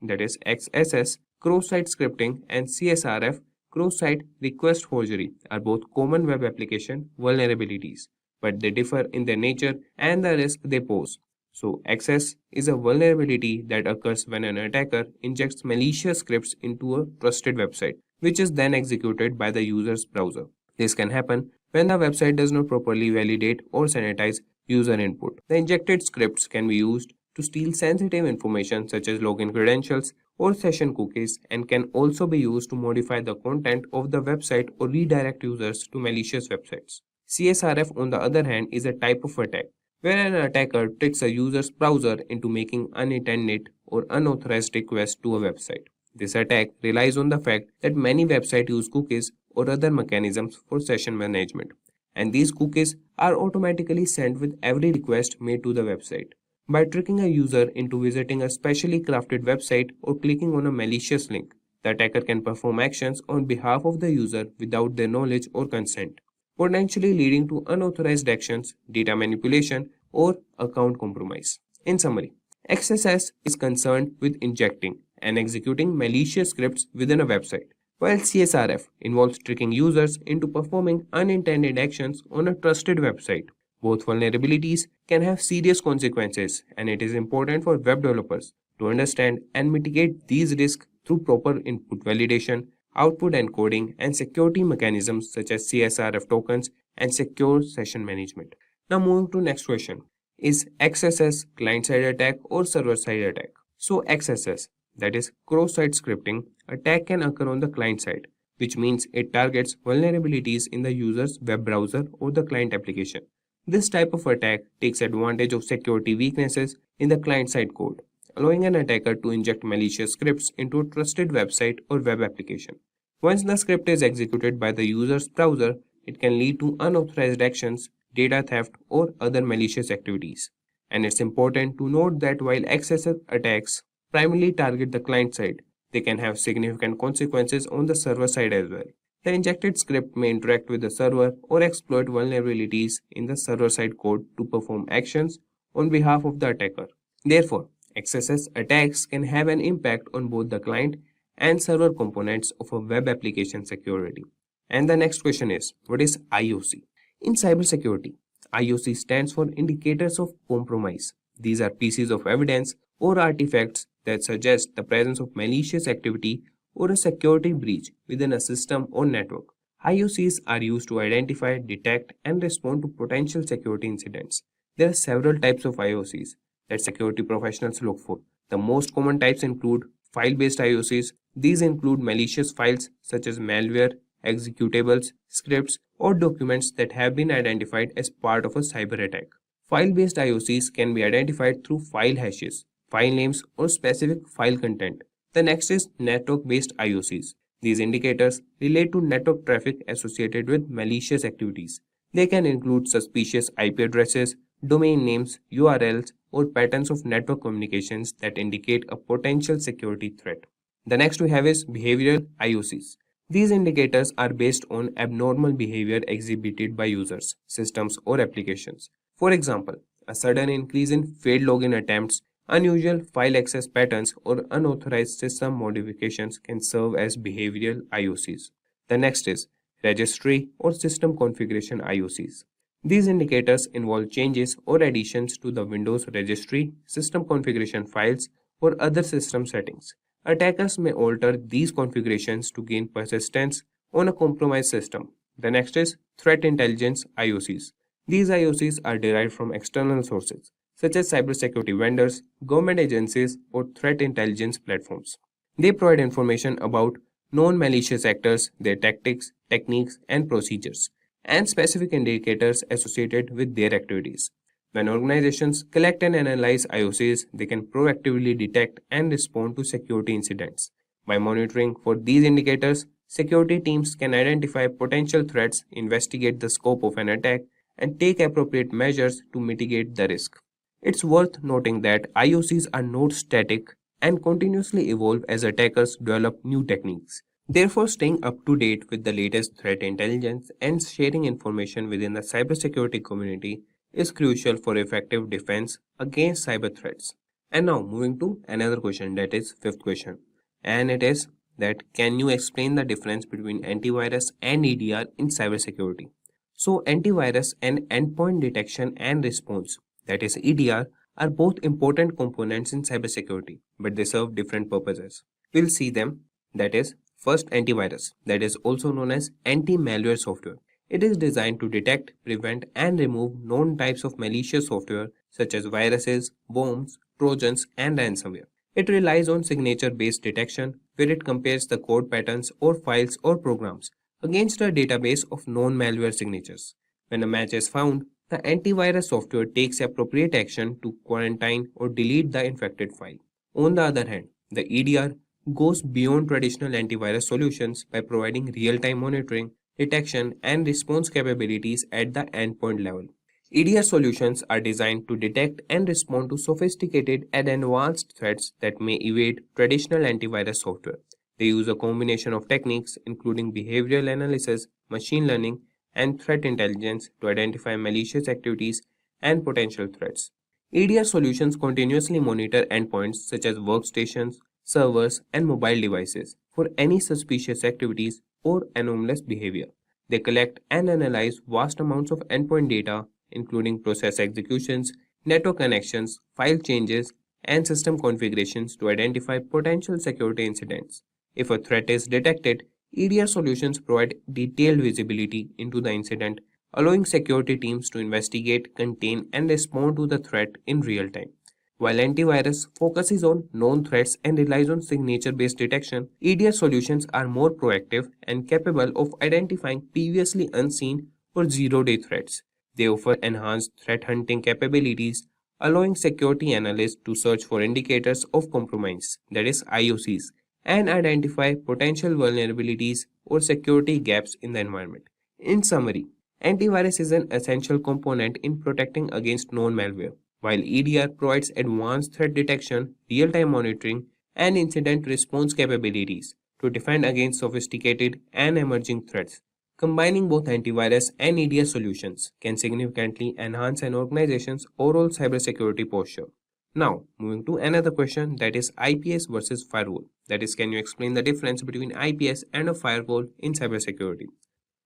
that is XSS, cross-site scripting, and CSRF, cross-site request forgery, are both common web application vulnerabilities, but they differ in their nature and the risk they pose. So XS is a vulnerability that occurs when an attacker injects malicious scripts into a trusted website, which is then executed by the user's browser. This can happen when the website does not properly validate or sanitize user input. The injected scripts can be used to steal sensitive information such as login credentials or session cookies and can also be used to modify the content of the website or redirect users to malicious websites. CSRF, on the other hand, is a type of attack where an attacker tricks a user's browser into making unintended or unauthorized requests to a website. This attack relies on the fact that many websites use cookies or other mechanisms for session management, and these cookies are automatically sent with every request made to the website. By tricking a user into visiting a specially crafted website or clicking on a malicious link, the attacker can perform actions on behalf of the user without their knowledge or consent, potentially leading to unauthorized actions, data manipulation, or account compromise. In summary, XSS is concerned with injecting and executing malicious scripts within a website, while CSRF involves tricking users into performing unintended actions on a trusted website. Both vulnerabilities can have serious consequences, and it is important for web developers to understand and mitigate these risks through proper input validation, output encoding, and security mechanisms such as CSRF tokens and secure session management. Now moving to next question. Is XSS client-side attack or server-side attack? So XSS, that is cross-site scripting, attack can occur on the client side, which means it targets vulnerabilities in the user's web browser or the client application. This type of attack takes advantage of security weaknesses in the client-side code, allowing an attacker to inject malicious scripts into a trusted website or web application. Once the script is executed by the user's browser, it can lead to unauthorized actions, data theft, or other malicious activities. And it's important to note that while XSS attacks primarily target the client side, they can have significant consequences on the server side as well. The injected script may interact with the server or exploit vulnerabilities in the server-side code to perform actions on behalf of the attacker. Therefore, XSS attacks can have an impact on both the client and server components of a web application security. And the next question is, what is IOC? In cybersecurity, IOC stands for Indicators of Compromise. These are pieces of evidence or artifacts that suggest the presence of malicious activity or a security breach within a system or network. IOCs are used to identify, detect, and respond to potential security incidents. There are several types of IOCs that security professionals look for. The most common types include file-based IOCs. These include malicious files such as malware, executables, scripts, or documents that have been identified as part of a cyber attack. File-based IOCs can be identified through file hashes, file names, or specific file content. The next is network-based IOCs. These indicators relate to network traffic associated with malicious activities. They can include suspicious IP addresses, domain names, URLs, or patterns of network communications that indicate a potential security threat. The next we have is behavioral IOCs. These indicators are based on abnormal behavior exhibited by users, systems, or applications. For example, a sudden increase in failed login attempts, unusual file access patterns, or unauthorized system modifications can serve as behavioral IOCs. The next is registry or system configuration IOCs. These indicators involve changes or additions to the Windows registry, system configuration files, or other system settings. Attackers may alter these configurations to gain persistence on a compromised system. The next is threat intelligence IOCs. These IOCs are derived from external sources, such as cybersecurity vendors, government agencies, or threat intelligence platforms. They provide information about known malicious actors, their tactics, techniques, and procedures, and specific indicators associated with their activities. When organizations collect and analyze IOCs, they can proactively detect and respond to security incidents. By monitoring for these indicators, security teams can identify potential threats, investigate the scope of an attack, and take appropriate measures to mitigate the risk. It's worth noting that IOCs are not static and continuously evolve as attackers develop new techniques. Therefore, staying up to date with the latest threat intelligence and sharing information within the cybersecurity community is crucial for effective defense against cyber threats. And now moving to another question, that is fifth question. And it is that can you explain the difference between antivirus and EDR in cybersecurity? So antivirus and endpoint detection and response, that is EDR, are both important components in cybersecurity, but they serve different purposes. We'll see them. That is, first, antivirus, that is also known as anti-malware software. It is designed to detect, prevent, and remove known types of malicious software such as viruses, bombs, trojans, and ransomware. It relies on signature-based detection, where it compares the code patterns or files or programs against a database of known malware signatures. When a match is found, the antivirus software takes appropriate action to quarantine or delete the infected file. On the other hand, the EDR goes beyond traditional antivirus solutions by providing real-time monitoring, detection, and response capabilities at the endpoint level. EDR solutions are designed to detect and respond to sophisticated and advanced threats that may evade traditional antivirus software. They use a combination of techniques, including behavioral analysis, machine learning, and threat intelligence to identify malicious activities and potential threats. EDR solutions continuously monitor endpoints such as workstations, servers, and mobile devices for any suspicious activities or anomalous behavior. They collect and analyze vast amounts of endpoint data, including process executions, network connections, file changes, and system configurations to identify potential security incidents. If a threat is detected, EDR solutions provide detailed visibility into the incident, allowing security teams to investigate, contain, and respond to the threat in real time. While antivirus focuses on known threats and relies on signature-based detection, EDR solutions are more proactive and capable of identifying previously unseen or zero-day threats. They offer enhanced threat hunting capabilities, allowing security analysts to search for indicators of compromise, that is IOCs, and identify potential vulnerabilities or security gaps in the environment. In summary, antivirus is an essential component in protecting against known malware, while EDR provides advanced threat detection, real-time monitoring, and incident response capabilities to defend against sophisticated and emerging threats. Combining both antivirus and EDR solutions can significantly enhance an organization's overall cybersecurity posture. Now, moving to another question, that is IPS versus firewall. That is, can you explain the difference between IPS and a firewall in cybersecurity?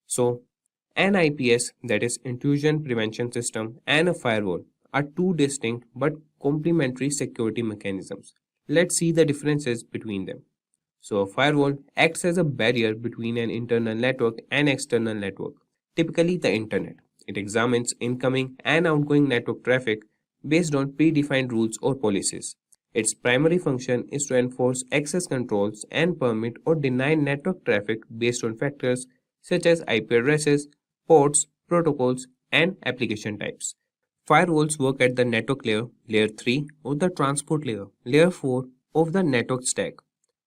So, an IPS, that is intrusion prevention system, and a firewall are two distinct but complementary security mechanisms. Let's see the differences between them. So a firewall acts as a barrier between an internal network and external network, typically the internet. It examines incoming and outgoing network traffic based on predefined rules or policies. Its primary function is to enforce access controls and permit or deny network traffic based on factors such as IP addresses, ports, protocols, and application types. Firewalls work at the network layer, layer 3, or the transport layer, layer 4 of the network stack.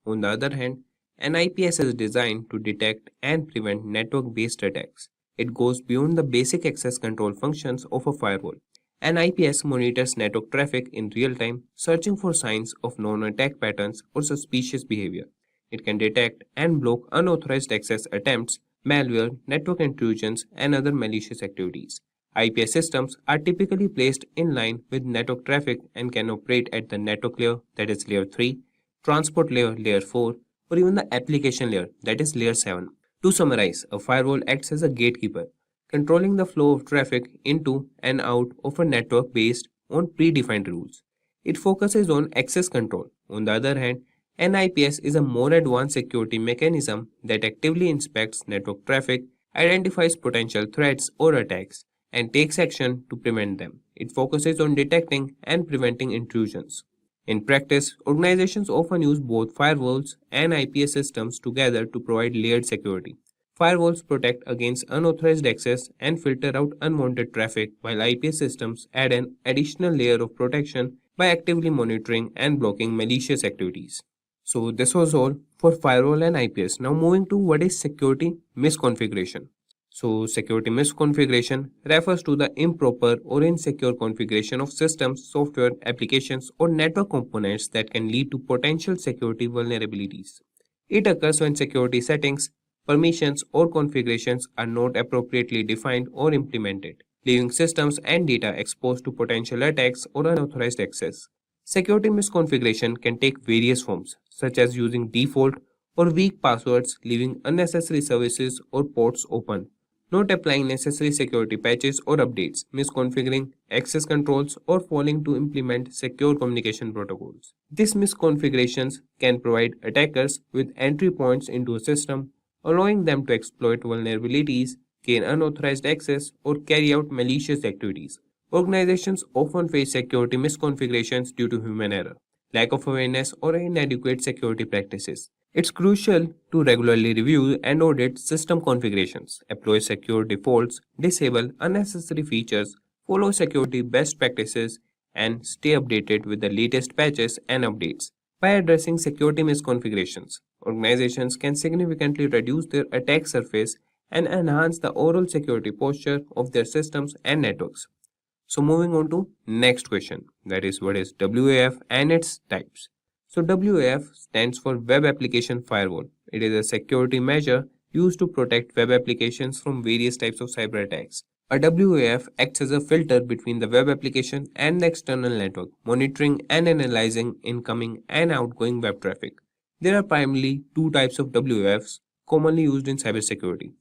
On the other hand, an IPS is designed to detect and prevent network-based attacks. It goes beyond the basic access control functions of a firewall. An IPS monitors network traffic in real time, searching for signs of known attack patterns or suspicious behavior. It can detect and block unauthorized access attempts, malware, network intrusions, and other malicious activities. IPS systems are typically placed in line with network traffic and can operate at the network layer, that is layer 3, transport layer, layer 4, or even the application layer, that is layer 7. To summarize, a firewall acts as a gatekeeper, controlling the flow of traffic into and out of a network based on predefined rules. It focuses on access control. On the other hand, an IPS is a more advanced security mechanism that actively inspects network traffic, identifies potential threats or attacks, and takes action to prevent them. It focuses on detecting and preventing intrusions. In practice, organizations often use both firewalls and IPS systems together to provide layered security. Firewalls protect against unauthorized access and filter out unwanted traffic, while IPS systems add an additional layer of protection by actively monitoring and blocking malicious activities. So this was all for firewall and IPS. Now moving to what is security misconfiguration. So security misconfiguration refers to the improper or insecure configuration of systems, software, applications, or network components that can lead to potential security vulnerabilities. It occurs when security settings, permissions, or configurations are not appropriately defined or implemented, leaving systems and data exposed to potential attacks or unauthorized access. Security misconfiguration can take various forms, such as using default or weak passwords, leaving unnecessary services or ports open, not applying necessary security patches or updates, misconfiguring access controls, or failing to implement secure communication protocols. These misconfigurations can provide attackers with entry points into a system, allowing them to exploit vulnerabilities, gain unauthorized access, or carry out malicious activities. Organizations often face security misconfigurations due to human error, lack of awareness, or inadequate security practices. It's crucial to regularly review and audit system configurations, apply secure defaults, disable unnecessary features, follow security best practices, and stay updated with the latest patches and updates. By addressing security misconfigurations, organizations can significantly reduce their attack surface and enhance the overall security posture of their systems and networks. So moving on to next question, that is what is WAF and its types. So WAF stands for Web Application Firewall. It is a security measure used to protect web applications from various types of cyber attacks. A WAF acts as a filter between the web application and the external network, monitoring and analyzing incoming and outgoing web traffic. There are primarily two types of WAFs commonly used in cybersecurity,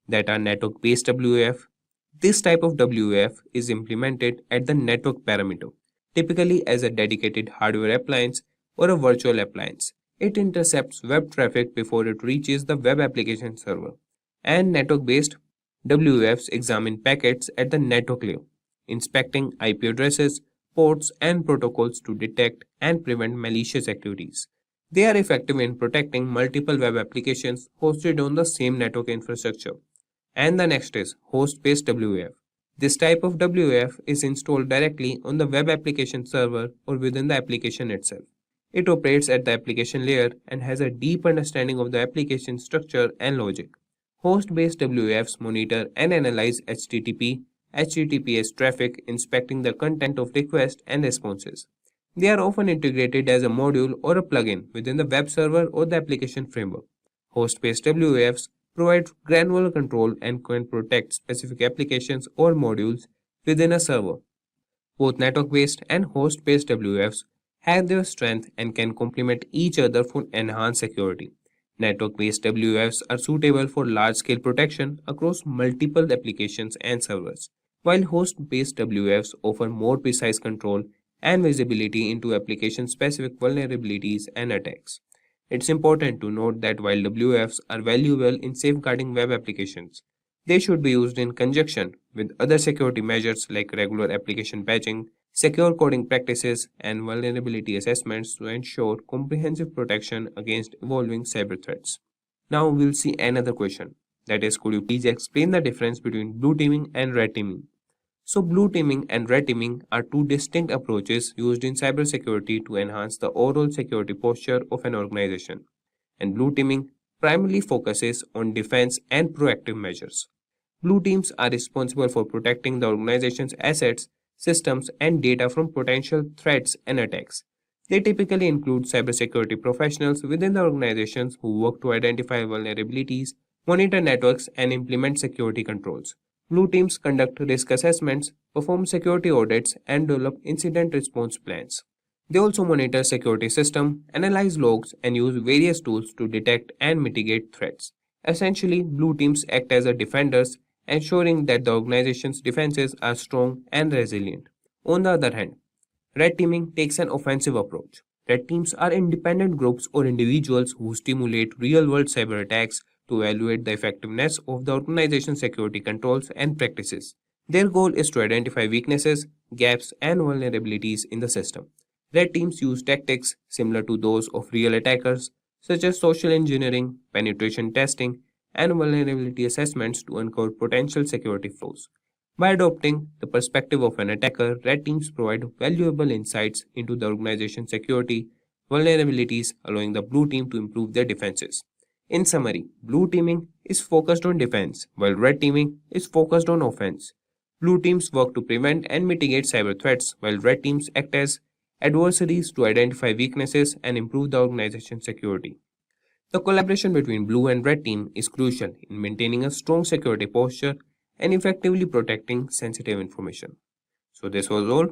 that are network-based WAF. This type of WAF is implemented at the network parameter, typically as a dedicated hardware appliance or a virtual appliance. It intercepts web traffic before it reaches the web application server. And network-based WAFs examine packets at the network layer, inspecting IP addresses, ports, and protocols to detect and prevent malicious activities. They are effective in protecting multiple web applications hosted on the same network infrastructure. And the next is host-based WAF. This type of WAF is installed directly on the web application server or within the application itself. It operates at the application layer and has a deep understanding of the application structure and logic. Host-based WAFs monitor and analyze HTTP, HTTPS traffic, inspecting the content of requests and responses. They are often integrated as a module or a plugin within the web server or the application framework. Host-based WAFs provide granular control and can protect specific applications or modules within a server. Both network-based and host-based WAFs have their strength and can complement each other for enhanced security. Network-based WAFs are suitable for large-scale protection across multiple applications and servers, while host-based WAFs offer more precise control and visibility into application-specific vulnerabilities and attacks. It's important to note that while WAFs are valuable in safeguarding web applications, they should be used in conjunction with other security measures like regular application patching, secure coding practices, and vulnerability assessments to ensure comprehensive protection against evolving cyber threats. Now we'll see another question, that is, could you please explain the difference between blue teaming and red teaming? So blue teaming and red teaming are two distinct approaches used in cybersecurity to enhance the overall security posture of an organization. And blue teaming primarily focuses on defense and proactive measures. Blue teams are responsible for protecting the organization's assets, systems, and data from potential threats and attacks. They typically include cybersecurity professionals within the organizations who work to identify vulnerabilities, monitor networks, and implement security controls. Blue teams conduct risk assessments, perform security audits, and develop incident response plans. They also monitor security systems, analyze logs, and use various tools to detect and mitigate threats. Essentially, blue teams act as defenders, ensuring that the organization's defenses are strong and resilient. On the other hand, red teaming takes an offensive approach. Red teams are independent groups or individuals who stimulate real-world cyber attacks to evaluate the effectiveness of the organization's security controls and practices. Their goal is to identify weaknesses, gaps, and vulnerabilities in the system. Red teams use tactics similar to those of real attackers, such as social engineering, penetration testing, and vulnerability assessments to uncover potential security flaws. By adopting the perspective of an attacker, red teams provide valuable insights into the organization's security vulnerabilities, allowing the blue team to improve their defenses. In summary, blue teaming is focused on defense, while red teaming is focused on offense. Blue teams work to prevent and mitigate cyber threats, while red teams act as adversaries to identify weaknesses and improve the organization's security. The collaboration between blue and red team is crucial in maintaining a strong security posture and effectively protecting sensitive information. So this was all.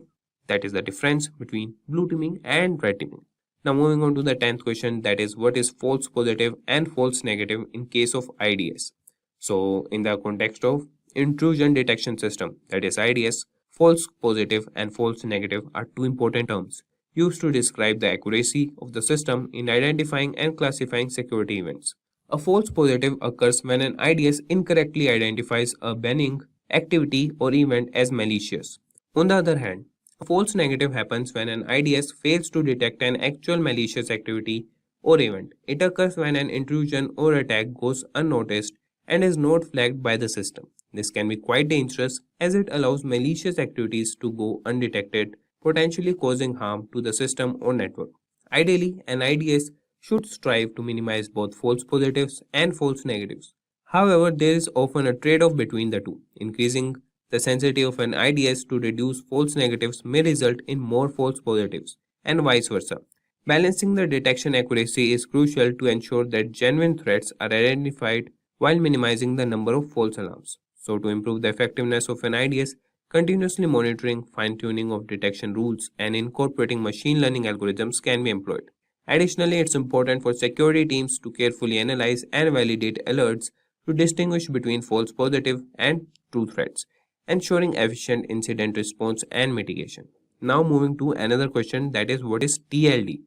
That is the difference between blue teaming and red teaming. Now moving on to the 10th question, that is what is false positive and false negative in case of IDS. So in the context of intrusion detection system, that is IDS, false positive and false negative are two important terms used to describe the accuracy of the system in identifying and classifying security events. A false positive occurs when an IDS incorrectly identifies a benign activity or event as malicious. On the other hand, A false negative happens when an IDS fails to detect an actual malicious activity or event. It occurs when an intrusion or attack goes unnoticed and is not flagged by the system. This can be quite dangerous as it allows malicious activities to go undetected, potentially causing harm to the system or network. Ideally, an IDS should strive to minimize both false positives and false negatives. However, there is often a trade off between the two. Increasing the sensitivity of an IDS to reduce false negatives may result in more false positives, and vice versa. Balancing the detection accuracy is crucial to ensure that genuine threats are identified while minimizing the number of false alarms. So, to improve the effectiveness of an IDS, continuously monitoring, fine tuning of detection rules, and incorporating machine learning algorithms can be employed. Additionally, it's important for security teams to carefully analyze and validate alerts to distinguish between false positive and true threats, ensuring efficient incident response and mitigation. Now, moving to another question, that is, what is TLD?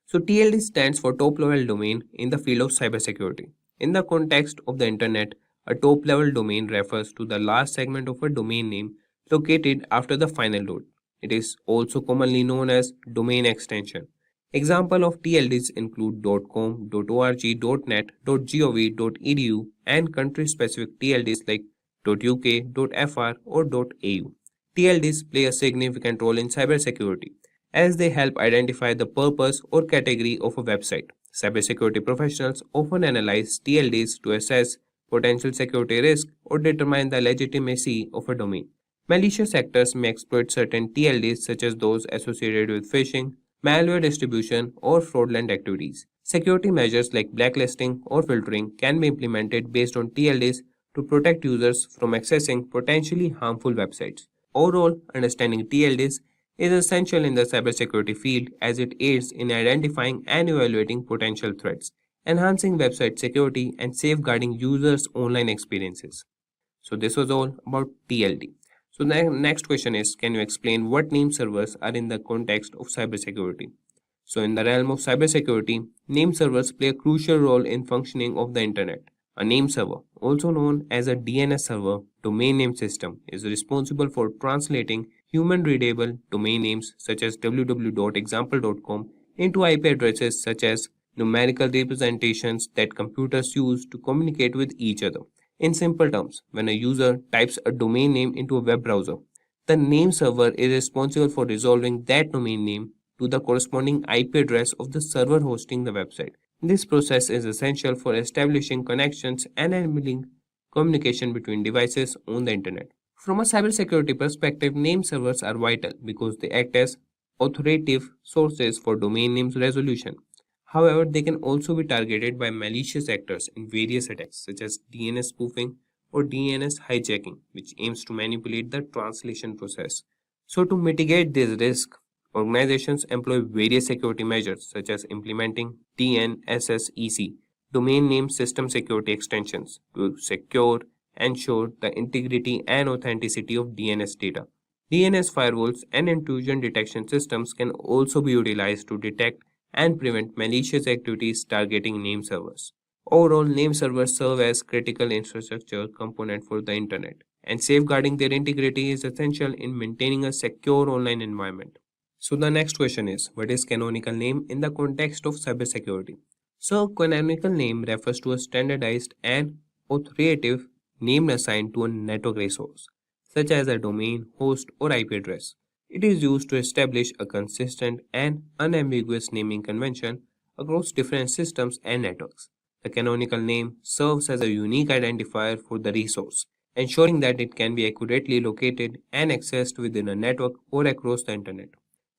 So, TLD stands for top level domain in the field of cybersecurity. In the context of the internet, a top level domain refers to the last segment of a domain name located after the final dot. It is also commonly known as domain extension. Examples of TLDs include .com, .org, .net, .gov, .edu, and country-specific TLDs like .uk, .fr, or .au. TLDs play a significant role in cybersecurity as they help identify the purpose or category of a website. Cybersecurity professionals often analyze TLDs to assess potential security risk or determine the legitimacy of a domain. Malicious actors may exploit certain TLDs such as those associated with phishing, malware distribution, or fraudulent activities. Security measures like blacklisting or filtering can be implemented based on TLDs to protect users from accessing potentially harmful websites. Overall, understanding TLDs is essential in the cybersecurity field as it aids in identifying and evaluating potential threats, enhancing website security, and safeguarding users' online experiences. So, this was all about TLD. So the next question is, can you explain what name servers are in the context of cybersecurity? So in the realm of cybersecurity, name servers play a crucial role in functioning of the internet. A name server, also known as a DNS server, domain name system, is responsible for translating human-readable domain names such as www.example.com into IP addresses such as numerical representations that computers use to communicate with each other. In simple terms, when a user types a domain name into a web browser, the name server is responsible for resolving that domain name to the corresponding IP address of the server hosting the website. This process is essential for establishing connections and enabling communication between devices on the internet. From a cybersecurity perspective, name servers are vital because they act as authoritative sources for domain names resolution. However, they can also be targeted by malicious actors in various attacks such as DNS spoofing or DNS hijacking, which aims to manipulate the translation process. So, to mitigate this risk, organizations employ various security measures such as implementing DNSSEC, domain name system security extensions, to ensure the integrity and authenticity of DNS data. DNS firewalls and intrusion detection systems can also be utilized to detect and prevent malicious activities targeting name servers. Overall, name servers serve as critical infrastructure component for the internet, and safeguarding their integrity is essential in maintaining a secure online environment. So the next question is, what is canonical name in the context of cybersecurity? So canonical name refers to a standardized and authoritative name assigned to a network resource, such as a domain, host, or IP address. It is used to establish a consistent and unambiguous naming convention across different systems and networks. The canonical name serves as a unique identifier for the resource, ensuring that it can be accurately located and accessed within a network or across the internet.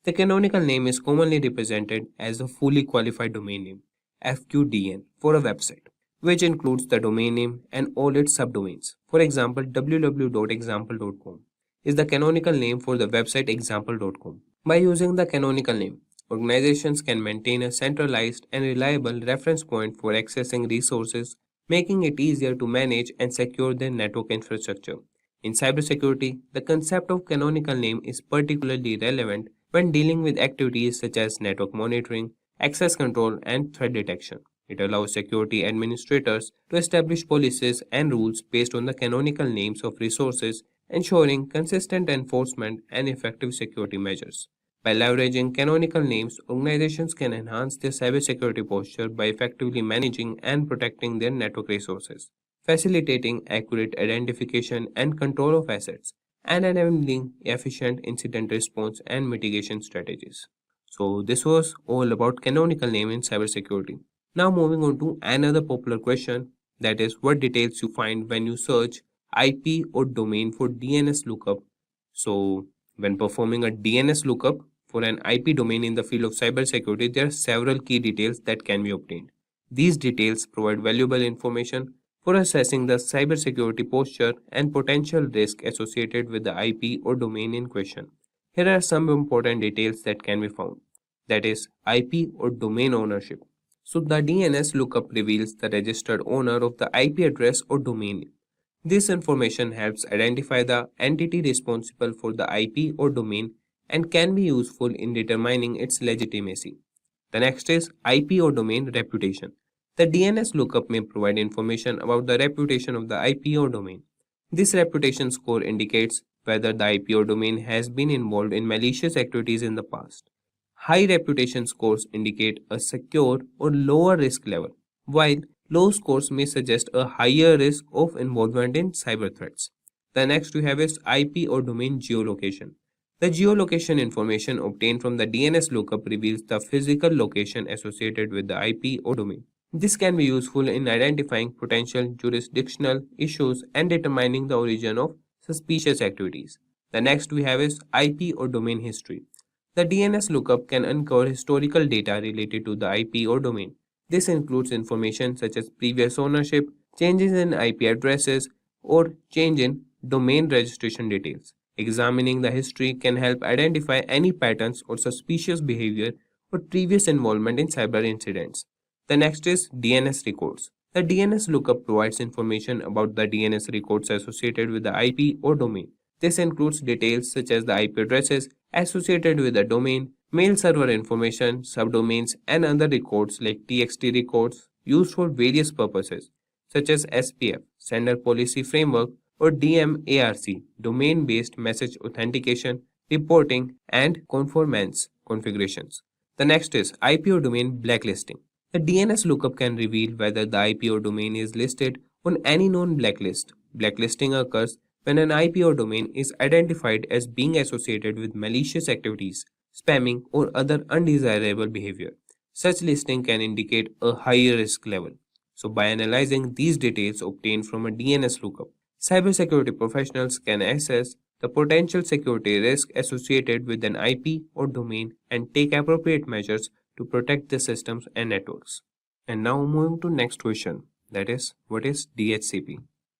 The canonical name is commonly represented as a fully qualified domain name, FQDN, for a website, which includes the domain name and all its subdomains. For example, www.example.com is the canonical name for the website example.com. By using the canonical name, organizations can maintain a centralized and reliable reference point for accessing resources, making it easier to manage and secure their network infrastructure. In cybersecurity, the concept of canonical name is particularly relevant when dealing with activities such as network monitoring, access control, and threat detection. It allows security administrators to establish policies and rules based on the canonical names of resources ensuring consistent enforcement and effective security measures. By leveraging canonical names, organizations can enhance their cybersecurity posture by effectively managing and protecting their network resources, facilitating accurate identification and control of assets, and enabling efficient incident response and mitigation strategies. So, this was all about canonical name in cybersecurity. Now, moving on to another popular question, that is, what details you find when you search IP or domain for DNS lookup. So, when performing a DNS lookup for an IP domain in the field of cybersecurity, there are several key details that can be obtained. These details provide valuable information for assessing the cybersecurity posture and potential risk associated with the IP or domain in question. Here are some important details that can be found. That is, IP or domain ownership. So, the DNS lookup reveals the registered owner of the IP address or domain. This information helps identify the entity responsible for the IP or domain and can be useful in determining its legitimacy. The next is IP or domain reputation. The DNS lookup may provide information about the reputation of the IP or domain. This reputation score indicates whether the IP or domain has been involved in malicious activities in the past. High reputation scores indicate a secure or lower risk level, while low scores may suggest a higher risk of involvement in cyber threats. The next we have is IP or domain geolocation. The geolocation information obtained from the DNS lookup reveals the physical location associated with the IP or domain. This can be useful in identifying potential jurisdictional issues and determining the origin of suspicious activities. The next we have is IP or domain history. The DNS lookup can uncover historical data related to the IP or domain. This includes information such as previous ownership, changes in IP addresses, or change in domain registration details. Examining the history can help identify any patterns or suspicious behavior or previous involvement in cyber incidents. The next is DNS records. The DNS lookup provides information about the DNS records associated with the IP or domain. This includes details such as the IP addresses associated with the domain, mail server information, subdomains, and other records like TXT records used for various purposes, such as SPF, Sender Policy Framework, or DMARC, Domain-Based Message Authentication, Reporting, and Conformance configurations. The next is IP or domain blacklisting. The DNS lookup can reveal whether the IP or domain is listed on any known blacklist. Blacklisting occurs when an IP or domain is identified as being associated with malicious activities, spamming, or other undesirable behavior. Such listing can indicate a higher risk level. So, by analyzing these details obtained from a DNS lookup, cybersecurity professionals can assess the potential security risk associated with an IP or domain and take appropriate measures to protect the systems and networks. And now moving to next question, that is, what is DHCP?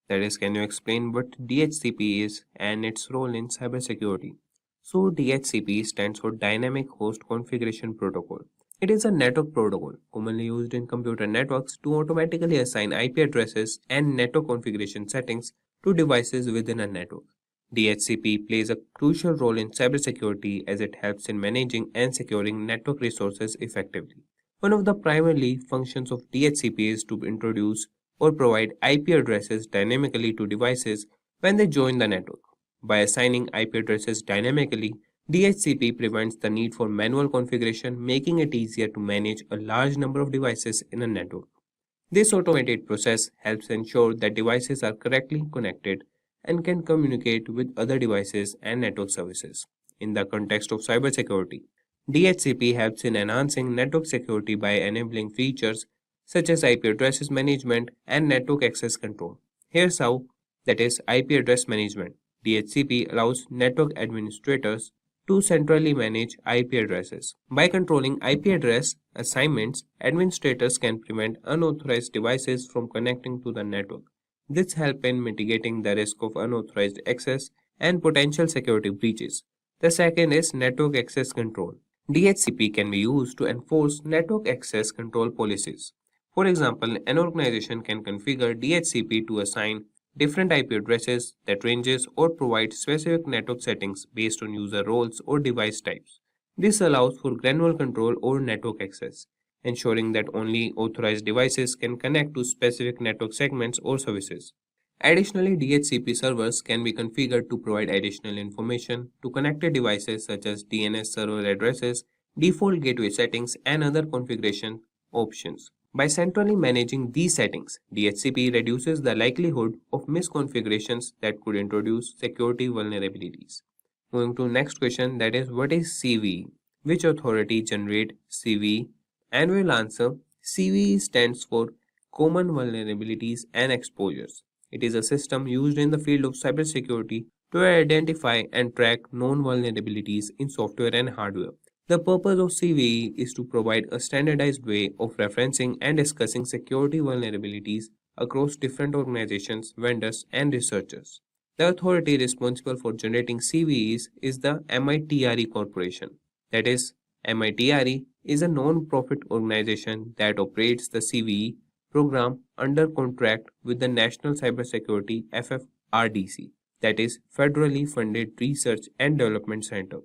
That is, can you explain what DHCP is and its role in cybersecurity? So, DHCP stands for Dynamic Host Configuration Protocol. It is a network protocol commonly used in computer networks to automatically assign IP addresses and network configuration settings to devices within a network. DHCP plays a crucial role in cybersecurity as it helps in managing and securing network resources effectively. One of the primary functions of DHCP is to introduce or provide IP addresses dynamically to devices when they join the network. By assigning IP addresses dynamically, DHCP prevents the need for manual configuration, making it easier to manage a large number of devices in a network. This automated process helps ensure that devices are correctly connected and can communicate with other devices and network services. In the context of cybersecurity, DHCP helps in enhancing network security by enabling features such as IP addresses management and network access control. Here's how, that is IP address management. DHCP allows network administrators to centrally manage IP addresses. By controlling IP address assignments, administrators can prevent unauthorized devices from connecting to the network. This helps in mitigating the risk of unauthorized access and potential security breaches. The second is network access control. DHCP can be used to enforce network access control policies. For example, an organization can configure DHCP to assign different IP addresses that ranges or provide specific network settings based on user roles or device types. This allows for granular control over network access, ensuring that only authorized devices can connect to specific network segments or services. Additionally, DHCP servers can be configured to provide additional information to connected devices such as DNS server addresses, default gateway settings, and other configuration options. By centrally managing these settings, DHCP reduces the likelihood of misconfigurations that could introduce security vulnerabilities. Moving to next question, that is, what is CVE? Which authority generate CVE? And we'll answer CVE stands for Common Vulnerabilities and Exposures. It is a system used in the field of cybersecurity to identify and track known vulnerabilities in software and hardware. The purpose of CVE is to provide a standardized way of referencing and discussing security vulnerabilities across different organizations, vendors, and researchers. The authority responsible for generating CVEs is the MITRE Corporation. That is, MITRE is a non-profit organization that operates the CVE program under contract with the National Cybersecurity FFRDC, that is, Federally Funded Research and Development Center.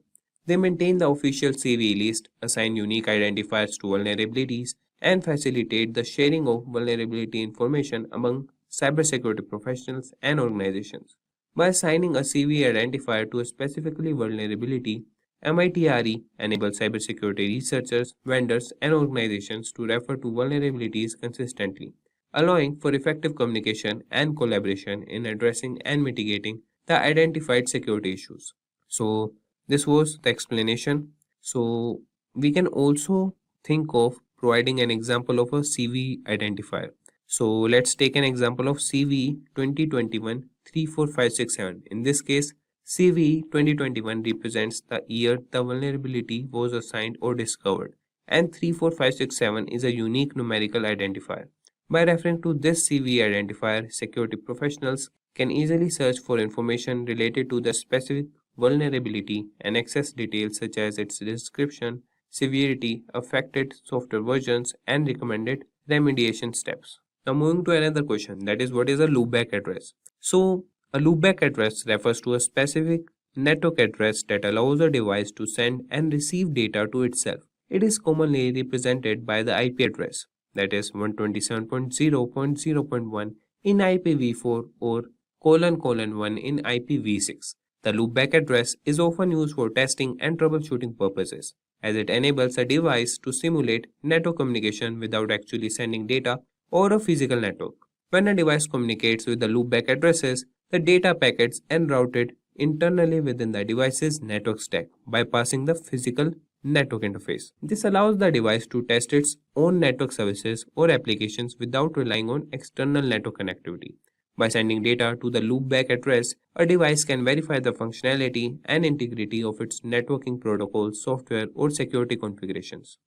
They maintain the official CVE list, assign unique identifiers to vulnerabilities, and facilitate the sharing of vulnerability information among cybersecurity professionals and organizations. By assigning a CVE identifier to a specifically vulnerability, MITRE enables cybersecurity researchers, vendors, and organizations to refer to vulnerabilities consistently, allowing for effective communication and collaboration in addressing and mitigating the identified security issues. So, this was the explanation. So, we can also think of providing an example of a CVE identifier. So, let's take an example of CVE 2021 34567. In this case, CVE 2021 represents the year the vulnerability was assigned or discovered, and 34567 is a unique numerical identifier. By referring to this CVE identifier, security professionals can easily search for information related to the specific vulnerability and access details such as its description, severity, affected software versions, and recommended remediation steps. Now moving to another question, that is, what is a loopback address? So a loopback address refers to a specific network address that allows a device to send and receive data to itself. It is commonly represented by the IP address, that is 127.0.0.1 in IPv4 or ::1 in IPv6. The loopback address is often used for testing and troubleshooting purposes, as it enables a device to simulate network communication without actually sending data or a physical network. When a device communicates with the loopback addresses, the data packets are routed internally within the device's network stack, bypassing the physical network interface. This allows the device to test its own network services or applications without relying on external network connectivity. By sending data to the loopback address, a device can verify the functionality and integrity of its networking protocols, software, or security configurations.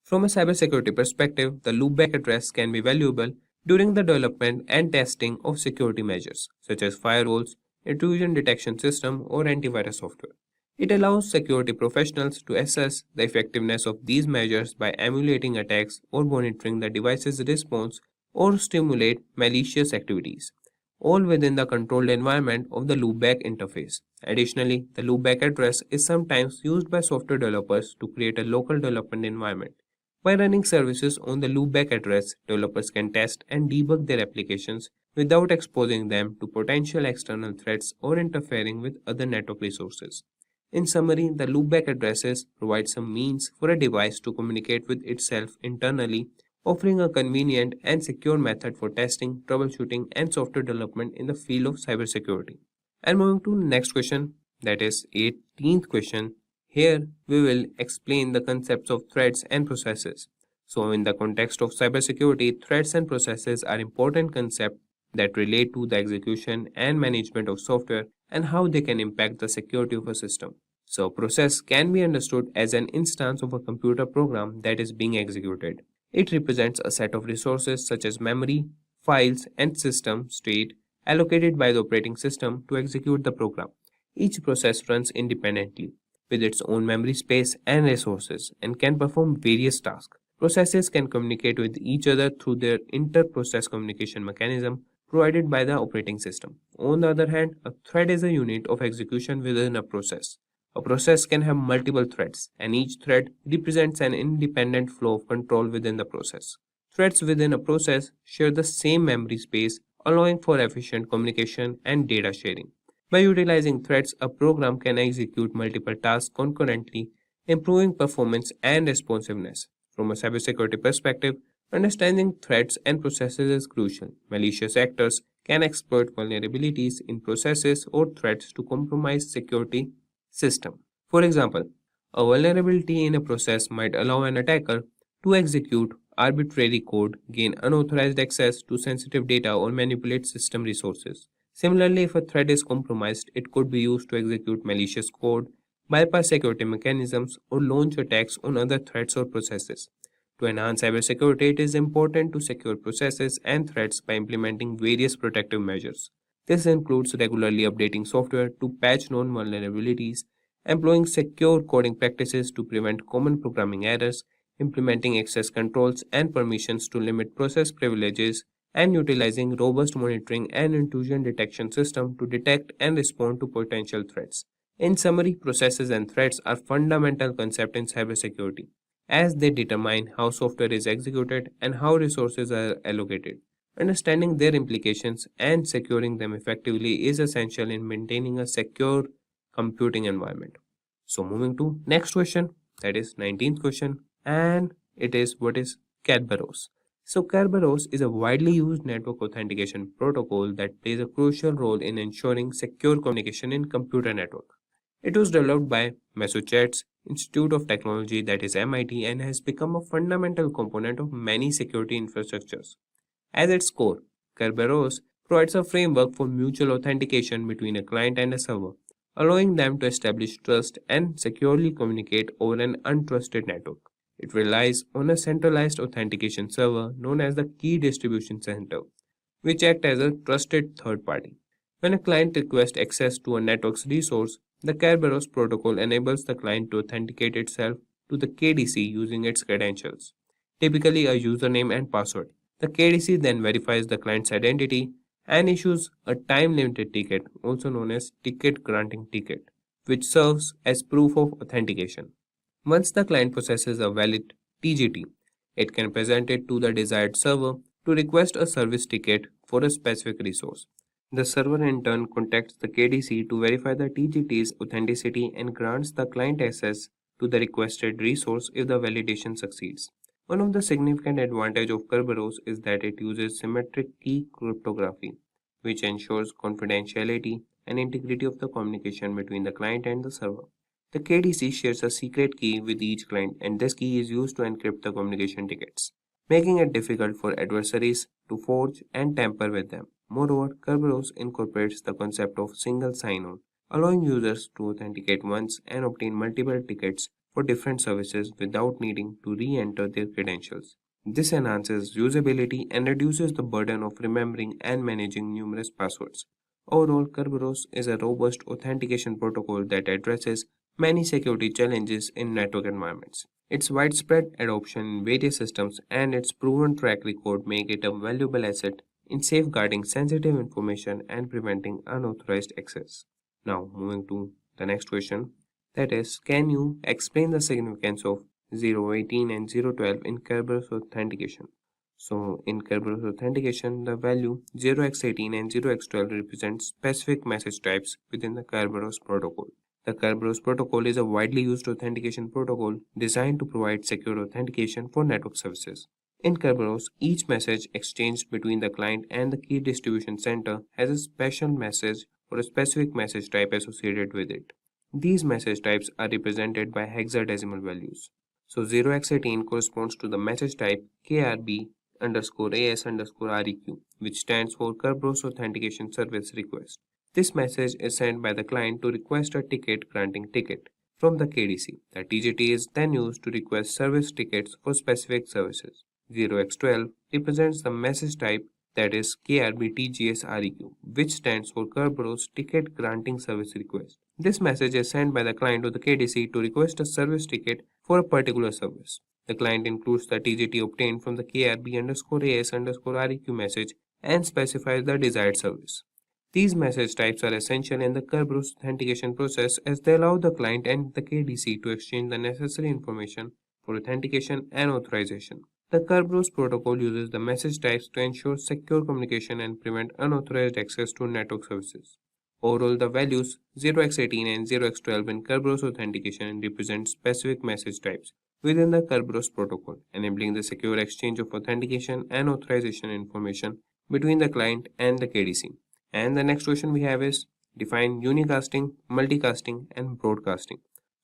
From a cybersecurity perspective, the loopback address can be valuable during the development and testing of security measures, such as firewalls, intrusion detection system, or antivirus software. It allows security professionals to assess the effectiveness of these measures by emulating attacks or monitoring the device's response or stimulate malicious activities, all within the controlled environment of the loopback interface. Additionally, the loopback address is sometimes used by software developers to create a local development environment. By running services on the loopback address, developers can test and debug their applications without exposing them to potential external threats or interfering with other network resources. In summary, the loopback addresses provide some means for a device to communicate with itself internally, offering a convenient and secure method for testing, troubleshooting, and software development in the field of cybersecurity. And moving to next question, that is 18th question. Here we will explain the concepts of threats and processes. So in the context of cybersecurity, threats and processes are important concepts that relate to the execution and management of software and how they can impact the security of a system. So a process can be understood as an instance of a computer program that is being executed. It represents a set of resources such as memory, files, and system state allocated by the operating system to execute the program. Each process runs independently with its own memory space and resources and can perform various tasks. Processes can communicate with each other through their inter-process communication mechanism provided by the operating system. On the other hand, a thread is a unit of execution within a process. A process can have multiple threads, and each thread represents an independent flow of control within the process. Threads within a process share the same memory space, allowing for efficient communication and data sharing. By utilizing threats, a program can execute multiple tasks concurrently, improving performance and responsiveness. From a cybersecurity perspective, understanding threats and processes is crucial. Malicious actors can exploit vulnerabilities in processes or threats to compromise security system. For example, a vulnerability in a process might allow an attacker to execute arbitrary code, gain unauthorized access to sensitive data, or manipulate system resources. Similarly, if a thread is compromised, it could be used to execute malicious code, bypass security mechanisms, or launch attacks on other threads or processes. To enhance cybersecurity, it is important to secure processes and threads by implementing various protective measures. This includes regularly updating software to patch known vulnerabilities, employing secure coding practices to prevent common programming errors, implementing access controls and permissions to limit process privileges, and utilizing robust monitoring and intrusion detection system to detect and respond to potential threats. In summary, processes and threats are fundamental concepts in cybersecurity, as they determine how software is executed and how resources are allocated. Understanding their implications and securing them effectively is essential in maintaining a secure computing environment. So moving to next question, that is 19th question, and it is what is Kerberos. So Kerberos is a widely used network authentication protocol that plays a crucial role in ensuring secure communication in computer network. It was developed by Massachusetts Institute of Technology, that is MIT, and has become a fundamental component of many security infrastructures. At its core, Kerberos provides a framework for mutual authentication between a client and a server, allowing them to establish trust and securely communicate over an untrusted network. It relies on a centralized authentication server known as the Key Distribution Center, which acts as a trusted third party. When a client requests access to a network's resource, the Kerberos protocol enables the client to authenticate itself to the KDC using its credentials, typically a username and password. The KDC then verifies the client's identity and issues a time-limited ticket, also known as ticket granting ticket, which serves as proof of authentication. Once the client possesses a valid TGT, it can present it to the desired server to request a service ticket for a specific resource. The server in turn contacts the KDC to verify the TGT's authenticity and grants the client access to the requested resource if the validation succeeds. One of the significant advantages of Kerberos is that it uses symmetric key cryptography, which ensures confidentiality and integrity of the communication between the client and the server. The KDC shares a secret key with each client, and this key is used to encrypt the communication tickets, making it difficult for adversaries to forge and tamper with them. Moreover, Kerberos incorporates the concept of single sign-on, allowing users to authenticate once and obtain multiple tickets for different services without needing to re-enter their credentials. This enhances usability and reduces the burden of remembering and managing numerous passwords. Overall, Kerberos is a robust authentication protocol that addresses many security challenges in network environments. Its widespread adoption in various systems and its proven track record make it a valuable asset in safeguarding sensitive information and preventing unauthorized access. Now, moving to the next question, that is, can you explain the significance of 018 and 012 in Kerberos authentication? So, in Kerberos authentication, the value 0x18 and 0x12 represent specific message types within the Kerberos protocol. The Kerberos protocol is a widely used authentication protocol designed to provide secure authentication for network services. In Kerberos, each message exchanged between the client and the key distribution center has a special message or a specific message type associated with it. These message types are represented by hexadecimal values. So 0x18 corresponds to the message type KRB_AS_REQ, which stands for Kerberos Authentication Service Request. This message is sent by the client to request a ticket granting ticket from the KDC. The TGT is then used to request service tickets for specific services. 0x12 represents the message type, that is KRBTGSREQ, which stands for Kerberos Ticket Granting Service Request. This message is sent by the client to the KDC to request a service ticket for a particular service. The client includes the TGT obtained from the KRB_AS_REQ message and specifies the desired service. These message types are essential in the Kerberos authentication process as they allow the client and the KDC to exchange the necessary information for authentication and authorization. The Kerberos protocol uses the message types to ensure secure communication and prevent unauthorized access to network services. Overall, the values 0x18 and 0x12 in Kerberos authentication represent specific message types within the Kerberos protocol, enabling the secure exchange of authentication and authorization information between the client and the KDC. And the next question we have is define unicasting, multicasting, and broadcasting.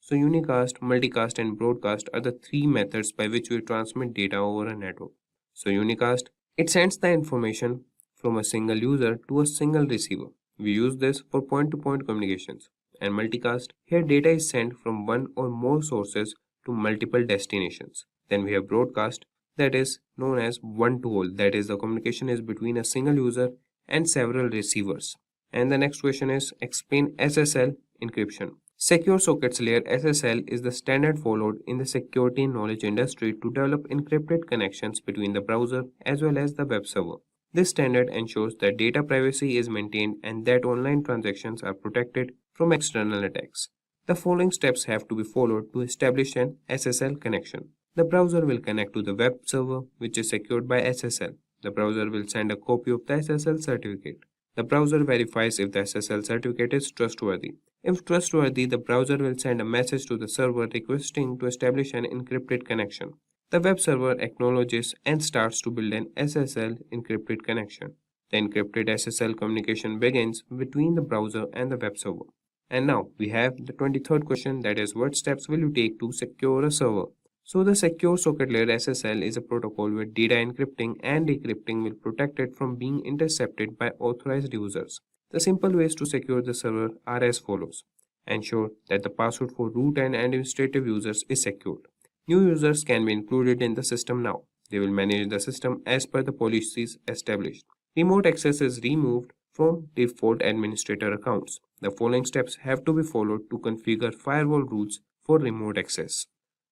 So unicast, multicast, and broadcast are the three methods by which we transmit data over a network. So unicast, it sends the information from a single user to a single receiver. We use this for point-to-point communications. And multicast, here data is sent from one or more sources to multiple destinations. Then we have broadcast, that is known as one-to-all, that is the communication is between a single user and several receivers. And the next question is explain SSL encryption. Secure Sockets Layer SSL is the standard followed in the security knowledge industry to develop encrypted connections between the browser as well as the web server. This standard ensures that data privacy is maintained and that online transactions are protected from external attacks. The following steps have to be followed to establish an SSL connection. The browser will connect to the web server, which is secured by SSL. The browser will send a copy of the SSL certificate. The browser verifies if the SSL certificate is trustworthy. If trustworthy, the browser will send a message to the server requesting to establish an encrypted connection. The web server acknowledges and starts to build an SSL encrypted connection. The encrypted SSL communication begins between the browser and the web server. And now we have the 23rd question, that is, what steps will you take to secure a server? So the Secure Socket Layer SSL is a protocol where data encrypting and decrypting will protect it from being intercepted by authorized users. The simple ways to secure the server are as follows. Ensure that the password for root and administrative users is secured. New users can be included in the system now. They will manage the system as per the policies established. Remote access is removed from default administrator accounts. The following steps have to be followed to configure firewall rules for remote access.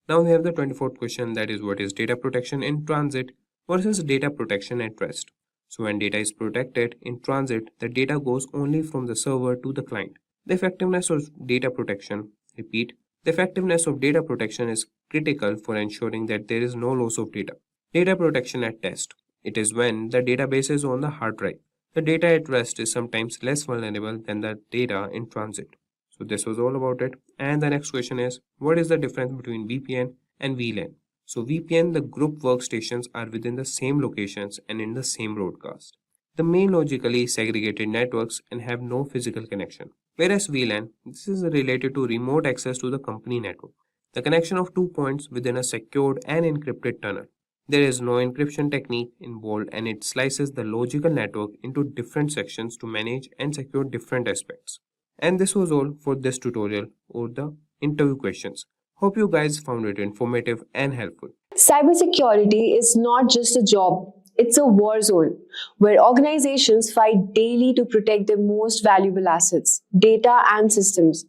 Now we have the 24th question, that is, what is data protection in transit versus data protection at rest. So when data is protected in transit, the data goes only from the server to the client. The effectiveness of data protection, repeat, the effectiveness of data protection is critical for ensuring that there is no loss of data. Data protection at rest, it is when the database is on the hard drive. The data at rest is sometimes less vulnerable than the data in transit. So this was all about it. And the next question is, what is the difference between VPN and VLAN? So VPN, the group workstations are within the same locations and in the same broadcast. The main logically segregated networks and have no physical connection. Whereas VLAN, this is related to remote access to the company network. The connection of 2 points within a secured and encrypted tunnel. There is no encryption technique involved and it slices the logical network into different sections to manage and secure different aspects. And this was all for this tutorial or the interview questions. Hope you guys found it informative and helpful. Cybersecurity is not just a job, it's a war zone where organizations fight daily to protect their most valuable assets, data and systems.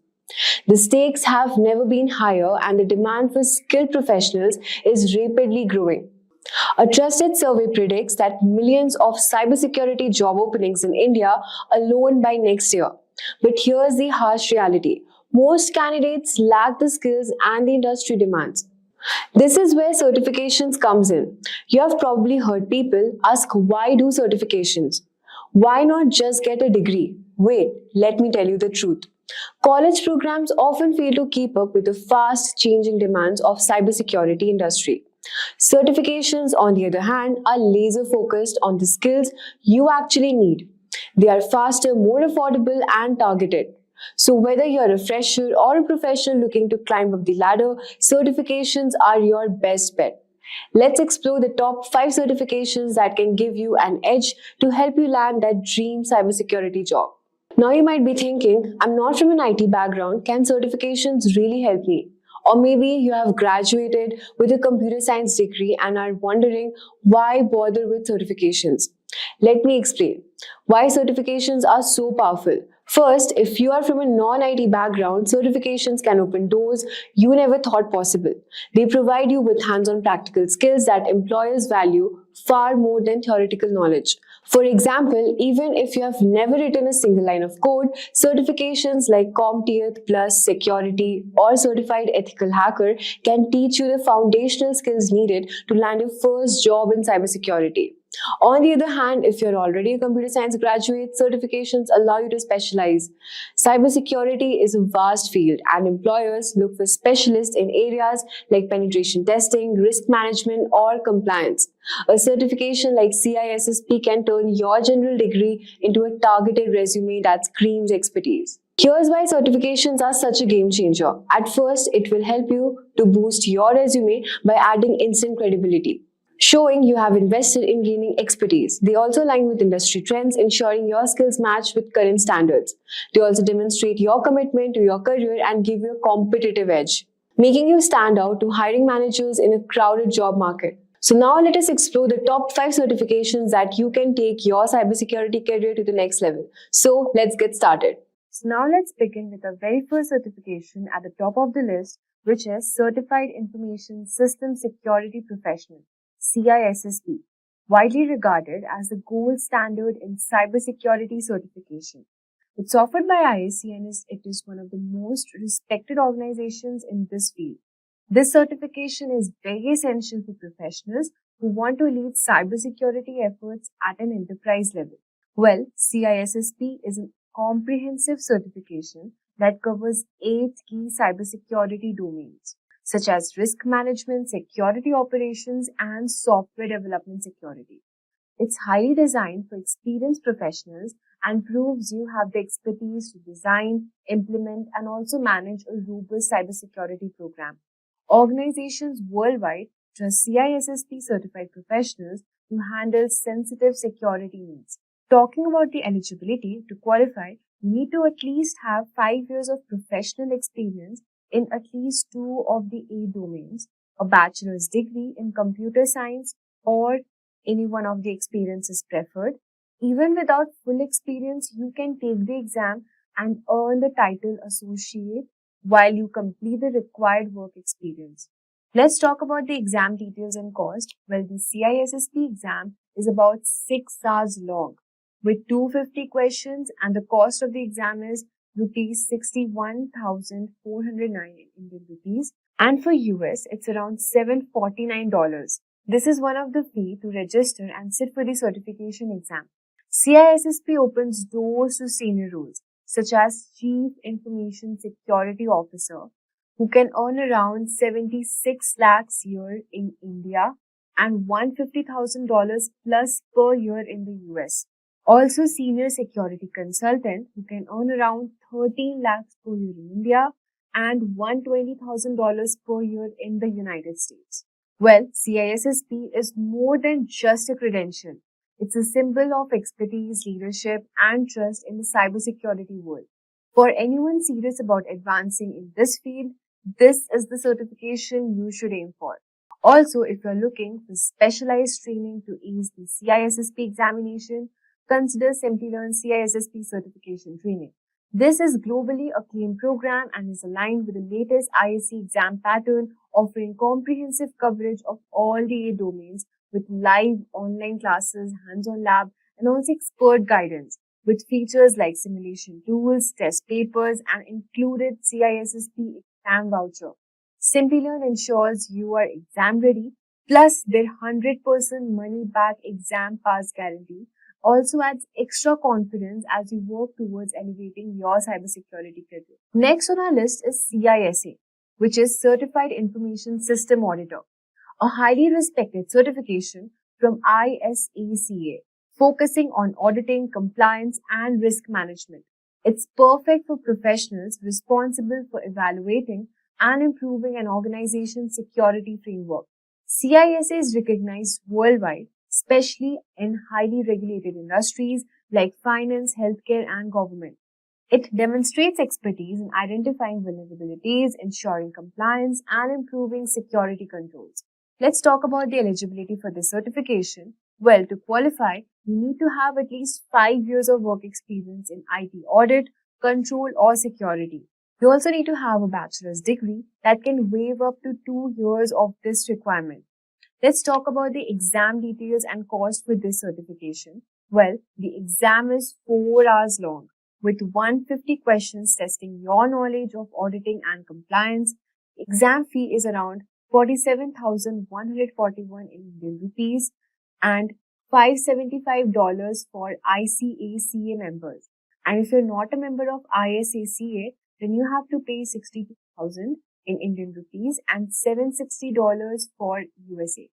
The stakes have never been higher and the demand for skilled professionals is rapidly growing. A trusted survey predicts that millions of cybersecurity job openings in India alone by next year. But here's the harsh reality. Most candidates lack the skills and the industry demands. This is where certifications comes in. You have probably heard people ask, why do certifications? Why not just get a degree? Wait, let me tell you the truth. College programs often fail to keep up with the fast changing demands of cybersecurity industry. Certifications, on the other hand, are laser focused on the skills you actually need. They are faster, more affordable, and targeted. So whether you're a fresher or a professional looking to climb up the ladder, certifications are your best bet. Let's explore the top 5 certifications that can give you an edge to help you land that dream cybersecurity job. Now you might be thinking, I'm not from an IT background, can certifications really help me? Or maybe you have graduated with a computer science degree and are wondering why bother with certifications. Let me explain why certifications are so powerful. First, if you are from a non-IT background, certifications can open doors you never thought possible. They provide you with hands-on practical skills that employers value far more than theoretical knowledge. For example, even if you have never written a single line of code, certifications like CompTIA Plus Security or Certified Ethical Hacker can teach you the foundational skills needed to land your first job in cybersecurity. On the other hand, if you're already a computer science graduate, certifications allow you to specialize. Cybersecurity is a vast field, and employers look for specialists in areas like penetration testing, risk management, or compliance. A certification like CISSP can turn your general degree into a targeted resume that screams expertise. Here's why certifications are such a game changer. At first, it will help you to boost your resume by adding instant credibility, showing you have invested in gaining expertise. They also align with industry trends, ensuring your skills match with current standards. They also demonstrate your commitment to your career and give you a competitive edge, making you stand out to hiring managers in a crowded job market. So now let us explore the top 5 certifications that you can take your cybersecurity career to the next level. So let's get started. So now let's begin with the very first certification at the top of the list, which is Certified Information System Security Professional, CISSP, widely regarded as the gold standard in cybersecurity certification. It's offered by ISC and it is one of the most respected organizations in this field. This certification is very essential for professionals who want to lead cybersecurity efforts at an enterprise level. Well, CISSP is a comprehensive certification that covers 8 key cybersecurity domains, such as risk management, security operations, and software development security. It's highly designed for experienced professionals and proves you have the expertise to design, implement, and also manage a robust cybersecurity program. Organizations worldwide trust CISSP certified professionals to handle sensitive security needs. Talking about the eligibility to qualify, you need to at least have 5 years of professional experience in at least 2 of the 8 domains, a bachelor's degree in computer science, or any one of the experiences preferred. Even without full experience, you can take the exam and earn the title associate while you complete the required work experience. Let's talk about the exam details and cost. Well, the CISSP exam is about 6 hours long with 250 questions, and the cost of the exam is rupees 61,409 Indian rupees, and for US it's around $749. This is one of the fee to register and sit for the certification exam. CISSP opens doors to senior roles such as Chief Information Security Officer, who can earn around 76 lakhs a year in India and $150,000 plus per year in the US. Also, Senior Security Consultant, who can earn around 13 lakhs per year in India and $120,000 per year in the United States. Well, CISSP is more than just a credential. It's a symbol of expertise, leadership, and trust in the cybersecurity world. For anyone serious about advancing in this field, this is the certification you should aim for. Also, if you're looking for specialized training to ace the CISSP examination, consider Simplilearn CISSP certification training. This is globally acclaimed program and is aligned with the latest ISC exam pattern, offering comprehensive coverage of all the 8 domains with live online classes, hands-on lab, and also expert guidance with features like simulation tools, test papers, and included CISSP exam voucher. Simplilearn ensures you are exam ready, plus their 100% money back exam pass guarantee also adds extra confidence as you work towards elevating your cybersecurity career. Next on our list is CISA, which is Certified Information System Auditor, a highly respected certification from ISACA, focusing on auditing, compliance, and risk management. It's perfect for professionals responsible for evaluating and improving an organization's security framework. CISA is recognized worldwide, especially in highly regulated industries like finance, healthcare, and government. It demonstrates expertise in identifying vulnerabilities, ensuring compliance, and improving security controls. Let's talk about the eligibility for this certification. Well, to qualify, you need to have at least 5 years of work experience in IT audit, control, or security. You also need to have a bachelor's degree that can waive up to 2 years of this requirement. Let's talk about the exam details and cost for this certification. Well, the exam is 4 hours long with 150 questions testing your knowledge of auditing and compliance. Exam fee is around 47,141 Indian rupees and $575 for ICACA members. And if you're not a member of ISACA, then you have to pay 62,000 in Indian rupees and $760 for USA.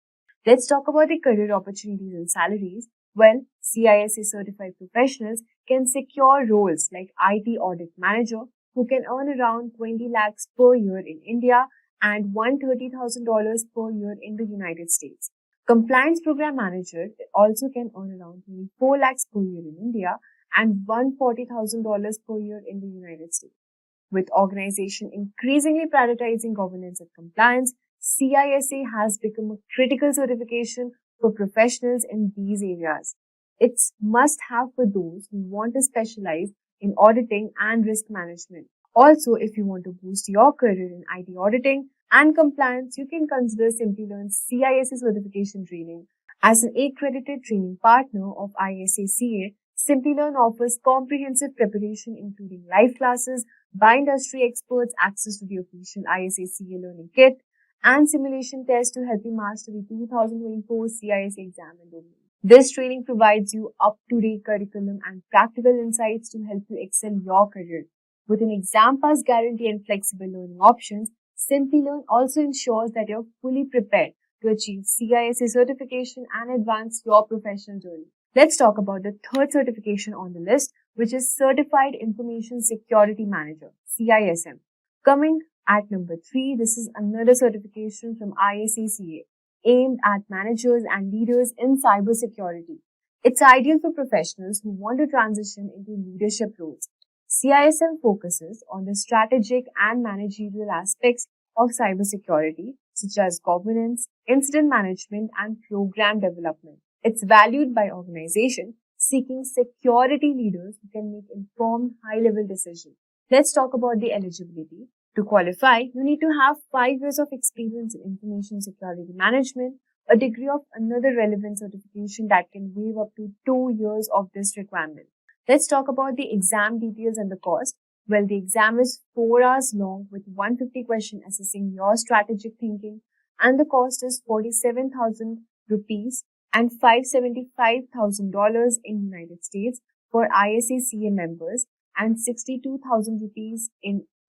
Let's talk about the career opportunities and salaries. Well, CISA certified professionals can secure roles like IT audit manager, who can earn around 20 lakhs per year in India and $130,000 per year in the United States. Compliance program manager also can earn around 24 lakhs per year in India and $140,000 per year in the United States. With organization increasingly prioritizing governance and compliance, CISA has become a critical certification for professionals in these areas. It's must-have for those who want to specialize in auditing and risk management. Also, if you want to boost your career in IT auditing and compliance, you can consider Simplilearn's CISA certification training. As an accredited training partner of ISACA, Simplilearn offers comprehensive preparation including live classes by industry experts, access to the official ISACA learning kit, and simulation tests to help you master the 2024 CISA exam and domain. This training provides you up-to-date curriculum and practical insights to help you excel your career. With an exam pass guarantee and flexible learning options, Simplilearn also ensures that you're fully prepared to achieve CISA certification and advance your professional journey. Let's talk about the third certification on the list, which is Certified Information Security Manager, CISM. Coming at number 3, this is another certification from ISACA aimed at managers and leaders in cybersecurity. It's ideal for professionals who want to transition into leadership roles. CISM focuses on the strategic and managerial aspects of cybersecurity, such as governance, incident management, and program development. It's valued by organizations seeking security leaders who can make informed, high-level decisions. Let's talk about the eligibility. To qualify, you need to have 5 years of experience in information security management, a degree of another relevant certification that can waive up to 2 years of this requirement. Let's talk about the exam details and the cost. Well, the exam is 4 hours long with 150 questions assessing your strategic thinking, and the cost is 47,000 rupees and $575,000 in United States for ISACA members and 62,000 rupees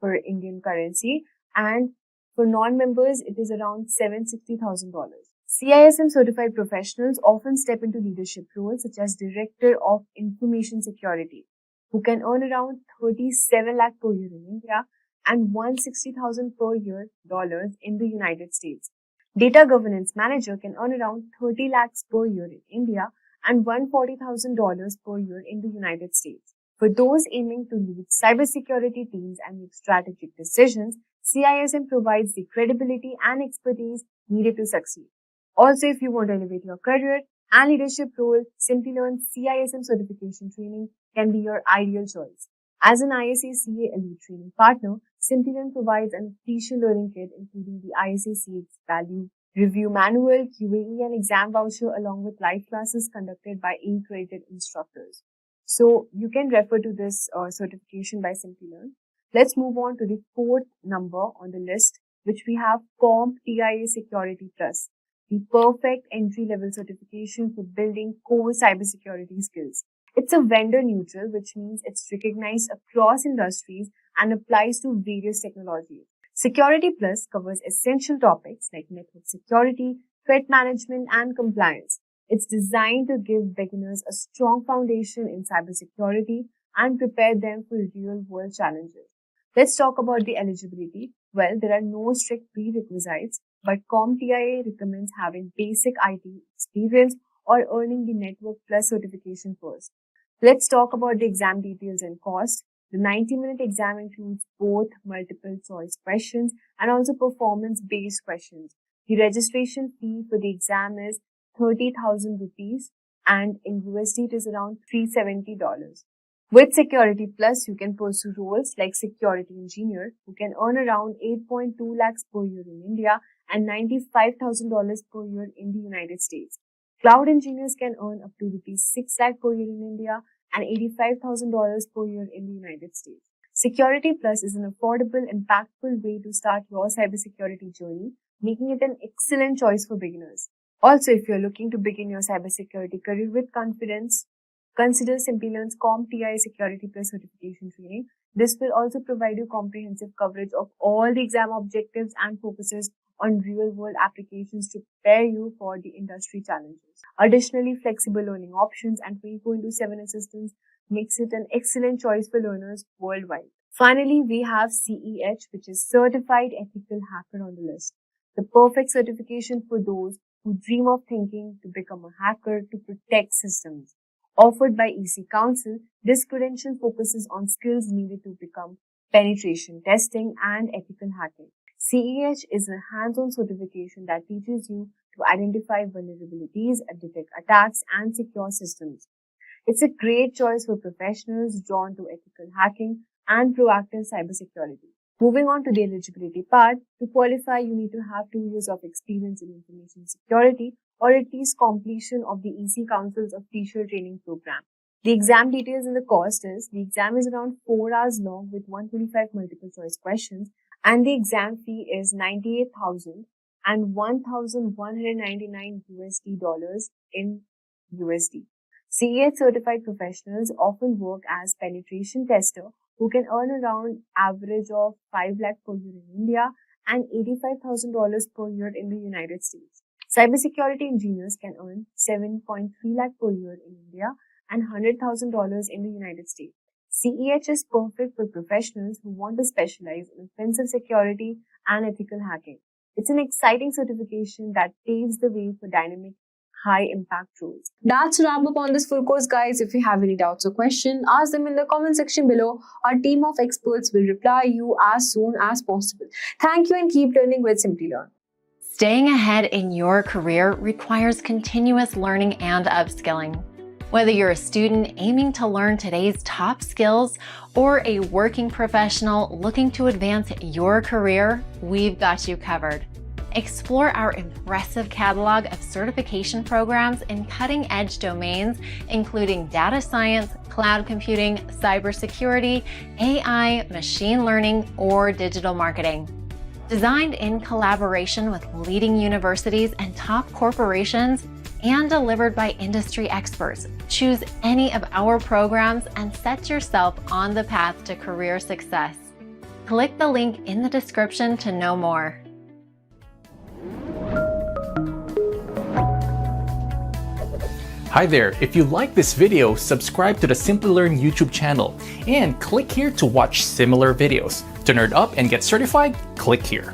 for Indian currency, and for non-members it is around $760,000. CISM certified professionals often step into leadership roles such as Director of Information Security, who can earn around 37 lakh per year in India and 160,000 per year dollars in the United States. Data Governance Manager can earn around 30 lakhs per year in India and $140,000 per year in the United States. For those aiming to lead cybersecurity teams and make strategic decisions, CISM provides the credibility and expertise needed to succeed. Also, if you want to elevate your career and leadership role, Simplilearn CISM certification training can be your ideal choice. As an ISACA Elite Training Partner, Simplilearn provides an official learning kit including the ISACA Value Review Manual, QAE and exam voucher along with live classes conducted by accredited instructors. So you can refer to this certification by Simplilearn. Let's move on to the fourth number on the list, which we have CompTIA Security Plus, the perfect entry-level certification for building core cybersecurity skills. It's a vendor neutral, which means it's recognized across industries and applies to various technologies. Security Plus covers essential topics like network security, threat management, and compliance. It's designed to give beginners a strong foundation in cybersecurity and prepare them for real-world challenges. Let's talk about the eligibility. Well, there are no strict prerequisites, but CompTIA recommends having basic IT experience or earning the Network Plus certification first. Let's talk about the exam details and cost. The 90-minute exam includes both multiple choice questions and also performance-based questions. The registration fee for the exam is 30,000 rupees and in USD it is around $370. With Security Plus, you can pursue roles like Security Engineer, who can earn around 8.2 lakhs per year in India and $95,000 per year in the United States. Cloud engineers can earn up to Rs 6 lakh per year in India and $85,000 per year in the United States. Security Plus is an affordable, impactful way to start your cybersecurity journey, making it an excellent choice for beginners. Also, if you're looking to begin your cybersecurity career with confidence, consider Simplilearn's CompTIA Security Plus certification training. This will also provide you comprehensive coverage of all the exam objectives and focuses on real-world applications to prepare you for the industry challenges. Additionally, flexible learning options and 24/7 assistance makes it an excellent choice for learners worldwide. Finally, we have CEH, which is Certified Ethical Hacker on the list. The perfect certification for those who dream of thinking to become a hacker to protect systems. Offered by EC Council, this credential focuses on skills needed to become penetration testing and ethical hacking. CEH is a hands-on certification that teaches you to identify vulnerabilities, detect attacks, and secure systems. It's a great choice for professionals drawn to ethical hacking and proactive cybersecurity. Moving on to the eligibility part, to qualify, you need to have 2 years of experience in information security or at least completion of the EC Council's official training program. The exam details and the cost is, the exam is around 4 hours long with 125 multiple choice questions, and the exam fee is $98,000 and $1,199 USD in USD. CEH certified professionals often work as penetration tester who can earn around average of 5 lakh per year in India and $85,000 per year in the United States. Cybersecurity engineers can earn 7.3 lakh per year in India and $100,000 in the United States. CEH is perfect for professionals who want to specialize in offensive security and ethical hacking. It's an exciting certification that paves the way for dynamic, high-impact roles. That's a wrap up on this full course, guys. If you have any doubts or questions, ask them in the comment section below. Our team of experts will reply you as soon as possible. Thank you and keep learning with Simplilearn. Staying ahead in your career requires continuous learning and upskilling. Whether you're a student aiming to learn today's top skills or a working professional looking to advance your career, we've got you covered. Explore our impressive catalog of certification programs in cutting-edge domains, including data science, cloud computing, cybersecurity, AI, machine learning, or digital marketing. Designed in collaboration with leading universities and top corporations, and delivered by industry experts, choose any of our programs and set yourself on the path to career success. Click the link in the description to know more. Hi there, if you like this video, subscribe to the Simplilearn YouTube channel and click here to watch similar videos. To nerd up and get certified, click here.